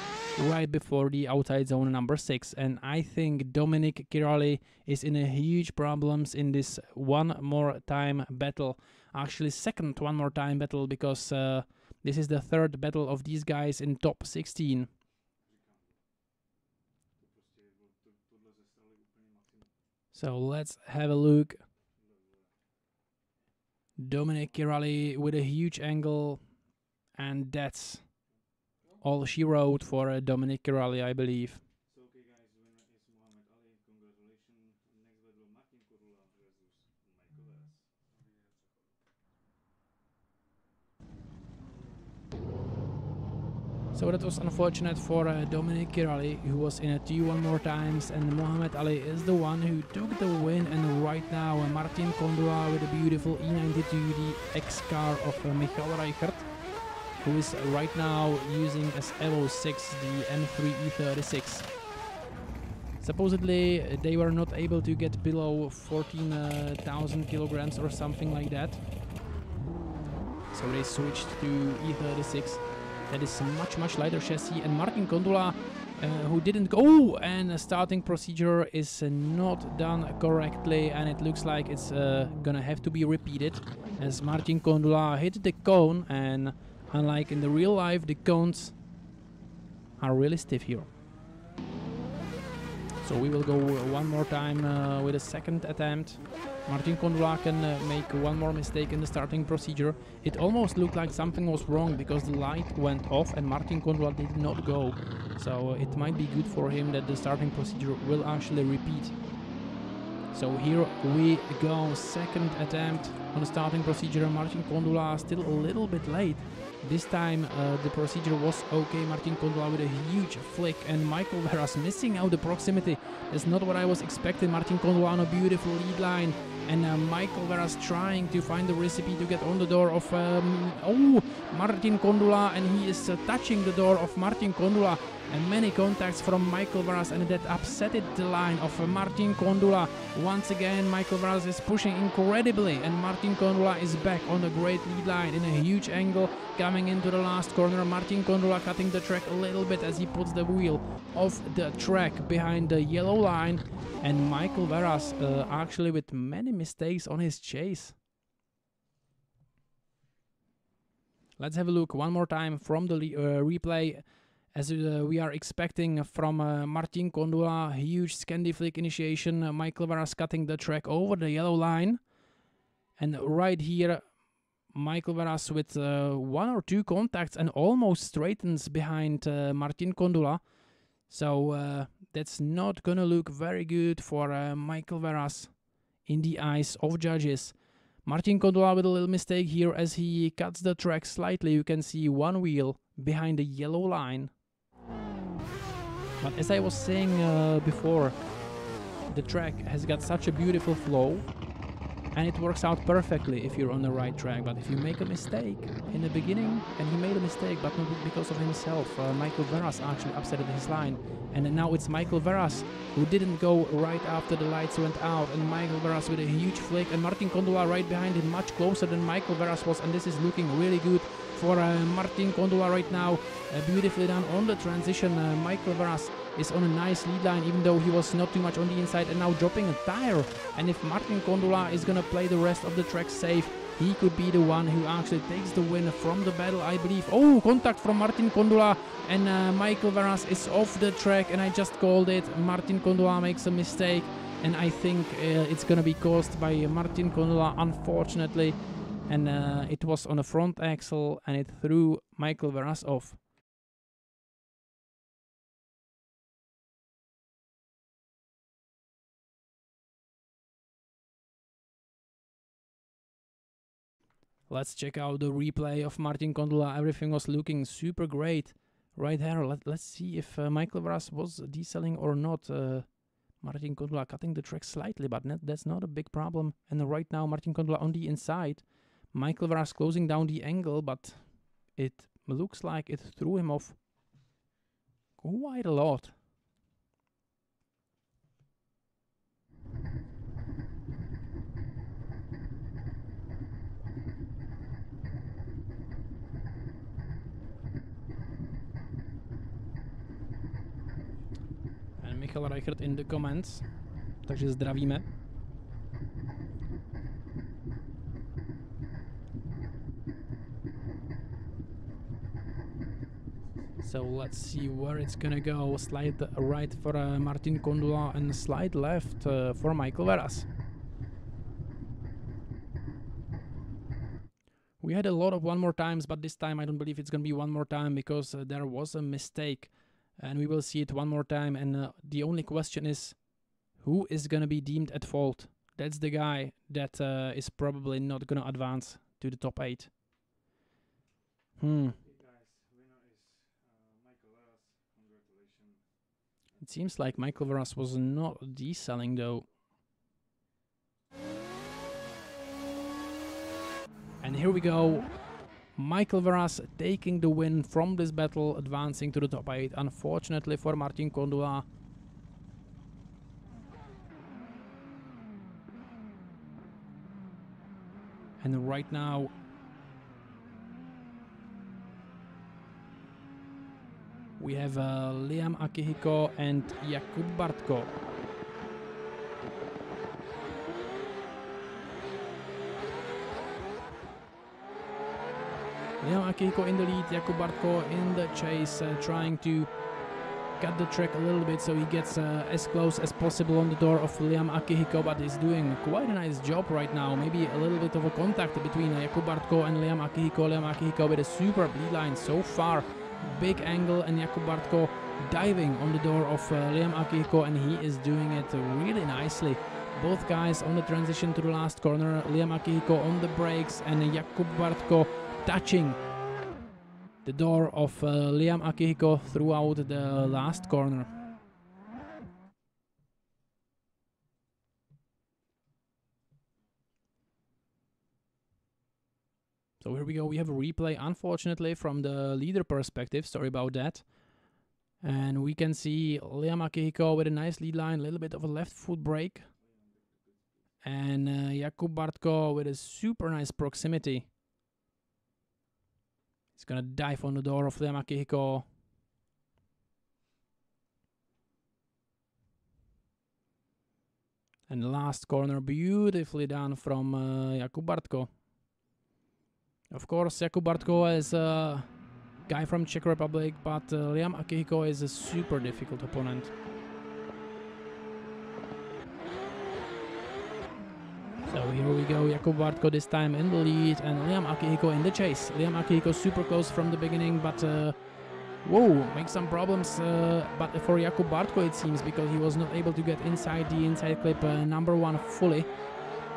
right before the outside zone number 6. And I think Dominic Kirali is in a huge problems in this one more time battle, actually second one more time battle, because this is the third battle of these guys in top 16. So let's have a look. Dominic Kirali with a huge angle, and that's all she wrote for Dominic Kirali, I believe. So okay guys, winner is Muhammad Ali. Congratulations. Next battle, Martin Korula versus Michael West. So that was unfortunate for Dominic Kirali, who was in a T1 more times, and Muhammad Ali is the one who took the win. And right now Martin Kondula with a beautiful E92, the X-car of Michael Reichert, who is right now using as Evo 6 the M3 E36. Supposedly they were not able to get below 14,000 kilograms or something like that, so they switched to E36. That is a much lighter chassis, and Martin Kondula, who didn't go, and the starting procedure is not done correctly, and it looks like it's gonna have to be repeated, as Martin Kondula hit the cone, and unlike in the real life, the cones are really stiff here. So we will go one more time with a second attempt. Martin Kondula can make one more mistake in the starting procedure. It almost looked like something was wrong because the light went off and Martin Kondula did not go. So it might be good for him that the starting procedure will actually repeat. So here we go, second attempt on the starting procedure. Martin Kondula still a little bit late. This time the procedure was okay. Martin Kondula with a huge flick and Michael Veras missing out the proximity. That's not what I was expecting. Martin Kondula on a beautiful lead line and Michael Veras trying to find the recipe to get on the door of Martin Kondula, and he is touching the door of Martin Kondula, and many contacts from Michael Veras, and that upset the line of Martin Kondula. Once again Michael Veras is pushing incredibly and Martin Kondula is back on a great lead line in a huge angle coming into the last corner. Martin Kondula cutting the track a little bit as he puts the wheel off the track behind the yellow line, and Michael Veras actually with many mistakes on his chase. Let's have a look one more time from the replay, as we are expecting from Martin Kondula. Huge Scandi flick initiation, Michael Veras cutting the track over the yellow line, and right here Michael Veras with one or two contacts and almost straightens behind Martin Kondula. So that's not gonna look very good for Michael Veras in the eyes of judges. Martin Kondula with a little mistake here as he cuts the track slightly. You can see one wheel behind the yellow line. But as I was saying before, the track has got such a beautiful flow and it works out perfectly if you're on the right track. But if you make a mistake in the beginning, and he made a mistake but not because of himself, Michael Veras actually upset his line, and now it's Michael Veras who didn't go right after the lights went out, and Michael Veras with a huge flick and Martin Kondula right behind him, much closer than Michael Veras was, and this is looking really good for Martin Kondula right now. Beautifully done on the transition. Michael Veras is on a nice lead line, even though he was not too much on the inside, and now dropping a tire. And if Martin Kondula is gonna play the rest of the track safe, he could be the one who actually takes the win from the battle, I believe. Oh, contact from Martin Kondula, and Michael Veras is off the track, and I just called it. Martin Kondula makes a mistake, and I think it's gonna be caused by Martin Kondula, unfortunately. And it was on the front axle, and it threw Michael Veras off. Let's check out the replay of Martin Kondula. Everything was looking super great right there. Let's see if Michael Veras was decelling or not. Martin Kondula cutting the track slightly, but that's not a big problem. And right now Martin Kondula on the inside. Michael Veras closing down the angle, but it looks like it threw him off quite a lot. And Michal Reichert in the comments, takže zdravíme. So let's see where it's gonna go. Slide right for Martin Kondula and slide left for Michael Veras. We had a lot of one more times, but this time I don't believe it's gonna be one more time because there was a mistake, and we will see it one more time. And the only question is, who is gonna be deemed at fault? That's the guy that is probably not gonna advance to the top 8. It seems like Michael Veras was not decelling though. And here we go. Michael Veras taking the win from this battle, advancing to the top 8. Unfortunately for Martin Kondula. And right now we have Liam Akihiko and Jakub Bartko. Liam Akihiko in the lead, Jakub Bartko in the chase, trying to cut the track a little bit so he gets as close as possible on the door of Liam Akihiko, but he's doing quite a nice job right now. Maybe a little bit of a contact between Jakub Bartko and Liam Akihiko. Liam Akihiko with a superb lead line so far. Big angle, and Jakub Bartko diving on the door of Liam Akihiko, and he is doing it really nicely. Both guys on the transition to the last corner. Liam Akihiko on the brakes and Jakub Bartko touching the door of Liam Akihiko throughout the last corner. So here we go, we have a replay, unfortunately, from the leader perspective, sorry about that. And we can see Liam Akihiko with a nice lead line, a little bit of a left foot brake. And Jakub Bartko with a super nice proximity. He's gonna dive on the door of Liam Akihiko. And the last corner beautifully done from Jakub Bartko. Of course, Jakub Bartko is a guy from Czech Republic, but Liam Akihiko is a super difficult opponent. So here we go, Jakub Bartko this time in the lead and Liam Akihiko in the chase. Liam Akihiko super close from the beginning, but whoa, makes some problems, but for Jakub Bartko it seems, because he was not able to get inside the inside clip number 1 fully.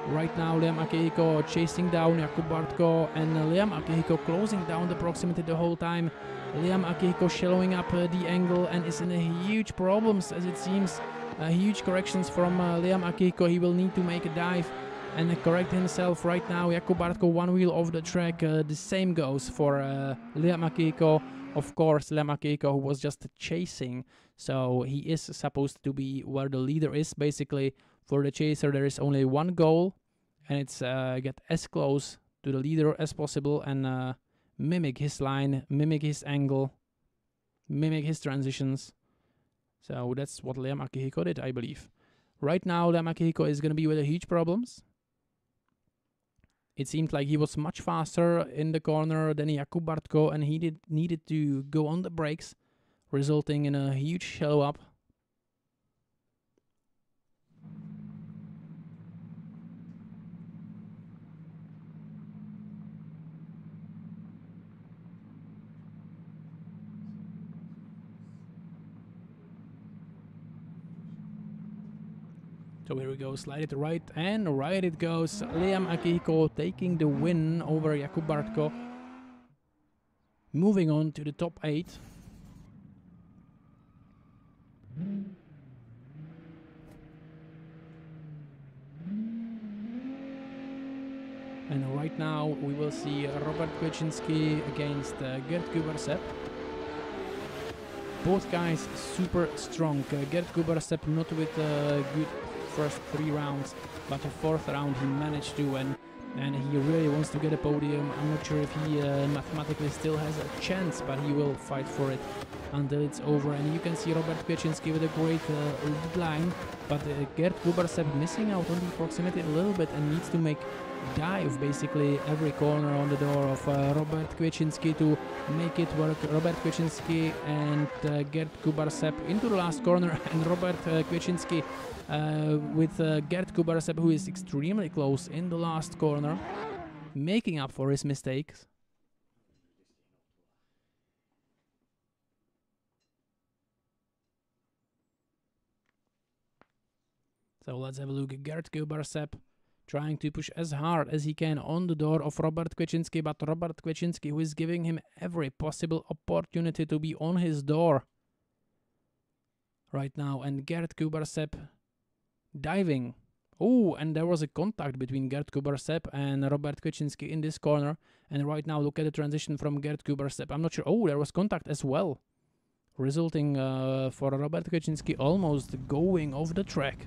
Right now Liam Akihiko chasing down Jakub Bartko and Liam Akihiko closing down the proximity the whole time. Liam Akihiko shallowing up the angle and is in a huge problems as it seems. Huge corrections from Liam Akihiko. He will need to make a dive and correct himself right now. Jakub Bartko 1 wheel off the track. The same goes for Liam Akihiko. Of course, Liam Akihiko, who was just chasing, so he is supposed to be where the leader is. Basically, for the chaser, there is only one goal, and it's get as close to the leader as possible and mimic his line, mimic his angle, mimic his transitions. So that's what Liam Akihiko did, I believe. Right now, Liam Akihiko is going to be with huge problems. It seemed like he was much faster in the corner than Jakub Bartko, and he needed to go on the brakes, resulting in a huge shallow up. So here we go, slide it right, and right it goes. Liam Akihiko taking the win over Jakub Bartko. Moving on to the top 8. And right now we will see Robert Kwiaczynski against Gert Kubersep. Both guys super strong. Gert Kubersep not with good first 3 rounds, but the 4th round he managed to, and he really wants to get a podium. I'm not sure if he mathematically still has a chance, but he will fight for it until it's over. And you can see Robert Kwiaczynski with a great lead line, but Gert Kubersep missing out on the proximity a little bit and needs to make dive basically every corner on the door of Robert Kwiaczynski to make it work. Robert Kwiaczynski and Gert Kubersep into the last corner, and Robert Kwiaczynski with Gert Kubersep, who is extremely close in the last corner, making up for his mistakes. So let's have a look at Gert Kubersep trying to push as hard as he can on the door of Robert Kwiaczynski, but Robert Kwiaczynski, who is giving him every possible opportunity to be on his door right now, and Gert Kubersep diving. Oh, and there was a contact between Gert Kubersep and Robert Kwiaczynski in this corner, and right now look at the transition from Gert Kubersep. I'm not sure. Oh, there was contact as well, resulting for Robert Kwiaczynski almost going off the track.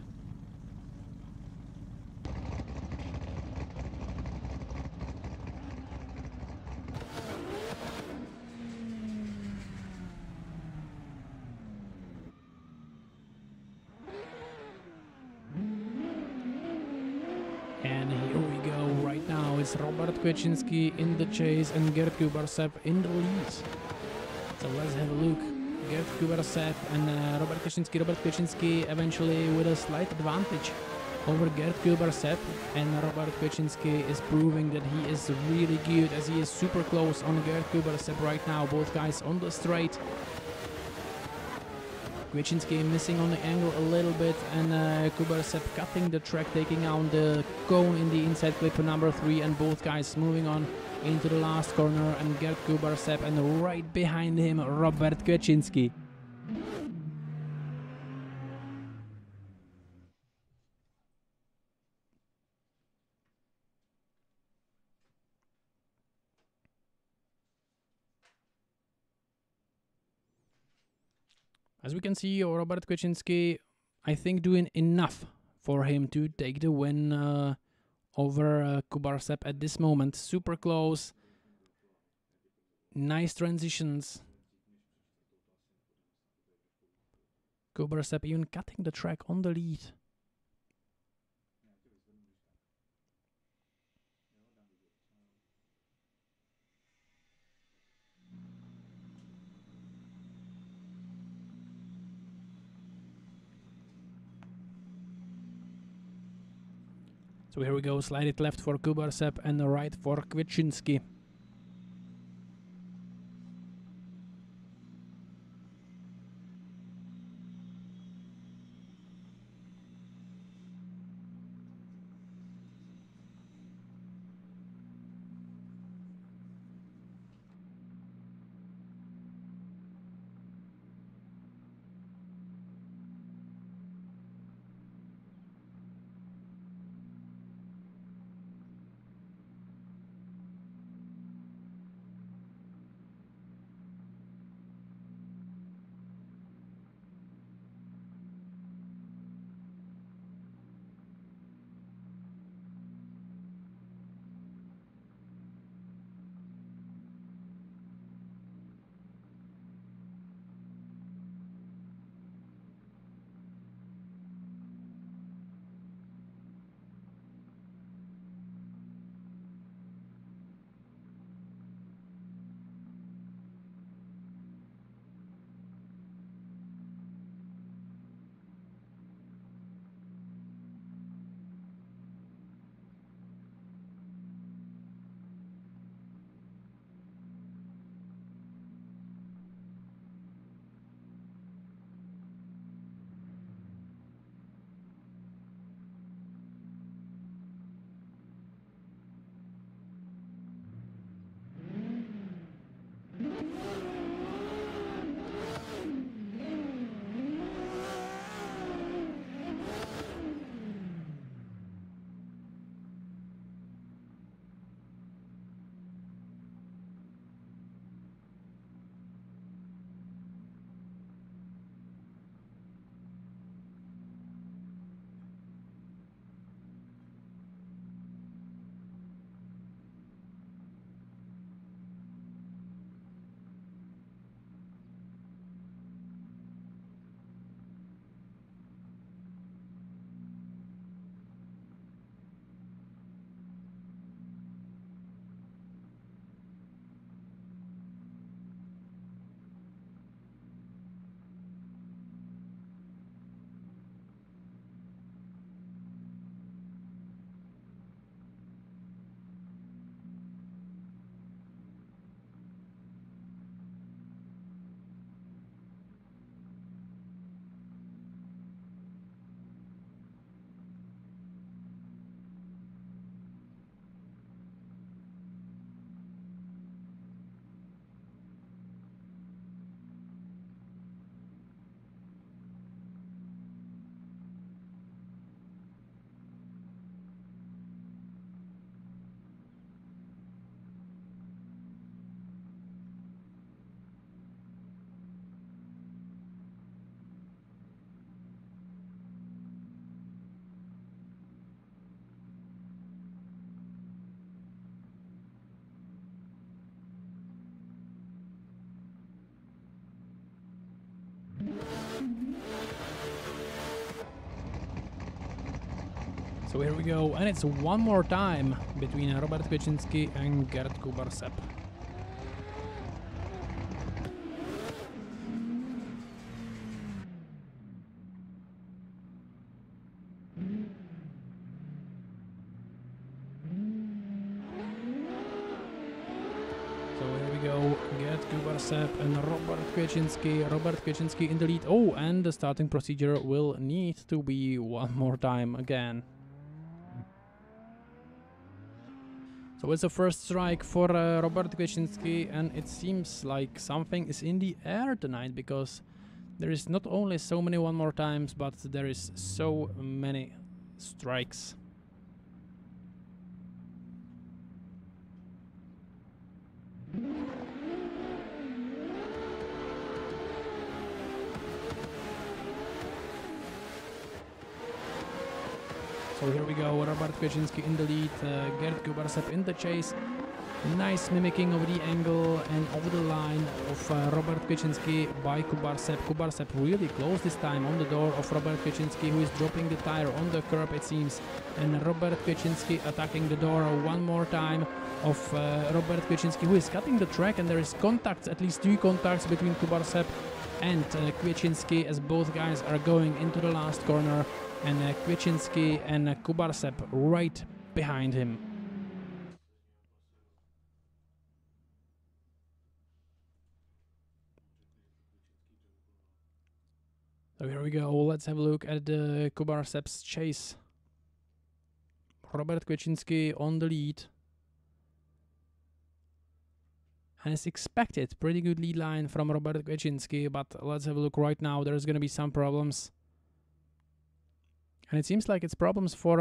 And here we go, right now it's Robert Kwiaczynski in the chase and Gert Kubersep in the lead. So let's have a look. Gert Kubersep and Robert Kwiaczynski. Robert Kwiaczynski eventually with a slight advantage over Gert Kubersep, and Robert Kwiaczynski is proving that he is really good as he is super close on Gert Kubersep right now. Both guys on the straight. Kwiatkowski missing on the angle a little bit, and Kubarsev cutting the track, taking out the cone in the inside clip number 3, and both guys moving on into the last corner, and Gerd Kubarsev, and right behind him Robert Kwiatkowski. As we can see, Robert Kwiatkowski, I think, doing enough for him to take the win over Kubarsev at this moment. Super close, nice transitions. Kubarsev even cutting the track on the lead. So here we go, slide it left for Kubarsev and right for Kwiatkowski. So here we go, and it's one more time between Robert Kwiatkowski and Gerd Kubarsev. Kubarsep and Robert Kwiaczynski. Robert Kwiaczynski in the lead. Oh, and the starting procedure will need to be one more time again. So it's a first strike for Robert Kwiaczynski, and it seems like something is in the air tonight, because there is not only so many one more times, but there is so many strikes. So here we go, Robert Kwiaczynski in the lead, Gerd Kubarsep in the chase. Nice mimicking of the angle and over the line of Robert Kwiaczynski by Kubarsep. Kubarsep really close this time on the door of Robert Kwiaczynski, who is dropping the tire on the curb, it seems. And Robert Kwiaczynski attacking the door one more time of Robert Kwiaczynski, who is cutting the track, and there is contacts, at least 3 contacts between Kubarsep and Kwiaczynski, as both guys are going into the last corner, and Kwiaczynski and Kubarsep right behind him. So here we go, let's have a look at the Kubarsep's chase. Robert Kwiaczynski on the lead. And as expected, pretty good lead line from Robert Kwiaczynski, but let's have a look right now, there's gonna be some problems. And it seems like it's problems for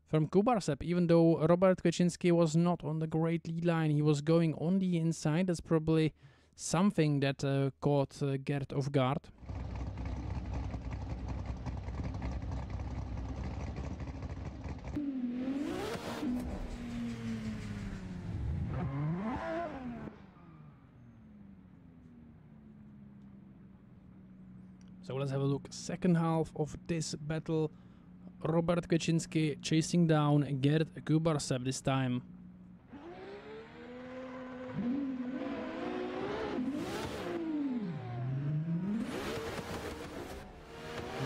from Kubarsep, even though Robert Kwiaczynski was not on the great lead line, he was going on the inside. That's probably something that caught Gerd off guard. So let's have a look. Second half of this battle. Robert Kwiaczynski chasing down Gerd Kubarsep this time.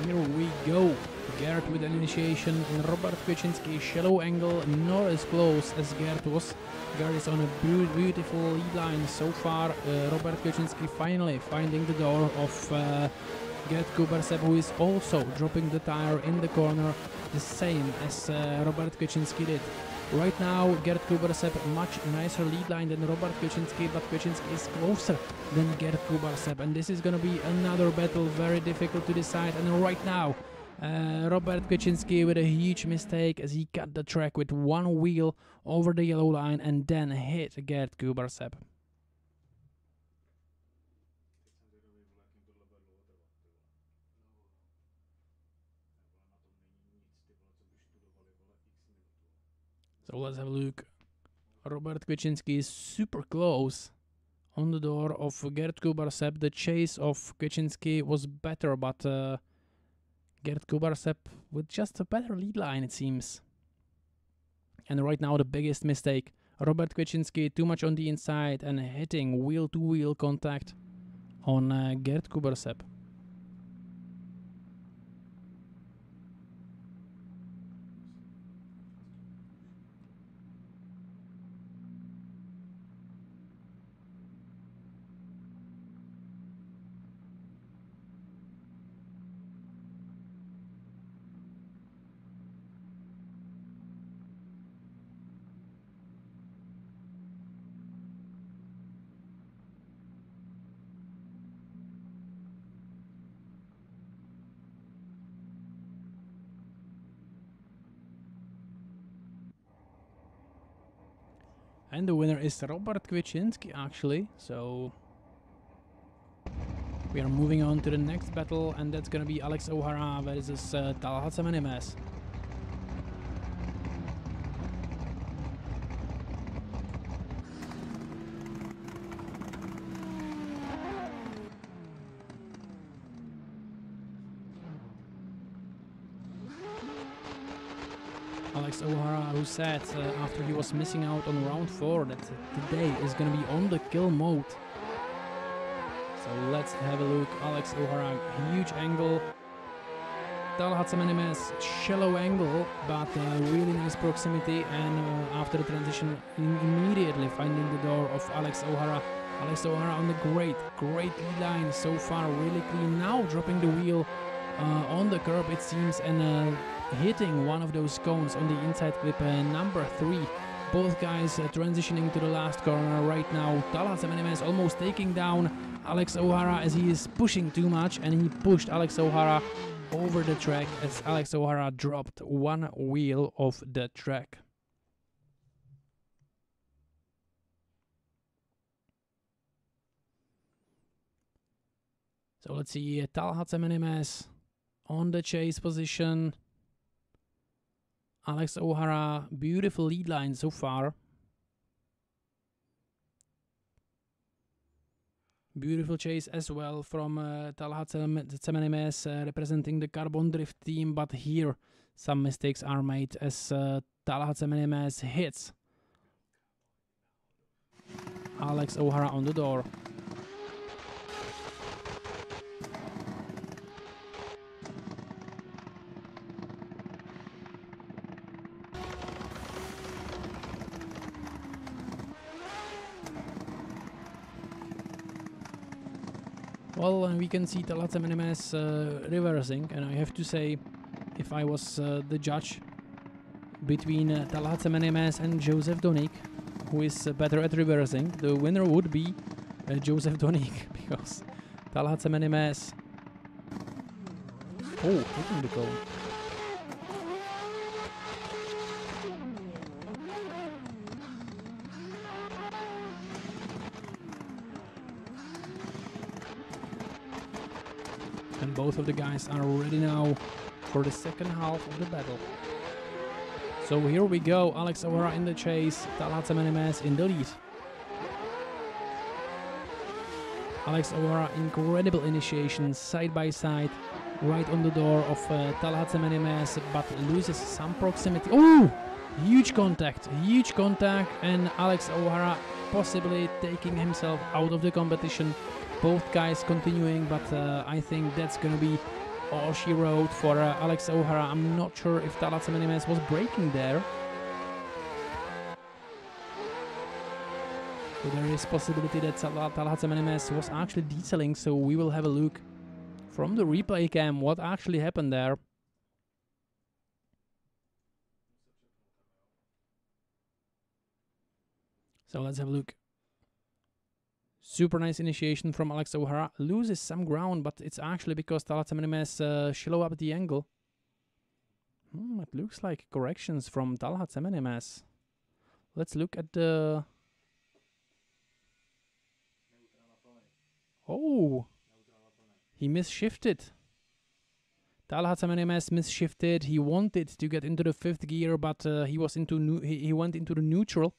Here we go. Gerd with an initiation and Robert Kwiaczynski shallow angle, not as close as Gerd was. Gerd is on a beautiful lead line so far. Robert Kwiaczynski finally finding the door of Gerd Kubarsep, who is also dropping the tire in the corner, the same as Robert Kwiaczynski did. Right now, Gerd Kubarsep much nicer lead line than Robert Kwiaczynski, but Kwiaczynski is closer than Gerd Kubarsep, and this is gonna be another battle, very difficult to decide. And right now, Robert Kwiaczynski with a huge mistake as he cut the track with one wheel over the yellow line and then hit Gerd Kubarsep. So let's have a look. Robert Kwiaczynski is super close on the door of Gerd Kubarsep. The chase of Kwiaczynski was better, but Gerd Kubarsep with just a better lead line, it seems. And right now the biggest mistake. Robert Kwiaczynski too much on the inside and hitting wheel-to-wheel contact on Gerd Kubarsep. And the winner is Robert Kwiaczynski, actually. So we are moving on to the next battle, and that's gonna be Alex O'Hara versus Talhat Semenimes. Alex O'Hara, who said after he was missing out on round 4 that today is gonna be on the kill mode. So let's have a look. Alex O'Hara, huge angle. Talhat Semenimes, shallow angle, but really nice proximity. And after the transition, immediately finding the door of Alex O'Hara. Alex O'Hara on the great lead line so far, really clean. Now dropping the wheel on the curb, it seems, and hitting one of those cones on the inside clip, number 3. Both guys transitioning to the last corner right now. Talha Semenimes almost taking down Alex O'Hara as he is pushing too much, and he pushed Alex O'Hara over the track as Alex O'Hara dropped one wheel off the track. So let's see, Talha Semenimes on the chase position. Alex O'Hara, beautiful lead line so far. Beautiful chase as well from Talha Semenimes representing the Carbon Drift team, but here some mistakes are made as Talha Semenimes hits Alex O'Hara on the door. Well, we can see Talha Semenimes reversing, and I have to say, if I was the judge between Talha Semenimes and Joseph Donik, who is better at reversing, the winner would be Joseph Donik, because Talha Semenimes... Oh, hitting the cone. And both of the guys are ready now for the second half of the battle. So here we go, Alex O'Hara in the chase, Talha Semenimes in the lead. Alex O'Hara, incredible initiation, side by side, right on the door of Talha Semenimes, but loses some proximity. Oh! Huge contact, and Alex O'Hara possibly taking himself out of the competition. Both guys continuing, but I think that's gonna be all she wrote for Alex O'Hara. I'm not sure if Talha Semenimes was braking there. So there is possibility that Talha Semenimes was actually dieseling, so we will have a look from the replay cam what actually happened there. So let's have a look. Super nice initiation from Alex O'Hara. Loses some ground, but it's actually because Talha Semenimes shallow up the angle. It looks like corrections from Talha Semenimes. Let's look at the... Oh! He misshifted. Talha Semenimes misshifted. He wanted to get into the 5th gear, but he went into the neutral.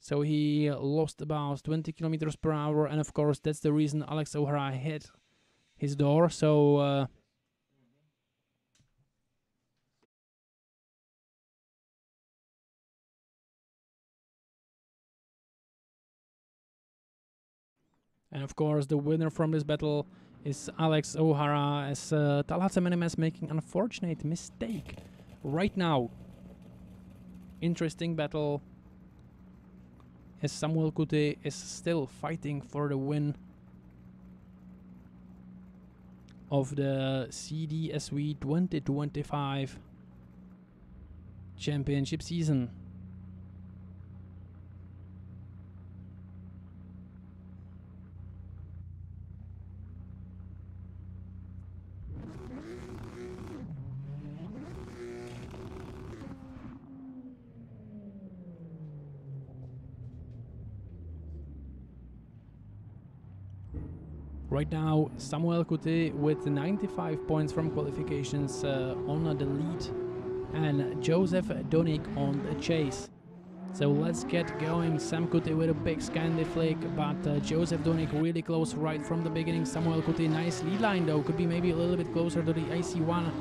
So he lost about 20 kilometers per hour, and of course that's the reason Alex O'Hara hit his door. So and of course the winner from this battle is Alex O'Hara, as Talha Semenimes making an unfortunate mistake right now. Interesting battle, as Samuel Kuti is still fighting for the win of the CDSV 2025 championship season. Right now, Samuel Kuti with 95 points from qualifications on the lead, and Joseph Donik on the chase. So let's get going. Sam Kuti with a big Scandi flick, but Joseph Donik really close right from the beginning. Samuel Kuti, nice lead line though, could be maybe a little bit closer to the IC1,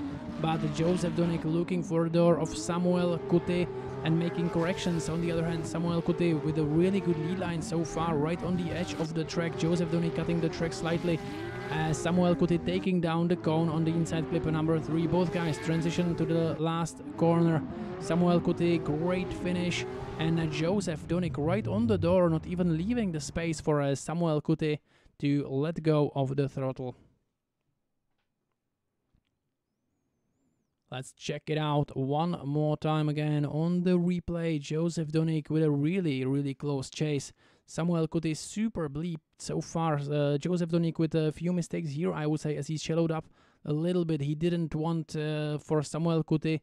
but Joseph Donik looking for the door of Samuel Kuti and making corrections. On the other hand, Samuel Kuti with a really good lead line so far, right on the edge of the track. Joseph Donik cutting the track slightly, Samuel Kuti taking down the cone on the inside clip number 3. Both guys transition to the last corner. Samuel Kuti, great finish. And Joseph Donik right on the door, not even leaving the space for Samuel Kuti to let go of the throttle. Let's check it out one more time again on the replay. Joseph Donik with a really close chase. Samuel Kuti super bleep so far. Joseph Donik with a few mistakes here, I would say, as he shallowed up a little bit. He didn't want for Samuel Kuti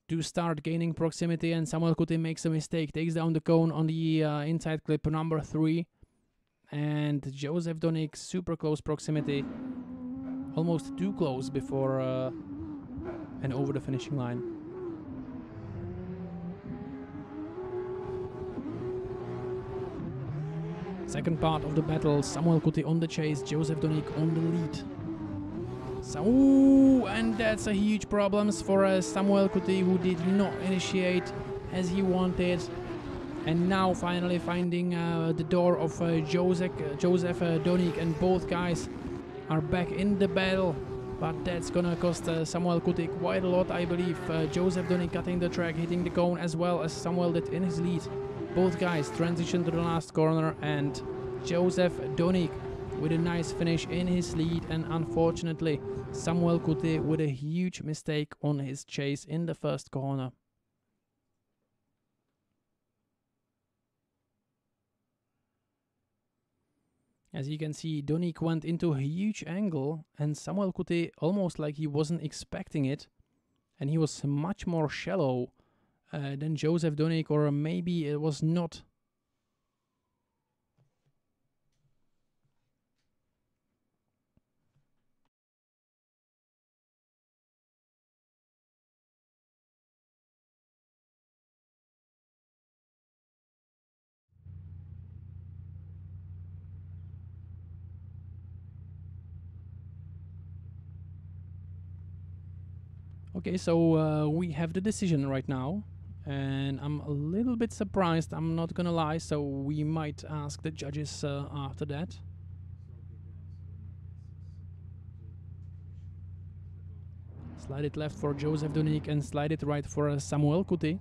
to start gaining proximity, and Samuel Kuti makes a mistake, takes down the cone on the inside clip number 3. And Joseph Donik, super close proximity. Almost too close before and over the finishing line. Second part of the battle, Samuel Kuti on the chase, Joseph Donik on the lead. So, and that's a huge problems for Samuel Kuti, who did not initiate as he wanted. And now finally finding the door of Joseph Donik, and both guys are back in the battle, but that's gonna cost Samuel Kuti quite a lot, I believe. Joseph Donik cutting the track, hitting the cone as well as Samuel did in his lead. Both guys transition to the last corner, and Joseph Donik with a nice finish in his lead, and unfortunately Samuel Kuti with a huge mistake on his chase in the first corner. As you can see, Donik went into a huge angle, and Samuel Kuti almost like he wasn't expecting it, and he was much more shallow than Joseph Donik, or maybe it was not. Okay, so we have the decision right now, and I'm a little bit surprised, I'm not gonna lie, so we might ask the judges after that. Slide it left for Joseph Donik and slide it right for Samuel Kuti.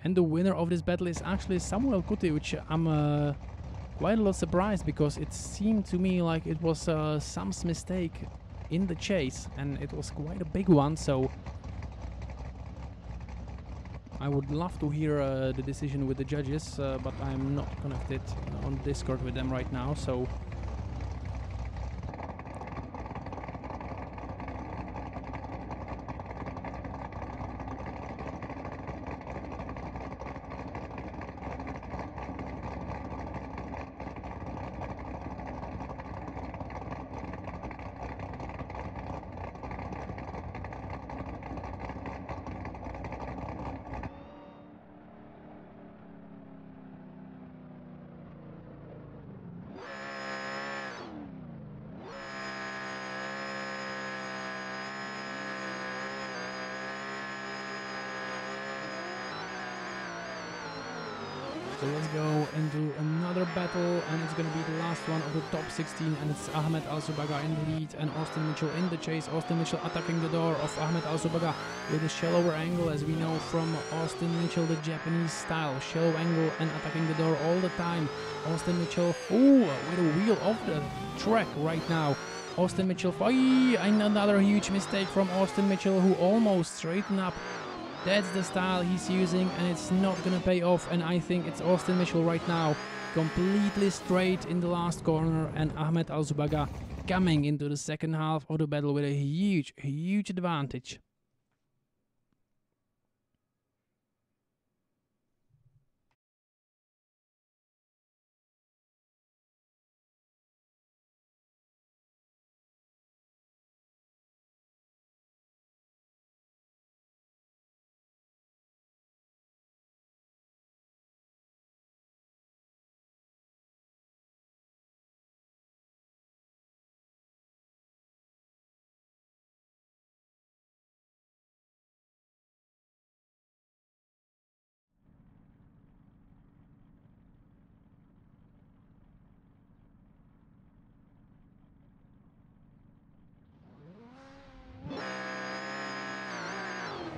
And the winner of this battle is actually Samuel Kuti, which I'm quite a lot surprised, because it seemed to me like it was Sam's mistake in the chase, and it was quite a big one, so I would love to hear the decision with the judges, but I'm not connected on Discord with them right now, so So let's go into another battle, and it's gonna be the last one of the top 16, and it's Ahmed Al-Subaga in the lead and Austin Mitchell in the chase. Austin Mitchell attacking the door of Ahmed Al-Subaga with a shallower angle, as we know from Austin Mitchell, the Japanese style, shallow angle and attacking the door all the time. Austin Mitchell, with a wheel off the track right now. Austin Mitchell, and another huge mistake from Austin Mitchell, who almost straightened up. That's the style he's using, and it's not gonna pay off, and I think it's Austin Mitchell right now, completely straight in the last corner, and Ahmed Al-Subaga coming into the second half of the battle with a huge advantage.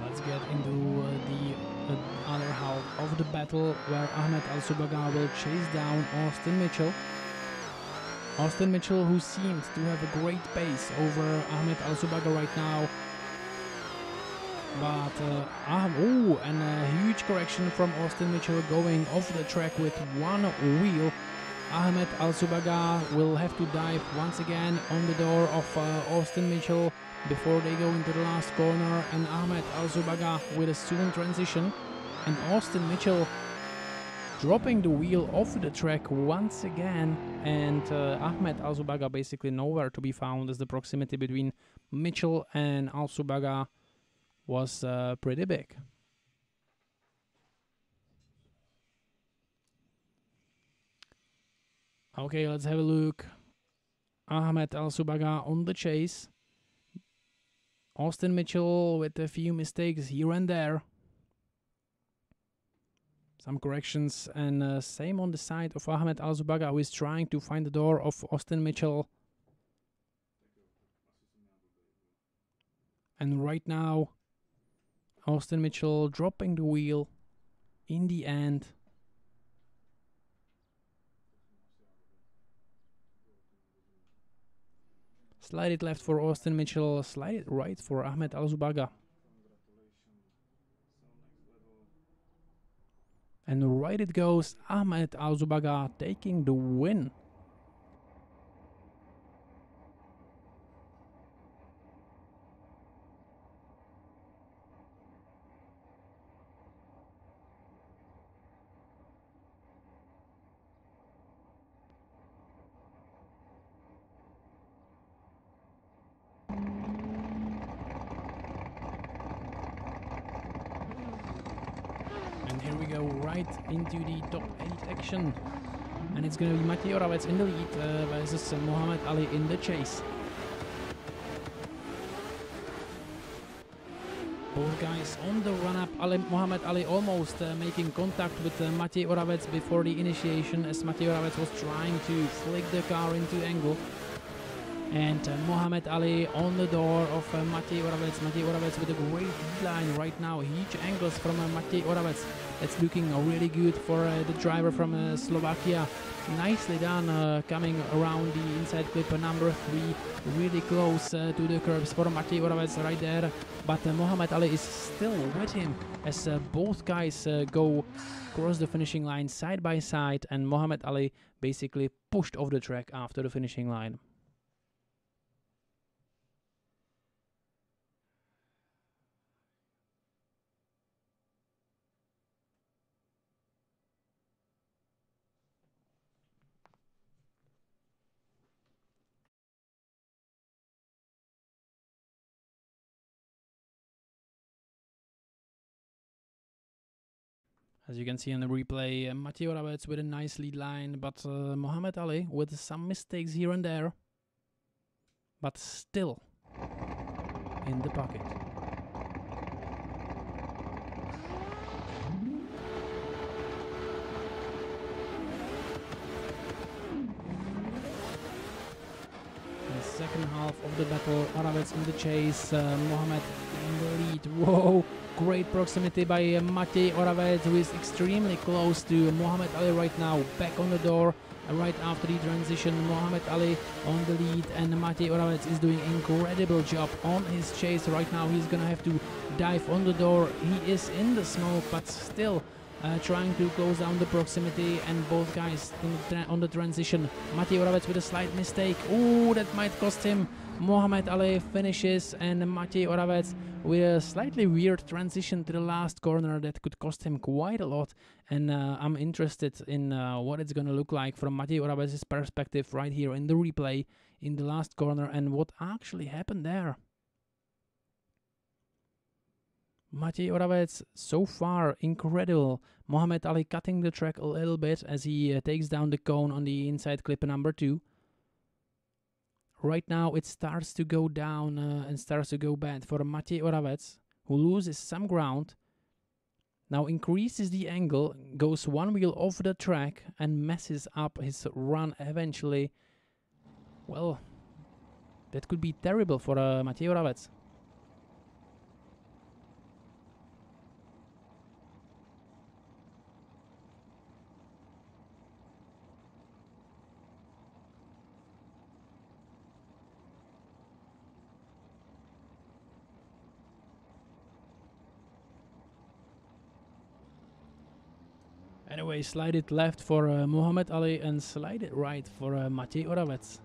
Let's get into the other half of the battle where Ahmed Al-Subaga will chase down Austin Mitchell. Austin Mitchell, who seems to have a great pace over Ahmed Al-Subaga right now. But, and a huge correction from Austin Mitchell going off the track with one wheel. Ahmed Al-Subaga will have to dive once again on the door of Austin Mitchell before they go into the last corner, and Ahmed Al-Subaga with a soon transition, and Austin Mitchell dropping the wheel off the track once again, and Ahmed Al-Subaga basically nowhere to be found, as the proximity between Mitchell and Al-Subaga was pretty big. Okay, let's have a look. Ahmed Al-Subaga on the chase. Austin Mitchell with a few mistakes here and there. Some corrections, and same on the side of Ahmed Al-Subaga, who is trying to find the door of Austin Mitchell. And right now, Austin Mitchell dropping the wheel in the end. Slide it left for Austin Mitchell, slide it right for Ahmed Al-Subaga. And right it goes, Ahmed Al-Subaga taking the win. Here we go, right into the top 8 action. And it's going to be Matej Oravec in the lead versus Muhammad Ali in the chase. Both guys on the run-up. Muhammad Ali almost making contact with Matej Oravec before the initiation, as Matej Oravec was trying to flick the car into angle. And Muhammad Ali on the door of Matej Oravec. Matej Oravec with a great line right now. Huge angles from Matej Oravec. It's looking really good for the driver from Slovakia. Nicely done, coming around the inside clip number 3. Really close to the curbs for Matej Oravec right there. But Muhammad Ali is still with him, as both guys go across the finishing line side by side. And Muhammad Ali basically pushed off the track after the finishing line. As you can see on the replay, Matej Oravec with a nice lead line, but Muhammad Ali with some mistakes here and there, but still in the pocket. In the second half of the battle, Oravec in the chase, Muhammad in the lead. Whoa! Great proximity by Matej Oravec, who is extremely close to Muhammad Ali right now. Back on the door right after the transition. Muhammad Ali on the lead, and Matej Oravec is doing incredible job on his chase right now. He's gonna have to dive on the door. He is in the smoke, but still trying to close down the proximity, and both guys on the transition. Matej Oravec with a slight mistake. Oh, that might cost him. Muhammad Ali finishes, and Matej Oravec with a slightly weird transition to the last corner that could cost him quite a lot. And I'm interested in what it's going to look like from Matej Oravec's perspective right here in the replay in the last corner, and what actually happened there. Matej Oravec so far incredible. Muhammad Ali cutting the track a little bit as he takes down the cone on the inside clip number 2. Right now it starts to go down and starts to go bad for Matej Oravec, who loses some ground. Now increases the angle, goes one wheel off the track and messes up his run eventually. Well, that could be terrible for Matej Oravec. Anyway, slide it left for Muhammad Ali and slide it right for Matěj Oravec.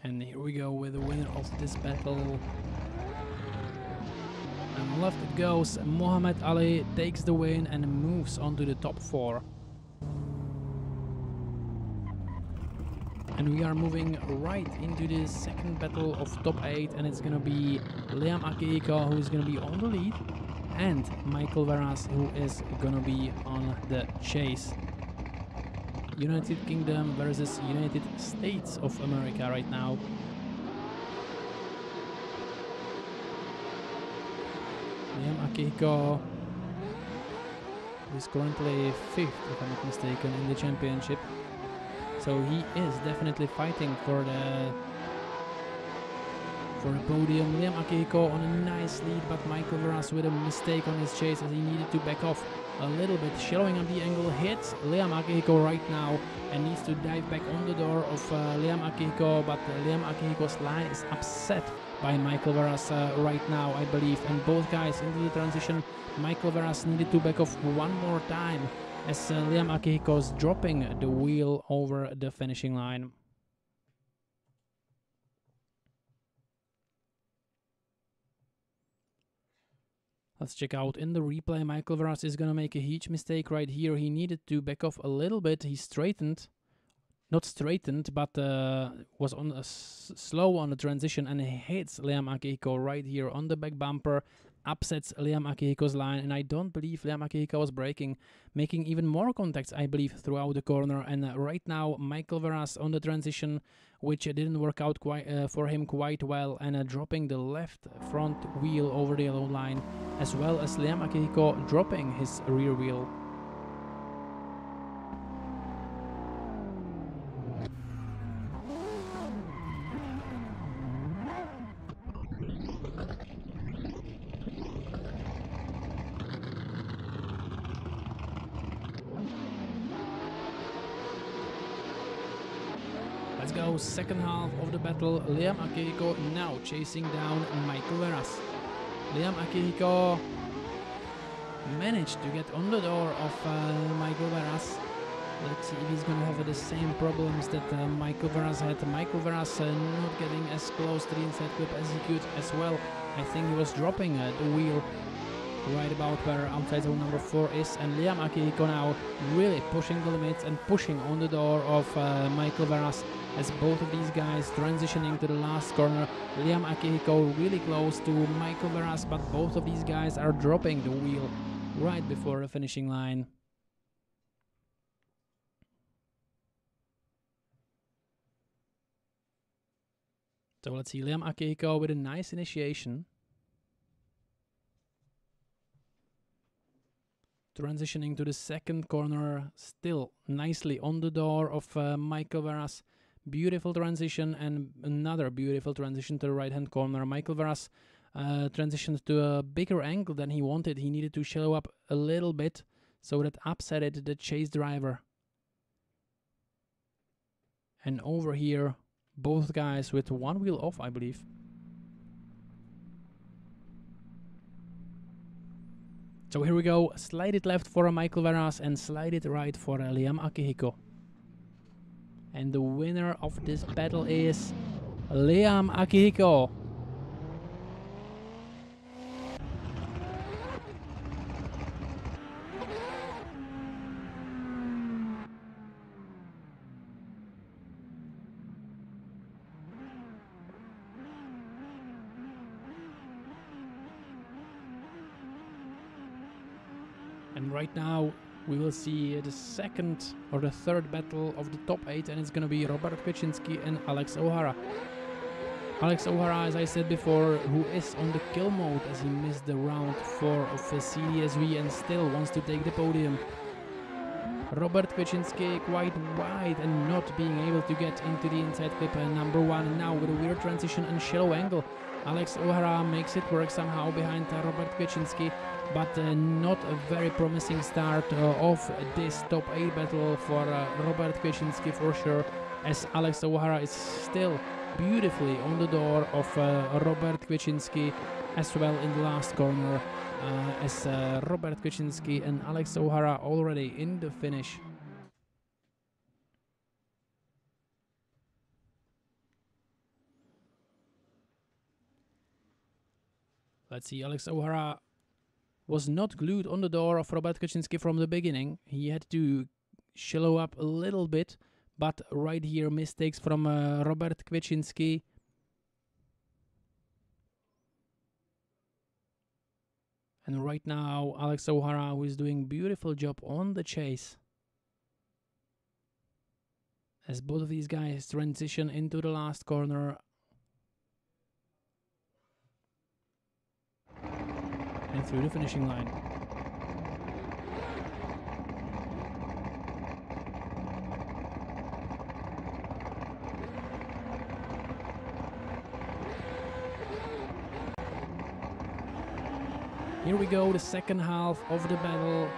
And here we go with the winner of this battle. And left it goes. Muhammad Ali takes the win and moves on to the top 4. And we are moving right into the second battle of top 8, and it's gonna be Liam Akihiko who is gonna be on the lead, and Michael Varas who is gonna be on the chase. United Kingdom versus United States of America right now. Liam Akihiko is currently 5th, if I'm not mistaken, in the championship. So he is definitely fighting for the podium. Liam Akihiko on a nice lead, but Michael Varas with a mistake on his chase as he needed to back off a little bit. Shallowing up the angle hits Liam Akihiko right now and needs to dive back on the door of Liam Akihiko, but Liam Akihiko's line is upset by Michael Varas right now, I believe, and both guys into the transition. Michael Varas needed to back off one more time as Liam Akihiko is dropping the wheel over the finishing line. Let's check out in the replay. Michael Varas is gonna make a huge mistake right here. He needed to back off a little bit. He straightened, not straightened, but was on a slow on the transition, and he hits Liam Akihiko right here on the back bumper, upsets Liam Akihiko's line, and I don't believe Liam Akihiko was braking, making even more contacts, I believe, throughout the corner. And right now, Michael Varas on the transition, which didn't work out quite for him quite well, and dropping the left front wheel over the yellow line, as well as Liam Akihiko dropping his rear wheel. Let's go, second half of the battle. Liam Akihiko now chasing down Michael Varas. Liam Akihiko managed to get on the door of Michael Varas. Let's see if he's gonna have the same problems that Michael Varas had. Michael Varas not getting as close to the inside clip as he could as well. I think he was dropping the wheel right about where outside zone number 4 is, and Liam Akihiko now really pushing the limits and pushing on the door of Michael Varas as both of these guys transitioning to the last corner. Liam Akihiko really close to Michael Varas, but both of these guys are dropping the wheel right before the finishing line. So let's see Liam Akihiko with a nice initiation. Transitioning to the second corner, still nicely on the door of Michael Varas. Beautiful transition, and another beautiful transition to the right-hand corner. Michael Varas transitioned to a bigger angle than he wanted. He needed to shallow up a little bit, so that upsetted the chase driver. And over here, Both guys with one wheel off, I believe. So here we go. Slide it left for Michael Veras and slide it right for Liam Akihiko. And the winner of this battle is Liam Akihiko. And right now we will see the second or the third battle of the top 8, and it's gonna be Robert Kwiaczynski and Alex O'Hara. Alex O'Hara, as I said before, who is on the kill mode as he missed the round 4 of CDSV and still wants to take the podium. Robert Kwiaczynski quite wide and not being able to get into the inside clip number 1, and now with a weird transition and shallow angle. Alex O'Hara makes it work somehow behind Robert Kwiaczynski, but not a very promising start of this top 8 battle for Robert Kwiaczynski for sure, as Alex O'Hara is still beautifully on the door of Robert Kwiaczynski as well in the last corner, as Robert Kwiaczynski and Alex O'Hara already in the finish. Let's see, Alex O'Hara was not glued on the door of Robert Kwiaczynski from the beginning. He had to shallow up a little bit, but right here mistakes from Robert Kwiaczynski. And right now Alex O'Hara, who is doing beautiful job on the chase, as both of these guys transition into the last corner and through the finishing line. Here we go, the second half of the battle.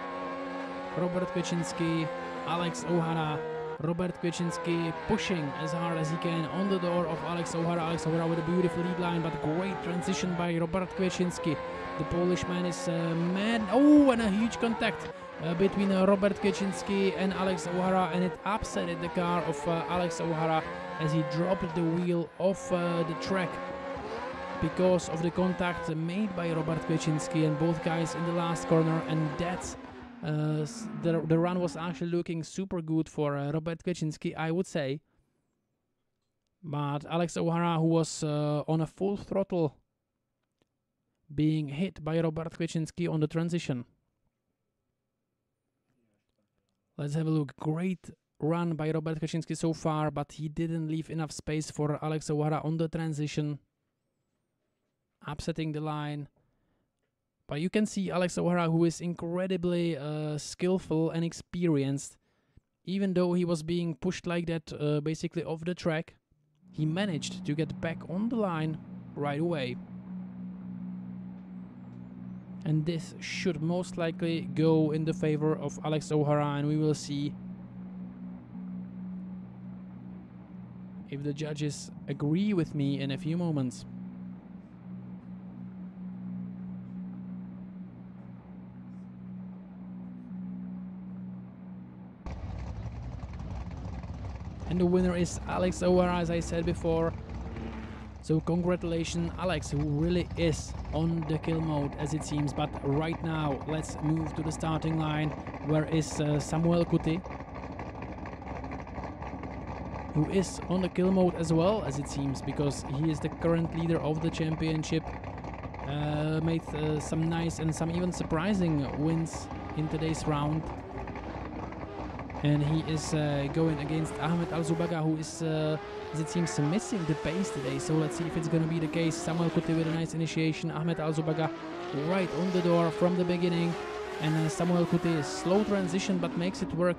Robert Kwiaczynski, Alex O'Hara. Robert Kwiaczynski pushing as hard as he can on the door of Alex O'Hara. Alex O'Hara with a beautiful lead line, but great transition by Robert Kwiaczynski. The Polish man is mad. Oh, and a huge contact between Robert Kwiaczynski and Alex O'Hara, and it upset the car of Alex O'Hara as he dropped the wheel off the track because of the contact made by Robert Kwiaczynski and both guys in the last corner. And that's the run was actually looking super good for Robert Kwiaczynski, I would say. But Alex O'Hara, who was on a full throttle, being hit by Robert Kwiaczynski on the transition. Let's have a look. Great run by Robert Kwiaczynski so far, but he didn't leave enough space for Alex O'Hara on the transition, upsetting the line. But you can see Alex O'Hara, who is incredibly skillful and experienced, even though he was being pushed like that basically off the track, he managed to get back on the line right away. And this should most likely go in the favor of Alex O'Hara, and we will see if the judges agree with me in a few moments. And the winner is Alex O'Hara, as I said before. So congratulations, Alex, who really is on the kill mode as it seems. But right now, let's move to the starting line. Where is Samuel Kuti, who is on the kill mode as well, as it seems, because he is the current leader of the championship. Made some nice and some even surprising wins in today's round. And he is going against Ahmed Al-Zubaga, who is, as it seems, missing the pace today. So let's see if it's going to be the case. Samuel Kuti with a nice initiation. Ahmed Al-Zubaga right on the door from the beginning. And Samuel Kuti, slow transition, but makes it work.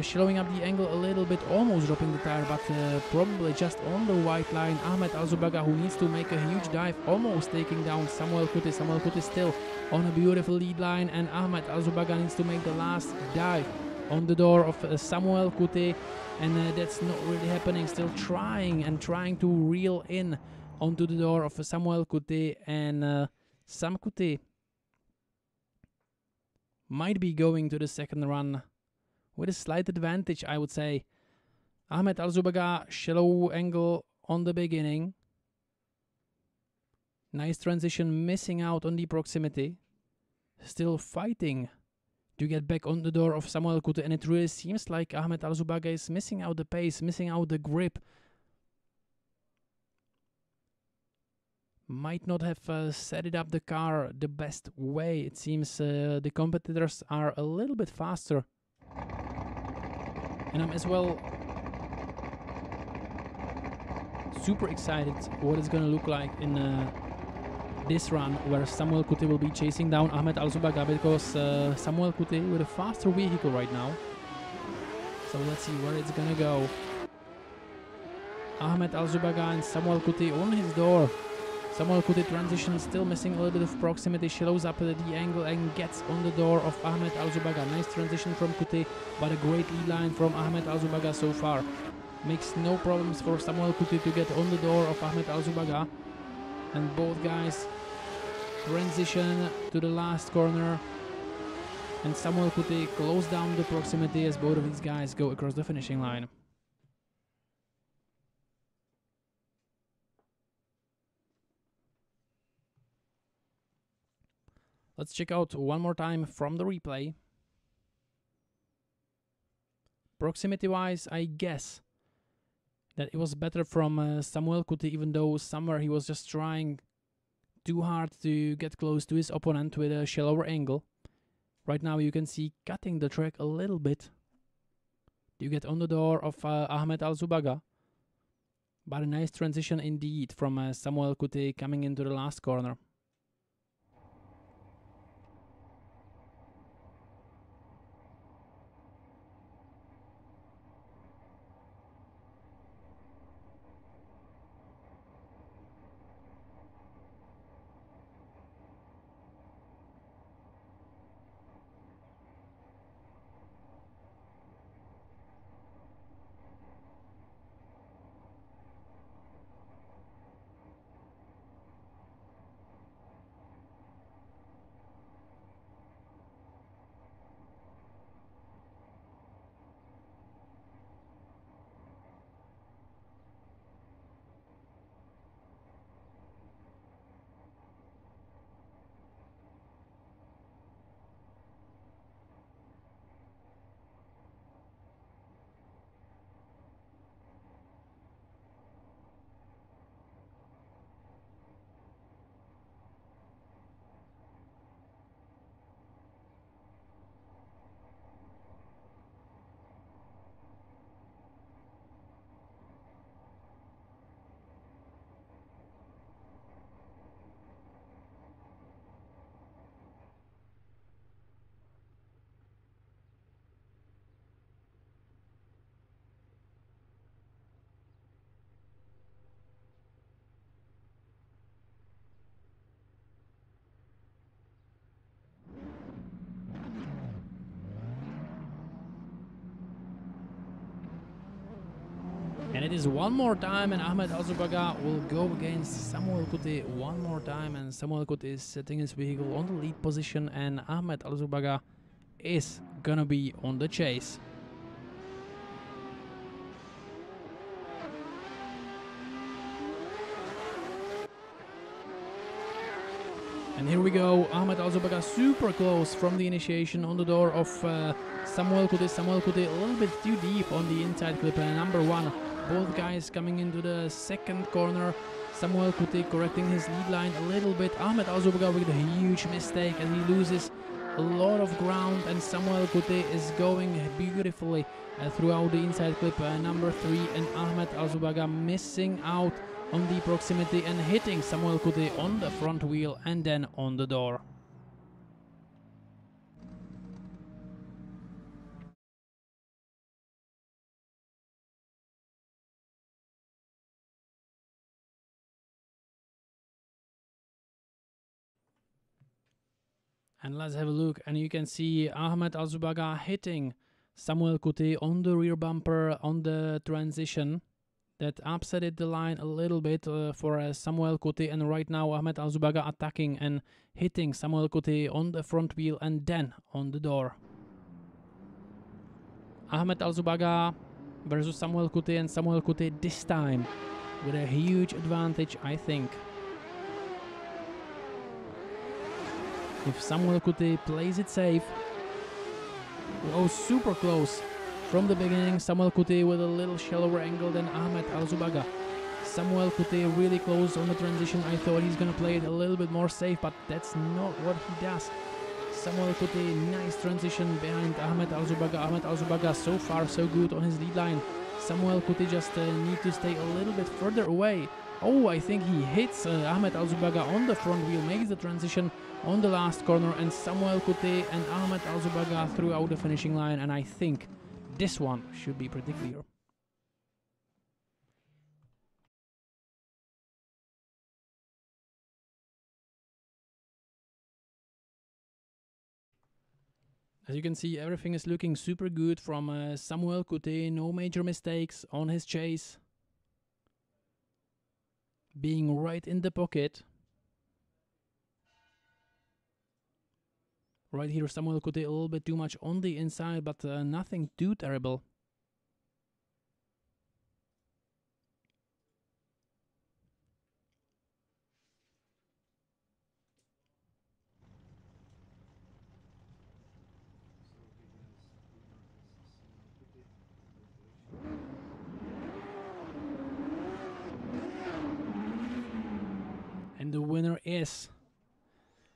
Slowing up the angle a little bit, almost dropping the tire, but probably just on the white line. Ahmed Al-Zubaga, who needs to make a huge dive, almost taking down Samuel Kuti. Samuel Kuti still on a beautiful lead line, and Ahmed Al-Zubaga needs to make the last dive on the door of Samuel Kuti, and that's not really happening. Still trying to reel in onto the door of Samuel Kuti, and Sam Kuti might be going to the second run with a slight advantage, I would say. Ahmed Alzubaga, shallow angle on the beginning. Nice transition, missing out on the proximity. Still fighting to get back on the door of Samuel Kuti, and it really seems like Ahmed Alzubaga is missing out the pace, missing out the grip. Might not have set it up the car the best way. It seems the competitors are a little bit faster. And I'm as well super excited what it's gonna look like in this run, where Samuel Kuti will be chasing down Ahmed Alzubaga, because Samuel Kuti with a faster vehicle right now. So let's see where it's gonna go. Ahmed Alzubaga and Samuel Kuti on his door. Samuel Kuti transition, still missing a little bit of proximity, shallows up the angle and gets on the door of Ahmed Alzubaga. Nice transition from Kuti, but a great lead line from Ahmed Alzubaga so far. Makes no problems for Samuel Kuti to get on the door of Ahmed Alzubaga. And both guys transition to the last corner. And Samuel Kuti close down the proximity as both of these guys go across the finishing line. Let's check out one more time from the replay. Proximity-wise, I guess that it was better from Samuel Kuti, even though somewhere he was just trying too hard to get close to his opponent with a shallower angle. Right now you can see cutting the track a little bit. You get on the door of Ahmed Alzubaga. But a nice transition indeed from Samuel Kuti coming into the last corner. And it is one more time, and Ahmed Alzubaga will go against Samuel Kuti one more time, and Samuel Kuti is setting his vehicle on the lead position, and Ahmed Alzubaga is gonna be on the chase. And here we go, Ahmed Alzubaga super close from the initiation on the door of Samuel Kuti. Samuel Kuti a little bit too deep on the inside clip, number one. Both guys coming into the second corner. Samuel Kuti correcting his lead line a little bit. Ahmed Alzubaga with a huge mistake, and he loses a lot of ground, and Samuel Kuti is going beautifully throughout the inside clip, number 3, and Ahmed Alzubaga missing out on the proximity and hitting Samuel Kuti on the front wheel and then on the door. And let's have a look, and you can see Ahmed Alzubaga hitting Samuel Kuti on the rear bumper on the transition. That upsetted the line a little bit for Samuel Kuti, and right now Ahmed Alzubaga attacking and hitting Samuel Kuti on the front wheel and then on the door. Ahmed Alzubaga versus Samuel Kuti, and Samuel Kuti this time with a huge advantage, I think. If Samuel Kuti plays it safe. Oh, super close. From the beginning, Samuel Kuti with a little shallower angle than Ahmed Alzubaga. Samuel Kuti really close on the transition. I thought he's gonna play it a little bit more safe, but that's not what he does. Samuel Kuti, nice transition behind Ahmed Alzubaga. Ahmed Alzubaga so far so good on his lead line. Samuel Kuti just need to stay a little bit further away. Oh, I think he hits Ahmed Alzubaga on the front wheel, makes the transition on the last corner, and Samuel Kuti and Ahmed Alzubaga throughout the finishing line, and I think this one should be pretty clear. As you can see, everything is looking super good from Samuel Kuti, no major mistakes on his chase. Being right in the pocket. Right here, Samuel Kuti a little bit too much on the inside, but nothing too terrible. And the winner is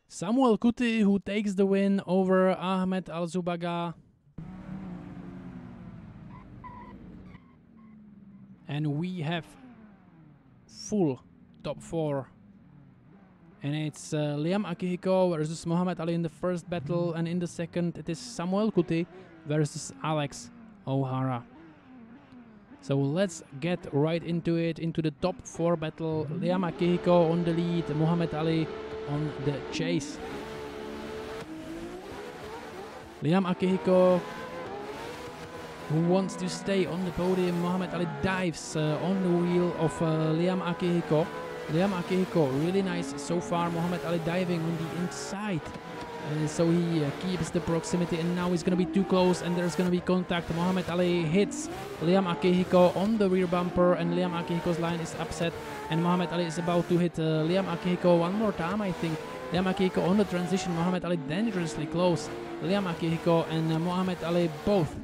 Samuel Kuti, who takes the win over Ahmed Alzubaga. And we have full top 4. And it's Liam Akihiko versus Muhammad Ali in the first battle, and in the second it is Samuel Kuti versus Alex O'Hara. So let's get right into it, into the top 4 battle. Liam Akihiko on the lead, Muhammad Ali on the chase. Liam Akihiko, who wants to stay on the podium. Muhammad Ali dives on the wheel of Liam Akihiko. Liam Akihiko, really nice so far. Muhammad Ali diving on the inside. So he keeps the proximity, and now he's going to be too close and there's going to be contact. Muhammad Ali hits Liam Akihiko on the rear bumper, and Liam Akihiko's line is upset, and Muhammad Ali is about to hit Liam Akihiko one more time, I think. Liam Akihiko on the transition, Muhammad Ali dangerously close. Liam Akihiko and Muhammad Ali both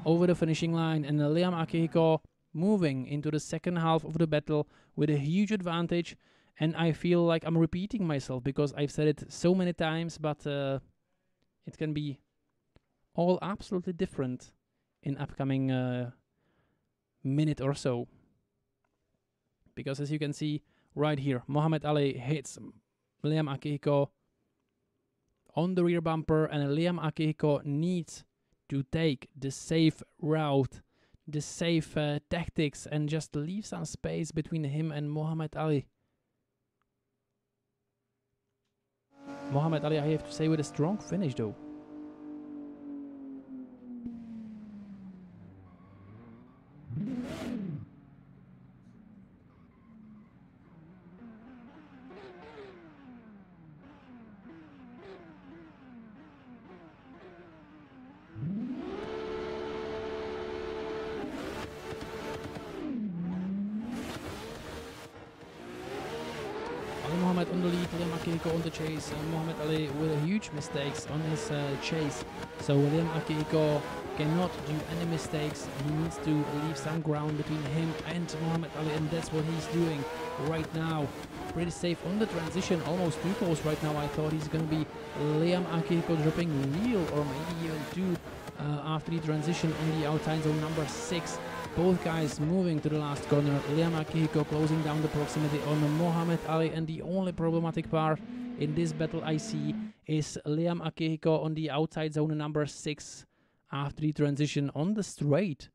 over the finishing line, and Liam Akihiko moving into the second half of the battle with a huge advantage. And I feel like I'm repeating myself because I've said it so many times, but it can be all absolutely different in upcoming minute or so. Because as you can see right here, Muhammad Ali hits Liam Akihiko on the rear bumper, and Liam Akihiko needs to take the safe route, the safe tactics, and just leave some space between him and Muhammad Ali. Muhammad Ali, I have to say, with a strong finish though. Muhammad on the lead, Liam Akihiko on the chase. Muhammad Ali with huge mistakes on his chase. So Liam Akihiko cannot do any mistakes. He needs to leave some ground between him and Muhammad Ali, and that's what he's doing right now. Pretty safe on the transition, almost too close right now. I thought he's going to be Liam Akihiko dropping wheel or maybe even 2 after the transition on the outside zone number 6. Both guys moving to the last corner. Liam Akihiko closing down the proximity on Muhammad Ali, and the only problematic part in this battle I see is Liam Akihiko on the outside zone number 6 after the transition on the straight.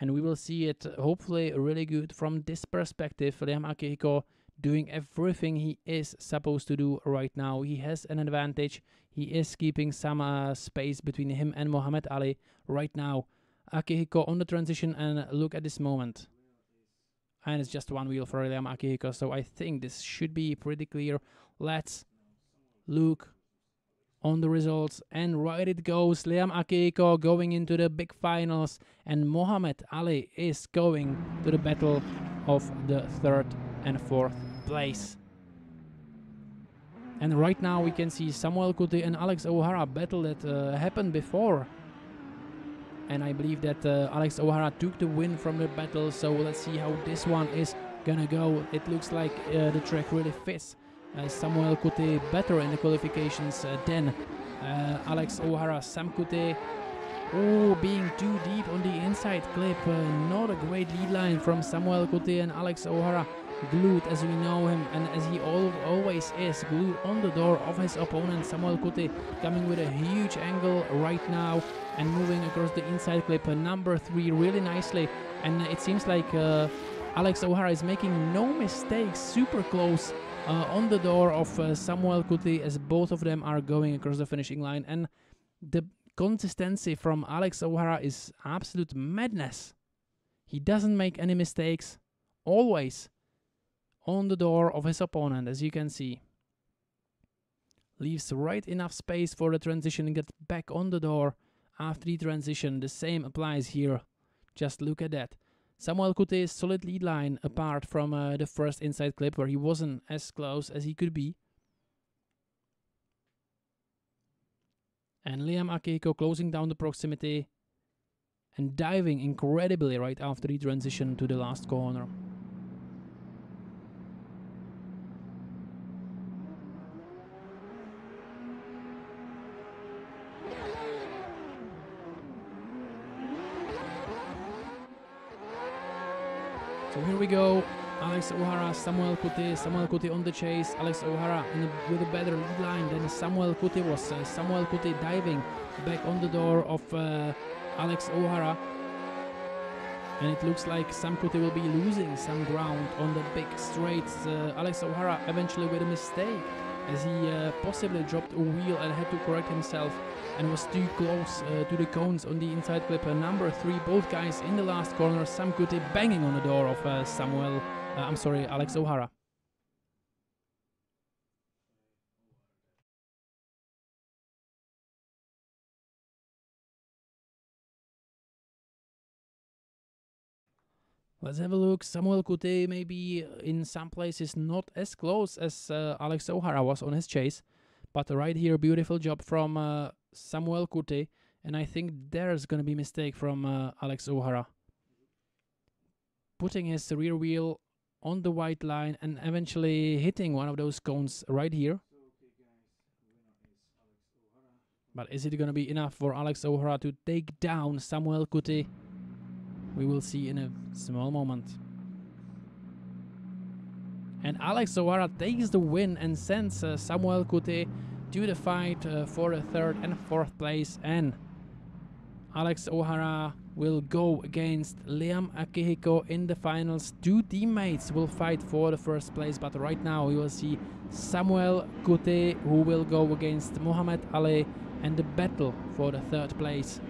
And we will see it hopefully really good from this perspective. Liam Akihiko doing everything he is supposed to do right now. He has an advantage. He is keeping some space between him and Muhammad Ali right now. Akihiko on the transition, and look at this moment. And it's just one wheel for Liam Akihiko, so I think this should be pretty clear. Let's look on the results, and right it goes. Liam Akihiko going into the big finals, and Muhammad Ali is going to the battle of the 3rd and 4th place. And right now we can see Samuel Kuti and Alex O'Hara battle that happened before. And I believe that Alex O'Hara took the win from the battle, so let's see how this one is gonna go. It looks like the track really fits Samuel Kuti better in the qualifications than Alex O'Hara. Sam Kuti, being too deep on the inside clip. Not a great lead line from Samuel Kuti, and Alex O'Hara glued as we know him, and as he always is, glued on the door of his opponent. Samuel Kuti coming with a huge angle right now and moving across the inside clip, number 3, really nicely. And it seems like Alex O'Hara is making no mistakes, super close on the door of Samuel Kuti, as both of them are going across the finishing line. And the consistency from Alex O'Hara is absolute madness. He doesn't make any mistakes, always on the door of his opponent, as you can see. Leaves right enough space for the transition and gets back on the door after the transition. The same applies here. Just look at that. Samuel Kuti's solid lead line, apart from the first inside clip where he wasn't as close as he could be. And Liam Akihiko closing down the proximity and diving incredibly right after the transition to the last corner. So here we go, Alex O'Hara, Samuel Kuti on the chase. Alex O'Hara with a better lead line than Samuel Kuti was. Samuel Kuti diving back on the door of Alex O'Hara. And it looks like Sam Kuti will be losing some ground on the big straights. Alex O'Hara eventually with a mistake, as he possibly dropped a wheel and had to correct himself and was too close to the cones on the inside clip. Number 3, both guys in the last corner. Sam Kuti banging on the door of Alex O'Hara. Let's have a look. Samuel Kuti maybe in some places not as close as Alex O'Hara was on his chase. But right here, beautiful job from Samuel Kuti. And I think there's going to be a mistake from Alex O'Hara. Putting his rear wheel on the white line and eventually hitting one of those cones right here. But is it going to be enough for Alex O'Hara to take down Samuel Kuti? We will see in a small moment. And Alex O'Hara takes the win and sends Samuel Kuti to the fight for the 3rd and 4th place. And Alex O'Hara will go against Liam Akihiko in the finals. 2 teammates will fight for the 1st place, but right now we will see Samuel Kuti, who will go against Muhammad Ali, and the battle for the 3rd place.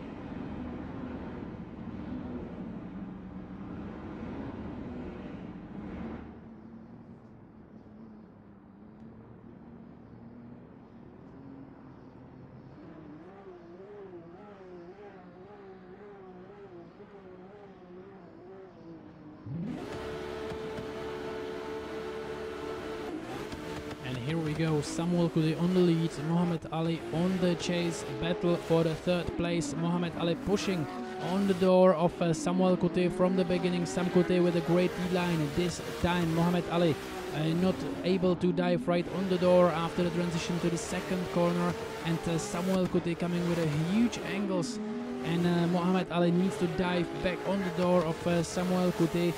And here we go, Samuel Kuti on the lead, Muhammad Ali on the chase, battle for the 3rd place. Muhammad Ali pushing on the door of Samuel Kuti from the beginning. Sam Kuti with a great lead line. This time Muhammad Ali not able to dive right on the door after the transition to the 2nd corner. And Samuel Kuti coming with a huge angles. And Muhammad Ali needs to dive back on the door of Samuel Kuti,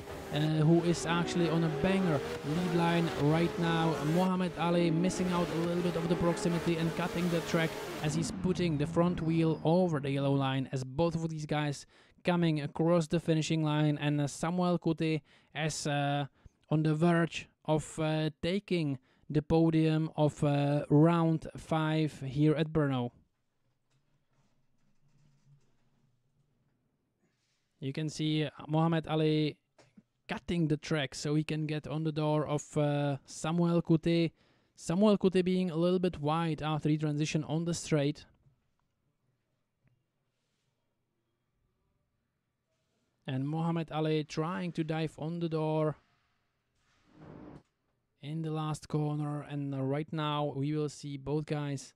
who is actually on a banger lead line right now. Muhammad Ali missing out a little bit of the proximity and cutting the track as he's putting the front wheel over the yellow line, as both of these guys coming across the finishing line. And Samuel Kuti is on the verge of taking the podium of round 5 here at Brno. You can see Mohamed Ali cutting the track so he can get on the door of Samuel Kuti. Samuel Kuti being a little bit wide after he transitioned on the straight. And Mohamed Ali trying to dive on the door in the last corner. And right now we will see both guys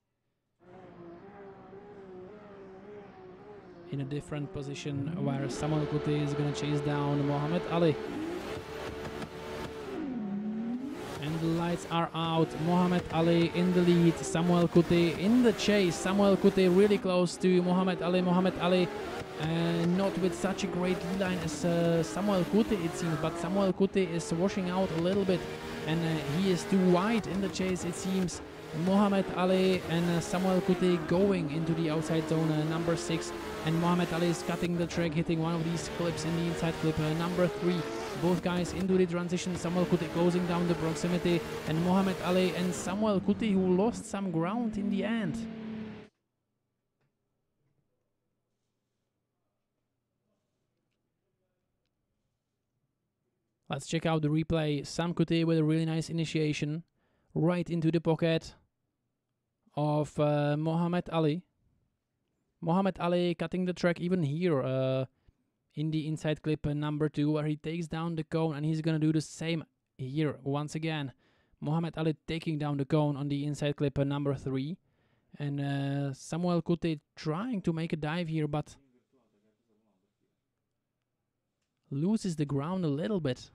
in a different position where Samuel Kuti is going to chase down Mohamed Ali. And the lights are out. Mohamed Ali in the lead. Samuel Kuti in the chase. Samuel Kuti really close to Mohamed Ali. Mohamed Ali not with such a great lead line as Samuel Kuti it seems, but Samuel Kuti is washing out a little bit and he is too wide in the chase it seems. Mohamed Ali and Samuel Kuti going into the outside zone number 6, and Mohamed Ali is cutting the track, hitting one of these clips in the inside clip number 3. Both guys into the transition. Samuel Kuti closing down the proximity, and Mohamed Ali and Samuel Kuti, who lost some ground in the end. Let's check out the replay. Sam Kuti with a really nice initiation right into the pocket of Mohamed Ali. Mohamed Ali cutting the track even here in the inside clip number 2, where he takes down the cone, and he's gonna do the same here once again. Mohamed Ali taking down the cone on the inside clip number 3, and Samuel Kuti trying to make a dive here, but loses the ground a little bit.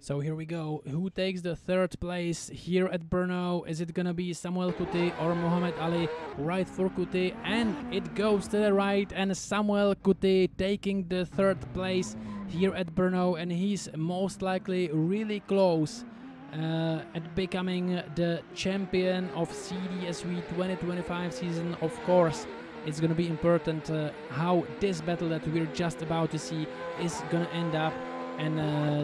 So here we go. Who takes the 3rd place here at Brno? Is it gonna be Samuel Kuti or Mohamed Ali? Right for Kuti, and it goes to the right, and Samuel Kuti taking the 3rd place here at Brno, and he's most likely really close at becoming the champion of CDSV 2025 season. Of course, it's gonna be important how this battle that we're just about to see is gonna end up. And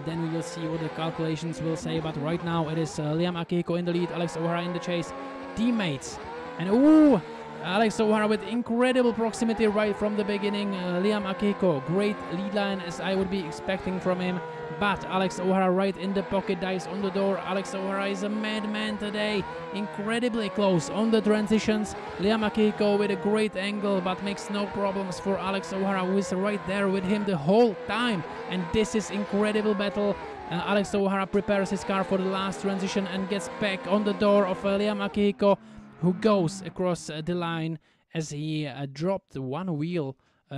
then we will see what the calculations will say. But right now it is Liam Akihiko in the lead, Alex O'Hara in the chase, teammates. And ooh, Alex O'Hara with incredible proximity right from the beginning. Liam Akihiko, great lead line as I would be expecting from him. But Alex O'Hara right in the pocket, dives on the door. Alex O'Hara is a madman today. Incredibly close on the transitions. Liam Akihiko with a great angle, but makes no problems for Alex O'Hara, who is right there with him the whole time. And this is incredible battle. Alex O'Hara prepares his car for the last transition and gets back on the door of Liam Akihiko, who goes across the line as he dropped one wheel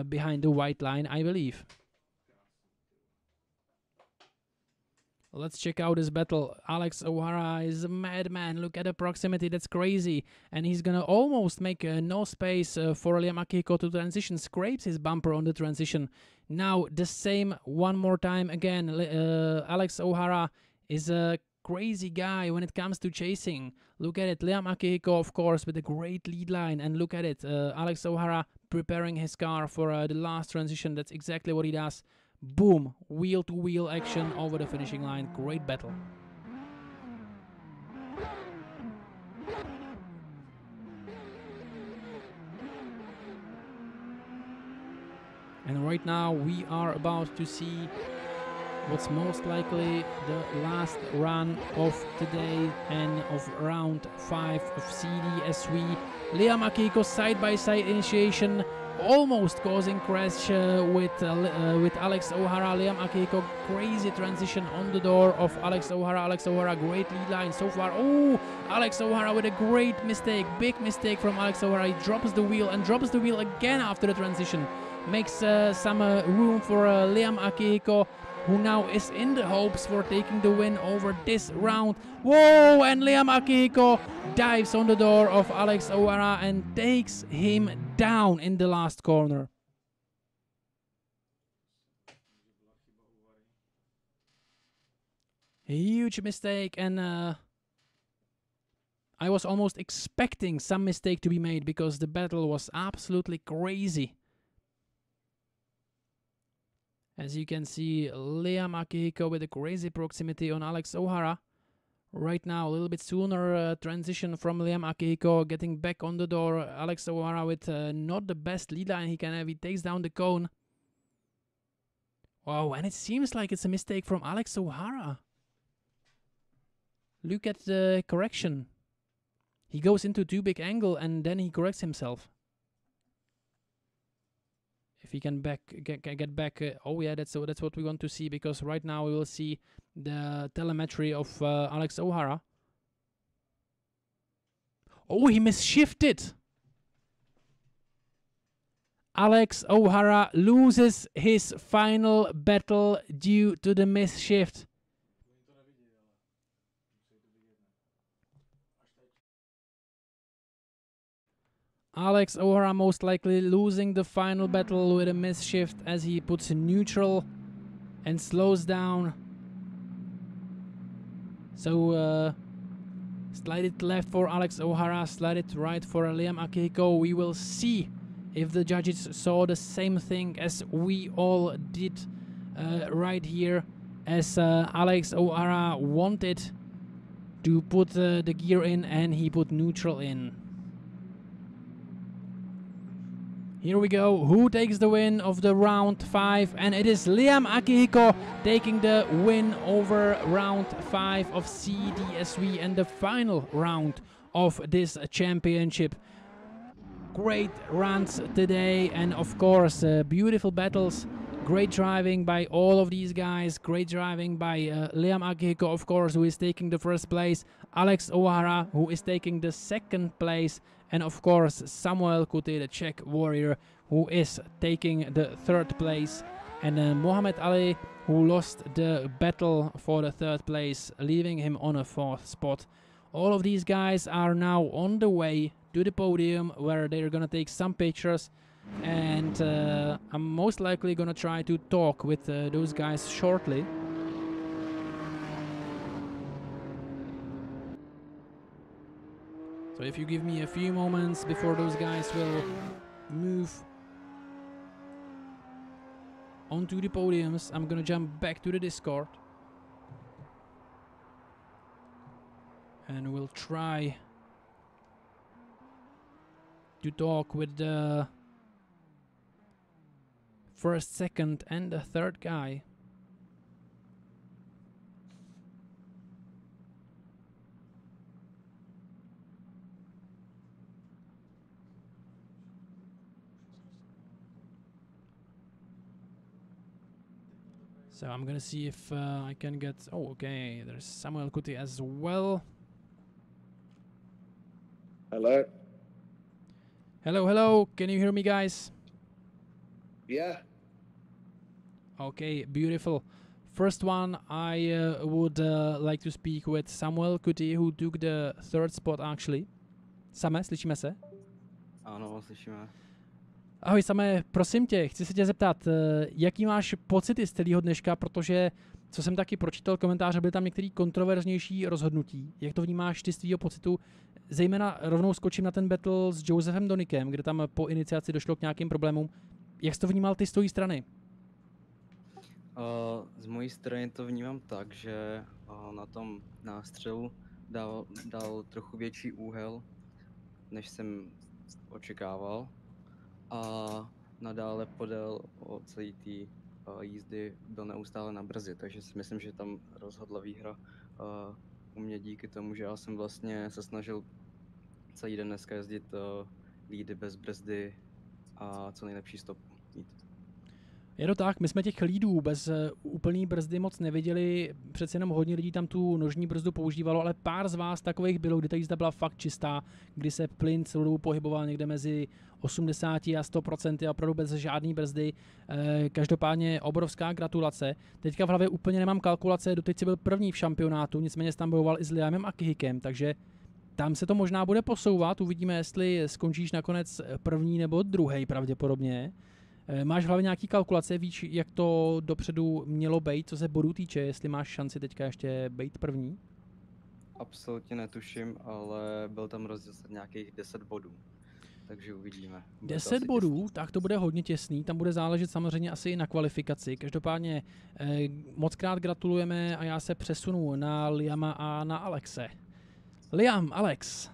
behind the white line, I believe. Let's check out this battle. Alex O'Hara is a madman. Look at the proximity, that's crazy. And he's gonna almost make no space for Liam Akihiko to transition. Scrapes his bumper on the transition. Now the same one more time again. Alex O'Hara is a crazy guy when it comes to chasing. Look at it. Liam Akihiko, of course, with a great lead line. And look at it. Alex O'Hara preparing his car for the last transition. That's exactly what he does. Boom, wheel-to-wheel action over the finishing line. Great battle. And right now we are about to see what's most likely the last run of today and of round 5 of CDSV. Liam Akihiko side-by-side initiation, almost causing crash with Alex O'Hara. Liam Akihiko, crazy transition on the door of Alex O'Hara. Alex O'Hara, great lead line so far. Oh, Alex O'Hara with a great mistake, big mistake from Alex O'Hara. He drops the wheel and drops the wheel again after the transition. Makes some room for Liam Akihiko, who now is in the hopes for taking the win over this round. Whoa, and Liam Akihiko dives on the door of Alex O'Hara and takes him down in the last corner. A huge mistake, and I was almost expecting some mistake to be made because the battle was absolutely crazy. As you can see, Liam Akihiko with a crazy proximity on Alex O'Hara. Right now, a little bit sooner transition from Liam Akihiko, getting back on the door. Alex O'Hara with not the best lead line he can have. He takes down the cone. Wow, and it seems like it's a mistake from Alex O'Hara. Look at the correction. He goes into too big angle and then he corrects himself. If he can get back, oh yeah, that's what we want to see, because right now we will see the telemetry of Alex O'Hara. Oh, he misshifted. Alex O'Hara loses his final battle due to the misshift. Alex O'Hara most likely losing the final battle with a misshift as he puts neutral and slows down. So slide it left for Alex O'Hara, slide it right for Liam Akihiko. We will see if the judges saw the same thing as we all did right here, as Alex O'Hara wanted to put the gear in and he put neutral in. Here we go, who takes the win of the round 5, and it is Liam Akihiko taking the win over round 5 of CDSV and the final round of this championship. Great runs today, and of course beautiful battles. Great driving by all of these guys, great driving by Liam Akihiko, of course, who is taking the first place, Alex O'Hara, who is taking the second place, and of course Samuel Kuti, the Czech warrior, who is taking the third place, and Mohamed Ali, who lost the battle for the third place, leaving him on a fourth spot. All of these guys are now on the way to the podium where they're gonna take some pictures, and I'm most likely gonna try to talk with those guys shortly. So if you give me a few moments before those guys will move onto the podiums, I'm gonna jump back to the Discord and we'll try to talk with the first, second and the third guy. So I'm gonna see if I can get... Oh, okay, there's Samuel Kuti as well. Hello? Hello, hello, can you hear me, guys? Yeah. Okay, beautiful. First one, I would like to speak with Samuel Kuti, who took the third spot actually. Same, slyšíme se? Ano, slyšíme. Ahoj Same, prosím tě, chci se tě zeptat, jaký máš pocity z celého dneška, protože co jsem taky pročítal komentáře, byly tam některé kontroverznější rozhodnutí. Jak to vnímáš ty z tvýho pocitu? Zejména rovnou skočím na ten battle s Josephem Donikem, kde tam po iniciaci došlo k nějakým problémům. Jak jsi to vnímal ty z tvojí strany? Z mojí strany to vnímám tak, že na tom nástřelu dal trochu větší úhel, než jsem očekával. A nadále podél celé té jízdy byl neustále na brzdi, takže si myslím, že tam rozhodla výhra u mě díky tomu, že já jsem vlastně se snažil celý den dneska jezdit lídy bez brzdy a co nejlepší stop mít. Je to tak, my jsme těch lídů bez úplný brzdy moc neviděli, přece jenom hodně lidí tam tu nožní brzdu používalo, ale pár z vás takových bylo, kdy ta jízda byla fakt čistá, kdy se plyn celou dobu pohyboval někde mezi 80 a 100% a opravdu bez žádný brzdy. Každopádně obrovská gratulace. Teďka v hlavě úplně nemám kalkulace, doteď si byl první v šampionátu, nicméně tam bojoval i s Liamem a Kihikem, takže tam se to možná bude posouvat, uvidíme, jestli skončíš nakonec první nebo druhý pravděpodobně. Máš v hlavě nějaký kalkulace, víš, jak to dopředu mělo být, co se bodů týče, jestli máš šanci teďka ještě být první? Absolutně netuším, ale byl tam rozdíl nějakých 10 bodů, takže uvidíme. 10 bodů, tak to bude hodně těsný, tam bude záležet samozřejmě asi i na kvalifikaci. Každopádně moc krát gratulujeme a já se přesunu na Liama a na Alexe. Liam, Alex.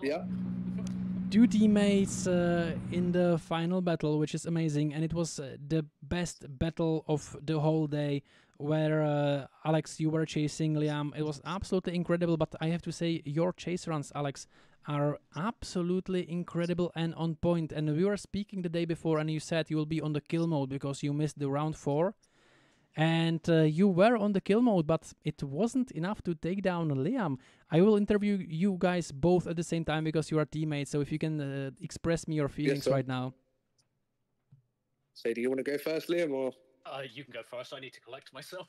Yeah. 2 teammates in the final battle, which is amazing, and it was the best battle of the whole day, where Alex, you were chasing Liam. It was absolutely incredible, but I have to say your chase runs, Alex, are absolutely incredible and on point. And we were speaking the day before, and you said you will be on the kill mode because you missed the round 4. And you were on the kill mode, but it wasn't enough to take down Liam. I will interview you guys both at the same time because you are teammates. So if you can express me your feelings right now. So do you want to go first, Liam, or? You can go first. I need to collect myself.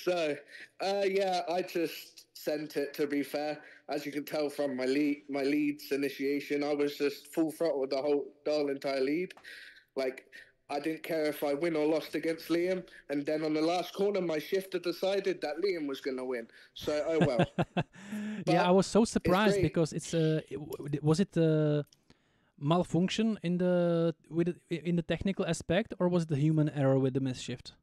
So, yeah, I just sent it, to be fair. As you can tell from my lead's initiation, I was just full throttle the whole entire lead. Like, I didn't care if I win or lost against Liam, and then on the last corner, my shifter decided that Liam was going to win. So, oh well. Yeah, I was so surprised because was it malfunction in the technical aspect, or was it the human error with the misshift?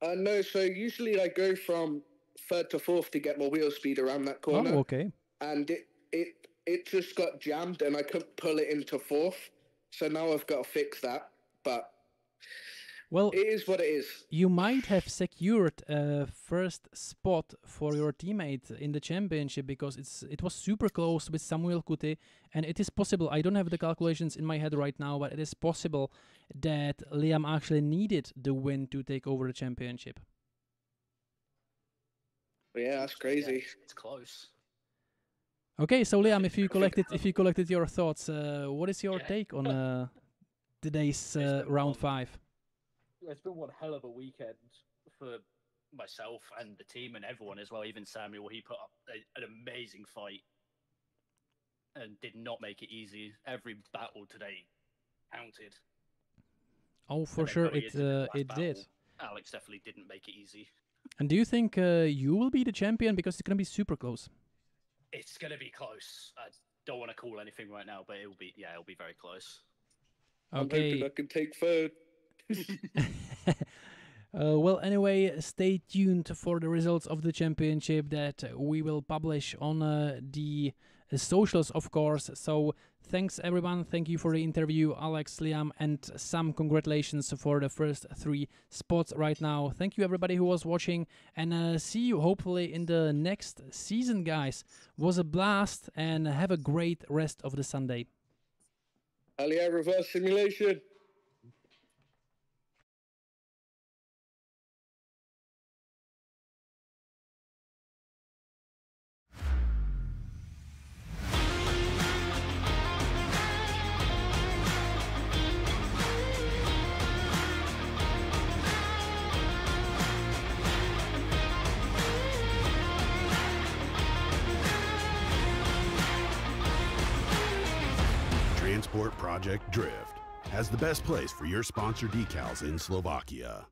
No, so usually I go from 3rd to 4th to get more wheel speed around that corner. Oh, okay. And it just got jammed, and I couldn't pull it into 4th. So now I've got to fix that, but well, it is what it is. You might have secured a first spot for your teammate in the championship because it was super close with Samuel Kuti, and it is possible, I don't have the calculations in my head right now, but it is possible that Liam actually needed the win to take over the championship. Yeah, that's crazy. Yeah, it's close. Okay, so Liam, if you collected your thoughts, what is your take on today's round 5? It's been one hell of a weekend for myself and the team and everyone as well. Even Samuel, he put up an amazing fight and did not make it easy. Every battle today counted. Oh, for sure, it did. Alex definitely didn't make it easy. And do you think you will be the champion because it's going to be super close? It's going to be close. I don't want to call anything right now, but it'll be very close. Okay. I'm hoping I can take 3rd. Well, anyway, stay tuned for the results of the championship that we will publish on the socials, of course. So thanks, everyone. Thank you for the interview, Alex, Liam, and some congratulations for the first 3 spots right now. Thank you, everybody who was watching, and see you hopefully in the next season, guys. It was a blast, and have a great rest of the Sunday. Alia reverse simulation. Transport Project Drift has the best place for your sponsor decals in Slovakia.